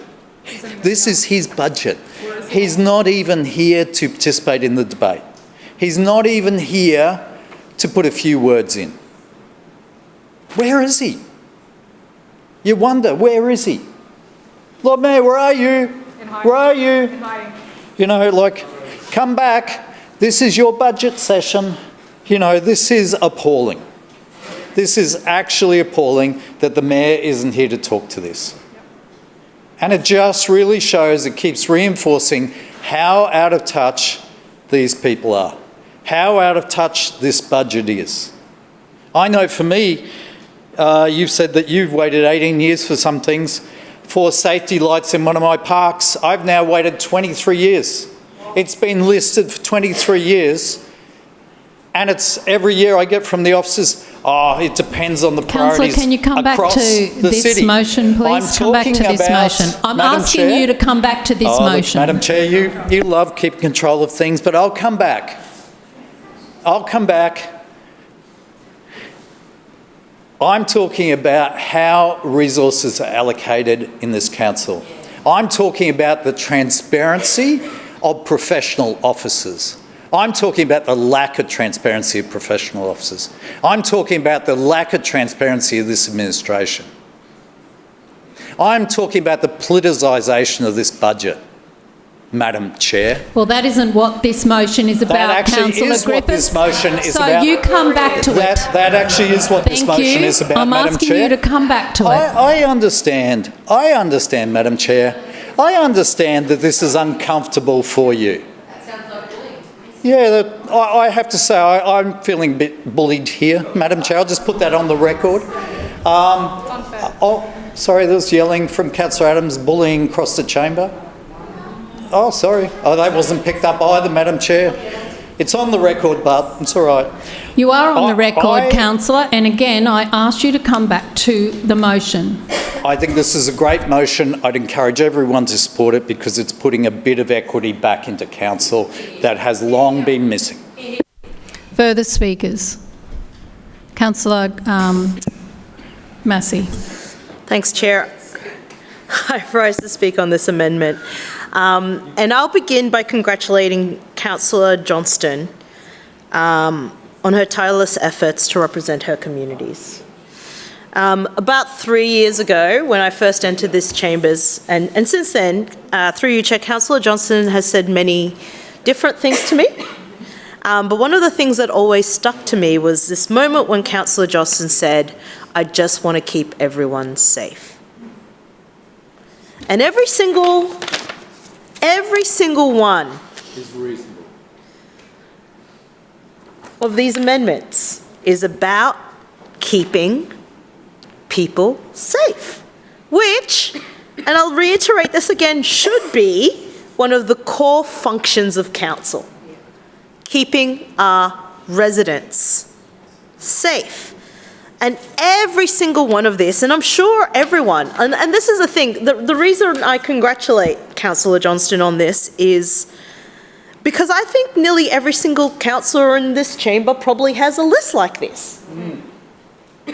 This is his budget. He's not even here to participate in the debate. He's not even here to put a few words in. Where is he? You wonder, where is he? Lord Mayor, where are you? Where are you? You know, like, come back. This is your budget session. You know, this is appalling. This is actually appalling that the Mayor isn't here to talk to this. And it just really shows, it keeps reinforcing how out of touch these people are, how out of touch this budget is. I know for me, you've said that you've waited 18 years for some things. For safety lights in one of my parks, I've now waited 23 years. It's been listed for 23 years, and it's every year I get from the officers, oh, it depends on the priorities. Councillor, can you come back to this motion, please? Come back to this motion. I'm asking you to come back to this motion. Look, Madam Chair, you love keeping control of things, but I'll come back. I'll come back. I'm talking about how resources are allocated in this council. I'm talking about the transparency of professional officers. I'm talking about the lack of transparency of professional officers. I'm talking about the lack of transparency of this administration. I'm talking about the politicisation of this budget, Madam Chair. Well, that isn't what this motion is about, That actually Councillor is what this motion is so about. you come back to it. That actually is what this motion is about, I'm Madam asking Chair. you to come back to it. I understand, Madam Chair. I understand that this is uncomfortable for you. Yeah, I have to say I'm feeling a bit bullied here, Madam Chair. I'll just put that on the record. Oh, sorry, there was yelling from Councillor Adams, bullying across the chamber. Oh, sorry. Oh, that wasn't picked up either, Madam Chair. It's on the record, but it's all right. You are on the record, Councillor, and again, I ask you to come back to the motion. I think this is a great motion. I'd encourage everyone to support it because it's putting a bit of equity back into council that has long been missing. Further speakers? Councillor Massey. Thanks, Chair. I rise to speak on this amendment. And I'll begin by congratulating Councillor Johnston on her tireless efforts to represent her communities. About 3 years ago, when I first entered this chambers, and since then, through you, Chair, Councillor Johnston has said many different things to me. But one of the things that always stuck to me was this moment when Councillor Johnston said, "I just want to keep everyone safe." And every single one is reasonable. Of these amendments is about keeping people safe, which, and I'll reiterate this again, should be one of the core functions of council. Keeping our residents safe. And every single one of this, and I'm sure everyone, and this is the thing, the reason I congratulate Councillor Johnston on this is because I think nearly every single councillor in this chamber probably has a list like this.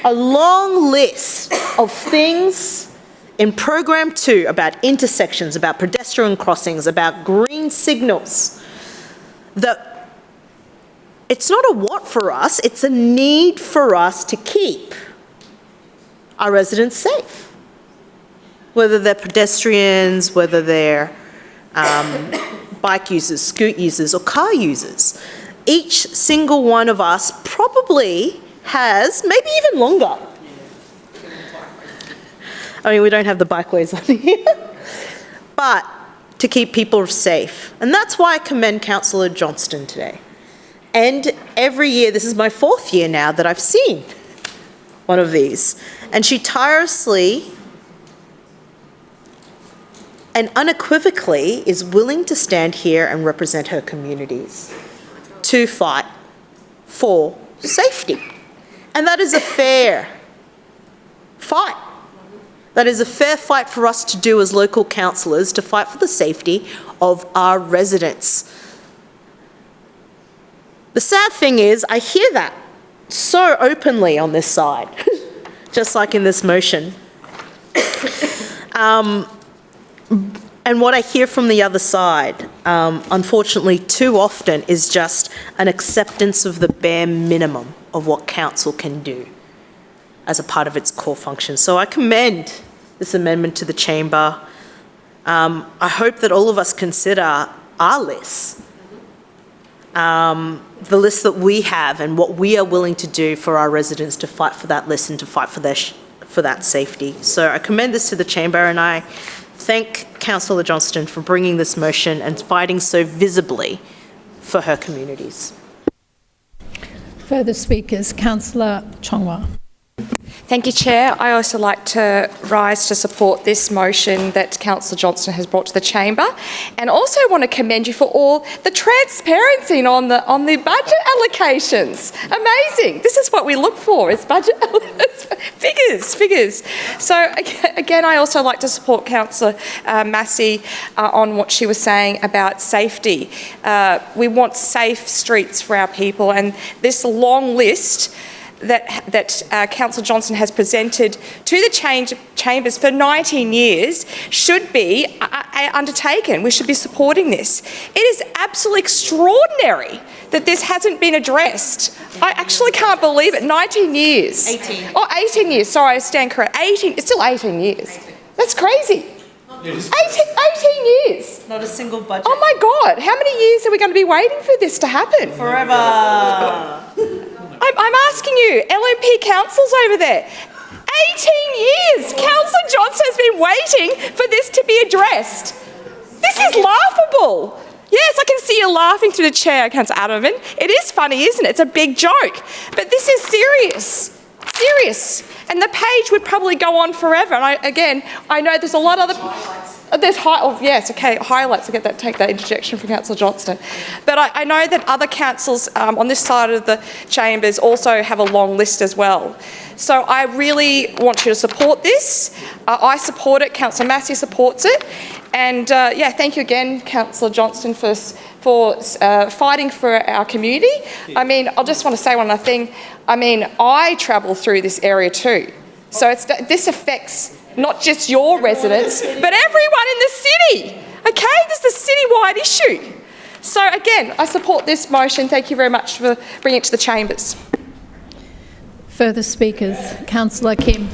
A long list of things in Program 2 about intersections, about pedestrian crossings, about green signals, that it's not a what for us, it's a need for us to keep our residents safe. Whether they're pedestrians, whether they're bike users, scoot users, or car users. Each single one of us probably has, maybe even longer. I mean, we don't have the bikeways on here. But to keep people safe. And that's why I commend Councillor Johnston today. And every year, this is my 4th year now that I've seen one of these. And she tirelessly and unequivocally is willing to stand here and represent her communities to fight for safety. And that is a fair fight. That is a fair fight for us to do as local councillors, to fight for the safety of our residents. The sad thing is, I hear that so openly on this side, just like in this motion. And what I hear from the other side, unfortunately, too often is just an acceptance of the bare minimum of what council can do as a part of its core function. So I commend this amendment to the chamber. I hope that all of us consider our lists. The list that we have and what we are willing to do for our residents to fight for that list and to fight for that safety. So I commend this to the chamber, and I thank Councillor Johnston for bringing this motion and fighting so visibly for her communities. Further speakers, Councillor Chongwa. Thank you, Chair. I also like to rise to support this motion that Councillor Johnston has brought to the chamber, and also want to commend you for all the transparency on the budget allocations. Amazing. This is what we look for, is budget figures. So again, I also like to support Councillor Massey on what she was saying about safety. We want safe streets for our people, and this long list that Councillor Johnston has presented to the chambers for 19 years should be undertaken. We should be supporting this. It is absolutely extraordinary that this hasn't been addressed. I actually can't believe it. 19 years. 18. Oh, 18 years. Sorry, I stand correct. 18. It's still 18 years. That's crazy. 18 years. Not a single budget. Oh my God, how many years are we going to be waiting for this to happen? Forever. I'm asking you, LNP councils over there, 18 years, Councillor Johnson has been waiting for this to be addressed. This is laughable. Yes, I can see you laughing through the chair, Councillor Adelman. It is funny, isn't it? It's a big joke. But this is serious. Serious. And the page would probably go on forever. And I know there's a lot of other... There's highlights. I get that. Take that interjection from Councillor Johnston. But I know that other councils on this side of the chambers also have a long list as well. So I really want you to support this. I support it. Councillor Massey supports it. And thank you again, Councillor Johnston, for fighting for our community. I mean, I just want to say one other thing. I mean, I travel through this area too. So this affects not just your residents, but everyone in the city. Okay, this is a citywide issue. So again, I support this motion. Thank you very much for bringing it to the chambers. Further speakers, Councillor Kim.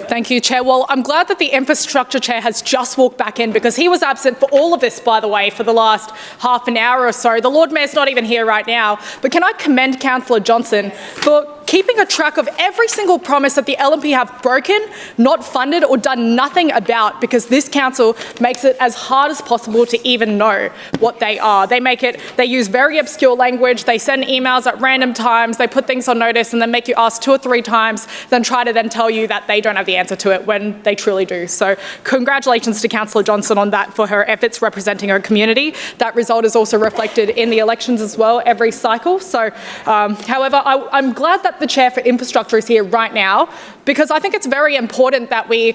Thank you, Chair. Well, I'm glad that the Infrastructure Chair has just walked back in because he was absent for all of this, by the way, for the last half an hour or so. The Lord Mayor's not even here right now. But can I commend Councillor Johnson for keeping a track of every single promise that the LNP have broken, not funded or done nothing about, because this council makes it as hard as possible to even know what they are. They use very obscure language, they send emails at random times, they put things on notice and then make you ask 2 or 3 times, then try to then tell you that they don't have the answer to it when they truly do. So congratulations to Councillor Johnson on that for her efforts representing her community. That result is also reflected in the elections as well, every cycle. So, however, I'm glad that the Chair for Infrastructure is here right now, because I think it's very important that we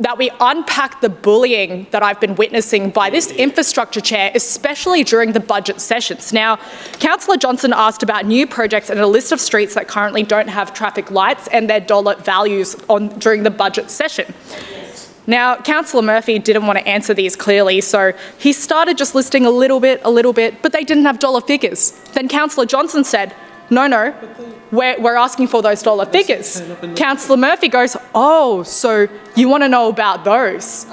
unpack the bullying that I've been witnessing by this Infrastructure Chair, especially during the budget sessions. Now, Councillor Johnson asked about new projects and a list of streets that currently don't have traffic lights and their dollar values during the budget session. Now, Councillor Murphy didn't want to answer these clearly, so he started just listing a little bit, but they didn't have dollar figures. Then Councillor Johnson said, no, we're asking for those dollar figures. Councillor Murphy goes, oh, so you want to know about those?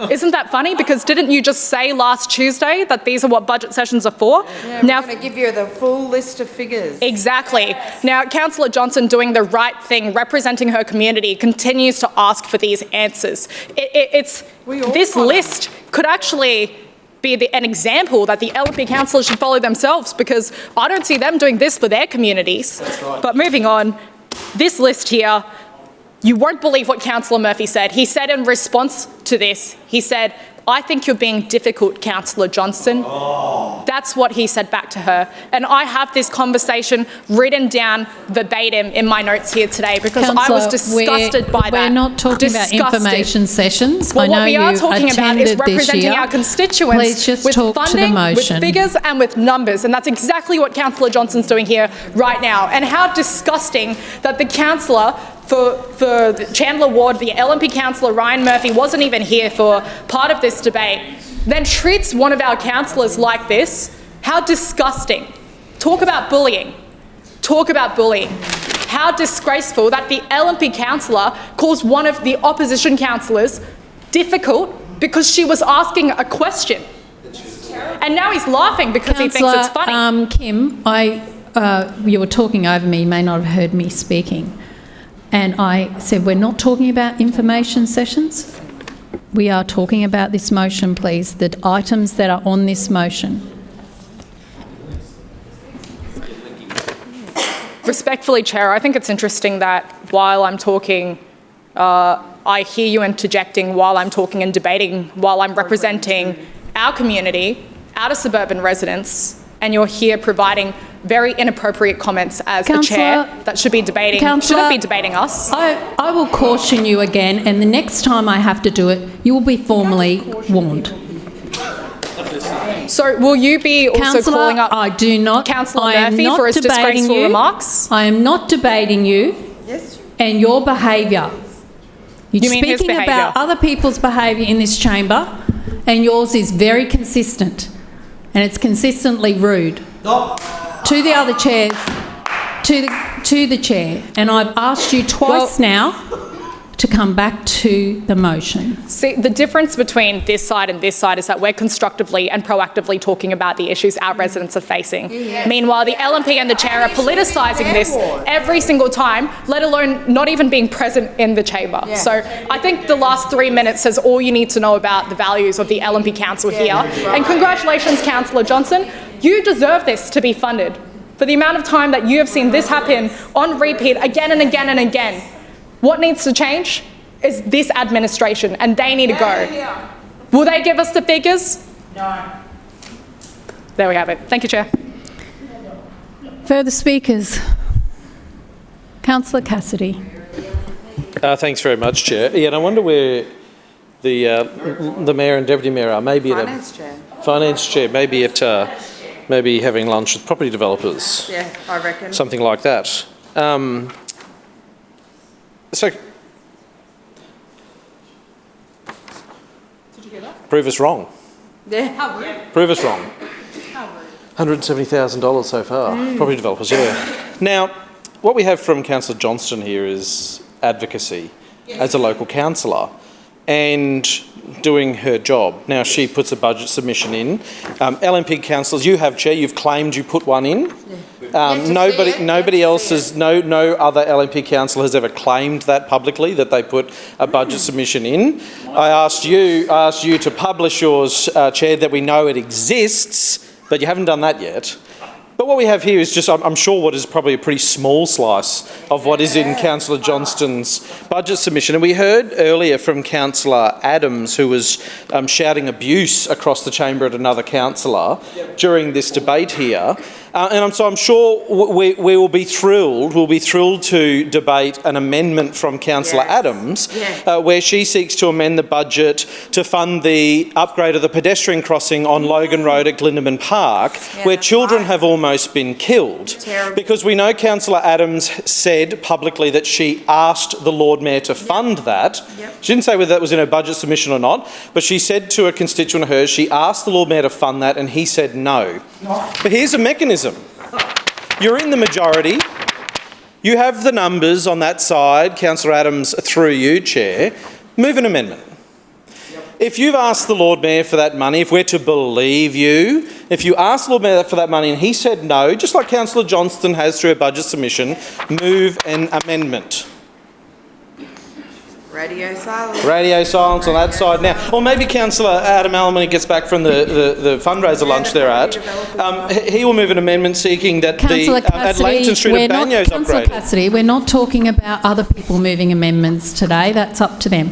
Isn't that funny? Because didn't you just say last Tuesday that these are what budget sessions are for? Yeah, we're going to give you the full list of figures. Exactly. Now, Councillor Johnson, doing the right thing, representing her community, continues to ask for these answers. This list could actually be an example that the LNP councillors should follow themselves, because I don't see them doing this for their communities. That's right. But moving on, this list here, you won't believe what Councillor Murphy said. He said in response to this, he said, I think you're being difficult, Councillor Johnson. Oh. That's what he said back to her. And I have this conversation written down verbatim in my notes here today, because I was disgusted by that. We're not talking about information sessions. Well, I know what we are talking about is representing our constituents with funding, with figures and with numbers. And that's exactly what Councillor Johnson's doing here right now. And how disgusting that the councillor for the Chandler Ward, the LNP councillor Ryan Murphy, wasn't even here for part of this debate, then treats one of our councillors like this. How disgusting. Talk about bullying. Talk about bullying. How disgraceful that the LNP councillor calls one of the opposition councillors difficult because she was asking a question. And now he's laughing because he thinks it's funny. Kim, you were talking over me, you may not have heard me speaking. And I said, we're not talking about information sessions. We are talking about this motion, please, the items that are on this motion. Respectfully, Chair, I think it's interesting that while I'm talking, I hear you interjecting while I'm talking and debating, while I'm representing our community, outer suburban residents, and you're here providing very inappropriate comments as a chair that should be debating, shouldn't be debating us. I will caution you again, and the next time I have to do it, you will be formally warned. So will you be also calling up Councillor Murphy for his disgraceful remarks? I am not debating you and your behaviour. You mean his behaviour? About other people's behaviour in this chamber, and yours is very consistent, and it's consistently rude. To the other chairs, to the chair, and I've asked you twice now to come back to the motion. See, the difference between this side and this side is that we're constructively and proactively talking about the issues our residents are facing. Meanwhile, the LNP and the chair are politicising this every single time, let alone not even being present in the chamber. So I think the last 3 minutes says all you need to know about the values of the LNP Council here. And congratulations, Councillor Johnson. You deserve this to be funded. For the amount of time that you have seen this happen on repeat again and again and again, what needs to change is this administration, and they need to go. Will they give us the figures? No. There we have it. Thank you, Chair. Further speakers? Councillor Cassidy. Thanks very much, Chair. Ian, I wonder where the Mayor and Deputy Mayor are. Maybe Finance Chair. Finance Chair. Maybe at maybe having lunch with property developers. Yeah, I reckon. Something like that. So, Did you hear that? prove us wrong. Yeah. How rude. Prove us wrong. How rude. $170,000 so far. Property developers, yeah. Now, what we have from Councillor Johnston here is advocacy as a local councillor and doing her job. Now, she puts a budget submission in. LNP councillors, you have, Chair, you've claimed you put one in. Nobody else has, no other LNP councillor has ever claimed that publicly, that they put a budget submission in. I asked you to publish yours, Chair, that we know it exists, but you haven't done that yet. But what we have here is just, I'm sure, what is probably a pretty small slice of what is in Councillor Johnston's budget submission. And we heard earlier from Councillor Adams, who was shouting abuse across the chamber at another councillor during this debate here. And I'm sure we will be thrilled. We'll be thrilled to debate an amendment from Councillor Adams, where she seeks to amend the budget to fund the upgrade of the pedestrian crossing on Logan Road at Glindemann Park, where children have almost been killed. Because we know Councillor Adams said publicly that she asked the Lord Mayor to fund that. She didn't say whether that was in her budget submission or not, but she said to a constituent of hers, she asked the Lord Mayor to fund that, and he said no. But here's a mechanism. You're in the majority. You have the numbers on that side. Councillor Adams, through you, Chair, move an amendment. If you've asked the Lord Mayor for that money, if we're to believe you, if you asked the Lord Mayor for that money and he said no, just like Councillor Johnston has through her budget submission, move an amendment. Radio silence. Radio silence on that side now. Or maybe Councillor Adam Allen, when he gets back from the fundraiser lunch they're at, he will move an amendment seeking that at Langton Street and Banyo's Councillor upgraded. Cassidy, we're not talking about other people moving amendments today. That's up to them.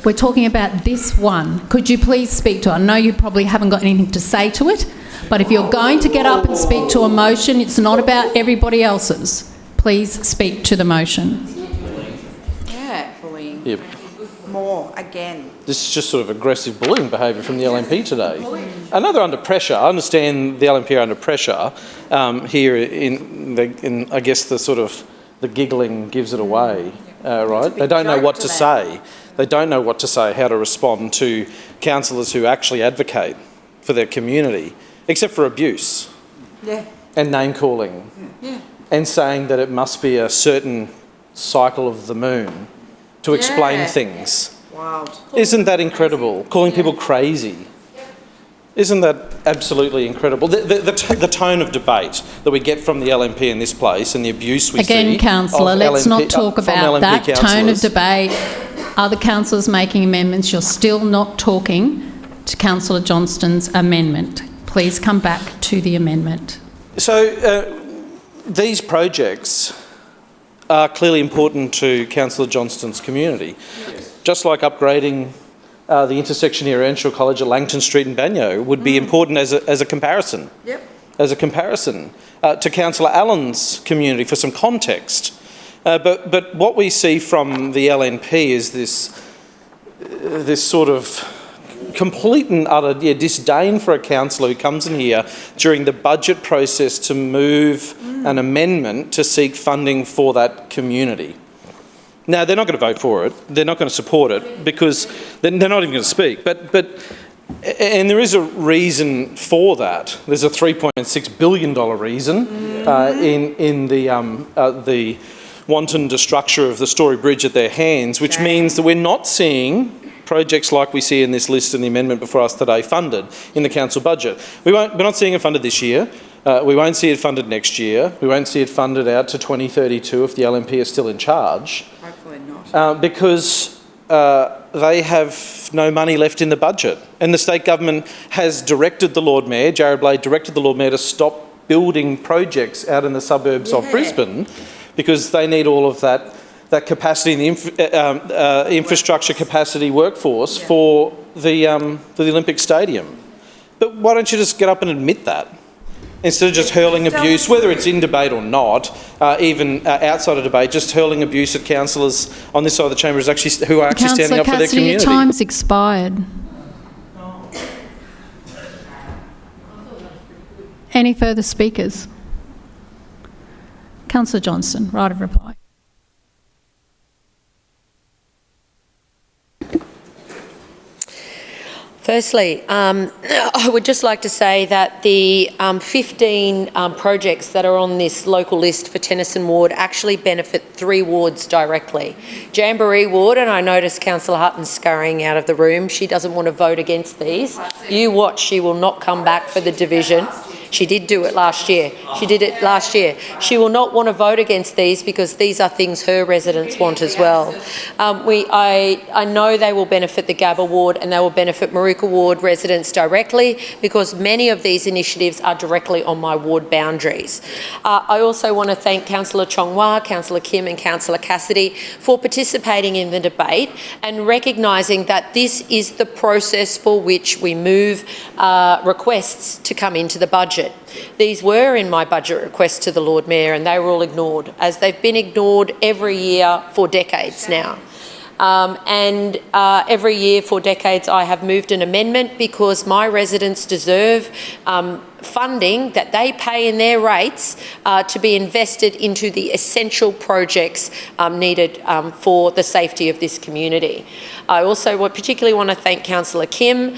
We're talking about this one. Could you please speak to it? I know you probably haven't got anything to say to it, but if you're going to get up and speak to a motion, it's not about everybody else's. Please speak to the motion. Yeah, bullying. Yep. More, again. This is just sort of aggressive bullying behaviour from the LNP today. I know they're under pressure. I understand the LNP are under pressure here in I guess the giggling gives it away, right? They don't know what to say. They don't know what to say, how to respond to councillors who actually advocate for their community, except for abuse and name-calling and saying that it must be a certain cycle of the moon to explain things. Wild. Isn't that incredible? Calling people crazy. Isn't that absolutely incredible? The tone of debate that we get from the LNP in this place and the abuse we see. Again, councillor, let's not talk about that tone of debate. Other councillors making amendments, you're still not talking to Councillor Johnston's amendment. Please come back to the amendment. So these projects are clearly important to Councillor Johnston's community. Just like upgrading the intersection here at Earnshaw College at Langton Street and Banyo would be important as a comparison. As a comparison to Councillor Allen's community for some context. But what we see from the LNP is this sort of complete and utter disdain for a councillor who comes in here during the budget process to move an amendment to seek funding for that community. Now, they're not going to vote for it. They're not going to support it because they're not even going to speak. And there is a reason for that. There's a $3.6 billion reason in the wanton destruction of the Story Bridge at their hands, which means that we're not seeing projects like we see in this list and the amendment before us today funded in the council budget. We're not seeing it funded this year. We won't see it funded next year. We won't see it funded out to 2032 if the LNP is still in charge. Hopefully not. Because they have no money left in the budget. And the state government has directed the Lord Mayor, Jared Blade directed the Lord Mayor to stop building projects out in the suburbs of Brisbane because they need all of that capacity in the infrastructure capacity workforce for the Olympic Stadium. But why don't you just get up and admit that? Instead of just hurling abuse, whether it's in debate or not, even outside of debate, just hurling abuse at councillors on this side of the chamber who are actually standing up for their community. Councillor Cassidy, your time's expired. Any further speakers? Councillor Johnston, right of reply. Firstly, I would just like to say that the 15 projects that are on this local list for Tennyson Ward actually benefit 3 wards directly. Jamboree Ward, and I notice Councillor Hutton scurrying out of the room. She doesn't want to vote against these. You watch, she will not come back for the division. She did do it last year. She did it last year. She will not want to vote against these because these are things her residents want as well. I know they will benefit the Gabba Ward and they will benefit Maruka Ward residents directly because many of these initiatives are directly on my ward boundaries. I also want to thank Councillor Chong-Wah, Councillor Kim and Councillor Cassidy for participating in the debate and recognising that this is the process for which we move requests to come into the budget. These were in my budget request to the Lord Mayor and they were all ignored, as they've been ignored every year for decades now. Every year for decades I have moved an amendment because my residents deserve funding that they pay in their rates to be invested into the essential projects needed for the safety of this community. I also particularly want to thank Councillor Kim.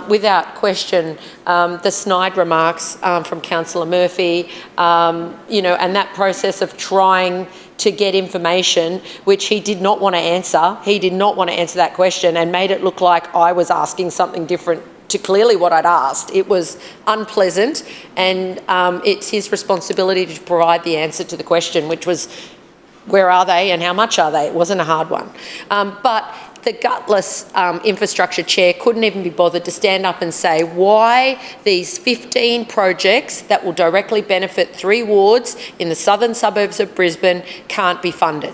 Without question, the snide remarks from Councillor Murphy, and that process of trying to get information which he did not want to answer. He did not want to answer that question and made it look like I was asking something different to clearly what I'd asked. It was unpleasant and it's his responsibility to provide the answer to the question, which was, where are they and how much are they? It wasn't a hard one. But the gutless infrastructure chair couldn't even be bothered to stand up and say why these 15 projects that will directly benefit 3 wards in the southern suburbs of Brisbane can't be funded.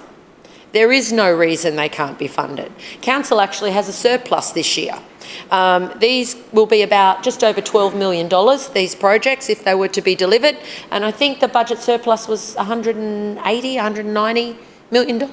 There is no reason they can't be funded. Council actually has a surplus this year. These will be about just over $12 million, these projects, if they were to be delivered. And I think the budget surplus was $180, $190 million.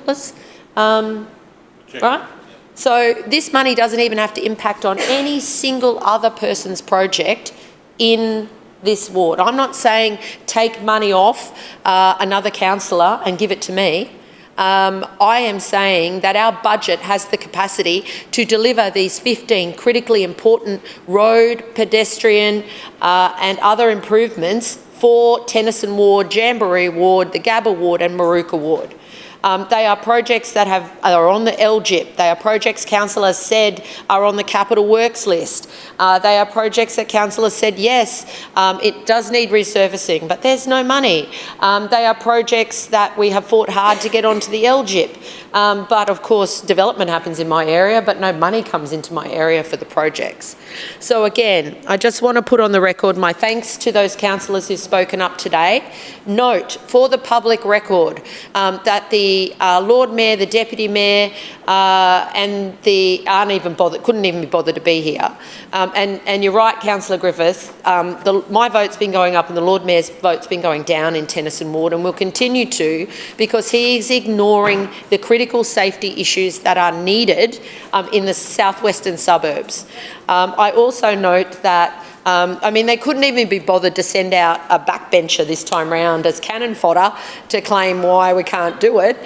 Right? So this money doesn't even have to impact on any single other person's project in this ward. I'm not saying take money off another councillor and give it to me. I am saying that our budget has the capacity to deliver these 15 critically important road, pedestrian and other improvements for Tennyson Ward, Jamboree Ward, the Gabba Ward and Maruka Ward. They are projects that are on the LGIP. They are projects council has said are on the capital works list. They are projects that council has said, yes, it does need resurfacing, but there's no money. They are projects that we have fought hard to get onto the LGIP. But of course, development happens in my area, but no money comes into my area for the projects. So again, I just want to put on the record my thanks to those councillors who've spoken up today. Note for the public record that the Lord Mayor, the Deputy Mayor and couldn't even be bothered to be here. And you're right, Councillor Griffiths, my vote's been going up and the Lord Mayor's vote's been going down in Tennyson Ward and will continue to, because he is ignoring the critical safety issues that are needed in the southwestern suburbs. I also note that they couldn't even be bothered to send out a backbencher this time round as cannon fodder to claim why we can't do it.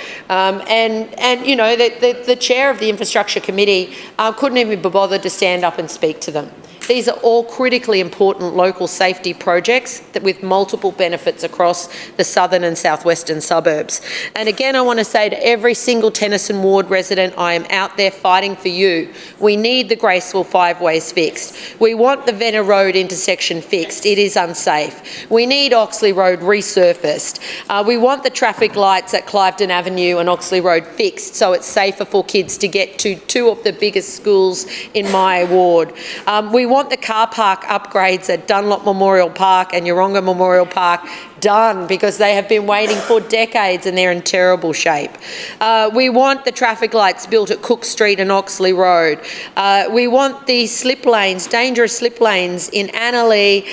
The chair of the Infrastructure Committee couldn't even be bothered to stand up and speak to them. These are all critically important local safety projects that with multiple benefits across the southern and southwestern suburbs. And again, I want to say to every single Tennyson Ward resident, I am out there fighting for you. We need the Graceville Five Ways fixed. We want the Venner Road intersection fixed. It is unsafe. We need Oxley Road resurfaced. We want the traffic lights at Cliveden Avenue and Oxley Road fixed so it's safer for kids to get to two of the biggest schools in my ward. We want the car park upgrades at Dunlop Memorial Park and Yeronga Memorial Park done because they have been waiting for decades and they're in terrible shape. We want the traffic lights built at Cook Street and Oxley Road. We want the slip lanes, dangerous slip lanes in Annerley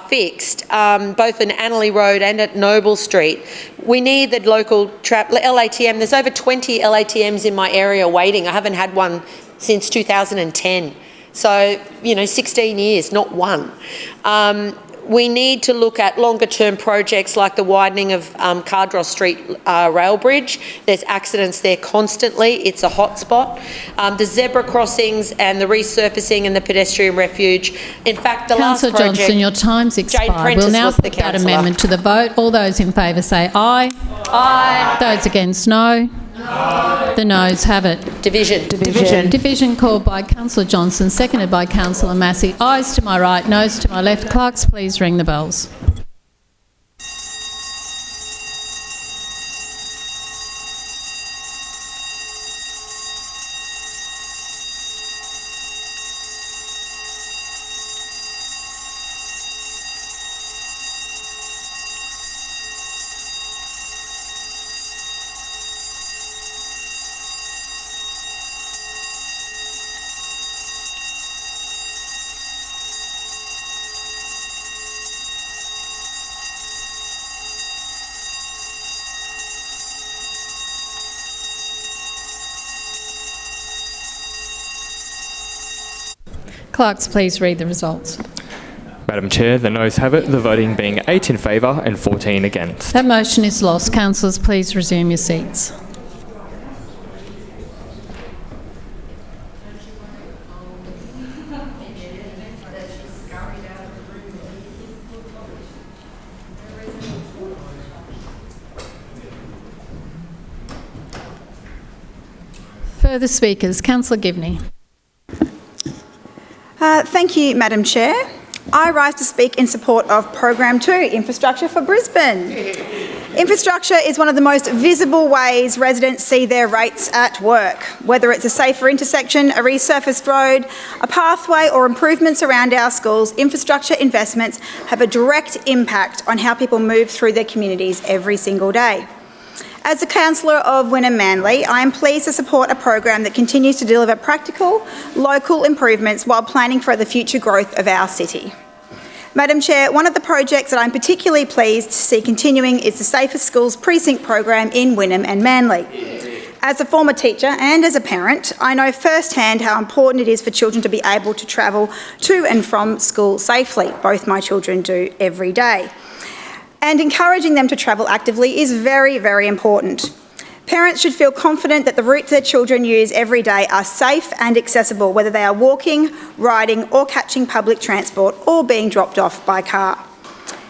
fixed, both in Annerley Road and at Noble Street. We need the local LATM. There's over 20 LATMs in my area waiting. I haven't had one since 2010. So, 16 years, not one. We need to look at longer term projects like the widening of Cardross Street rail bridge. There's accidents there constantly. It's a hotspot. The zebra crossings and the resurfacing and the pedestrian refuge. In fact, the last project... Councillor Johnston, your time's expired. We'll now put that amendment to the vote. All those in favour say aye. Aye. Those against, no. The noes have it. Division called by Councillor Johnston, seconded by Councillor Massey. Ayes to my right, noes to my left. Clerks, please ring the bells. Clerks, please read the results. Madam Chair, the noes have it, the voting being 8 in favour and 14 against. That motion is lost. Councillors, please resume your seats. Further speakers. Councillor Givney. Thank you, Madam Chair. I rise to speak in support of Program 2, Infrastructure for Brisbane. Infrastructure is one of the most visible ways residents see their rates at work. Whether it's a safer intersection, a resurfaced road, a pathway or improvements around our schools, infrastructure investments have a direct impact on how people move through their communities every single day. As a councillor of Wynnum Manly, I am pleased to support a program that continues to deliver practical, local improvements while planning for the future growth of our city. Madam Chair, one of the projects that I'm particularly pleased to see continuing is the Safer Schools Precinct program in Wynnum and Manly. As a former teacher and as a parent, I know firsthand how important it is for children to be able to travel to and from school safely. Both my children do every day. And encouraging them to travel actively is very, very important. Parents should feel confident that the routes their children use every day are safe and accessible, whether they are walking, riding or catching public transport or being dropped off by car.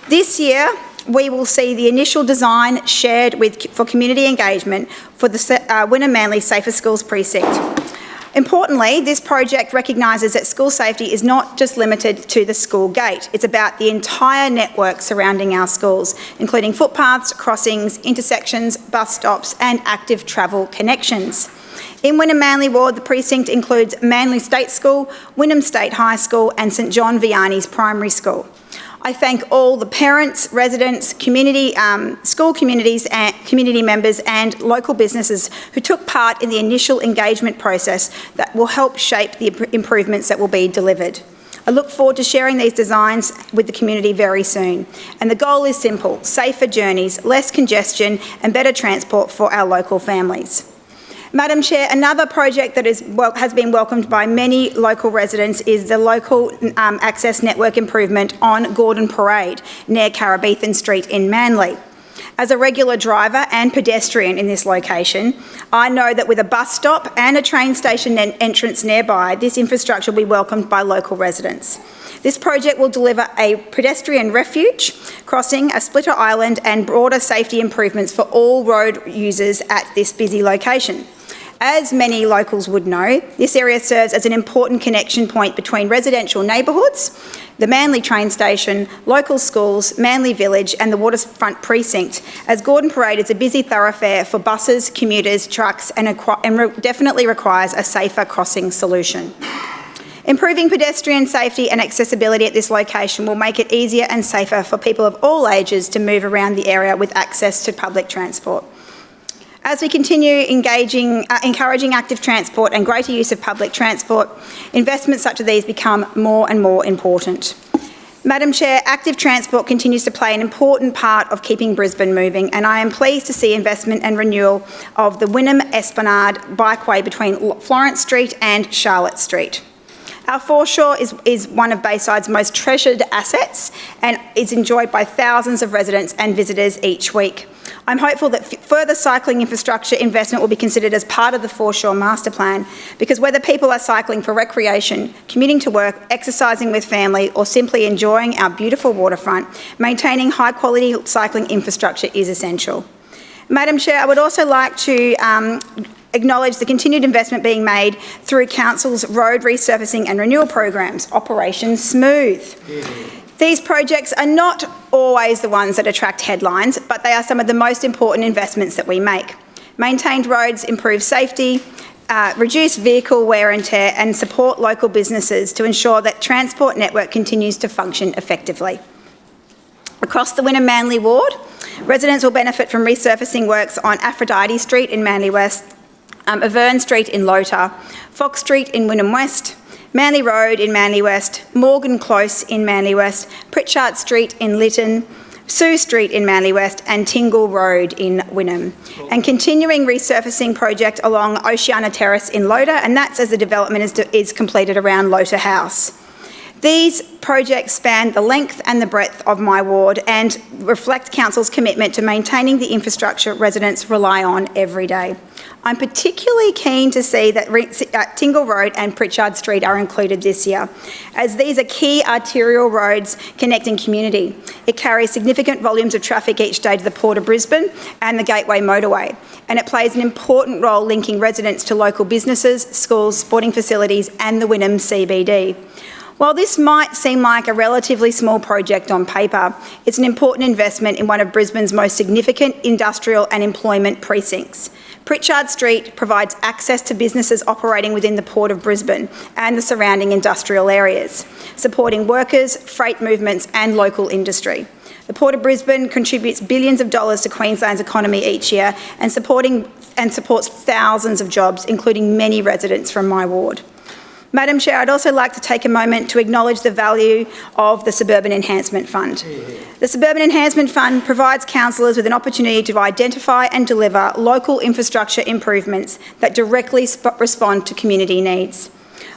This year, we will see the initial design shared for community engagement for the Wynnum Manly Safer Schools Precinct. Importantly, this project recognises that school safety is not just limited to the school gate. It's about the entire network surrounding our schools, including footpaths, crossings, intersections, bus stops and active travel connections. In Wynnum Manly Ward, the precinct includes Manly State School, Wynnum State High School and St John Vianney's Primary School. I thank all the parents, residents, community, school communities, and community members and local businesses who took part in the initial engagement process that will help shape the improvements that will be delivered. I look forward to sharing these designs with the community very soon. And the goal is simple: safer journeys, less congestion and better transport for our local families. Madam Chair, another project that has been welcomed by many local residents is the local access network improvement on Gordon Parade near Carabethan Street in Manly. As a regular driver and pedestrian in this location, I know that with a bus stop and a train station entrance nearby, this infrastructure will be welcomed by local residents. This project will deliver a pedestrian refuge, crossing, a splitter island and broader safety improvements for all road users at this busy location. As many locals would know, this area serves as an important connection point between residential neighbourhoods, the Manly train station, local schools, Manly Village and the waterfront precinct, as Gordon Parade is a busy thoroughfare for buses, commuters, trucks and definitely requires a safer crossing solution. Improving pedestrian safety and accessibility at this location will make it easier and safer for people of all ages to move around the area with access to public transport. As we continue encouraging active transport and greater use of public transport, investments such as these become more and more important. Madam Chair, active transport continues to play an important part of keeping Brisbane moving, and I am pleased to see investment and renewal of the Wynnum-Esplanade bikeway between Florence Street and Charlotte Street. Our foreshore is one of Bayside's most treasured assets and is enjoyed by thousands of residents and visitors each week. I'm hopeful that further cycling infrastructure investment will be considered as part of the foreshore master plan, because whether people are cycling for recreation, commuting to work, exercising with family or simply enjoying our beautiful waterfront, maintaining high quality cycling infrastructure is essential. Madam Chair, I would also like to acknowledge the continued investment being made through Council's road resurfacing and renewal programs, Operation Smooth. These projects are not always the ones that attract headlines, but they are some of the most important investments that we make. Maintained roads improve safety, reduce vehicle wear and tear and support local businesses to ensure that transport network continues to function effectively. Across the Wynnum Manly ward, residents will benefit from resurfacing works on Aphrodite Street in Manly West, Avern Street in Lota, Fox Street in Wynnum West, Manly Road in Manly West, Morgan Close in Manly West, Pritchard Street in Lytton, Sue Street in Manly West and Tingle Road in Wynnum. And continuing resurfacing project along Oceana Terrace in Lota, and that's as the development is completed around Lota House. These projects span the length and the breadth of my ward and reflect Council's commitment to maintaining the infrastructure residents rely on every day. I'm particularly keen to see that Tingle Road and Pritchard Street are included this year, as these are key arterial roads connecting community. It carries significant volumes of traffic each day to the Port of Brisbane and the Gateway Motorway, and it plays an important role linking residents to local businesses, schools, sporting facilities and the Wynnum CBD. While this might seem like a relatively small project on paper, it's an important investment in one of Brisbane's most significant industrial and employment precincts. Pritchard Street provides access to businesses operating within the Port of Brisbane and the surrounding industrial areas, supporting workers, freight movements and local industry. The Port of Brisbane contributes billions of dollars to Queensland's economy each year and supports thousands of jobs, including many residents from my ward. Madam Chair, I'd also like to take a moment to acknowledge the value of the Suburban Enhancement Fund. The Suburban Enhancement Fund provides councillors with an opportunity to identify and deliver local infrastructure improvements that directly respond to community needs.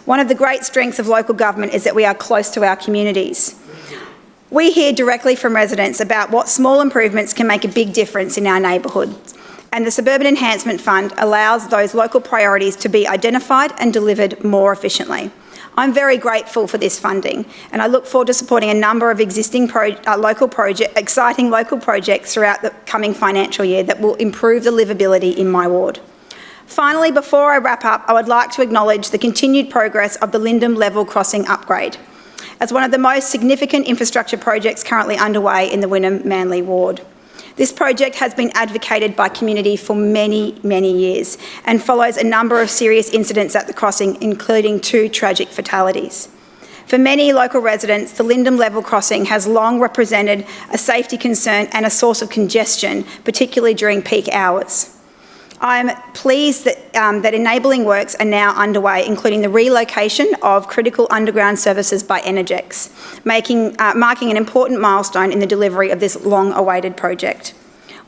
One of the great strengths of local government is that we are close to our communities. We hear directly from residents about what small improvements can make a big difference in our neighbourhoods. And the Suburban Enhancement Fund allows those local priorities to be identified and delivered more efficiently. I'm very grateful for this funding, and I look forward to supporting a number of existing exciting local projects throughout the coming financial year that will improve the livability in my ward. Finally, before I wrap up, I would like to acknowledge the continued progress of the Lyndham Level Crossing upgrade as one of the most significant infrastructure projects currently underway in the Wynnum Manly ward. This project has been advocated by community for many, many years and follows a number of serious incidents at the crossing, including 2 tragic fatalities. For many local residents, the Lyndham Level Crossing has long represented a safety concern and a source of congestion, particularly during peak hours. I'm pleased that enabling works are now underway, including the relocation of critical underground services by Energex, marking an important milestone in the delivery of this long-awaited project.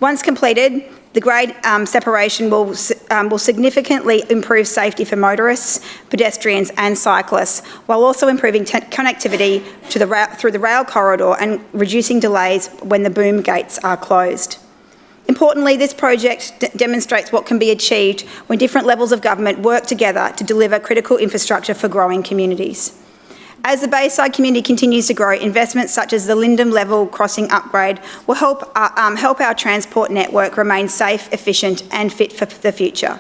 Once completed, the grade separation will significantly improve safety for motorists, pedestrians and cyclists, while also improving connectivity through the rail corridor and reducing delays when the boom gates are closed. Importantly, this project demonstrates what can be achieved when different levels of government work together to deliver critical infrastructure for growing communities. As the Bayside community continues to grow, investments such as the Lyndon Level Crossing upgrade will help our transport network remain safe, efficient and fit for the future.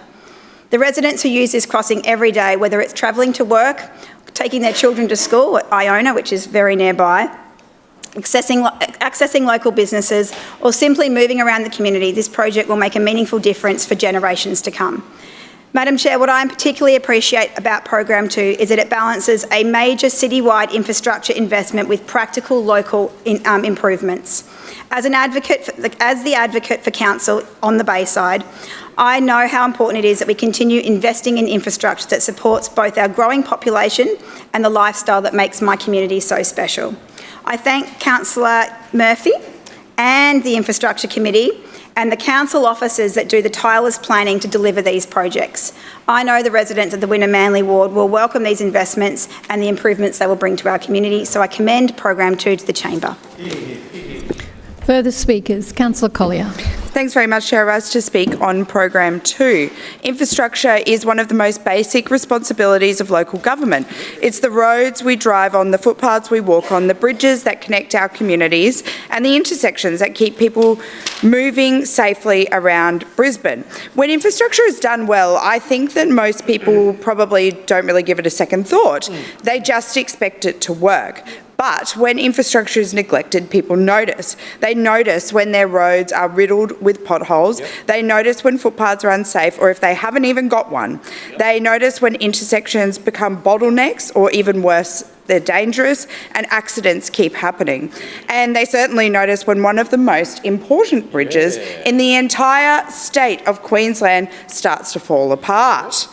The residents who use this crossing every day, whether it's travelling to work, taking their children to school at Iona, which is very nearby, accessing local businesses or simply moving around the community, this project will make a meaningful difference for generations to come. Madam Chair, what I particularly appreciate about Program 2 is that it balances a major citywide infrastructure investment with practical local improvements. As the advocate for council on the Bayside, I know how important it is that we continue investing in infrastructure that supports both our growing population and the lifestyle that makes my community so special. I thank Councillor Murphy and the Infrastructure Committee and the council officers that do the tireless planning to deliver these projects. I know the residents of the Wynnum Manly ward will welcome these investments and the improvements they will bring to our community, so I commend Program 2 to the Chamber. Further speakers, Councillor Collier. Thanks very much, Chair. I rise to speak on Program 2. Infrastructure is one of the most basic responsibilities of local government. It's the roads we drive on, the footpaths we walk on, the bridges that connect our communities and the intersections that keep people moving safely around Brisbane. When infrastructure is done well, I think that most people probably don't really give it a second thought. They just expect it to work. But when infrastructure is neglected, people notice. They notice when their roads are riddled with potholes. Yep. They notice when footpaths are unsafe, or if they haven't even got one. Yep. They notice when intersections become bottlenecks, or even worse, they're dangerous and accidents keep happening. And they certainly notice when one of the most important bridges in the entire state of Queensland starts to fall apart.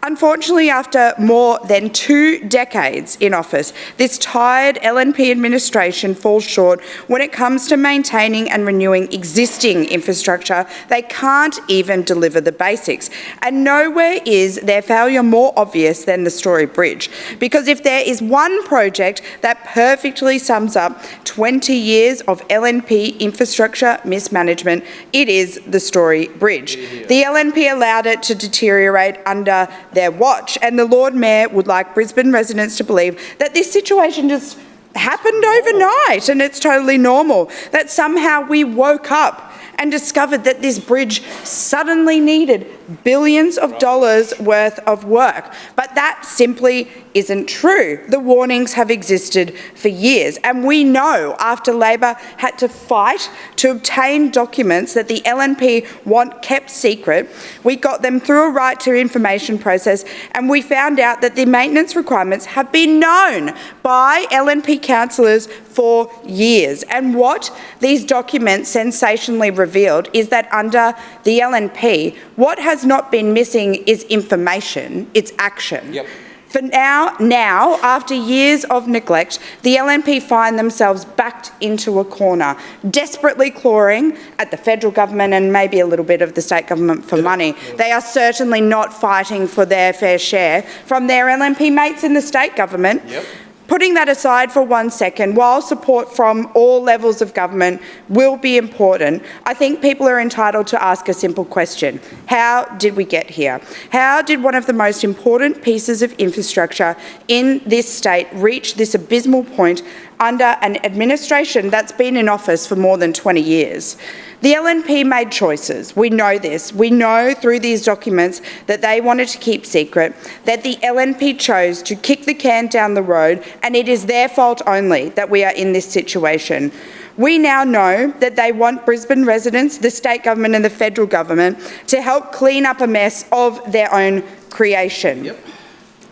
Unfortunately, after more than 2 decades in office, this tired LNP administration falls short when it comes to maintaining and renewing existing infrastructure. They can't even deliver the basics. And nowhere is their failure more obvious than the Story Bridge. Because if there is one project that perfectly sums up 20 years of LNP infrastructure mismanagement, it is the Story Bridge. The LNP allowed it to deteriorate under their watch, and the Lord Mayor would like Brisbane residents to believe that this situation just happened overnight and it's totally normal, that somehow we woke up and discovered that this bridge suddenly needed billions of dollars worth of work. But that simply isn't true. The warnings have existed for years, and we know after Labor had to fight to obtain documents that the LNP want kept secret, we got them through a right to information process, and we found out that the maintenance requirements have been known by LNP councillors for years. And what these documents sensationally revealed is that under the LNP, what has not been missing is information, it's action. Yep. For now, after years of neglect, the LNP find themselves backed into a corner, desperately clawing at the federal government and maybe a little bit of the state government for money. They are certainly not fighting for their fair share from their LNP mates in the state government. Yep. Putting that aside for 1 second, while support from all levels of government will be important, I think people are entitled to ask a simple question. How did we get here? How did one of the most important pieces of infrastructure in this state reach this abysmal point under an administration that's been in office for more than 20 years? The LNP made choices. We know this. We know through these documents that they wanted to keep secret, that the LNP chose to kick the can down the road, and it is their fault only that we are in this situation. We now know that they want Brisbane residents, the state government and the federal government to help clean up a mess of their own creation. Yep.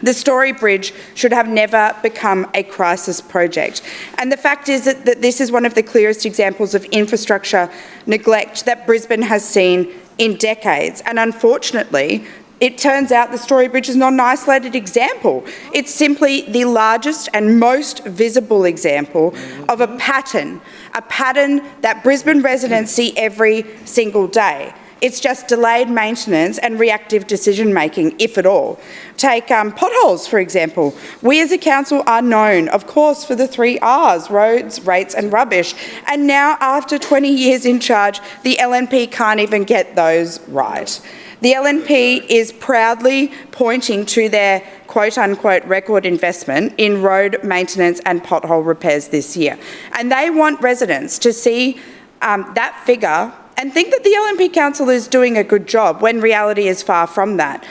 The Story Bridge should have never become a crisis project. And the fact is that this is one of the clearest examples of infrastructure neglect that Brisbane has seen in decades. And unfortunately, it turns out the Story Bridge is not an isolated example. It's simply the largest and most visible example of a pattern that Brisbane residents see every single day. It's just delayed maintenance and reactive decision-making, if at all. Take potholes, for example. We as a council are known, of course, for the 3 Rs, roads, rates and rubbish. And now, after 20 years in charge, the LNP can't even get those right. The LNP is proudly pointing to their quote-unquote record investment in road maintenance and pothole repairs this year. And they want residents to see that figure and think that the LNP Council is doing a good job when reality is far from that.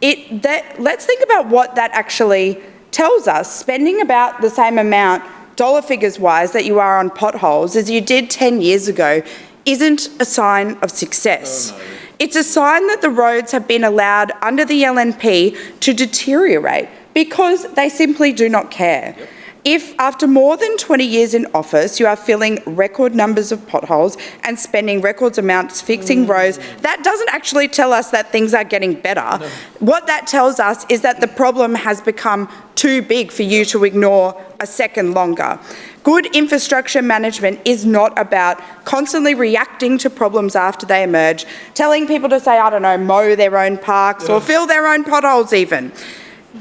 Let's think about what that actually tells us. Spending about the same amount, dollar figures wise, that you are on potholes as you did 10 years ago isn't a sign of success. It's a sign that the roads have been allowed under the LNP to deteriorate because they simply do not care. If after more than 20 years in office you are filling record numbers of potholes and spending record amounts fixing roads, that doesn't actually tell us that things are getting better. No. What that tells us is that the problem has become too big for you to ignore a second longer. Good infrastructure management is not about constantly reacting to problems after they emerge, telling people to say, I don't know, mow their own parks or fill their own potholes even.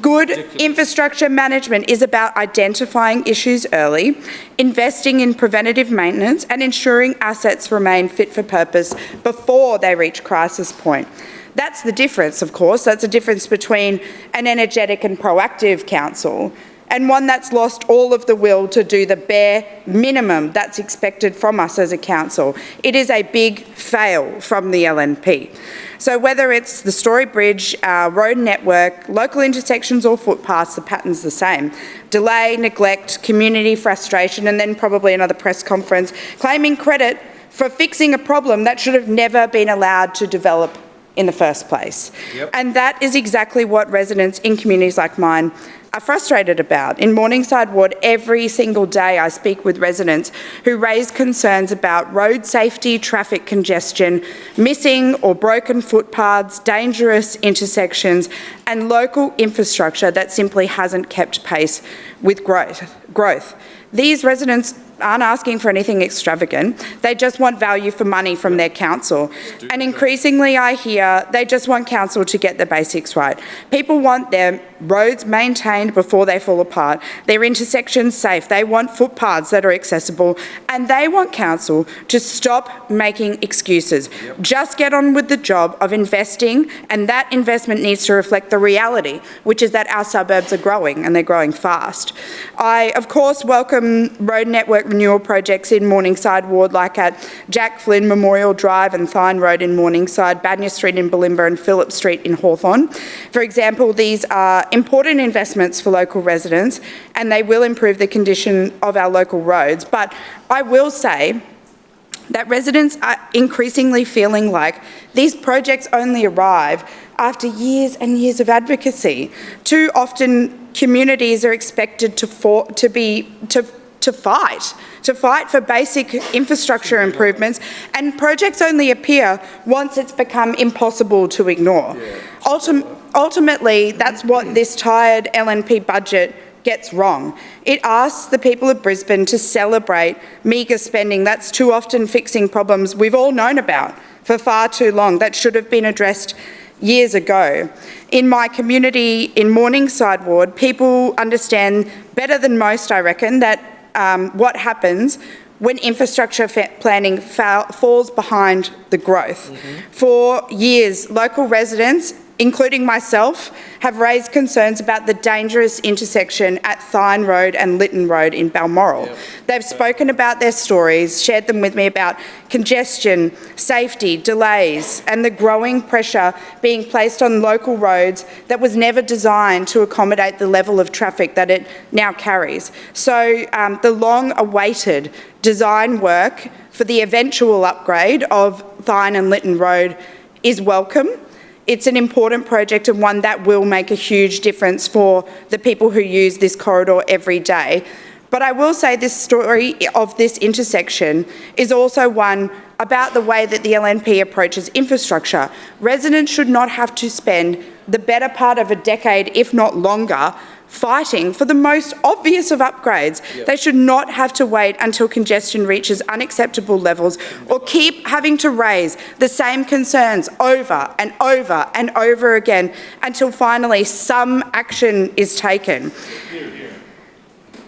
Good infrastructure management is about identifying issues early, investing in preventative maintenance and ensuring assets remain fit for purpose before they reach crisis point. That's the difference, of course. That's the difference between an energetic and proactive council and one that's lost all of the will to do the bare minimum that's expected from us as a council. It is a big fail from the LNP. So whether it's the Story Bridge, our road network, local intersections or footpaths, the pattern's the same. Delay, neglect, community frustration, and then probably another press conference claiming credit for fixing a problem that should have never been allowed to develop in the first place. Yep. And that is exactly what residents in communities like mine are frustrated about. In Morningside Ward, every single day I speak with residents who raise concerns about road safety, traffic congestion, missing or broken footpaths, dangerous intersections, and local infrastructure that simply hasn't kept pace with growth. These residents aren't asking for anything extravagant. They just want value for money from their council. And increasingly I hear they just want council to get the basics right. People want their roads maintained before they fall apart, their intersections safe, they want footpaths that are accessible, and they want council to stop making excuses. Yep. Just get on with the job of investing, and that investment needs to reflect the reality, which is that our suburbs are growing and they're growing fast. I, of course, welcome road network renewal projects in Morningside Ward, like at Jack Flynn Memorial Drive and Thine Road in Morningside, Banya Street in Bulimba and Phillip Street in Hawthorn. For example, these are important investments for local residents and they will improve the condition of our local roads. But I will say that residents are increasingly feeling like these projects only arrive after years and years of advocacy. Too often communities are expected to fight for basic infrastructure improvements, and projects only appear once it's become impossible to ignore. Ultimately, that's what this tired LNP budget gets wrong. It asks the people of Brisbane to celebrate meagre spending that's too often fixing problems we've all known about for far too long that should have been addressed years ago. In my community in Morningside Ward, people understand better than most, I reckon, that what happens when infrastructure planning falls behind the growth. For years, local residents, including myself, have raised concerns about the dangerous intersection at Thine Road and Lytton Road in Balmoral. Yep. They've spoken about their stories, shared them with me about congestion, safety, delays, and the growing pressure being placed on local roads that was never designed to accommodate the level of traffic that it now carries. So the long-awaited design work for the eventual upgrade of Thine and Lytton Road is welcome. It's an important project and one that will make a huge difference for the people who use this corridor every day. But I will say this story of this intersection is also one about the way that the LNP approaches infrastructure. Residents should not have to spend the better part of a decade, if not longer, fighting for the most obvious of upgrades. They should not have to wait until congestion reaches unacceptable levels or keep having to raise the same concerns over and over and over again until finally some action is taken.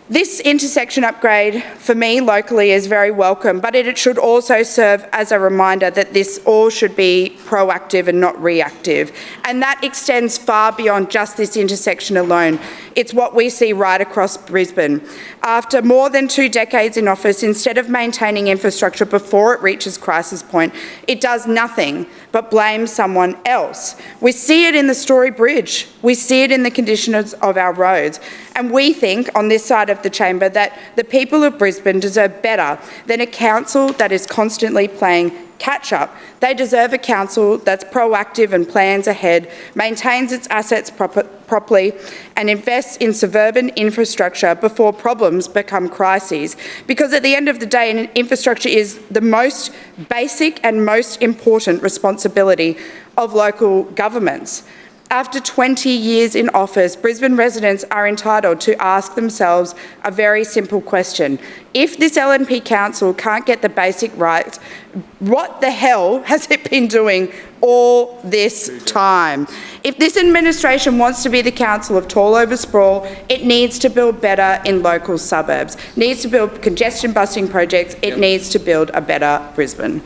This intersection upgrade, for me, locally, is very welcome, but it should also serve as a reminder that this all should be proactive and not reactive. And that extends far beyond just this intersection alone. It's what we see right across Brisbane. After more than 2 decades in office, instead of maintaining infrastructure before it reaches crisis point, it does nothing but blame someone else. We see it in the Story Bridge. We see it in the conditions of our roads. And we think, on this side of the chamber, that the people of Brisbane deserve better than a council that is constantly playing catch-up. They deserve a council that's proactive and plans ahead, maintains its assets properly, and invests in suburban infrastructure before problems become crises. Because at the end of the day, infrastructure is the most basic and most important responsibility of local governments. After 20 years in office, Brisbane residents are entitled to ask themselves a very simple question. If this LNP council can't get the basic rights, what the hell has it been doing all this time? If this administration wants to be the council of tall over sprawl, it needs to build better in local suburbs, needs to build congestion busting projects, it needs to build a better Brisbane.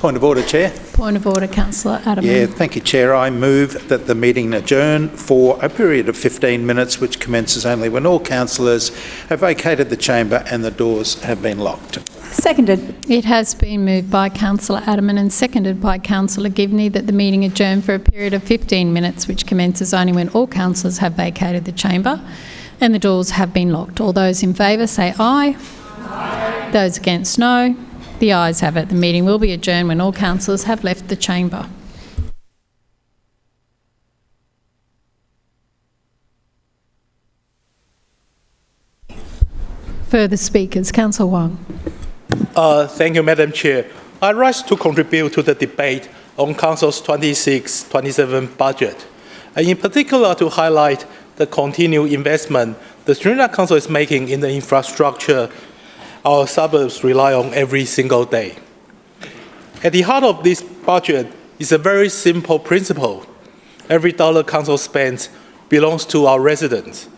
Point of order, Chair. Point of order, Councillor Adams. Yeah, thank you, Chair. I move that the meeting adjourn for a period of 15 minutes, which commences only when all councillors have vacated the chamber and the doors have been locked. Seconded. It has been moved by Councillor Adams and seconded by Councillor Givney that the meeting adjourn for a period of 15 minutes, which commences only when all councillors have vacated the chamber and the doors have been locked. All those in favour say aye. Aye. Those against, no. The ayes have it. The meeting will be adjourned when all councillors have left the chamber. Further speakers. Councillor Wong. Thank you, Madam Chair. I rise to contribute to the debate on Council's 26-27 budget, and in particular to highlight the continued investment the Sri-Lanka Council is making in the infrastructure our suburbs rely on every single day. At the heart of this budget is a very simple principle. Every dollar council spends belongs to our residents.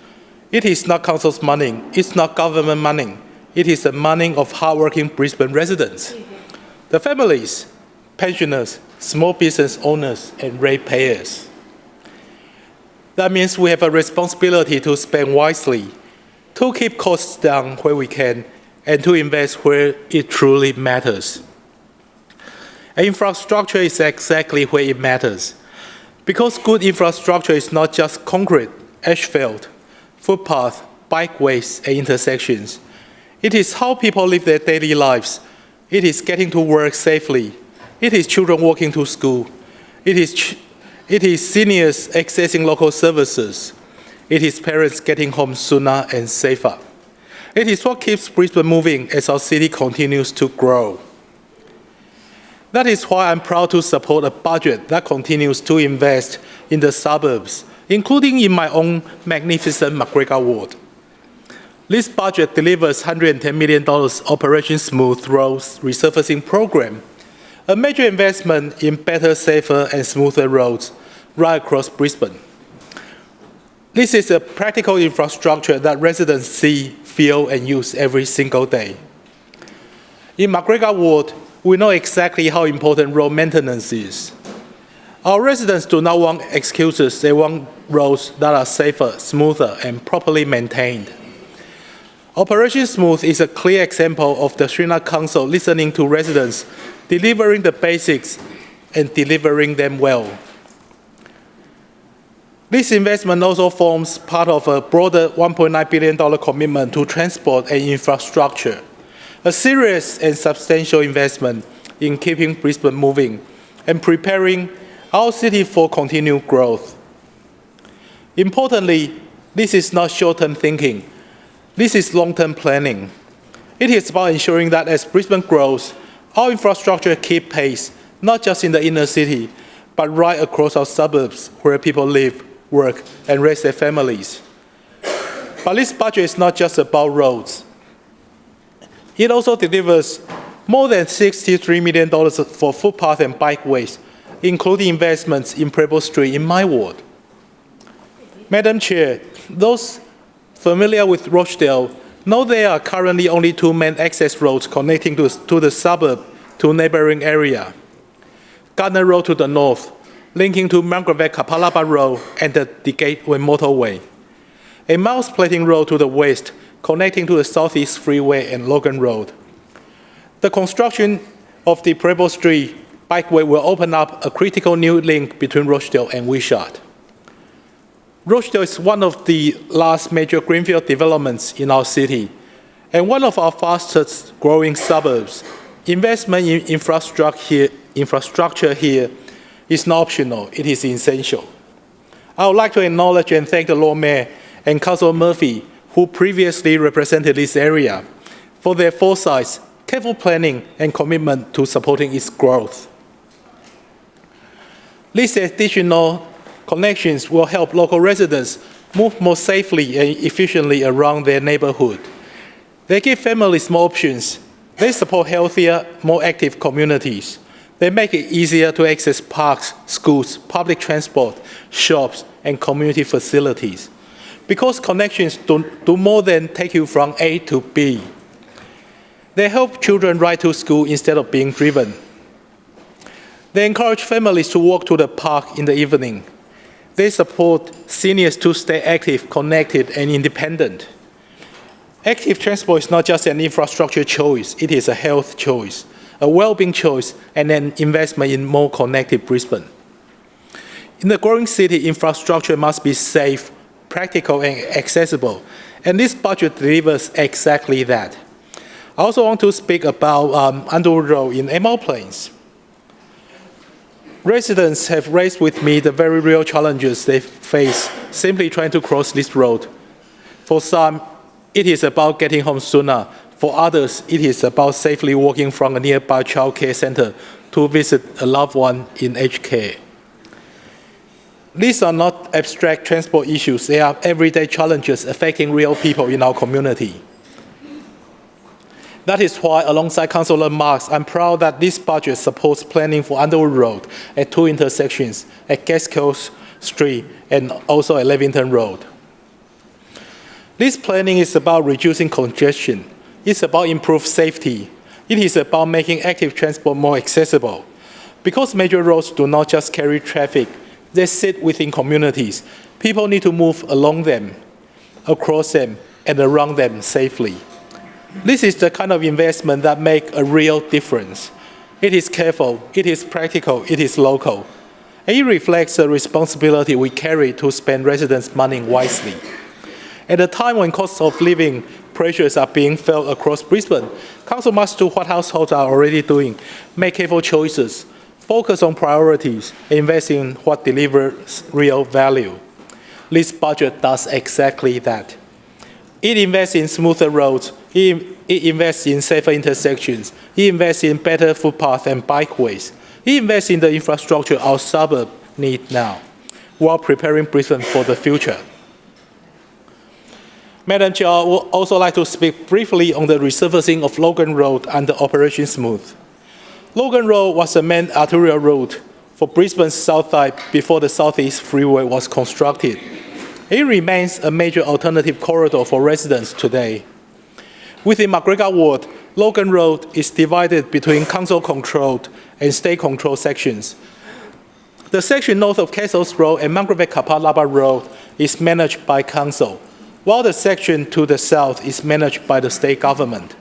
It is not council's money, it's not government money, it is the money of hardworking Brisbane residents. The families, pensioners, small business owners and ratepayers. That means we have a responsibility to spend wisely, to keep costs down where we can, and to invest where it truly matters. Infrastructure is exactly where it matters, because good infrastructure is not just concrete, asphalt, footpath, bikeways, and intersections. It is how people live their daily lives. It is getting to work safely. It is children walking to school. It is seniors accessing local services. It is parents getting home sooner and safer. It is what keeps Brisbane moving as our city continues to grow. That is why I'm proud to support a budget that continues to invest in the suburbs, including in my own magnificent McGregor ward. This budget delivers $110 million Operation Smooth Roads resurfacing program, a major investment in better, safer and smoother roads right across Brisbane. This is a practical infrastructure that residents see, feel and use every single day. In McGregor ward, we know exactly how important road maintenance is. Our residents do not want excuses, they want roads that are safer, smoother and properly maintained. Operation Smooth is a clear example of the Sri-Lanka Council listening to residents, delivering the basics and delivering them well. This investment also forms part of a broader $1.9 billion commitment to transport and infrastructure, a serious and substantial investment in keeping Brisbane moving and preparing our city for continued growth. Importantly, this is not short-term thinking. This is long-term planning. It is about ensuring that as Brisbane grows, our infrastructure keeps pace, not just in the inner city, but right across our suburbs where people live, work, and raise their families. But this budget is not just about roads. It also delivers more than $63 million for footpath and bikeways, including investments in Brisbane Street in my ward. Madam Chair, those familiar with Rochdale know there are currently only two main access roads connecting to the suburb to neighbouring area. Gardner Road to the north, linking to Margaret Kapalaba Road and the Gateway Motorway. A Miles Plating Road to the west, connecting to the Southeast Freeway and Logan Road. The construction of the Brisbane Street Bikeway will open up a critical new link between Rochdale and Wishart. Rochdale is one of the last major greenfield developments in our city and one of our fastest growing suburbs. Investment in infrastructure here is not optional, it is essential. I would like to acknowledge and thank the Lord Mayor and Councillor Murphy, who previously represented this area, for their foresight, careful planning and commitment to supporting its growth. These additional connections will help local residents move more safely and efficiently around their neighborhood. They give families more options. They support healthier, more active communities. They make it easier to access parks, schools, public transport, shops, and community facilities. Because connections do more than take you from A to B. They help children ride to school instead of being driven. They encourage families to walk to the park in the evening. They support seniors to stay active, connected, and independent. Active transport is not just an infrastructure choice, it is a health choice, a well-being choice, and an investment in more connected Brisbane. In the growing city, infrastructure must be safe, practical, and accessible, and this budget delivers exactly that. I also want to speak about Underwood Road in Emerald Plains. Residents have raised with me the very real challenges they face simply trying to cross this road. For some, it is about getting home sooner. For others, it is about safely walking from a nearby child care centre to visit a loved one in aged care. These are not abstract transport issues, they are everyday challenges affecting real people in our community. That is why, alongside Councillor Marks, I'm proud that this budget supports planning for Underwood Road at two intersections, at Gaskell Street and also at Levington Road. This planning is about reducing congestion. It's about improved safety. It is about making active transport more accessible. Because major roads do not just carry traffic, they sit within communities. People need to move along them, across them, and around them safely. This is the kind of investment that makes a real difference. It is careful, it is practical, it is local. And it reflects the responsibility we carry to spend residents' money wisely. At a time when cost of living pressures are being felt across Brisbane, Council must do what households are already doing, make careful choices, focus on priorities, invest in what delivers real value. This budget does exactly that. It invests in smoother roads, it invests in safer intersections, it invests in better footpaths and bikeways, it invests in the infrastructure our suburb need now, while preparing Brisbane for the future. Madam Chair, I would also like to speak briefly on the resurfacing of Logan Road under Operation Smooth. Logan Road was the main arterial route for Brisbane's south side before the Southeast Freeway was constructed. It remains a major alternative corridor for residents today. Within McGregor Ward, Logan Road is divided between council-controlled and state-controlled sections. The section north of Castles Road and Margaret Kapalaba Road is managed by council, while the section to the south is managed by the state government.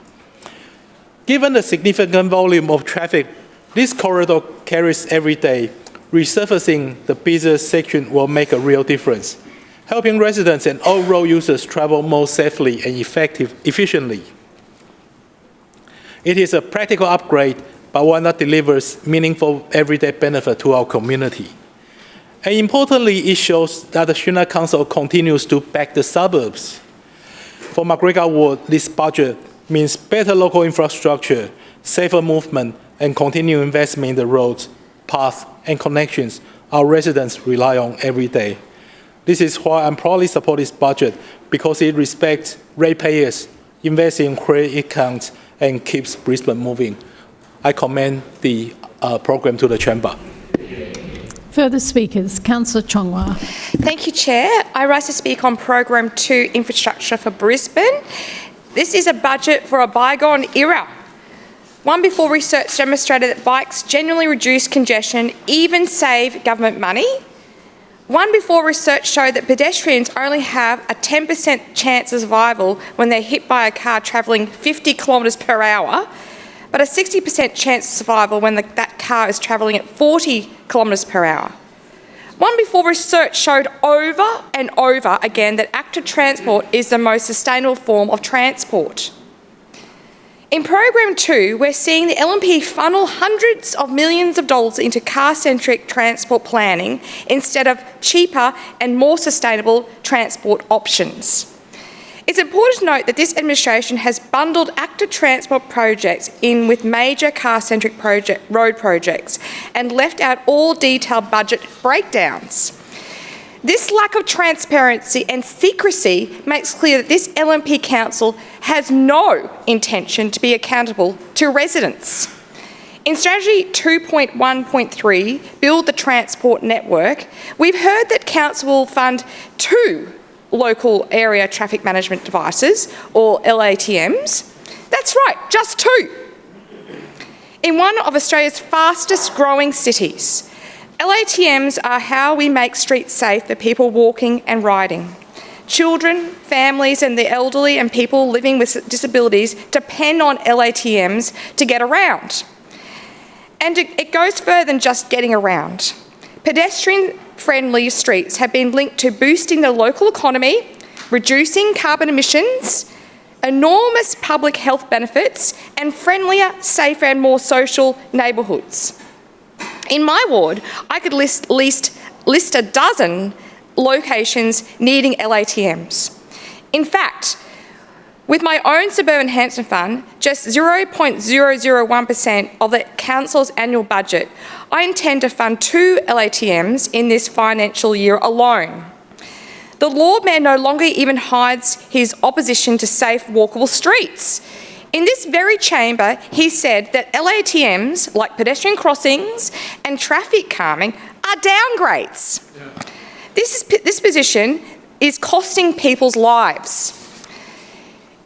Given the significant volume of traffic this corridor carries every day, resurfacing the busiest section will make a real difference, helping residents and all road users travel more safely and efficiently. It is a practical upgrade, but one that delivers meaningful everyday benefit to our community. And importantly, it shows that the Shuna Council continues to back the suburbs. For McGregor Ward, this budget means better local infrastructure, safer movement, and continued investment in the roads, paths, and connections our residents rely on every day. This is why I proudly support this budget, because it respects ratepayers, invests in credit accounts, and keeps Brisbane moving. I commend the program to the Chamber. Further speakers, Councillor Chongwa. Thank you, Chair. I rise to speak on Program 2 Infrastructure for Brisbane. This is a budget for a bygone era. One before research demonstrated that bikes genuinely reduce congestion, even save government money. One before research showed that pedestrians only have a 10% chance of survival when they're hit by a car travelling 50 kilometres per hour, but a 60% chance of survival when that car is travelling at 40 kilometres per hour. One before research showed over and over again that active transport is the most sustainable form of transport. In Program 2, we're seeing the LNP funnel hundreds of millions of dollars into car-centric transport planning instead of cheaper and more sustainable transport options. It's important to note that this administration has bundled active transport projects in with major car-centric road projects and left out all detailed budget breakdowns. This lack of transparency and secrecy makes clear that this LNP Council has no intention to be accountable to residents. In Strategy 2.1.3, Build the Transport Network, we've heard that Council will fund 2 local area traffic management devices, or LATMs. That's right, just 2. In one of Australia's fastest growing cities, LATMs are how we make streets safe for people walking and riding. Children, families and the elderly and people living with disabilities depend on LATMs to get around. And it goes further than just getting around. Pedestrian-friendly streets have been linked to boosting the local economy, reducing carbon emissions, enormous public health benefits and friendlier, safer and more social neighbourhoods. In my ward, I could list a dozen locations needing LATMs. In fact, with my own Suburban Enhancement Fund, just 0.001% of the Council's annual budget, I intend to fund 2 LATMs in this financial year alone. The Lord Mayor no longer even hides his opposition to safe, walkable streets. In this very chamber, he said that LATMs, like pedestrian crossings and traffic calming, are downgrades. Yeah. This position is costing people's lives.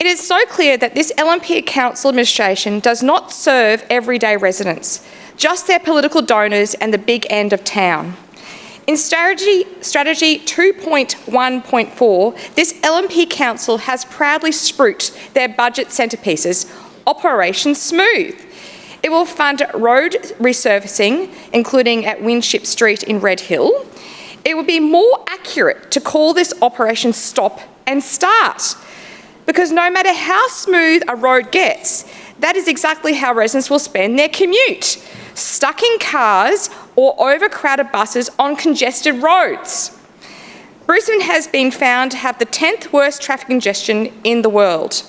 It is so clear that this LNP Council administration does not serve everyday residents, just their political donors and the big end of town. In Strategy 2.1.4, this LNP Council has proudly spruiked their budget centrepieces, Operation Smooth. It will fund road resurfacing, including at Winship Street in Red Hill. It would be more accurate to call this Operation Stop and Start, because no matter how smooth a road gets, that is exactly how residents will spend their commute, stuck in cars or overcrowded buses on congested roads. Brisbane has been found to have the 10th worst traffic congestion in the world.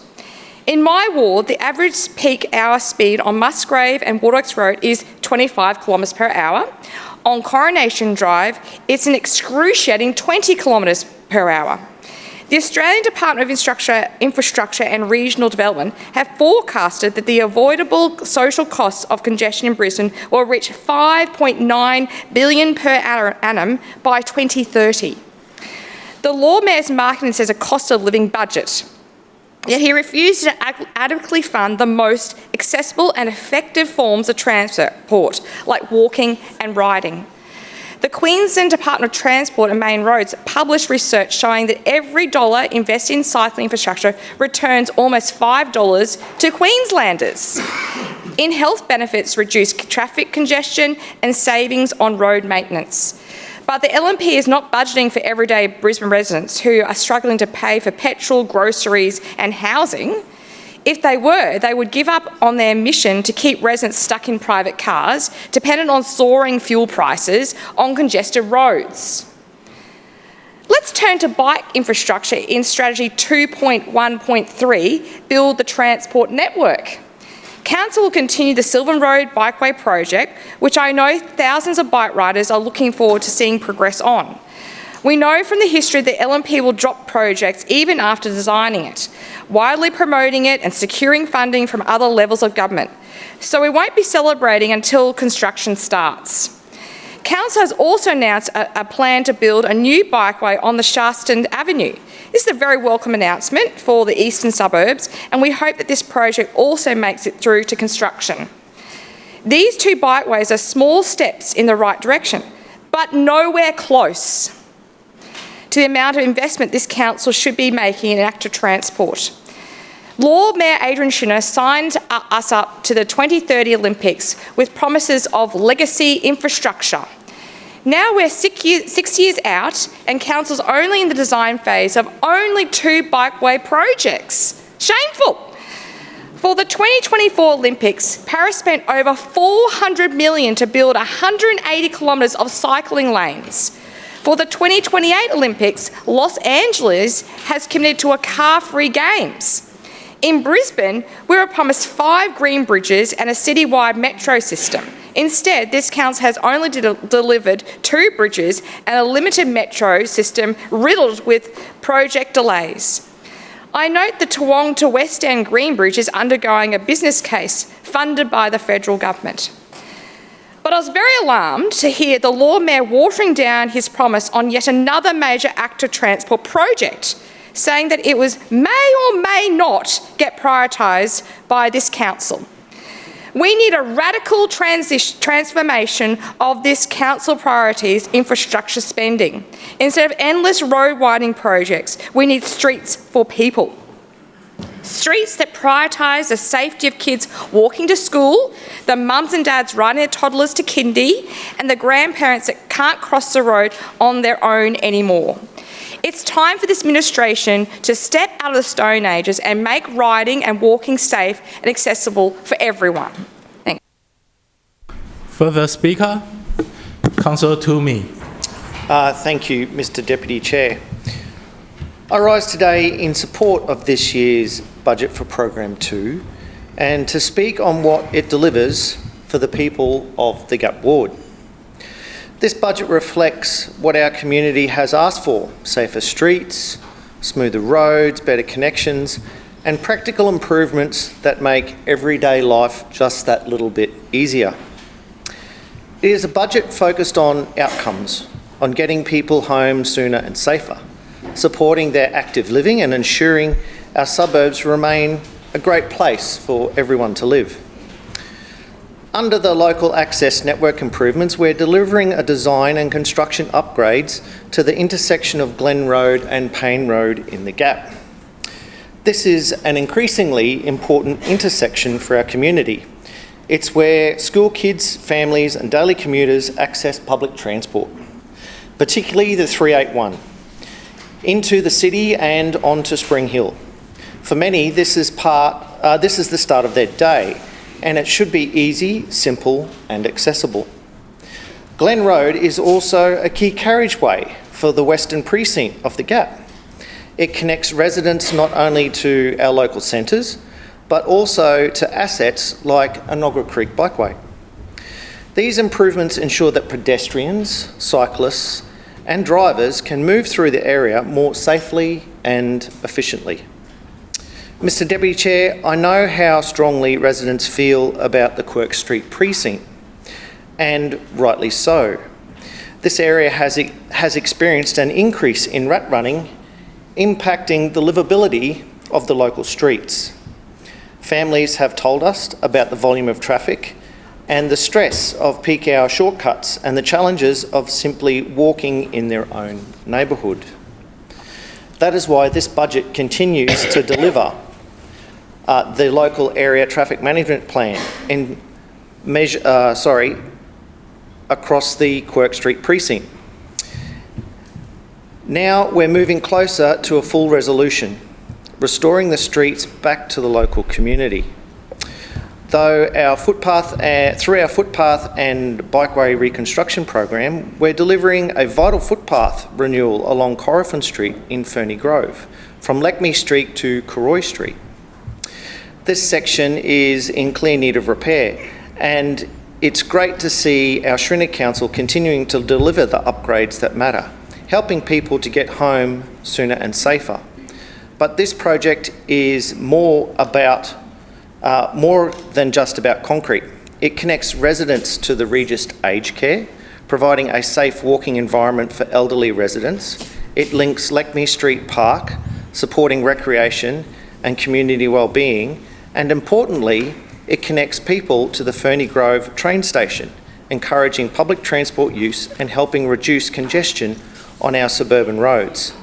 In my ward, the average peak hour speed on Musgrave and Waterworks Road is 25 kilometres per hour. On Coronation Drive, it's an excruciating 20 kilometres per hour. The Australian Department of Infrastructure and Regional Development have forecasted that the avoidable social costs of congestion in Brisbane will reach $5.9 billion per annum by 2030. The Lord Mayor's marketing says a cost of living budget, yet he refuses to adequately fund the most accessible and effective forms of transport, like walking and riding. The Queensland Department of Transport and Main Roads published research showing that every dollar invested in cycling infrastructure returns almost $5 to Queenslanders. In health benefits, reduce traffic congestion and savings on road maintenance. But the LNP is not budgeting for everyday Brisbane residents who are struggling to pay for petrol, groceries and housing. If they were, they would give up on their mission to keep residents stuck in private cars, dependent on soaring fuel prices on congested roads. Let's turn to bike infrastructure in Strategy 2.1.3, Build the Transport Network. Council will continue the Sylvan Road Bikeway project, which I know thousands of bike riders are looking forward to seeing progress on. We know from the history that LNP will drop projects even after designing it, widely promoting it and securing funding from other levels of government. So we won't be celebrating until construction starts. Council has also announced a plan to build a new bikeway on the Sharston Avenue. This is a very welcome announcement for the eastern suburbs, and we hope that this project also makes it through to construction. These two bikeways are small steps in the right direction, but nowhere close to the amount of investment this council should be making in active transport. Lord Mayor Adrian Schrinner signed us up to the 2030 Olympics with promises of legacy infrastructure. Now we're 6 years out and council's only in the design phase of only 2 bikeway projects. Shameful. For the 2024 Olympics, Paris spent over $400 million to build 180 kilometres of cycling lanes. For the 2028 Olympics, Los Angeles has committed to a car-free games. In Brisbane, we were promised 5 green bridges and a citywide metro system. Instead, this council has only delivered 2 bridges and a limited metro system riddled with project delays. I note the Toowong to West End Green Bridge is undergoing a business case funded by the federal government. But I was very alarmed to hear the Lord Mayor watering down his promise on yet another major active transport project, saying that it may or may not get prioritised by this council. We need a radical transformation of this council priorities infrastructure spending. Instead of endless road widening projects, we need streets for people. Streets that prioritise the safety of kids walking to school, the mums and dads riding their toddlers to kindy, and the grandparents that can't cross the road on their own anymore. It's time for this administration to step out of the Stone Ages and make riding and walking safe and accessible for everyone. Thank you. Further speaker, Councillor Toomey. Thank you, Mr Deputy Chair. I rise today in support of this year's budget for Program 2 and to speak on what it delivers for the people of the Gap Ward. This budget reflects what our community has asked for: safer streets, smoother roads, better connections, and practical improvements that make everyday life just that little bit easier. It is a budget focused on outcomes, on getting people home sooner and safer, supporting their active living and ensuring our suburbs remain a great place for everyone to live. Under the local access network improvements, we're delivering a design and construction upgrades to the intersection of Glen Road and Payne Road in the Gap. This is an increasingly important intersection for our community. It's where school kids, families and daily commuters access public transport, particularly the 381, into the city and onto Spring Hill. For many, this is the start of their day, and it should be easy, simple and accessible. Glen Road is also a key carriageway for the western precinct of the Gap. It connects residents not only to our local centres, but also to assets like Enoggera Creek Bikeway. These improvements ensure that pedestrians, cyclists and drivers can move through the area more safely and efficiently. Mr Deputy Chair, I know how strongly residents feel about the Quirk Street precinct, and rightly so. This area has experienced an increase in rat running, impacting the livability of the local streets. Families have told us about the volume of traffic and the stress of peak hour shortcuts and the challenges of simply walking in their own neighbourhood. That is why this budget continues to deliver the local area traffic management plan across the Quirk Street precinct. Now we're moving closer to a full resolution, restoring the streets back to the local community. Through our footpath and bikeway reconstruction program, we're delivering a vital footpath renewal along Corrigan Street in Ferny Grove, from Leckmy Street to Corroy Street. This section is in clear need of repair, and it's great to see our Schrinner Council continuing to deliver the upgrades that matter, helping people to get home sooner and safer. But this project is more than just about concrete. It connects residents to the Regis Aged Care, providing a safe walking environment for elderly residents. It links Leckmy Street Park, supporting recreation and community wellbeing, and importantly, it connects people to the Ferny Grove train station, encouraging public transport use and helping reduce congestion on our suburban roads.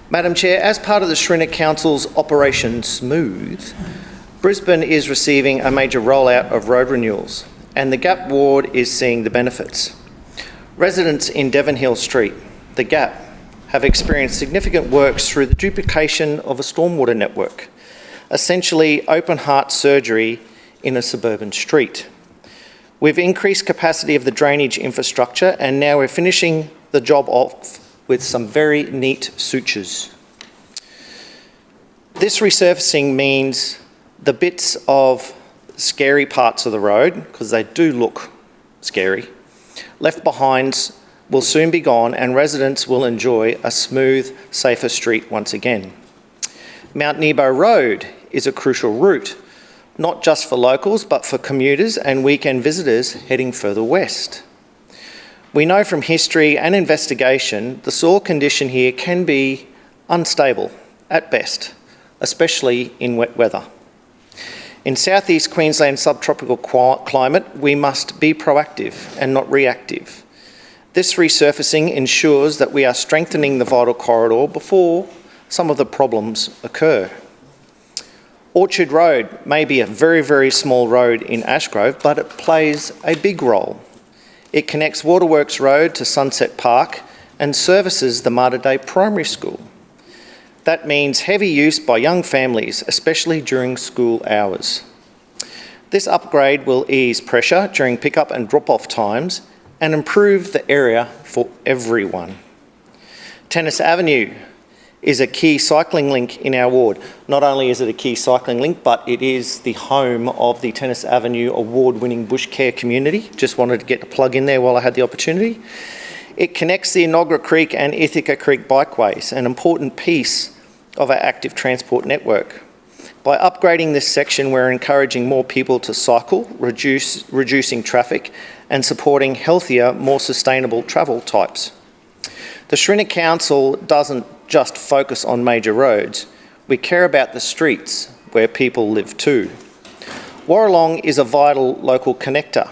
Madam Chair, as part of the Shriner Council's Operation Smooth, Brisbane is receiving a major rollout of road renewals, and the Gap ward is seeing the benefits. Residents in Devon Hill Street, the Gap, have experienced significant works through the duplication of a stormwater network, essentially open heart surgery in a suburban street. We've increased capacity of the drainage infrastructure, and now we're finishing the job off with some very neat sutures. This resurfacing means the bits of scary parts of the road, because they do look scary, left behind will soon be gone, and residents will enjoy a smooth, safer street once again. Mount Nebo Road is a crucial route, not just for locals, but for commuters and weekend visitors heading further west. We know from history and investigation the soil condition here can be unstable at best, especially in wet weather. In southeast Queensland subtropical climate, we must be proactive and not reactive. This resurfacing ensures that we are strengthening the vital corridor before some of the problems occur. Orchard Road may be a very, very small road in Ashgrove, but it plays a big role. It connects Waterworks Road to Sunset Park and services the Mater Dei Primary School. That means heavy use by young families, especially during school hours. This upgrade will ease pressure during pick-up and drop-off times and improve the area for everyone. Tennis Avenue is a key cycling link in our ward. Not only is it a key cycling link, but it is the home of the Tennis Avenue award-winning bush care community. Just wanted to get a plug in there while I had the opportunity. It connects the Enoggera Creek and Ithaca Creek bikeways, an important piece of our active transport network. By upgrading this section, we're encouraging more people to cycle, reducing traffic and supporting healthier, more sustainable travel types. The Shriner Council doesn't just focus on major roads. We care about the streets where people live too. Warralong is a vital local connector,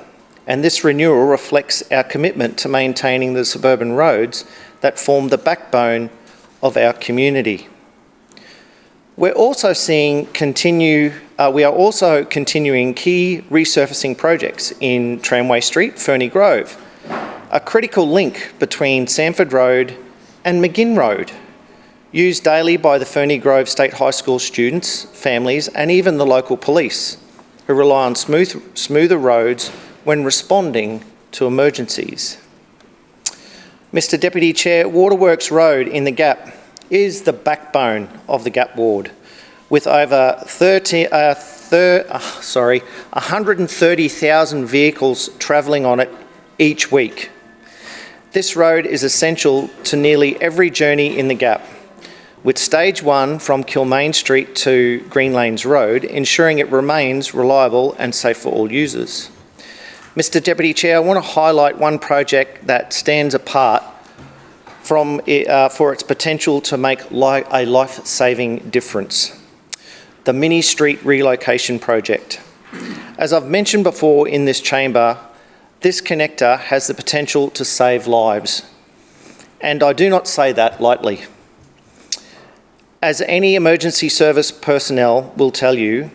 and this renewal reflects our commitment to maintaining the suburban roads that form the backbone of our community. We are also continuing key resurfacing projects in Tramway Street, Ferny Grove, a critical link between Sanford Road and McGinn Road, used daily by the Ferny Grove State High School students, families, and even the local police, who rely on smoother roads when responding to emergencies. Mr. Deputy Chair, Waterworks Road in the Gap is the backbone of the Gap ward, with over 130,000 vehicles travelling on it each week. This road is essential to nearly every journey in the Gap, with stage 1 from Kilmaine Street to Green Lanes Road, ensuring it remains reliable and safe for all users. Mr. Deputy Chair, I want to highlight one project that stands apart for its potential to make a life-saving difference: the Mini Street Relocation Project. As I've mentioned before in this chamber, this connector has the potential to save lives, and I do not say that lightly. As any emergency service personnel will tell you,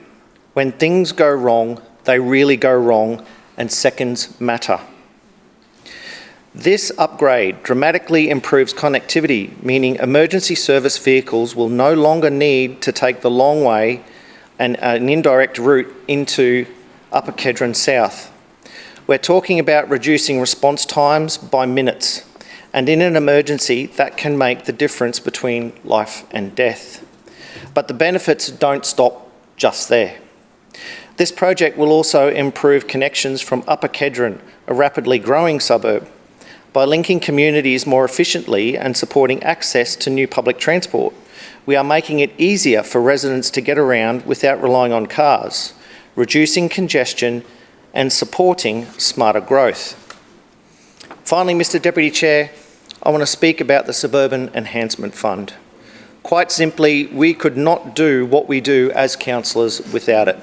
when things go wrong, they really go wrong, and seconds matter. This upgrade dramatically improves connectivity, meaning emergency service vehicles will no longer need to take the long way and an indirect route into Upper Kedron South. We're talking about reducing response times by minutes, and in an emergency, that can make the difference between life and death. But the benefits don't stop just there. This project will also improve connections from Upper Kedron, a rapidly growing suburb, by linking communities more efficiently and supporting access to new public transport. We are making it easier for residents to get around without relying on cars, reducing congestion and supporting smarter growth. Finally, Mr Deputy Chair, I want to speak about the Suburban Enhancement Fund. Quite simply, we could not do what we do as councillors without it.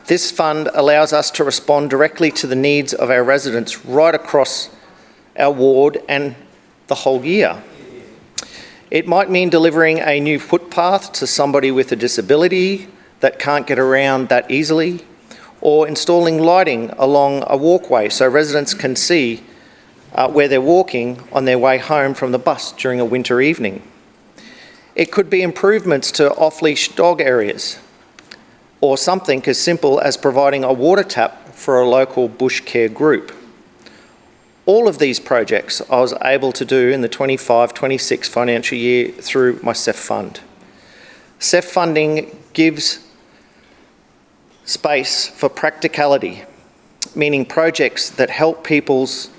This fund allows us to respond directly to the needs of our residents right across our ward and the whole year. It might mean delivering a new footpath to somebody with a disability that can't get around that easily, or installing lighting along a walkway so residents can see where they're walking on their way home from the bus during a winter evening. It could be improvements to off-leash dog areas, or something as simple as providing a water tap for a local bush care group. All of these projects I was able to do in the 25-26 financial year through my CEF fund. CEF funding gives space for practicality, meaning projects that help people's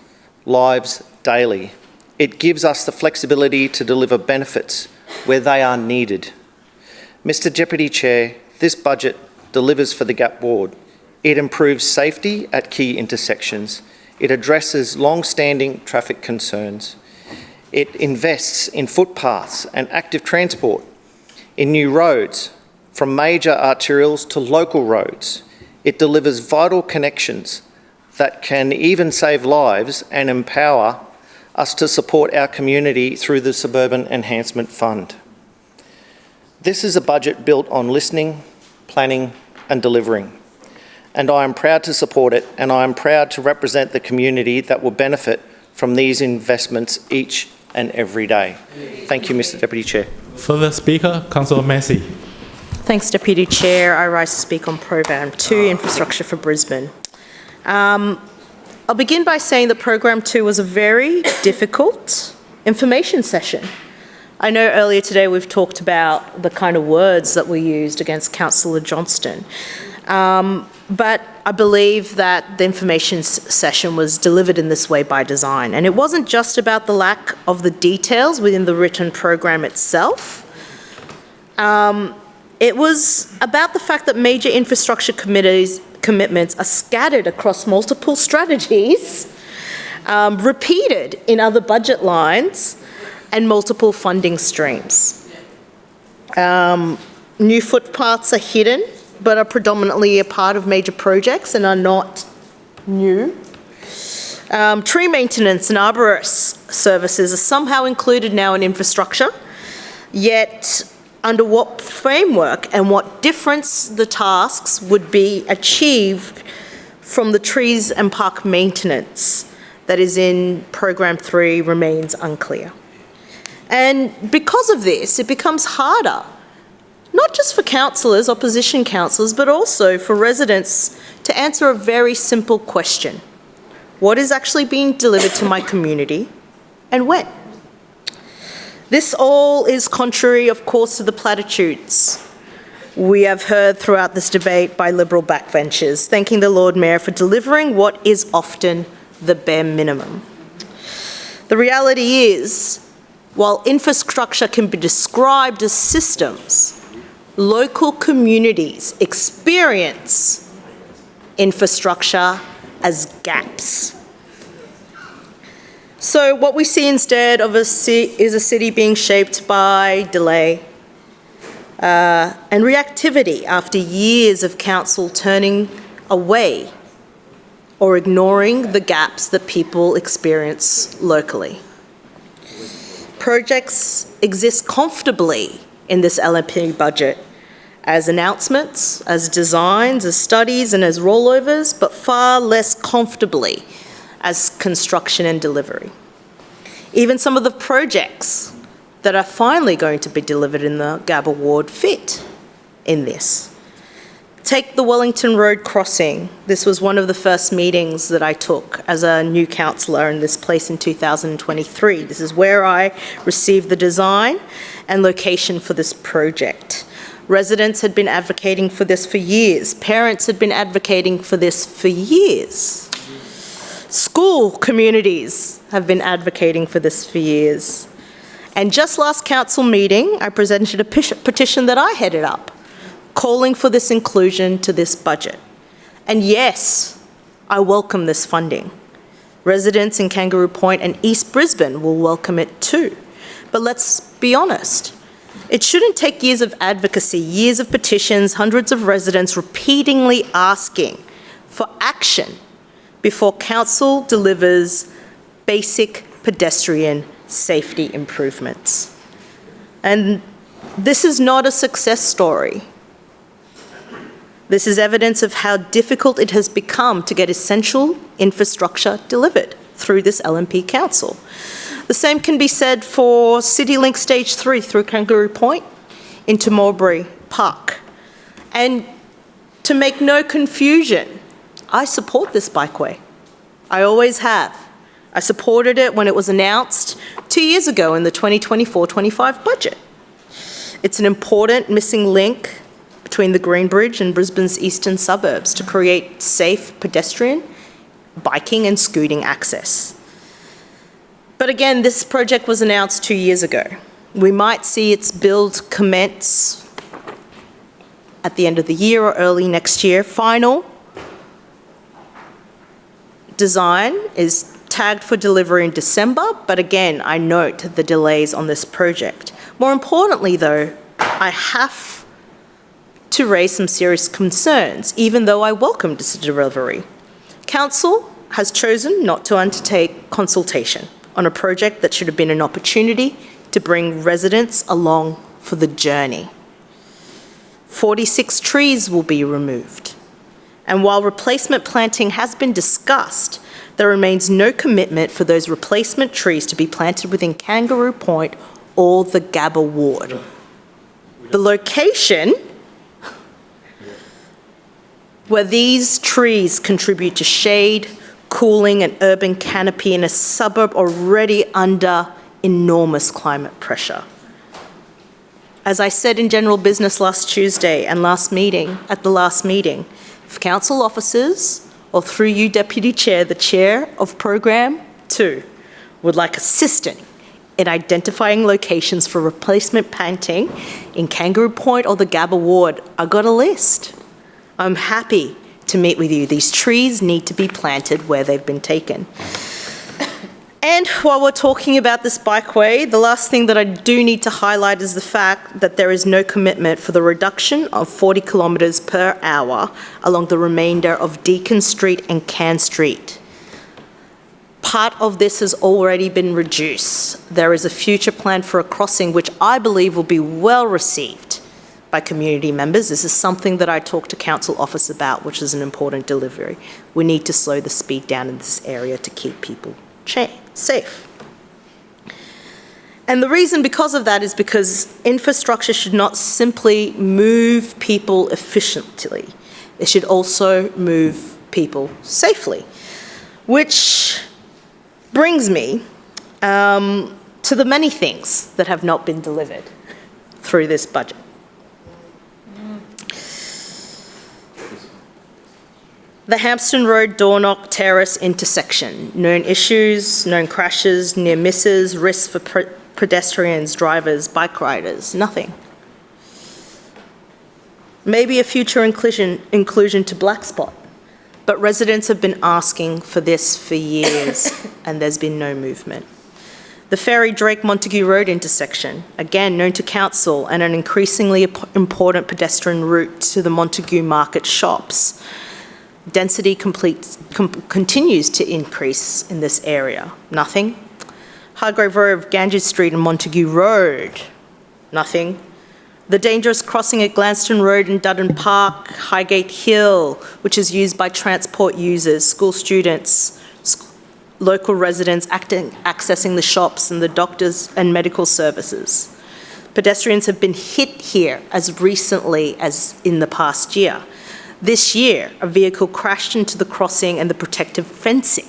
lives daily. It gives us the flexibility to deliver benefits where they are needed. Mr Deputy Chair, this budget delivers for the Gap ward. It improves safety at key intersections. It addresses long-standing traffic concerns. It invests in footpaths and active transport, in new roads, from major arterials to local roads. It delivers vital connections that can even save lives and empower us to support our community through the Suburban Enhancement Fund. This is a budget built on listening, planning and delivering. And I am proud to support it, and I am proud to represent the community that will benefit from these investments each and every day. Thank you, Mr Deputy Chair. Further Speaker, Councillor Massey. Thanks, Deputy Chair. I rise to speak on Program 2, Infrastructure for Brisbane. I'll begin by saying that Program 2 was a very difficult information session. I know earlier today we've talked about the kind of words that we used against Councillor Johnston. But I believe that the information session was delivered in this way by design. And it wasn't just about the lack of the details within the written program itself. It was about the fact that major infrastructure commitments are scattered across multiple strategies, repeated in other budget lines, and multiple funding streams. New footpaths are hidden, but are predominantly a part of major projects and are not new. Tree maintenance and arborist services are somehow included now in infrastructure, yet under what framework and what difference the tasks would be achieved from the trees and park maintenance that is in Program 3 remains unclear. And because of this, it becomes harder, not just for councillors, opposition councillors, but also for residents to answer a very simple question. What is actually being delivered to my community and when? This all is contrary, of course, to the platitudes we have heard throughout this debate by Liberal backbenchers, thanking the Lord Mayor for delivering what is often the bare minimum. The reality is, while infrastructure can be described as systems, local communities experience infrastructure as gaps. So what we see instead of is a city being shaped by delay and reactivity after years of council turning away or ignoring the gaps that people experience locally. Projects exist comfortably in this LNP budget as announcements, as designs, as studies and as rollovers, but far less comfortably as construction and delivery. Even some of the projects that are finally going to be delivered in the Gabba ward fit in this. Take the Wellington Road crossing. This was one of the first meetings that I took as a new councillor in this place in 2023. This is where I received the design and location for this project. Residents had been advocating for this for years. Parents had been advocating for this for years. School communities have been advocating for this for years. And just last council meeting, I presented a petition that I headed up, calling for this inclusion to this budget. And yes, I welcome this funding. Residents in Kangaroo Point and East Brisbane will welcome it too. But let's be honest, it shouldn't take years of advocacy, years of petitions, hundreds of residents repeatedly asking for action before council delivers basic pedestrian safety improvements. And this is not a success story. This is evidence of how difficult it has become to get essential infrastructure delivered through this LNP council. The same can be said for CityLink Stage 3 through Kangaroo Point into Mulberry Park. And to make no confusion, I support this bikeway. I always have. I supported it when it was announced 2 years ago in the 2024-25 budget. It's an important missing link between the Green Bridge and Brisbane's eastern suburbs to create safe pedestrian, biking and scooting access. But again, this project was announced 2 years ago. We might see its build commence at the end of the year or early next year. Final design is tagged for delivery in December, but again, I note the delays on this project. More importantly though, I have to raise some serious concerns, even though I welcome this delivery. Council has chosen not to undertake consultation on a project that should have been an opportunity to bring residents along for the journey. 46 trees will be removed. And while replacement planting has been discussed, there remains no commitment for those replacement trees to be planted within Kangaroo Point or the Gabba ward. The location where these trees contribute to shade, cooling and urban canopy in a suburb already under enormous climate pressure. As I said in general business last Tuesday and at the last meeting, if council officers or through you, Deputy Chair, the Chair of Program 2, would like assistance in identifying locations for replacement planting in Kangaroo Point or the Gabba ward, I got a list. I'm happy to meet with you. These trees need to be planted where they've been taken. And while we're talking about this bikeway, the last thing that I do need to highlight is the fact that there is no commitment for the reduction of 40 kilometres per hour along the remainder of Deakin Street and Can Street. Part of this has already been reduced. There is a future plan for a crossing which I believe will be well received by community members. This is something that I talked to council office about, which is an important delivery. We need to slow the speed down in this area to keep people safe. And the reason because of that is because infrastructure should not simply move people efficiently. It should also move people safely, which brings me to the many things that have not been delivered through this budget. The Hampston Road Dornock Terrace intersection. Known issues, known crashes, near misses, risks for pedestrians, drivers, bike riders, nothing. Maybe a future inclusion to Black Spot, but residents have been asking for this for years and there's been no movement. The Ferry Drake Montague Road intersection, again known to council and an increasingly important pedestrian route to the Montague market shops. Density continues to increase in this area. Nothing. Hargrave Road, Ganges Street and Montague Road. Nothing. The dangerous crossing at Gladstone Road and Dutton Park, Highgate Hill, which is used by transport users, school students, local residents accessing the shops and the doctors and medical services. Pedestrians have been hit here as recently as in the past year. This year, a vehicle crashed into the crossing and the protective fencing,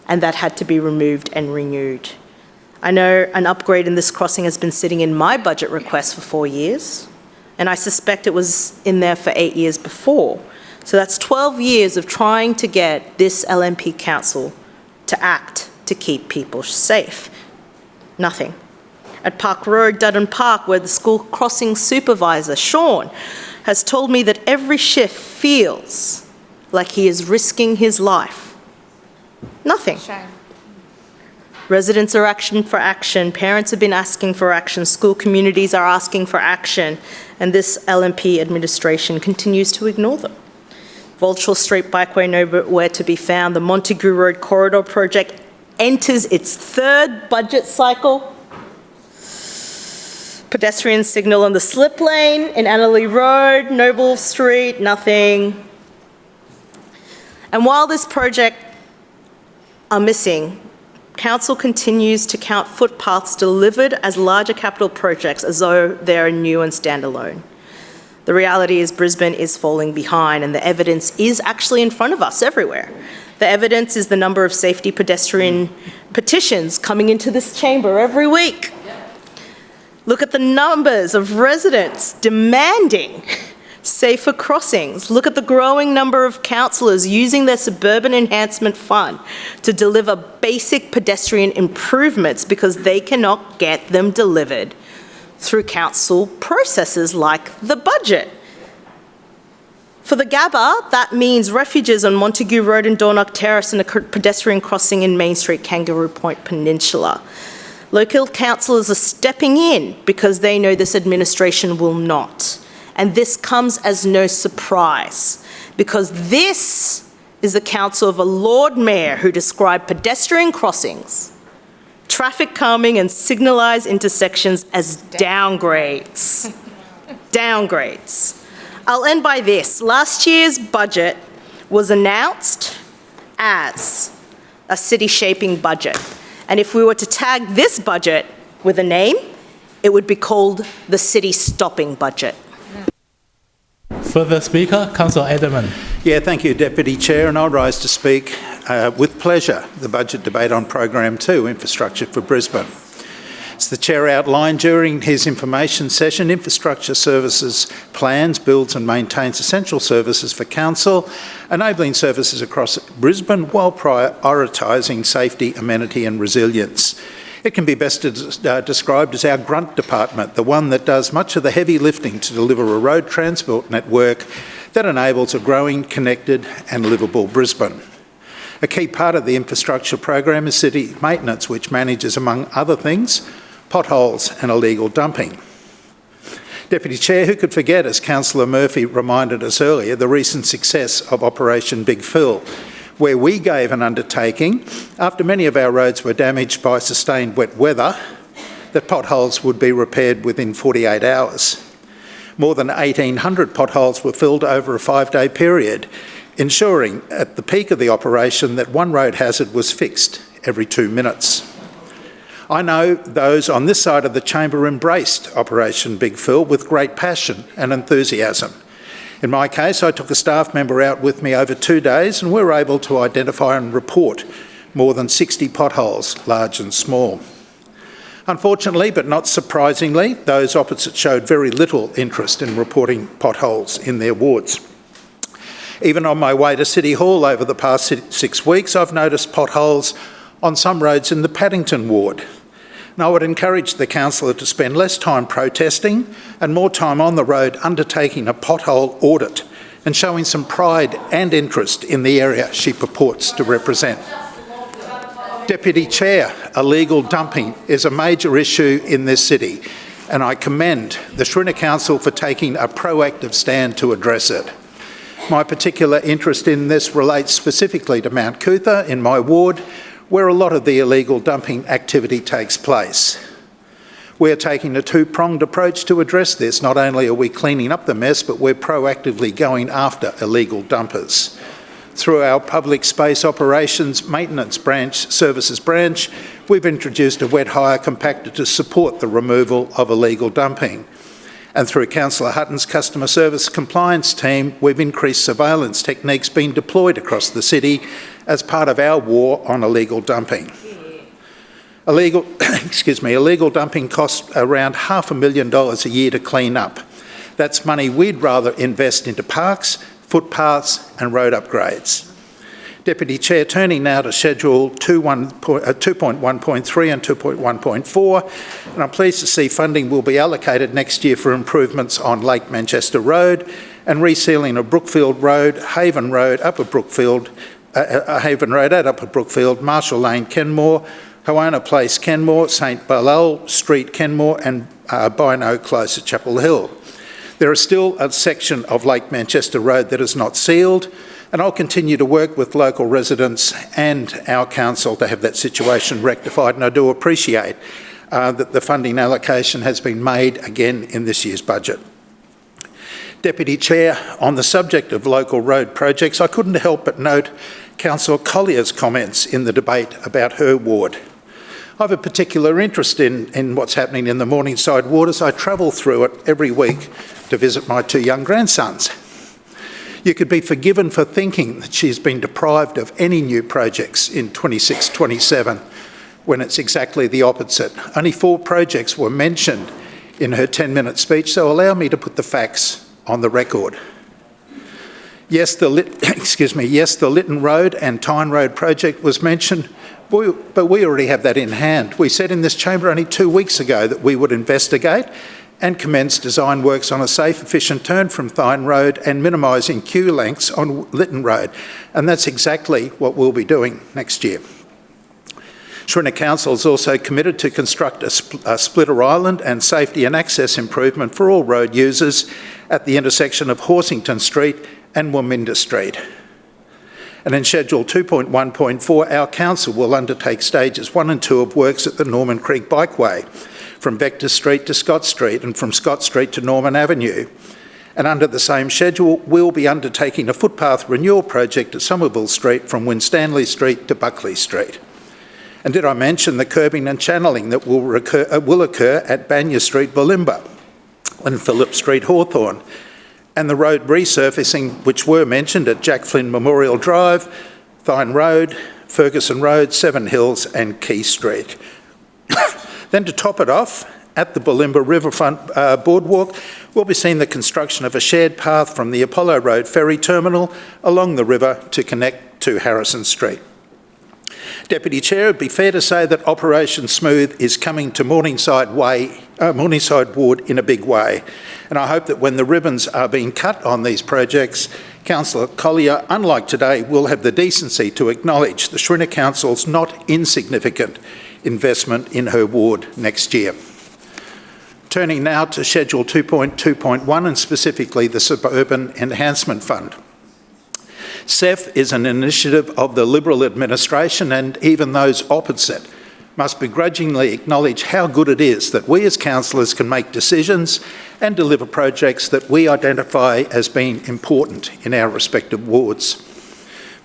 and that had to be removed and renewed. I know an upgrade in this crossing has been sitting in my budget request for 4 years, and I suspect it was in there for 8 years before. So that's 12 years of trying to get this LNP council to act to keep people safe? Nothing. At Park Road, Dutton Park, where the school crossing supervisor, Sean, has told me that every shift feels like he is risking his life. Nothing. Shame. Residents are asking for action, parents have been asking for action, school communities are asking for action, and this LNP administration continues to ignore them. Vulture Street Bikeway nowhere to be found. The Montague Road Corridor project enters its third budget cycle. Pedestrian signal on the slip lane in Annerley Road, Noble Street, nothing. And while this project are missing, Council continues to count footpaths delivered as larger capital projects as though they are new and standalone. The reality is Brisbane is falling behind, and the evidence is actually in front of us everywhere. The evidence is the number of safety pedestrian petitions coming into this chamber every week. Look at the numbers of residents demanding safer crossings. Look at the growing number of councillors using their Suburban Enhancement Fund to deliver basic pedestrian improvements because they cannot get them delivered through council processes like the budget. For the Gabba, that means refuges on Montague Road and Dornoch Terrace and a pedestrian crossing in Main Street, Kangaroo Point Peninsula. Local councillors are stepping in because they know this administration will not. And this comes as no surprise, because this is the council of a Lord Mayor who described pedestrian crossings, traffic calming and signalised intersections as downgrades. Downgrades. I'll end by this. Last year's budget was announced as a city-shaping budget. And if we were to tag this budget with a name, it would be called the city-stopping budget. Further speaker, Councillor Edelman. Yeah, thank you, Deputy Chair, and I'll rise to speak with pleasure the budget debate on Program 2, Infrastructure for Brisbane. As the Chair outlined during his information session, infrastructure services plans, builds and maintains essential services for Council, enabling services across Brisbane while prioritising safety, amenity and resilience. It can be best described as our grunt department, the one that does much of the heavy lifting to deliver a road transport network that enables a growing, connected and livable Brisbane. A key part of the infrastructure program is city maintenance, which manages, among other things, potholes and illegal dumping. Deputy Chair, who could forget, as Councillor Murphy reminded us earlier, the recent success of Operation Big Fill, where we gave an undertaking, after many of our roads were damaged by sustained wet weather, that potholes would be repaired within 48 hours. More than 1,800 potholes were filled over a 5-day period, ensuring at the peak of the operation that one road hazard was fixed every 2 minutes. I know those on this side of the chamber embraced Operation Big Fill with great passion and enthusiasm. In my case, I took a staff member out with me over 2 days and we were able to identify and report more than 60 potholes, large and small. Unfortunately, but not surprisingly, those opposite showed very little interest in reporting potholes in their wards. Even on my way to City Hall over the past 6 weeks, I've noticed potholes on some roads in the Paddington ward. And I would encourage the councillor to spend less time protesting and more time on the road undertaking a pothole audit and showing some pride and interest in the area she purports to represent. Deputy Chair, illegal dumping is a major issue in this city, and I commend the Schrinner Council for taking a proactive stand to address it. My particular interest in this relates specifically to Mount Cootha in my ward, where a lot of the illegal dumping activity takes place. We are taking a two-pronged approach to address this. Not only are we cleaning up the mess, but we're proactively going after illegal dumpers. Through our public space operations maintenance services branch, we've introduced a wet hire compactor to support the removal of illegal dumping. And through Councillor Hutton's customer service compliance team, we've increased surveillance techniques being deployed across the city as part of our war on illegal dumping. Illegal dumping costs around $500,000 a year to clean up. That's money we'd rather invest into parks, footpaths and road upgrades. Deputy Chair, turning now to Schedule 2.1.3 and 2.1.4, and I'm pleased to see funding will be allocated next year for improvements on Lake Manchester Road and resealing of Brookfield Road, Haven Road, Upper Brookfield, Haven Road at Upper Brookfield, Marshall Lane, Kenmore, Hoana Place, Kenmore, St Balal Street, Kenmore, and Bino Close at Chapel Hill. There is still a section of Lake Manchester Road that is not sealed, and I'll continue to work with local residents and our council to have that situation rectified, and I do appreciate that the funding allocation has been made again in this year's budget. Deputy Chair, on the subject of local road projects, I couldn't help but note Councillor Collier's comments in the debate about her ward. I have a particular interest in what's happening in the Morningside ward as I travel through it every week to visit my two young grandsons. You could be forgiven for thinking that she's been deprived of any new projects in 26-27 when it's exactly the opposite. Only 4 projects were mentioned in her 10-minute speech, so allow me to put the facts on the record. Yes, the Lytton Road and Tyne Road project was mentioned, but we already have that in hand. We said in this chamber only 2 weeks ago that we would investigate and commence design works on a safe, efficient turn from Tyne Road and minimising queue lengths on Lytton Road. And that's exactly what we'll be doing next year. Schrinner Council is also committed to construct a splitter island and safety and access improvement for all road users at the intersection of Horsington Street and Waminda Street. And in Schedule 2.1.4, our council will undertake stages 1 and 2 of works at the Norman Creek Bikeway, from Vector Street to Scott Street and from Scott Street to Norman Avenue. And under the same schedule, we'll be undertaking a footpath renewal project at Somerville Street from Winstanley Street to Buckley Street. And did I mention the curbing and channelling that will occur at Banya Street, Bulimba, and Phillip Street, Hawthorn, and the road resurfacing which were mentioned at Jack Flynn Memorial Drive, Thine Road, Ferguson Road, Seven Hills and Key Street. Then to top it off, at the Bulimba Riverfront Boardwalk, we'll be seeing the construction of a shared path from the Apollo Road ferry terminal along the river to connect to Harrison Street. Deputy Chair, it would be fair to say that Operation Smooth is coming to Morningside Ward in a big way. And I hope that when the ribbons are being cut on these projects, Councillor Collier, unlike today, will have the decency to acknowledge the Schrinner Council's not insignificant investment in her ward next year. Turning now to Schedule 2.2.1 and specifically the Suburban Enhancement Fund. SEF is an initiative of the Liberal administration, and even those opposite must begrudgingly acknowledge how good it is that we as councillors can make decisions and deliver projects that we identify as being important in our respective wards.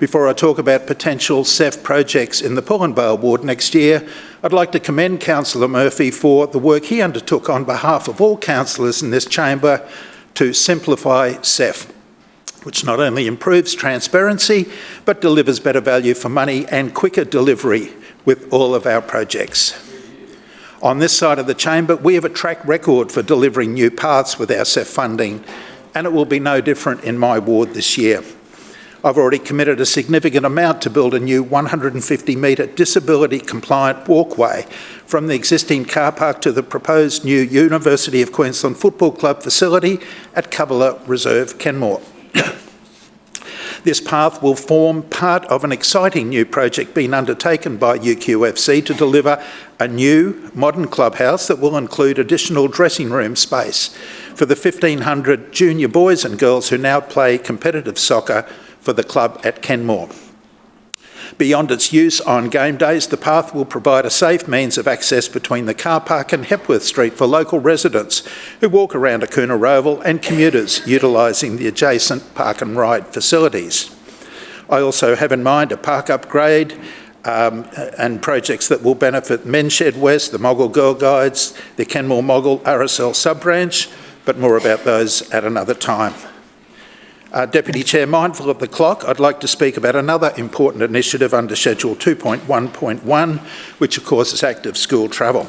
Before I talk about potential SEF projects in the Pullenvale ward next year, I'd like to commend Councillor Murphy for the work he undertook on behalf of all councillors in this chamber to simplify SEF, which not only improves transparency, but delivers better value for money and quicker delivery with all of our projects. On this side of the chamber, we have a track record for delivering new paths with our SEF funding, and it will be no different in my ward this year. I've already committed a significant amount to build a new 150-metre disability-compliant walkway from the existing car park to the proposed new University of Queensland Football Club facility at Cubberla Reserve, Kenmore. This path will form part of an exciting new project being undertaken by UQFC to deliver a new modern clubhouse that will include additional dressing room space for the 1,500 junior boys and girls who now play competitive soccer for the club at Kenmore. Beyond its use on game days, the path will provide a safe means of access between the car park and Hepworth Street for local residents who walk around Acuna Roval and commuters utilising the adjacent park and ride facilities. I also have in mind a park upgrade and projects that will benefit Men's Shed West, the Moggle Girl Guides, the Kenmore Moggle RSL sub-branch, but more about those at another time. Deputy Chair, mindful of the clock, I'd like to speak about another important initiative under Schedule 2.1.1, which of course is active school travel.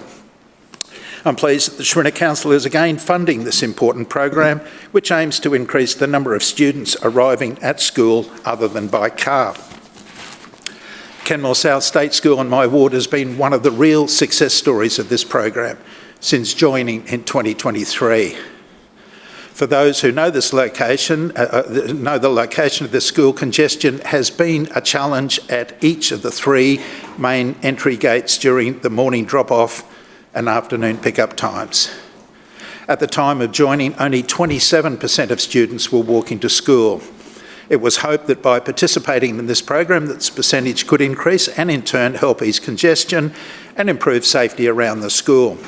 I'm pleased that the Schrinner Council is again funding this important program, which aims to increase the number of students arriving at school other than by car. Kenmore South State School in my ward has been one of the real success stories of this program since joining in 2023. For those who know this location, know the location of the school, congestion has been a challenge at each of the 3 main entry gates during the morning drop-off and afternoon pick-up times. At the time of joining, only 27% of students were walking to school. It was hoped that by participating in this program, this percentage could increase and in turn help ease congestion and improve safety around the school.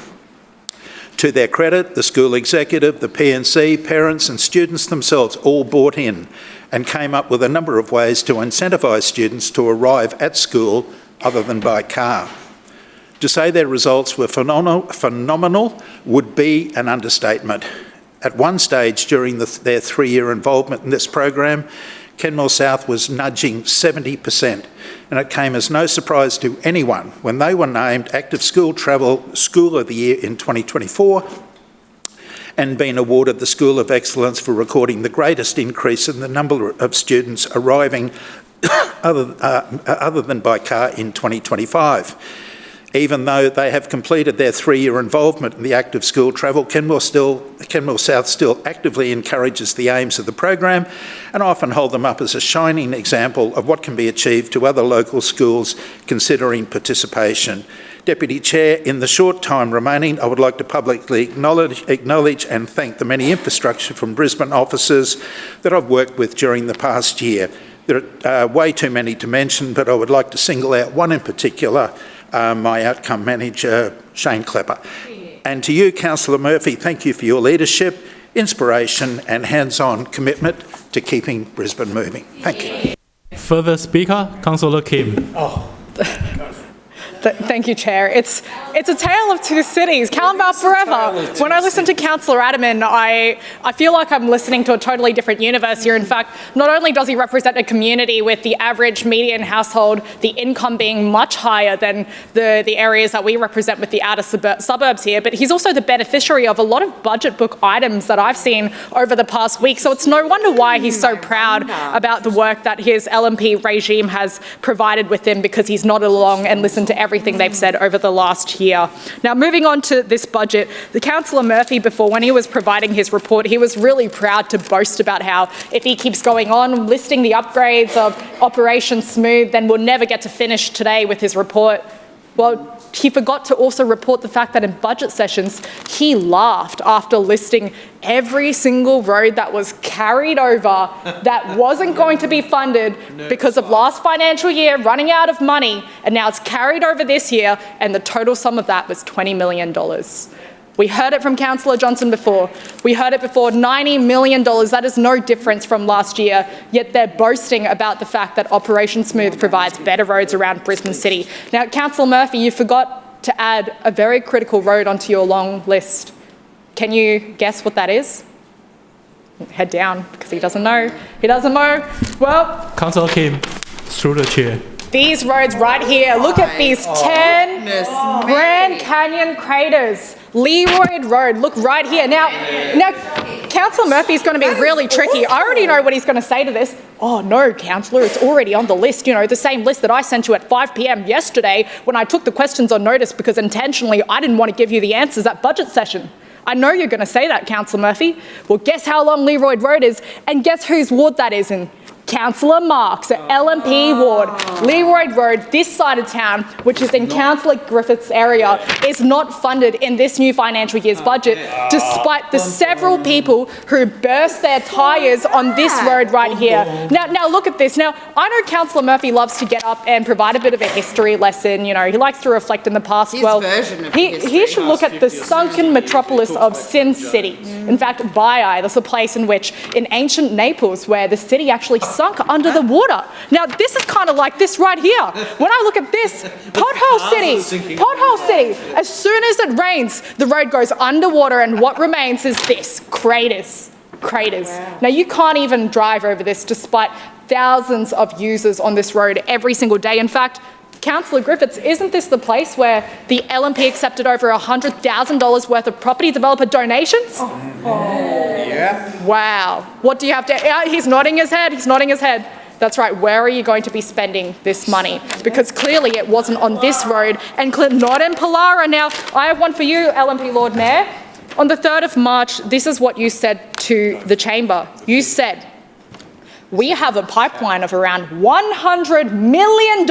To their credit, the school executive, the PNC, parents and students themselves all bought in and came up with a number of ways to incentivise students to arrive at school other than by car. To say their results were phenomenal would be an understatement. At one stage during their 3-year involvement in this program, Kenmore South was nudging 70%, and it came as no surprise to anyone when they were named Active School Travel School of the Year in 2024 and been awarded the School of Excellence for recording the greatest increase in the number of students arriving other than by car in 2025. Even though they have completed their 3-year involvement in the active school travel, Kenmore South still actively encourages the aims of the program and often hold them up as a shining example of what can be achieved to other local schools considering participation. Deputy Chair, in the short time remaining, I would like to publicly acknowledge and thank the many Infrastructure from Brisbane officers that I've worked with during the past year. There are way too many to mention, but I would like to single out one in particular, my outcome manager, Shane Klepper. And to you, Councillor Murphy, thank you for your leadership, inspiration and hands-on commitment to keeping Brisbane moving. Thank you. Further speaker, Councillor Kim. Thank you, Chair. It's a tale of 2 cities. Calamvale forever. When I listen to Councillor Adaman, I feel like I'm listening to a totally different universe here. In fact, not only does he represent a community with the average median household, the income being much higher than the areas that we represent with the outer suburbs here, but he's also the beneficiary of a lot of budget book items that I've seen over the past week. So it's no wonder why he's so proud about the work that his LNP regime has provided with him, because he's nodded along and listened to everything they've said over the last year. Now, moving on to this budget, the Councillor Murphy, before, when he was providing his report, he was really proud to boast about how if he keeps going on listing the upgrades of Operation Smooth, then we'll never get to finish today with his report. Well, he forgot to also report the fact that in budget sessions, he laughed after listing every single road that was carried over that wasn't going to be funded because of last financial year running out of money, and now it's carried over this year, and the total sum of that was $20 million. We heard it from Councillor Johnson before. We heard it before, $90 million. That is no difference from last year, yet they're boasting about the fact that Operation Smooth provides better roads around Brisbane City. Now, Councillor Murphy, you forgot to add a very critical road onto your long list. Can you guess what that is? Head down, because he doesn't know. He doesn't know. Well, Councillor Kim, through the chair. These roads right here, look at these 10 Grand Canyon craters. Leroyd Road, look right here. Now, Councillor Murphy's going to be really tricky. I already know what he's going to say to this. Oh no, Councillor, it's already on the list. You know, the same list that I sent you at 5 p.m. yesterday when I took the questions on notice because intentionally I didn't want to give you the answers at budget session. I know you're going to say that, Councillor Murphy. Well, guess how long Leroyd Road is, and guess whose ward that is in? Councillor Marks at LNP ward. Leroyd Road, this side of town, which is in Councillor Griffith's area, is not funded in this new financial year's budget, despite the several people who burst their tyres on this road right here. Now look at this. Now, I know Councillor Murphy loves to get up and provide a bit of a history lesson. You know, he likes to reflect in the past. Well, he should look at the sunken metropolis of Sin City. In fact, Baiai, that's a place in which, in ancient Naples, where the city actually sunk under the water. Now, this is kind of like this right here. When I look at this, pothole city. As soon as it rains, the road goes underwater, and what remains is this, craters. Now, you can't even drive over this despite thousands of users on this road every single day. In fact, Councillor Griffiths, isn't this the place where the LNP accepted over $100,000 worth of property developer donations? Yeah. Wow. What do you have to... he's nodding his head. That's right. Where are you going to be spending this money? Because clearly it wasn't on this road and not in Pollara. Now, I have one for you, LNP Lord Mayor. On the 3rd of March, this is what you said to the chamber. You said, we have a pipeline of around $100 million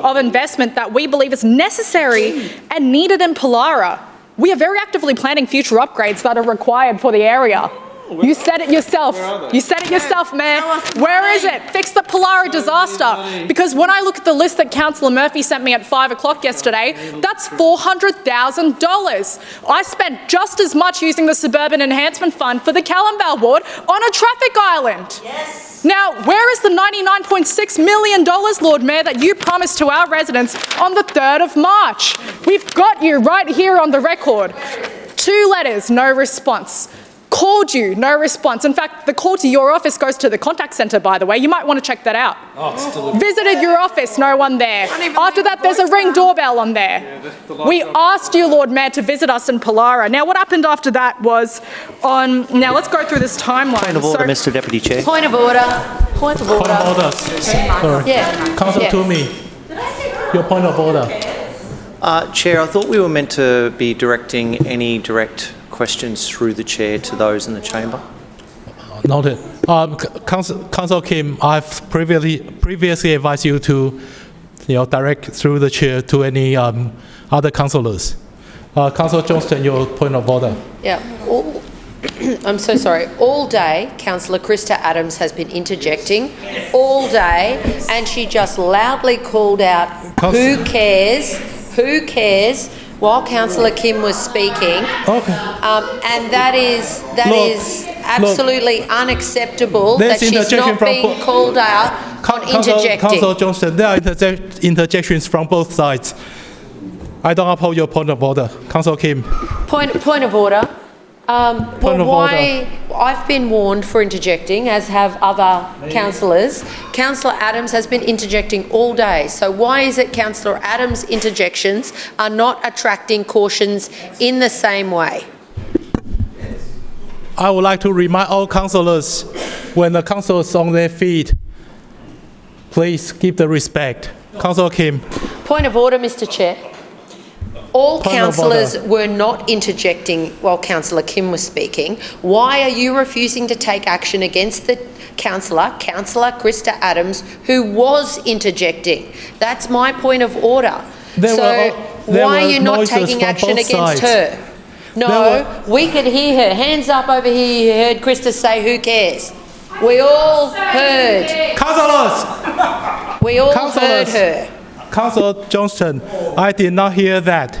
of investment that we believe is necessary and needed in Pollara. We are very actively planning future upgrades that are required for the area. You said it yourself. You said it yourself, Mayor. Where is it? Fix the Pollara disaster. Because when I look at the list that Councillor Murphy sent me at 5 o'clock yesterday, that's $400,000. I spent just as much using the Suburban Enhancement Fund for the Callambale ward on a traffic island. Yes. Now, where is the $99.6 million, Lord Mayor, that you promised to our residents on the 3rd of March? We've got you right here on the record. 2 letters, no response. Called you, no response. In fact, the call to your office goes to the contact centre, by the way. You might want to check that out. Visited your office, no one there. After that, there's a Ring doorbell on there. We asked you, Lord Mayor, to visit us in Pollara. Now, what happened after that was on... Now, let's go through this timeline. Point of order, Mr Deputy Chair. Point of order. Point of order. Point of order. Sorry. Yeah. Councillor Toomey, your point of order. Chair, I thought we were meant to be directing any direct questions through the chair to those in the chamber. Noted. Councillor Kim, I've previously advised you to, direct through the chair to any other councillors. Councillor Johnston, your point of order. Yeah. I'm so sorry. All day, Councillor Krista Adams has been interjecting all day, and she just loudly called out, "Who cares? Who cares?" while Councillor Kim was speaking. Okay. And that is absolutely unacceptable that she's not being called out on interjecting. Councillor Johnston, there are interjections from both sides. I don't uphold your point of order. Councillor Kim. Point of order. I've been warned for interjecting, as have other councillors. Councillor Adams has been interjecting all day. So why is it Councillor Adams' interjections are not attracting cautions in the same way? I would like to remind all councillors, when the council is on their feet, please give the respect. Councillor Kim. Point of order, Mr Chair. All councillors were not interjecting while Councillor Kim was speaking. Why are you refusing to take action against the Councillor Krista Adams, who was interjecting? That's my point of order. Why are you not taking action against her? No, we could hear her. Hands up over here. You heard Krista say, "Who cares?" We all heard. Councillors! We all heard her. Councillor Johnston, I did not hear that.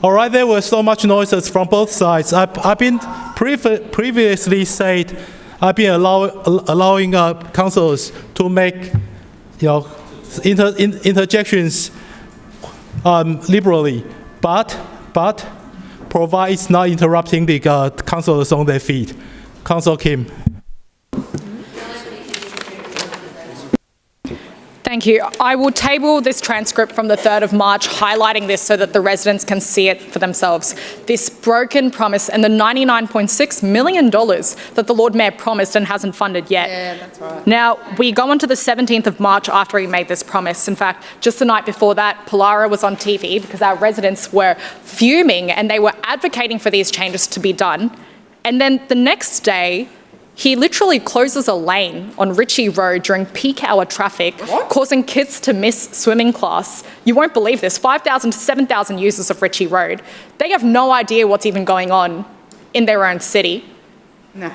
All right, there were so much noises from both sides. I've been previously said I've been allowing councillors to make interjections liberally, but provide it's not interrupting the councillors on their feet. Councillor Kim. Thank you. I will table this transcript from the 3rd of March highlighting this so that the residents can see it for themselves. This broken promise and the $99.6 million that the Lord Mayor promised and hasn't funded yet. Yeah, that's right. Now, we go on to the 17th of March after he made this promise. In fact, just the night before that, Pollara was on TV because our residents were fuming and they were advocating for these changes to be done. And then the next day, he literally closes a lane on Ritchie Road during peak hour traffic, causing kids to miss swimming class. You won't believe this, 5,000 to 7,000 users of Ritchie Road. They have no idea what's even going on in their own city. No.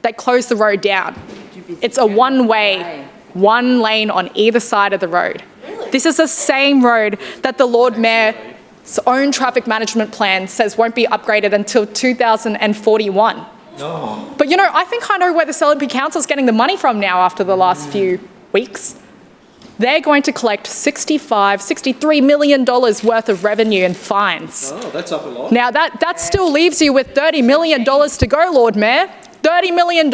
They close the road down. It's a one-way, one lane on either side of the road. Really? This is the same road that the Lord Mayor's own traffic management plan says won't be upgraded until 2041. No. But I think I know where the LNP Council is getting the money from now after the last few weeks. They're going to collect $63 million worth of revenue and fines. Oh, that's up a lot. Now, that still leaves you with $30 million to go, Lord Mayor. $30 $30 million.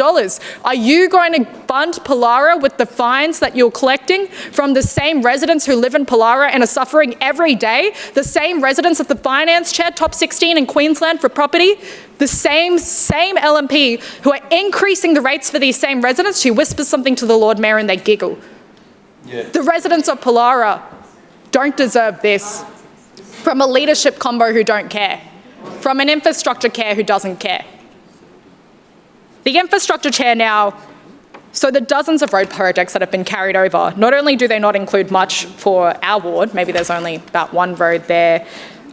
Are you going to fund Pollara with the fines that you're collecting from the same residents who live in Pollara and are suffering every day? The same residents of the finance chair, top 16 in Queensland for property? The same LMP who are increasing the rates for these same residents. She whispers something to the Lord Mayor and they giggle. Yeah. The residents of Pollara don't deserve this from a leadership combo who don't care, from an infrastructure chair who doesn't care. The infrastructure chair now, so the dozens of road projects that have been carried over, not only do they not include much for our ward, maybe there's only about one road there,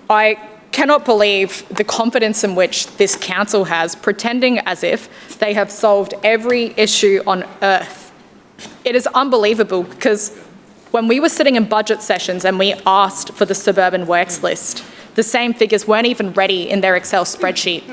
I cannot believe the confidence in which this council has, pretending as if they have solved every issue on earth. It is unbelievable because when we were sitting in budget sessions and we asked for the suburban works list, the same figures weren't even ready in their Excel spreadsheet.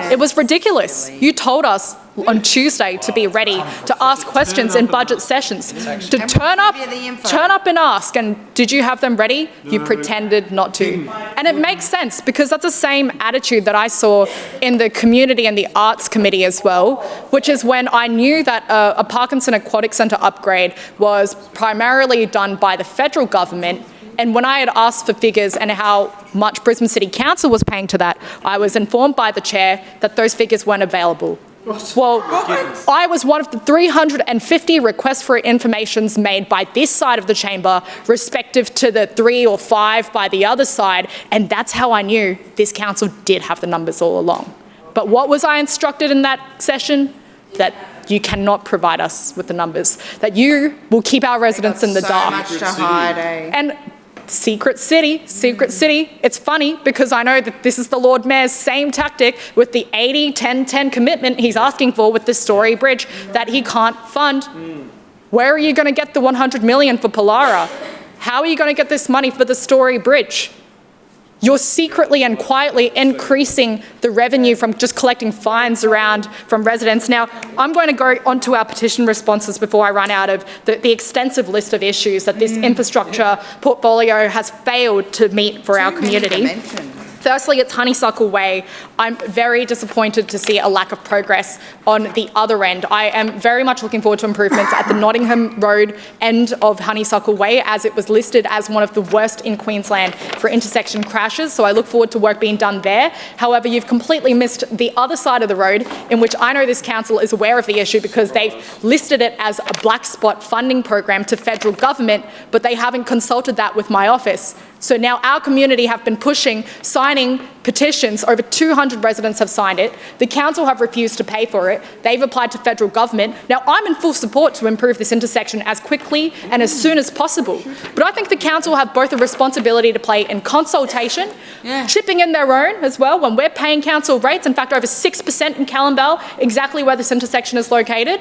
It was ridiculous. You told us on Tuesday to be ready to ask questions in budget sessions, to turn up and ask, and did you have them ready? You pretended not to. And it makes sense because that's the same attitude that I saw in the community and the arts committee as well, which is when I knew that a Parkinson Aquatic Centre upgrade was primarily done by the federal government. And when I had asked for figures and how much Brisbane City Council was paying to that, I was informed by the chair that those figures weren't available. Well, I was one of the 350 requests for informations made by this side of the chamber, respective to the 3 or 5 by the other side, and that's how I knew this council did have the numbers all along. But what was I instructed in that session? That you cannot provide us with the numbers, that you will keep our residents in the dark. Much to hide, eh? And Secret City. It's funny because I know that this is the Lord Mayor's same tactic with the 80-10-10 commitment he's asking for with the Story Bridge that he can't fund. Where are you going to get the $100 million for Pollara? How are you going to get this money for the Story Bridge? You're secretly and quietly increasing the revenue from just collecting fines around from residents. Now, I'm going to go on to our petition responses before I run out of the extensive list of issues that this infrastructure portfolio has failed to meet for our community. Firstly, it's Honeysuckle Way. I'm very disappointed to see a lack of progress on the other end. I am very much looking forward to improvements at the Nottingham Road end of Honeysuckle Way, as it was listed as one of the worst in Queensland for intersection crashes, so I look forward to work being done there. However, you've completely missed the other side of the road, in which I know this council is aware of the issue because they've listed it as a black spot funding program to federal government, but they haven't consulted that with my office. So now our community have been signing petitions. Over 200 residents have signed it. The council have refused to pay for it. They've applied to federal government. Now, I'm in full support to improve this intersection as quickly and as soon as possible. But I think the council have both a responsibility to play in consultation, chipping in their own as well when we're paying council rates, in fact, over 6% in Callum, exactly where this intersection is located,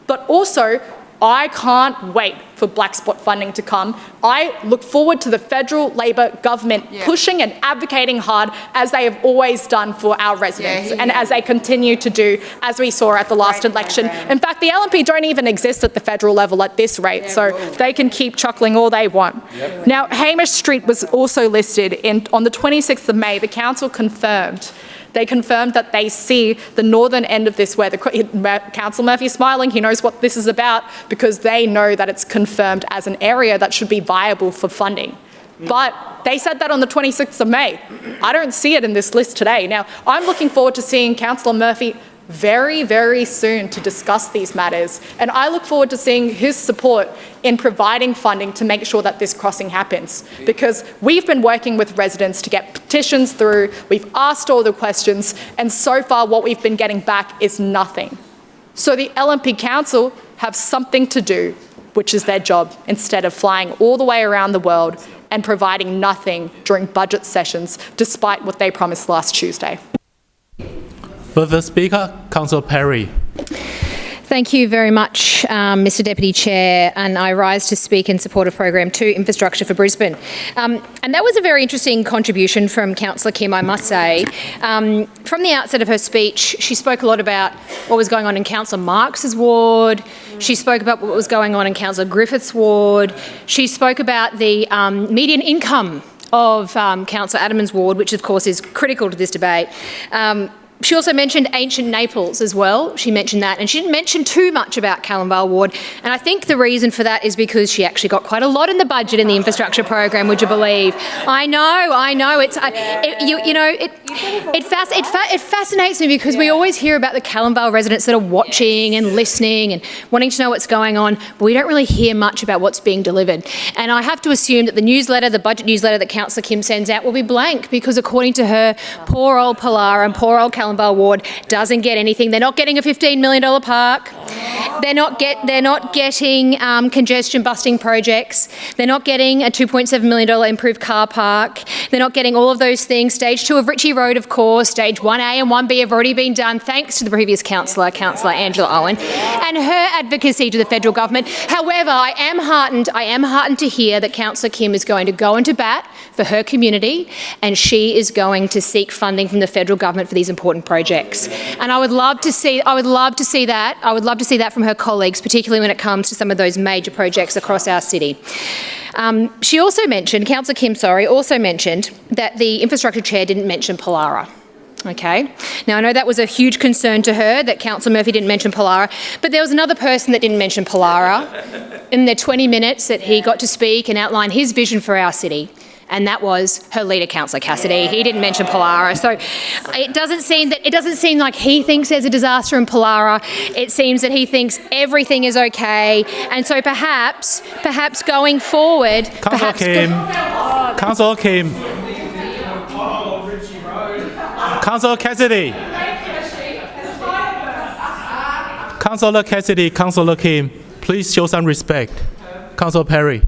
but also I can't wait for black spot funding to come. I look forward to the federal Labor government pushing and advocating hard, as they have always done for our residents and as they continue to do, as we saw at the last election. In fact, the LNP don't even exist at the federal level at this rate, so they can keep chuckling all they want. Now, Hamish Street was also listed on the 26th of May. The council confirmed that they see the northern end of this, where Councillor Murphy's smiling, he knows what this is about, because they know that it's confirmed as an area that should be viable for funding. But they said that on the 26th of May. I don't see it in this list today. Now, I'm looking forward to seeing Councillor Murphy very, very soon to discuss these matters. And I look forward to seeing his support in providing funding to make sure that this crossing happens. Because we've been working with residents to get petitions through, we've asked all the questions, and so far what we've been getting back is nothing. So the LNP Council have something to do, which is their job, instead of flying all the way around the world and providing nothing during budget sessions, despite what they promised last Tuesday. Further speaker, Councillor Perry. Thank you very much, Mr Deputy Chair, and I rise to speak in support of Program 2, Infrastructure for Brisbane. And that was a very interesting contribution from Councillor Kim, I must say. From the outset of her speech, she spoke a lot about what was going on in Councillor Marx's ward. She spoke about what was going on in Councillor Griffith's ward. She spoke about the median income of Councillor Adamans' ward, which of course is critical to this debate. She also mentioned ancient Naples as well. She mentioned that, and she didn't mention too much about Callum Ward. And I think the reason for that is because she actually got quite a lot in the budget in the infrastructure program. Would you believe? I know. It fascinates me because we always hear about the Callum residents that are watching and listening and wanting to know what's going on, but we don't really hear much about what's being delivered. And I have to assume that the budget newsletter that Councillor Kim sends out will be blank because, according to her, poor old Pollara and poor old Callum Ward doesn't get anything. They're not getting a $15 million park. They're not getting congestion busting projects. They're not getting a $2.7 million improved car park. They're not getting all of those things. Stage 2 of Ritchie Road, of course. Stage 1A and 1B have already been done thanks to the previous Councillor Angela Owen, and her advocacy to the federal government. However, I am heartened to hear that Councillor Kim is going to go into bat for her community, and she is going to seek funding from the federal government for these important projects. And I would love to see that from her colleagues, particularly when it comes to some of those major projects across our city. Councillor Kim also mentioned that the infrastructure chair didn't mention Pollara. Okay. Now, I know that was a huge concern to her that Councillor Murphy didn't mention Pollara, but there was another person that didn't mention Pollara in the 20 minutes that he got to speak and outline his vision for our city. And that was her leader, Councillor Cassidy. He didn't mention Pollara. So it doesn't seem like he thinks there's a disaster in Pollara. It seems that he thinks everything is okay. And so perhaps going forward... Councillor Kim. Councillor Cassidy. Councillor Kim, please show some respect. Councillor Perry.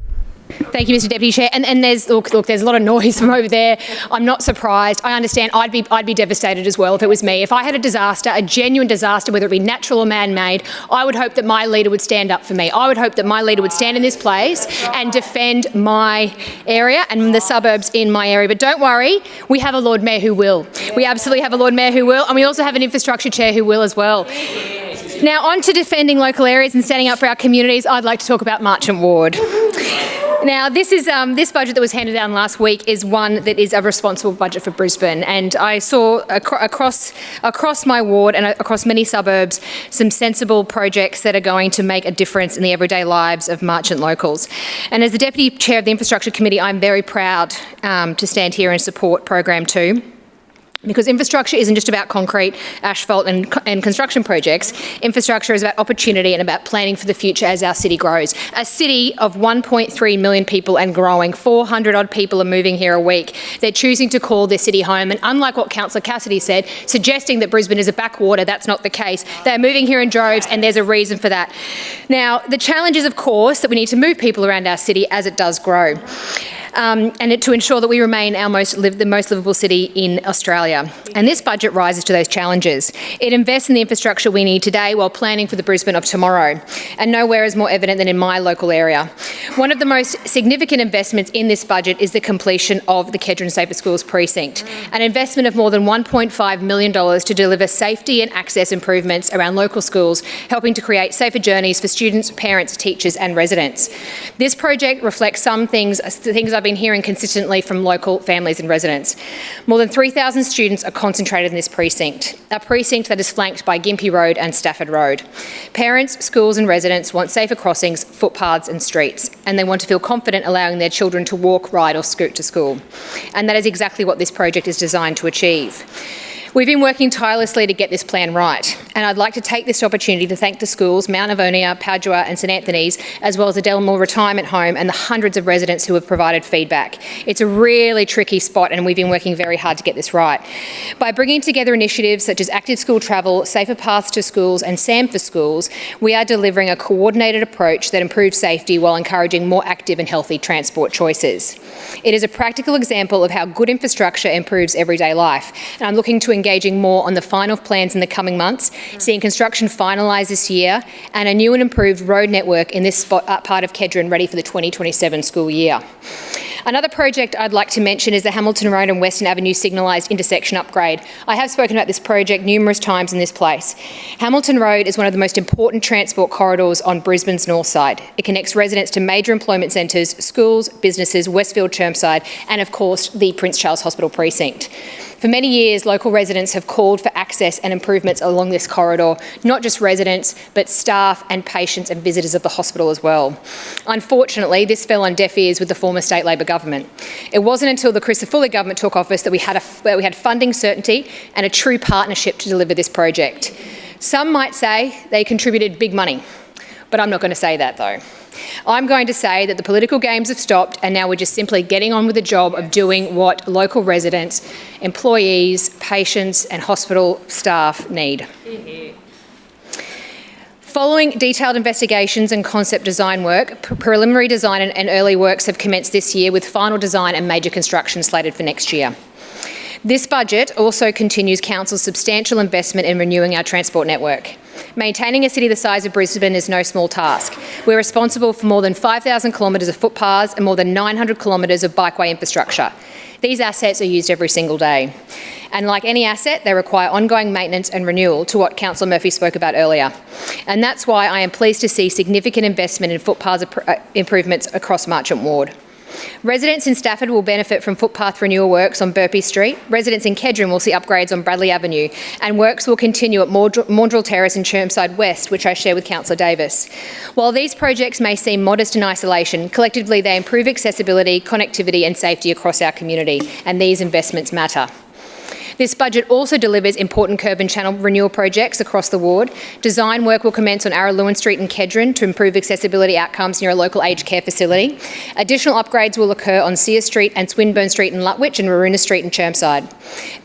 Thank you, Mr. Deputy Chair. And there's a lot of noise from over there. I'm not surprised. I understand. I'd be devastated as well if it was me. If I had a disaster, a genuine disaster, whether it be natural or man-made, I would hope that my leader would stand up for me. I would hope that my leader would stand in this place and defend my area and the suburbs in my area. But don't worry, we have a Lord Mayor who will. We absolutely have a Lord Mayor who will, and we also have an infrastructure chair who will as well. Now, on to defending local areas and standing up for our communities, I'd like to talk about Marchant Ward. Now, this budget that was handed down last week is one that is a responsible budget for Brisbane, and I saw across my ward and across many suburbs some sensible projects that are going to make a difference in the everyday lives of Marchant locals. And as the Deputy Chair of the Infrastructure Committee, I'm very proud to stand here and support Program 2. Because infrastructure isn't just about concrete, asphalt and construction projects. Infrastructure is about opportunity and about planning for the future as our city grows. A city of 1.3 million people and growing, 400 odd people are moving here a week. They're choosing to call their city home, and unlike what Councillor Cassidy said, suggesting that Brisbane is a backwater, that's not the case. They're moving here in droves, and there's a reason for that. Now, the challenge is, of course, that we need to move people around our city as it does grow. To ensure that we remain the most livable city in Australia. And this budget rises to those challenges. It invests in the infrastructure we need today while planning for the Brisbane of tomorrow. And nowhere is more evident than in my local area. One of the most significant investments in this budget is the completion of the Kedron Safer Schools precinct, an investment of more than $1.5 million to deliver safety and access improvements around local schools, helping to create safer journeys for students, parents, teachers and residents. This project reflects the things I've been hearing consistently from local families and residents. More than 3,000 students are concentrated in this precinct, a precinct that is flanked by Gympie Road and Stafford Road. Parents, schools and residents want safer crossings, footpaths and streets, and they want to feel confident allowing their children to walk, ride or scoot to school. And that is exactly what this project is designed to achieve. We've been working tirelessly to get this plan right, and I'd like to take this opportunity to thank the schools, Mount Avonia, Padua and St Anthony's, as well as the Delmore Retirement Home and the hundreds of residents who have provided feedback. It's a really tricky spot, and we've been working very hard to get this right. By bringing together initiatives such as active school travel, safer paths to schools and SAM for schools, we are delivering a coordinated approach that improves safety while encouraging more active and healthy transport choices. It is a practical example of how good infrastructure improves everyday life, and I'm looking to engaging more on the final plans in the coming months, seeing construction finalised this year and a new and improved road network in this part of Kedron ready for the 2027 school year. Another project I'd like to mention is the Hamilton Road and Western Avenue signalised intersection upgrade. I have spoken about this project numerous times in this place. Hamilton Road is one of the most important transport corridors on Brisbane's north side. It connects residents to major employment centres, schools, businesses, Westfield Chermside and of course the Prince Charles Hospital precinct. For many years, local residents have called for access and improvements along this corridor, not just residents, but staff and patients and visitors of the hospital as well. Unfortunately, this fell on deaf ears with the former state Labor government. It wasn't until the Chris Foley government took office that we had funding certainty and a true partnership to deliver this project. Some might say they contributed big money, but I'm not going to say that though. I'm going to say that the political games have stopped and now we're just simply getting on with the job of doing what local residents, employees, patients and hospital staff need. Following detailed investigations and concept design work, preliminary design and early works have commenced this year with final design and major construction slated for next year. This budget also continues Council's substantial investment in renewing our transport network. Maintaining a city the size of Brisbane is no small task. We're responsible for more than 5,000 kilometres of footpaths and more than 900 kilometres of bikeway infrastructure. These assets are used every single day. And like any asset, they require ongoing maintenance and renewal, to what Councillor Murphy spoke about earlier. And that's why I am pleased to see significant investment in footpath improvements across Marchant Ward. Residents in Stafford will benefit from footpath renewal works on Burpee Street. Residents in Kedron will see upgrades on Bradley Avenue, and works will continue at Maundrell Terrace and Chermside West, which I share with Councillor Davis. While these projects may seem modest in isolation, collectively they improve accessibility, connectivity and safety across our community, and these investments matter. This budget also delivers important curb and channel renewal projects across the ward. Design work will commence on Araluen Street and Kedron to improve accessibility outcomes near a local aged care facility. Additional upgrades will occur on Sear Street and Swinburne Street in Lutwyche and Maroona Street in Chermside.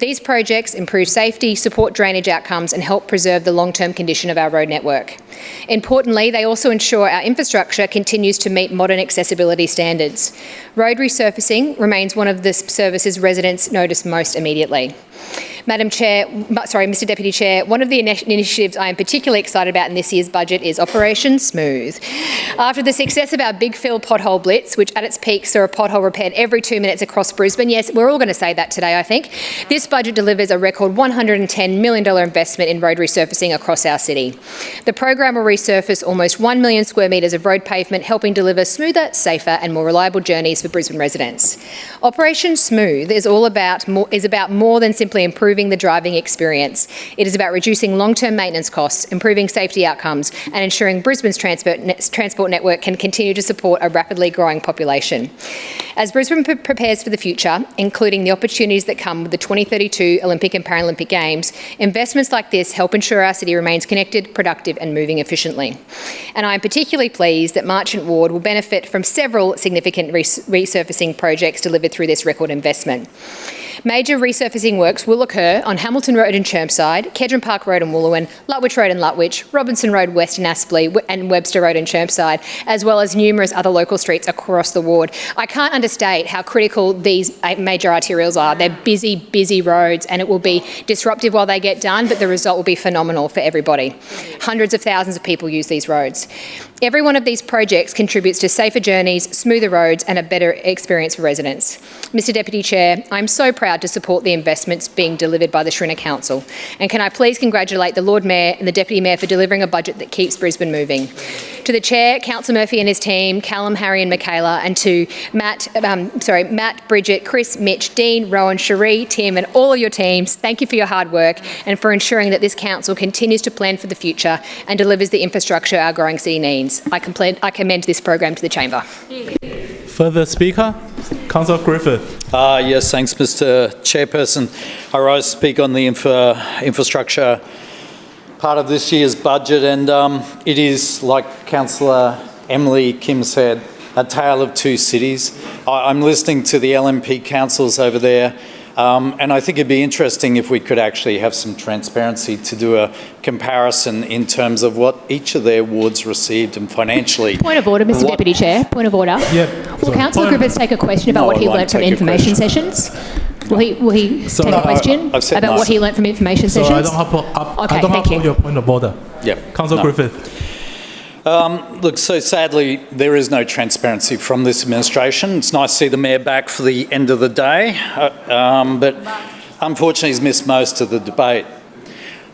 These projects improve safety, support drainage outcomes and help preserve the long-term condition of our road network. Importantly, they also ensure our infrastructure continues to meet modern accessibility standards. Road resurfacing remains one of the services residents notice most immediately. Mr Deputy Chair, one of the initiatives I am particularly excited about in this year's budget is Operation Smooth. After the success of our Big Fill pothole blitz, which at its peak saw a pothole repaired every 2 minutes across Brisbane, yes, we're all going to say that today, I think, this budget delivers a record $110 million investment in road resurfacing across our city. The program will resurface almost 1 million square metres of road pavement, helping deliver smoother, safer and more reliable journeys for Brisbane residents. Operation Smooth is about more than simply improving the driving experience. It is about reducing long-term maintenance costs, improving safety outcomes and ensuring Brisbane's transport network can continue to support a rapidly growing population. As Brisbane prepares for the future, including the opportunities that come with the 2032 Olympic and Paralympic Games, investments like this help ensure our city remains connected, productive and moving efficiently. And I am particularly pleased that Marchant Ward will benefit from several significant resurfacing projects delivered through this record investment. Major resurfacing works will occur on Hamilton Road in Chermside, Kedron Park Road in Wooloowin, Lutwyche Road in Lutwyche, Robinson Road West in Aspley and Webster Road in Chermside, as well as numerous other local streets across the ward. I can't understate how critical these major arterials are. They're busy, busy roads and it will be disruptive while they get done, but the result will be phenomenal for everybody. Hundreds of thousands of people use these roads. Every one of these projects contributes to safer journeys, smoother roads and a better experience for residents. Mr Deputy Chair, I'm so proud to support the investments being delivered by the Shrinner Council. And can I please congratulate the Lord Mayor and the Deputy Mayor for delivering a budget that keeps Brisbane moving. To the Chair, Councillor Murphy and his team, Callum, Harry and Michaela, and to Matt, Bridget, Chris, Mitch, Dean, Rowan, Cherie, Tim and all of your teams, thank you for your hard work and for ensuring that this council continues to plan for the future and delivers the infrastructure our growing city needs. I commend this program to the Chamber. Further speaker, Councillor Griffith. Yes, thanks, Mr. Chairperson. I rise to speak on the infrastructure part of this year's budget, and it is, like Councillor Emily Kim said, a tale of two cities. I'm listening to the LNP councils over there, and I think it'd be interesting if we could actually have some transparency to do a comparison in terms of what each of their wards received and financially. Point of order, Mr Deputy Chair. Point of order. Will Councillor Griffiths take a question about what he learnt from information sessions? Will he take a question about what he learnt from information sessions? I don't have your point of order. Yeah. Councillor Griffith. Look, so sadly, there is no transparency from this administration. It's nice to see the Mayor back for the end of the day, but unfortunately he's missed most of the debate.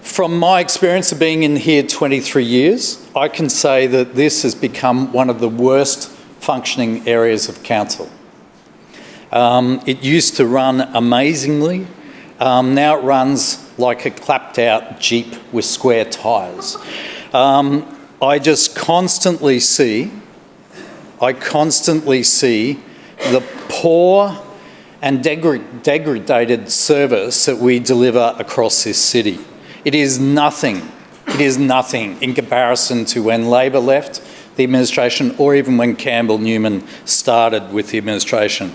From my experience of being in here 23 years, I can say that this has become one of the worst functioning areas of council. It used to run amazingly, Now it runs like a clapped out Jeep with square tyres. I just constantly see the poor and degraded service that we deliver across this city. It is nothing in comparison to when Labor left the administration or even when Campbell Newman started with the administration.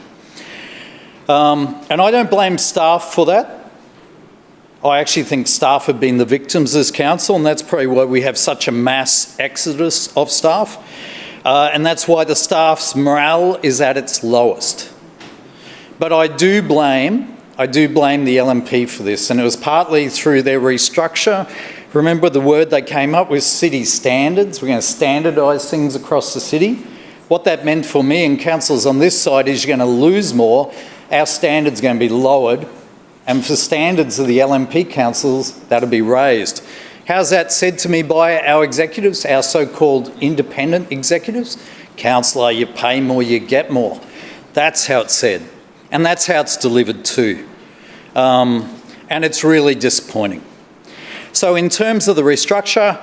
And I don't blame staff for that. I actually think staff have been the victims of this council, and that's probably why we have such a mass exodus of staff. And that's why the staff's morale is at its lowest. But I do blame the LNP for this, and it was partly through their restructure. Remember the word they came up with, city standards. We're going to standardise things across the city. What that meant for me and councillors on this side is you're going to lose more. Our standards are going to be lowered, and for standards of the LNP councils, that'll be raised. How's that said to me by our executives, our so-called independent executives? Councillor, you pay more, you get more. That's how it's said, and that's how it's delivered too. And it's really disappointing. So in terms of the restructure,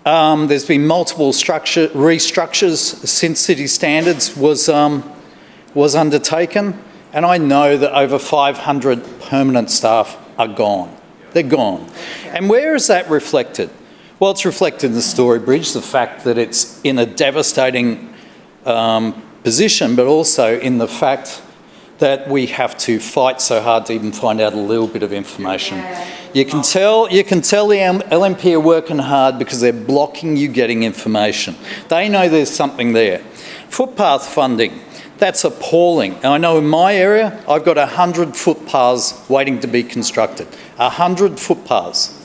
there's been multiple restructures since City Standards was undertaken, and I know that over 500 permanent staff are gone. They're gone. And where is that reflected? Well, it's reflected in the Story Bridge, the fact that it's in a devastating position, but also in the fact that we have to fight so hard to even find out a little bit of information. You can tell the LNP are working hard because they're blocking you getting information. They know there's something there. Footpath funding, that's appalling. Now, I know in my area, I've got 100 footpaths waiting to be constructed. 100 footpaths.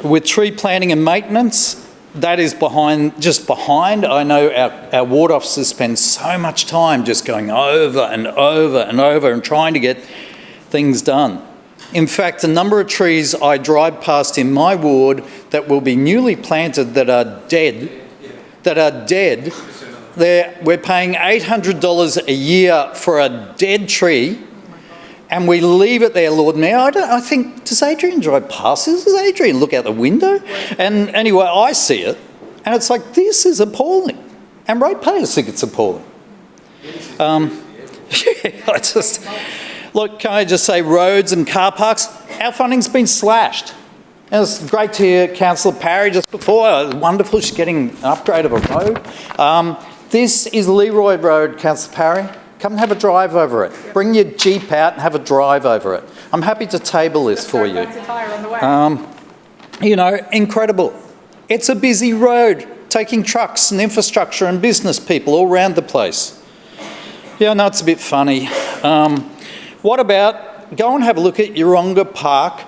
With tree planting and maintenance, that is just behind. I know our ward officers spend so much time just going over and over and over and trying to get things done. In fact, the number of trees I drive past in my ward that will be newly planted that are dead, we're paying $800 a year for a dead tree, and we leave it there, Lord Mayor. I think, does Adrian drive past this? Does Adrian look out the window? And anyway, I see it, and it's like, this is appalling. And ratepayers think it's appalling. Look, can I just say roads and car parks? Our funding's been slashed. And it's great to hear Councillor Parry just before. Wonderful, she's getting an upgrade of a road. This is Leroy Road, Councillor Parry. Come and have a drive over it. Bring your Jeep out and have a drive over it. I'm happy to table this for you. You know, incredible. It's a busy road, taking trucks and infrastructure and business people all around the place. Yeah, I know it's a bit funny. What about go and have a look at Yeronga Park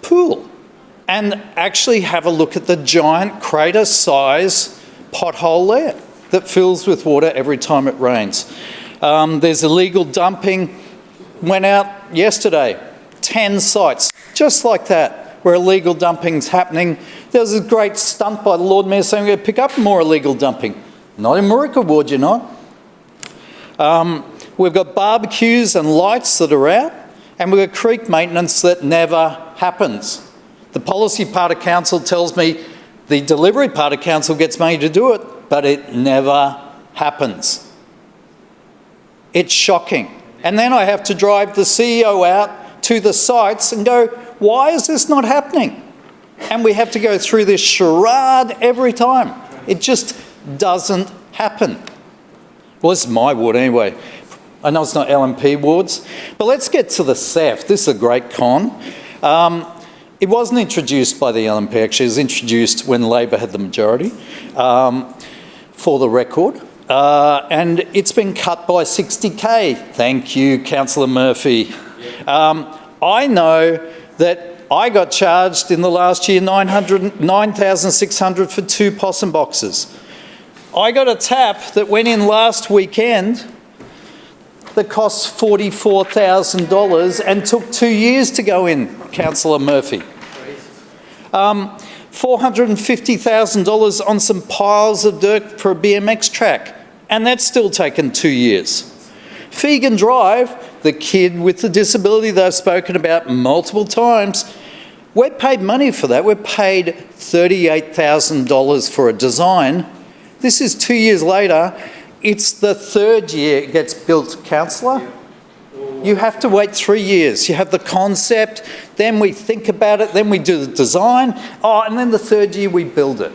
pool and actually have a look at the giant crater-size pothole there that fills with water every time it rains. There's illegal dumping. Went out yesterday, 10 sites, just like that, where illegal dumping's happening. There was a great stunt by the Lord Mayor saying we're going to pick up more illegal dumping. Not in Murica Ward, you're not. We've got barbecues and lights that are out, and we've got creek maintenance that never happens. The policy part of council tells me the delivery part of council gets money to do it, but it never happens. It's shocking. And then I have to drive the CEO out to the sites and go, why is this not happening? And we have to go through this charade every time. It just doesn't happen. Well, this is my ward anyway. I know it's not LNP wards, but let's get to the theft. This is a great con. It wasn't introduced by the LNP, actually. It was introduced when Labor had the majority, for the record. And it's been cut by 60K. Thank you, Councillor Murphy. I know that I got charged in the last year $9,600 for 2 possum boxes. I got a tap that went in last weekend that cost $44,000 and took 2 years to go in, Councillor Murphy. $450,000 on some piles of dirt for a BMX track, and that's still taken 2 years. Fegan Drive, the kid with the disability that I've spoken about multiple times, we're paid money for that. We're paid $38,000 for a design. This is 2 years later. It's the third year it gets built, councillor. You have to wait 3 years. You have the concept, then we think about it, then we do the design, and then the third year we build it.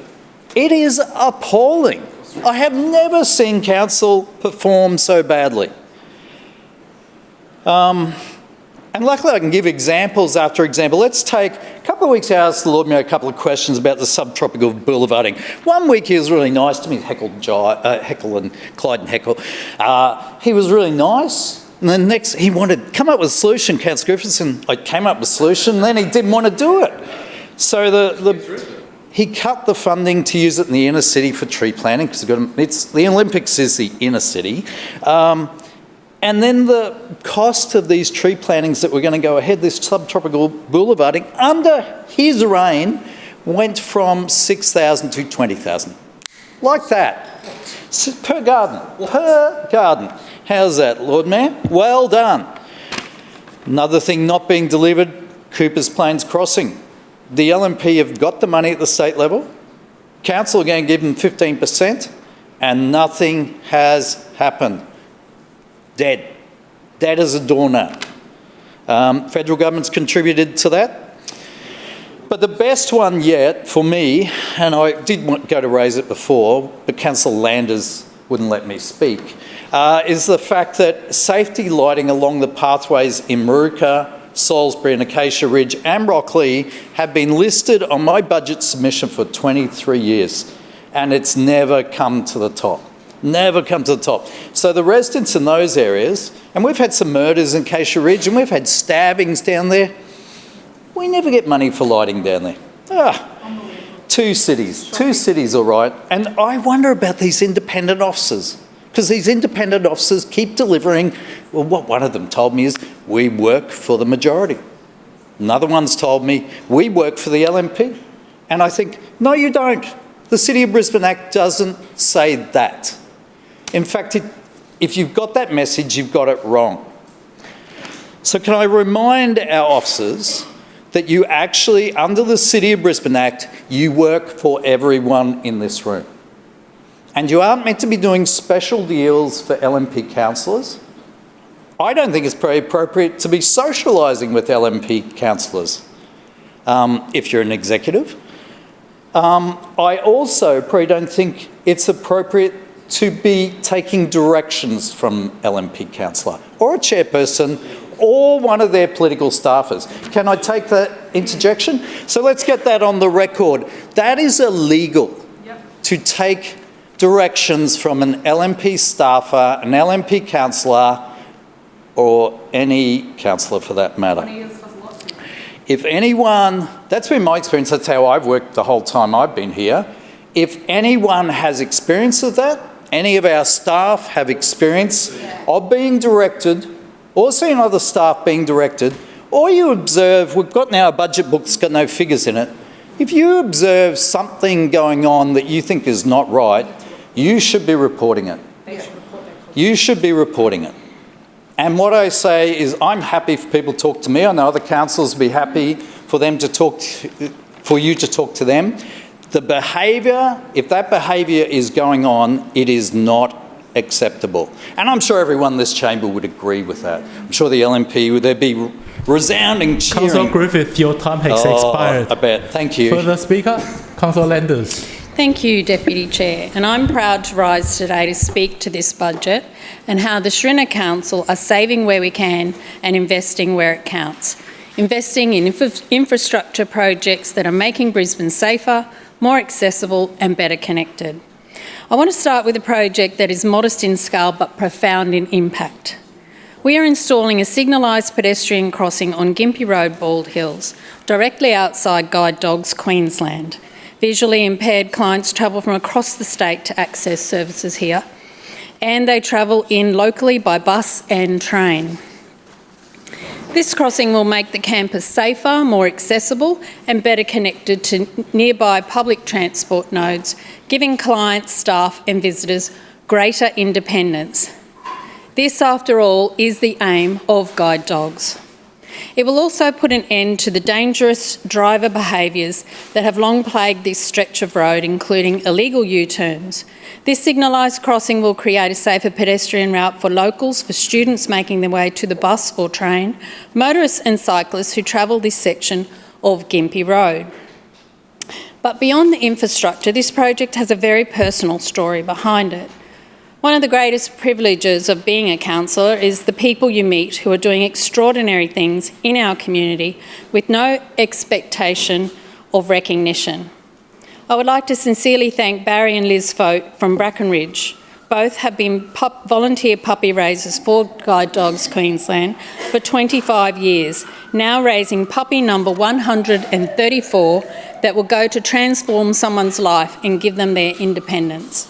It is appalling. I have never seen council perform so badly. And luckily I can give examples after example. Let's take, a couple of weeks ago I asked the Lord Mayor a couple of questions about the subtropical boulevarding. 1 week he was really nice to me, Heckle and Clyde and Heckle. He was really nice. And then next he wanted to come up with a solution, Councillor Griffiths, and I came up with a solution, and then he didn't want to do it. So he cut the funding to use it in the inner city for tree planting, because the Olympics is the inner city. And then the cost of these tree plantings that were going to go ahead, this subtropical boulevarding, under his reign, went from 6,000 to 20,000. Like that. Per garden. How's that, Lord Mayor? Well done. Another thing not being delivered, Cooper's Plains Crossing. The LNP have got the money at the state level. Council are going to give them 15%, and nothing has happened. Dead as a doornail. Federal government's contributed to that. But the best one yet for me, and I did go to raise it before, but Councillor Landers wouldn't let me speak, is the fact that safety lighting along the pathways in Maruka, Salisbury and Acacia Ridge and Rockley have been listed on my budget submission for 23 years, and it's never come to the top. Never come to the top. So the residents in those areas, and we've had some murders in Acacia Ridge and we've had stabbings down there, we never get money for lighting down there. Two cities, all right. And I wonder about these independent officers, because these independent officers keep delivering, well, what one of them told me is, we work for the majority. Another one's told me, we work for the LNP. And I think, no, you don't. The City of Brisbane Act doesn't say that. In fact, if you've got that message, you've got it wrong. So can I remind our officers that you actually, under the City of Brisbane Act, you work for everyone in this room. And you aren't meant to be doing special deals for LNP councillors. I don't think it's very appropriate to be socialising with LNP councillors if you're an executive. I also probably don't think it's appropriate to be taking directions from LNP councillor or a chairperson or one of their political staffers. Can I take that interjection? So let's get that on the record. That is illegal to take directions from an LNP staffer, an LNP councillor, or any councillor for that matter. If anyone, that's been my experience, that's how I've worked the whole time I've been here. If anyone has experience of that, any of our staff have experience of being directed, or seeing other staff being directed, or you observe, we've got now a budget book that's got no figures in it. If you observe something going on that you think is not right, you should be reporting it. You should be reporting it. And what I say is I'm happy for people to talk to me. I know other councillors will be happy for them to talk for you to talk to them. The behaviour, if that behaviour is going on, it is not acceptable. And I'm sure everyone in this chamber would agree with that. I'm sure the LNP, there'd be resounding cheering. Councillor Griffith, your time has expired. I bet. Thank you. Further speaker, Councillor Landers. Thank you, Deputy Chair, and I'm proud to rise today to speak to this budget and how the Shrinner Council are saving where we can and investing where it counts. Investing in infrastructure projects that are making Brisbane safer, more accessible and better connected. I want to start with a project that is modest in scale but profound in impact. We are installing a signalised pedestrian crossing on Gympie Road, Bald Hills, directly outside Guide Dogs, Queensland. Visually impaired clients travel from across the state to access services here, and they travel in locally by bus and train. This crossing will make the campus safer, more accessible and better connected to nearby public transport nodes, giving clients, staff and visitors greater independence. This, after all, is the aim of guide dogs. It will also put an end to the dangerous driver behaviours that have long plagued this stretch of road, including illegal U-turns. This signalised crossing will create a safer pedestrian route for locals, for students making their way to the bus or train, motorists and cyclists who travel this section of Gympie Road. But beyond the infrastructure, this project has a very personal story behind it. One of the greatest privileges of being a councillor is the people you meet who are doing extraordinary things in our community with no expectation of recognition. I would like to sincerely thank Barry and Liz Foat from Brackenridge. Both have been volunteer puppy raisers for Guide Dogs Queensland for 25 years, now raising puppy number 134 that will go to transform someone's life and give them their independence.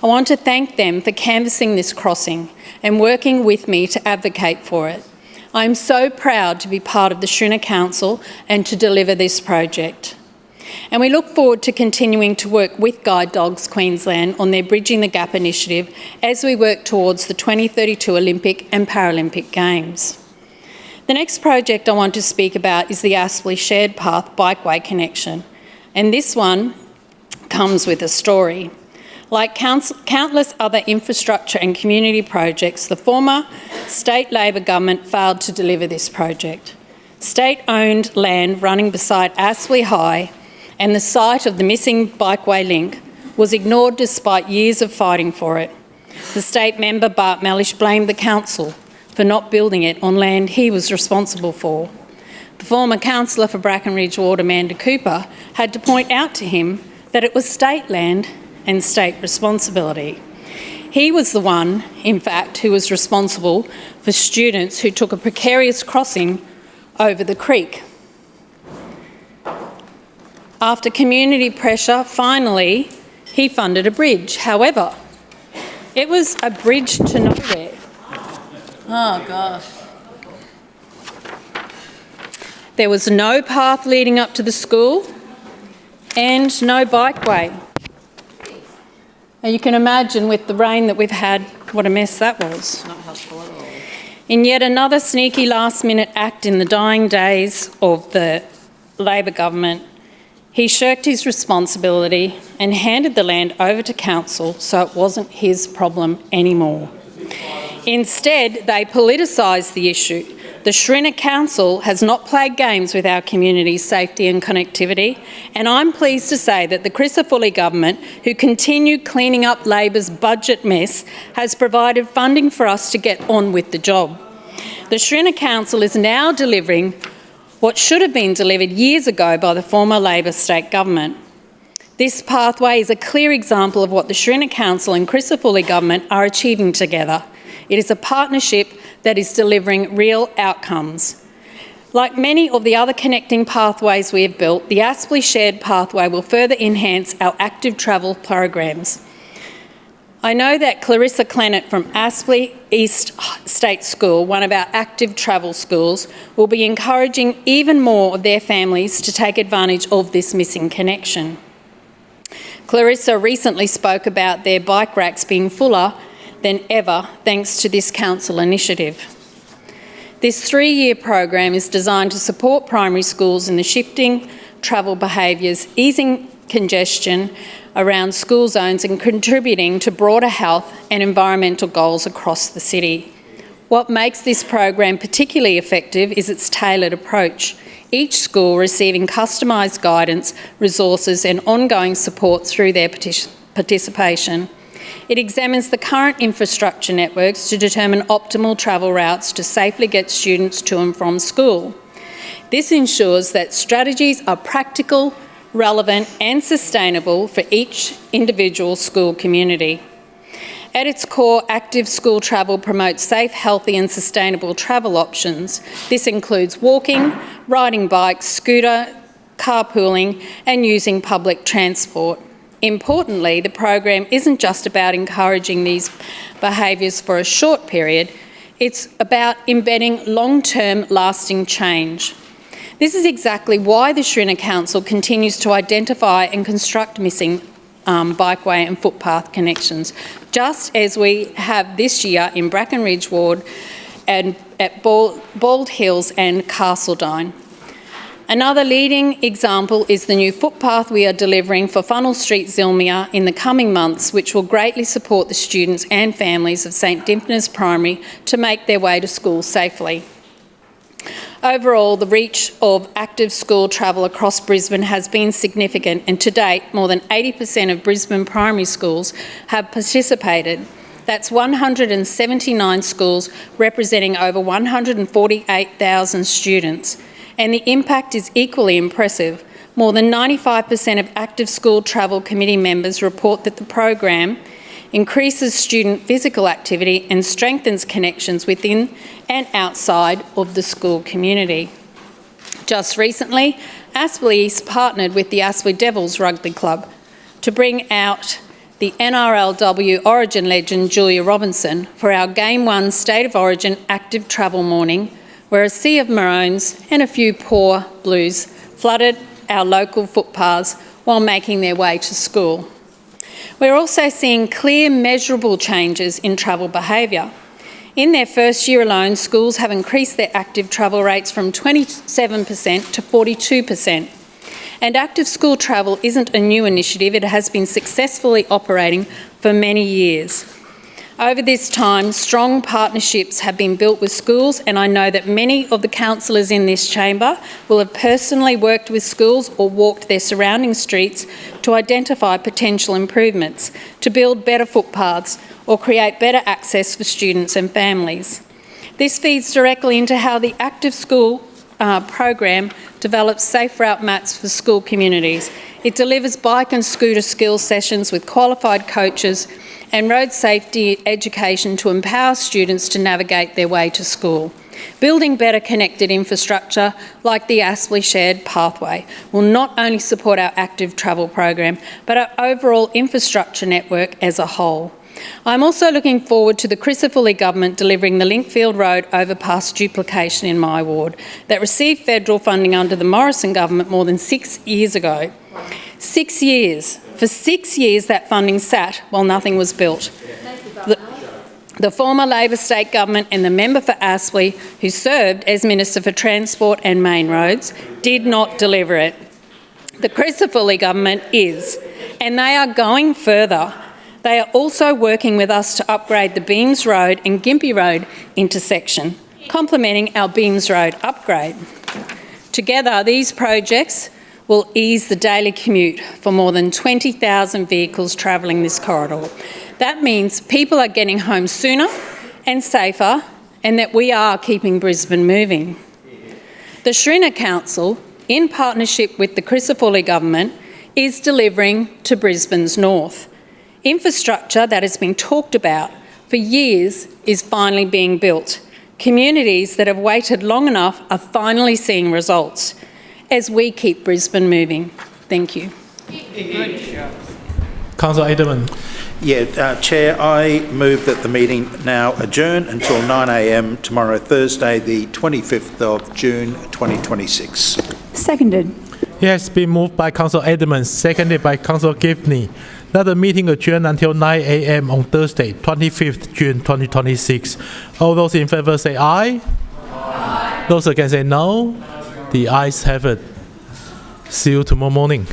I want to thank them for canvassing this crossing and working with me to advocate for it. I am so proud to be part of the Shrinner Council and to deliver this project. And we look forward to continuing to work with Guide Dogs Queensland on their Bridging the Gap initiative as we work towards the 2032 Olympic and Paralympic Games. The next project I want to speak about is the Aspley Shared Path Bikeway Connection, and this one comes with a story. Like countless other infrastructure and community projects, the former state Labor government failed to deliver this project. State-owned land running beside Aspley High and the site of the missing bikeway link was ignored despite years of fighting for it. The state member, Bart Mellish, blamed the council for not building it on land he was responsible for. The former councillor for Brackenridge Ward, Amanda Cooper, had to point out to him that it was state land and state responsibility. He was the one, in fact, who was responsible for students who took a precarious crossing over the creek. After community pressure, finally, he funded a bridge. However, it was a bridge to nowhere. Oh, gosh. There was no path leading up to the school and no bikeway. And you can imagine with the rain that we've had, what a mess that was. Not helpful at all. In yet another sneaky last-minute act in the dying days of the Labor government, he shirked his responsibility and handed the land over to council so it wasn't his problem anymore. Instead, they politicised the issue. The Shrinner Council has not played games with our community's safety and connectivity, and I'm pleased to say that the Crisafulli government, who continued cleaning up Labor's budget mess, has provided funding for us to get on with the job. The Shrinner Council is now delivering what should have been delivered years ago by the former Labor state government. This pathway is a clear example of what the Shrinner Council and Crisafulli government are achieving together. It is a partnership that is delivering real outcomes. Like many of the other connecting pathways we have built, the Aspley Shared Pathway will further enhance our active travel programs. I know that Clarissa Clennett from Aspley East State School, one of our active travel schools, will be encouraging even more of their families to take advantage of this missing connection. Clarissa recently spoke about their bike racks being fuller than ever thanks to this council initiative. This 3-year program is designed to support primary schools in the shifting travel behaviours, easing congestion around school zones and contributing to broader health and environmental goals across the city. What makes this program particularly effective is its tailored approach, each school receiving customised guidance, resources and ongoing support through their participation. It examines the current infrastructure networks to determine optimal travel routes to safely get students to and from school. This ensures that strategies are practical, relevant and sustainable for each individual school community. At its core, active school travel promotes safe, healthy and sustainable travel options. This includes walking, riding bikes, scooter, carpooling and using public transport. Importantly, the program isn't just about encouraging these behaviours for a short period, it's about embedding long-term lasting change. This is exactly why the Shrinner Council continues to identify and construct missing bikeway and footpath connections, just as we have this year in Brackenridge Ward and at Bald Hills and Castledine. Another leading example is the new footpath we are delivering for Funnel Street, Zilmia in the coming months, which will greatly support the students and families of St Dimphna's Primary to make their way to school safely. Overall, the reach of active school travel across Brisbane has been significant, and to date, more than 80% of Brisbane primary schools have participated. That's 179 schools representing over 148,000 students. And the impact is equally impressive. More than 95% of active school travel committee members report that the program increases student physical activity and strengthens connections within and outside of the school community. Just recently, Aspley East partnered with the Aspley Devils Rugby Club to bring out the NRLW Origin legend Julia Robinson for our Game 1 State of Origin active travel morning, where a sea of maroons and a few poor blues flooded our local footpaths while making their way to school. We're also seeing clear, measurable changes in travel behaviour. In their first year alone, schools have increased their active travel rates from 27% to 42%. And active school travel isn't a new initiative, it has been successfully operating for many years. Over this time, strong partnerships have been built with schools, and I know that many of the councillors in this chamber will have personally worked with schools or walked their surrounding streets to identify potential improvements, to build better footpaths or create better access for students and families. This feeds directly into how the Active School program develops safe route maps for school communities. It delivers bike and scooter skills sessions with qualified coaches and road safety education to empower students to navigate their way to school. Building better connected infrastructure like the Aspley Shared Pathway will not only support our active travel program, but our overall infrastructure network as a whole. I'm also looking forward to the Crisafulli government delivering the Linkfield Road overpass duplication in my ward that received federal funding under the Morrison government more than 6 years ago. 6 years. For 6 years that funding sat while nothing was built. The former Labor state government and the member for Aspley, who served as Minister for Transport and Main Roads, did not deliver it. The Crisafulli government is, and they are going further. They are also working with us to upgrade the Beams Road and Gympie Road intersection, complementing our Beams Road upgrade. Together, these projects will ease the daily commute for more than 20,000 vehicles travelling this corridor. That means people are getting home sooner and safer, and that we are keeping Brisbane moving. The Shrina Council, in partnership with the Crisafulli government, is delivering to Brisbane's north. Infrastructure that has been talked about for years is finally being built. Communities that have waited long enough are finally seeing results as we keep Brisbane moving. Thank you. Councillor Edelman. Chair, I move that the meeting now adjourn until 9 a.m. tomorrow, Thursday, the 25th of June 2026. Seconded. Yes, been moved by Councillor Edelman, seconded by Councillor Gifney. Let the meeting adjourn until 9 a.m. on Thursday, 25th June 2026. All those in favour say aye. Aye. Those against say no. The ayes have it. See you tomorrow morning.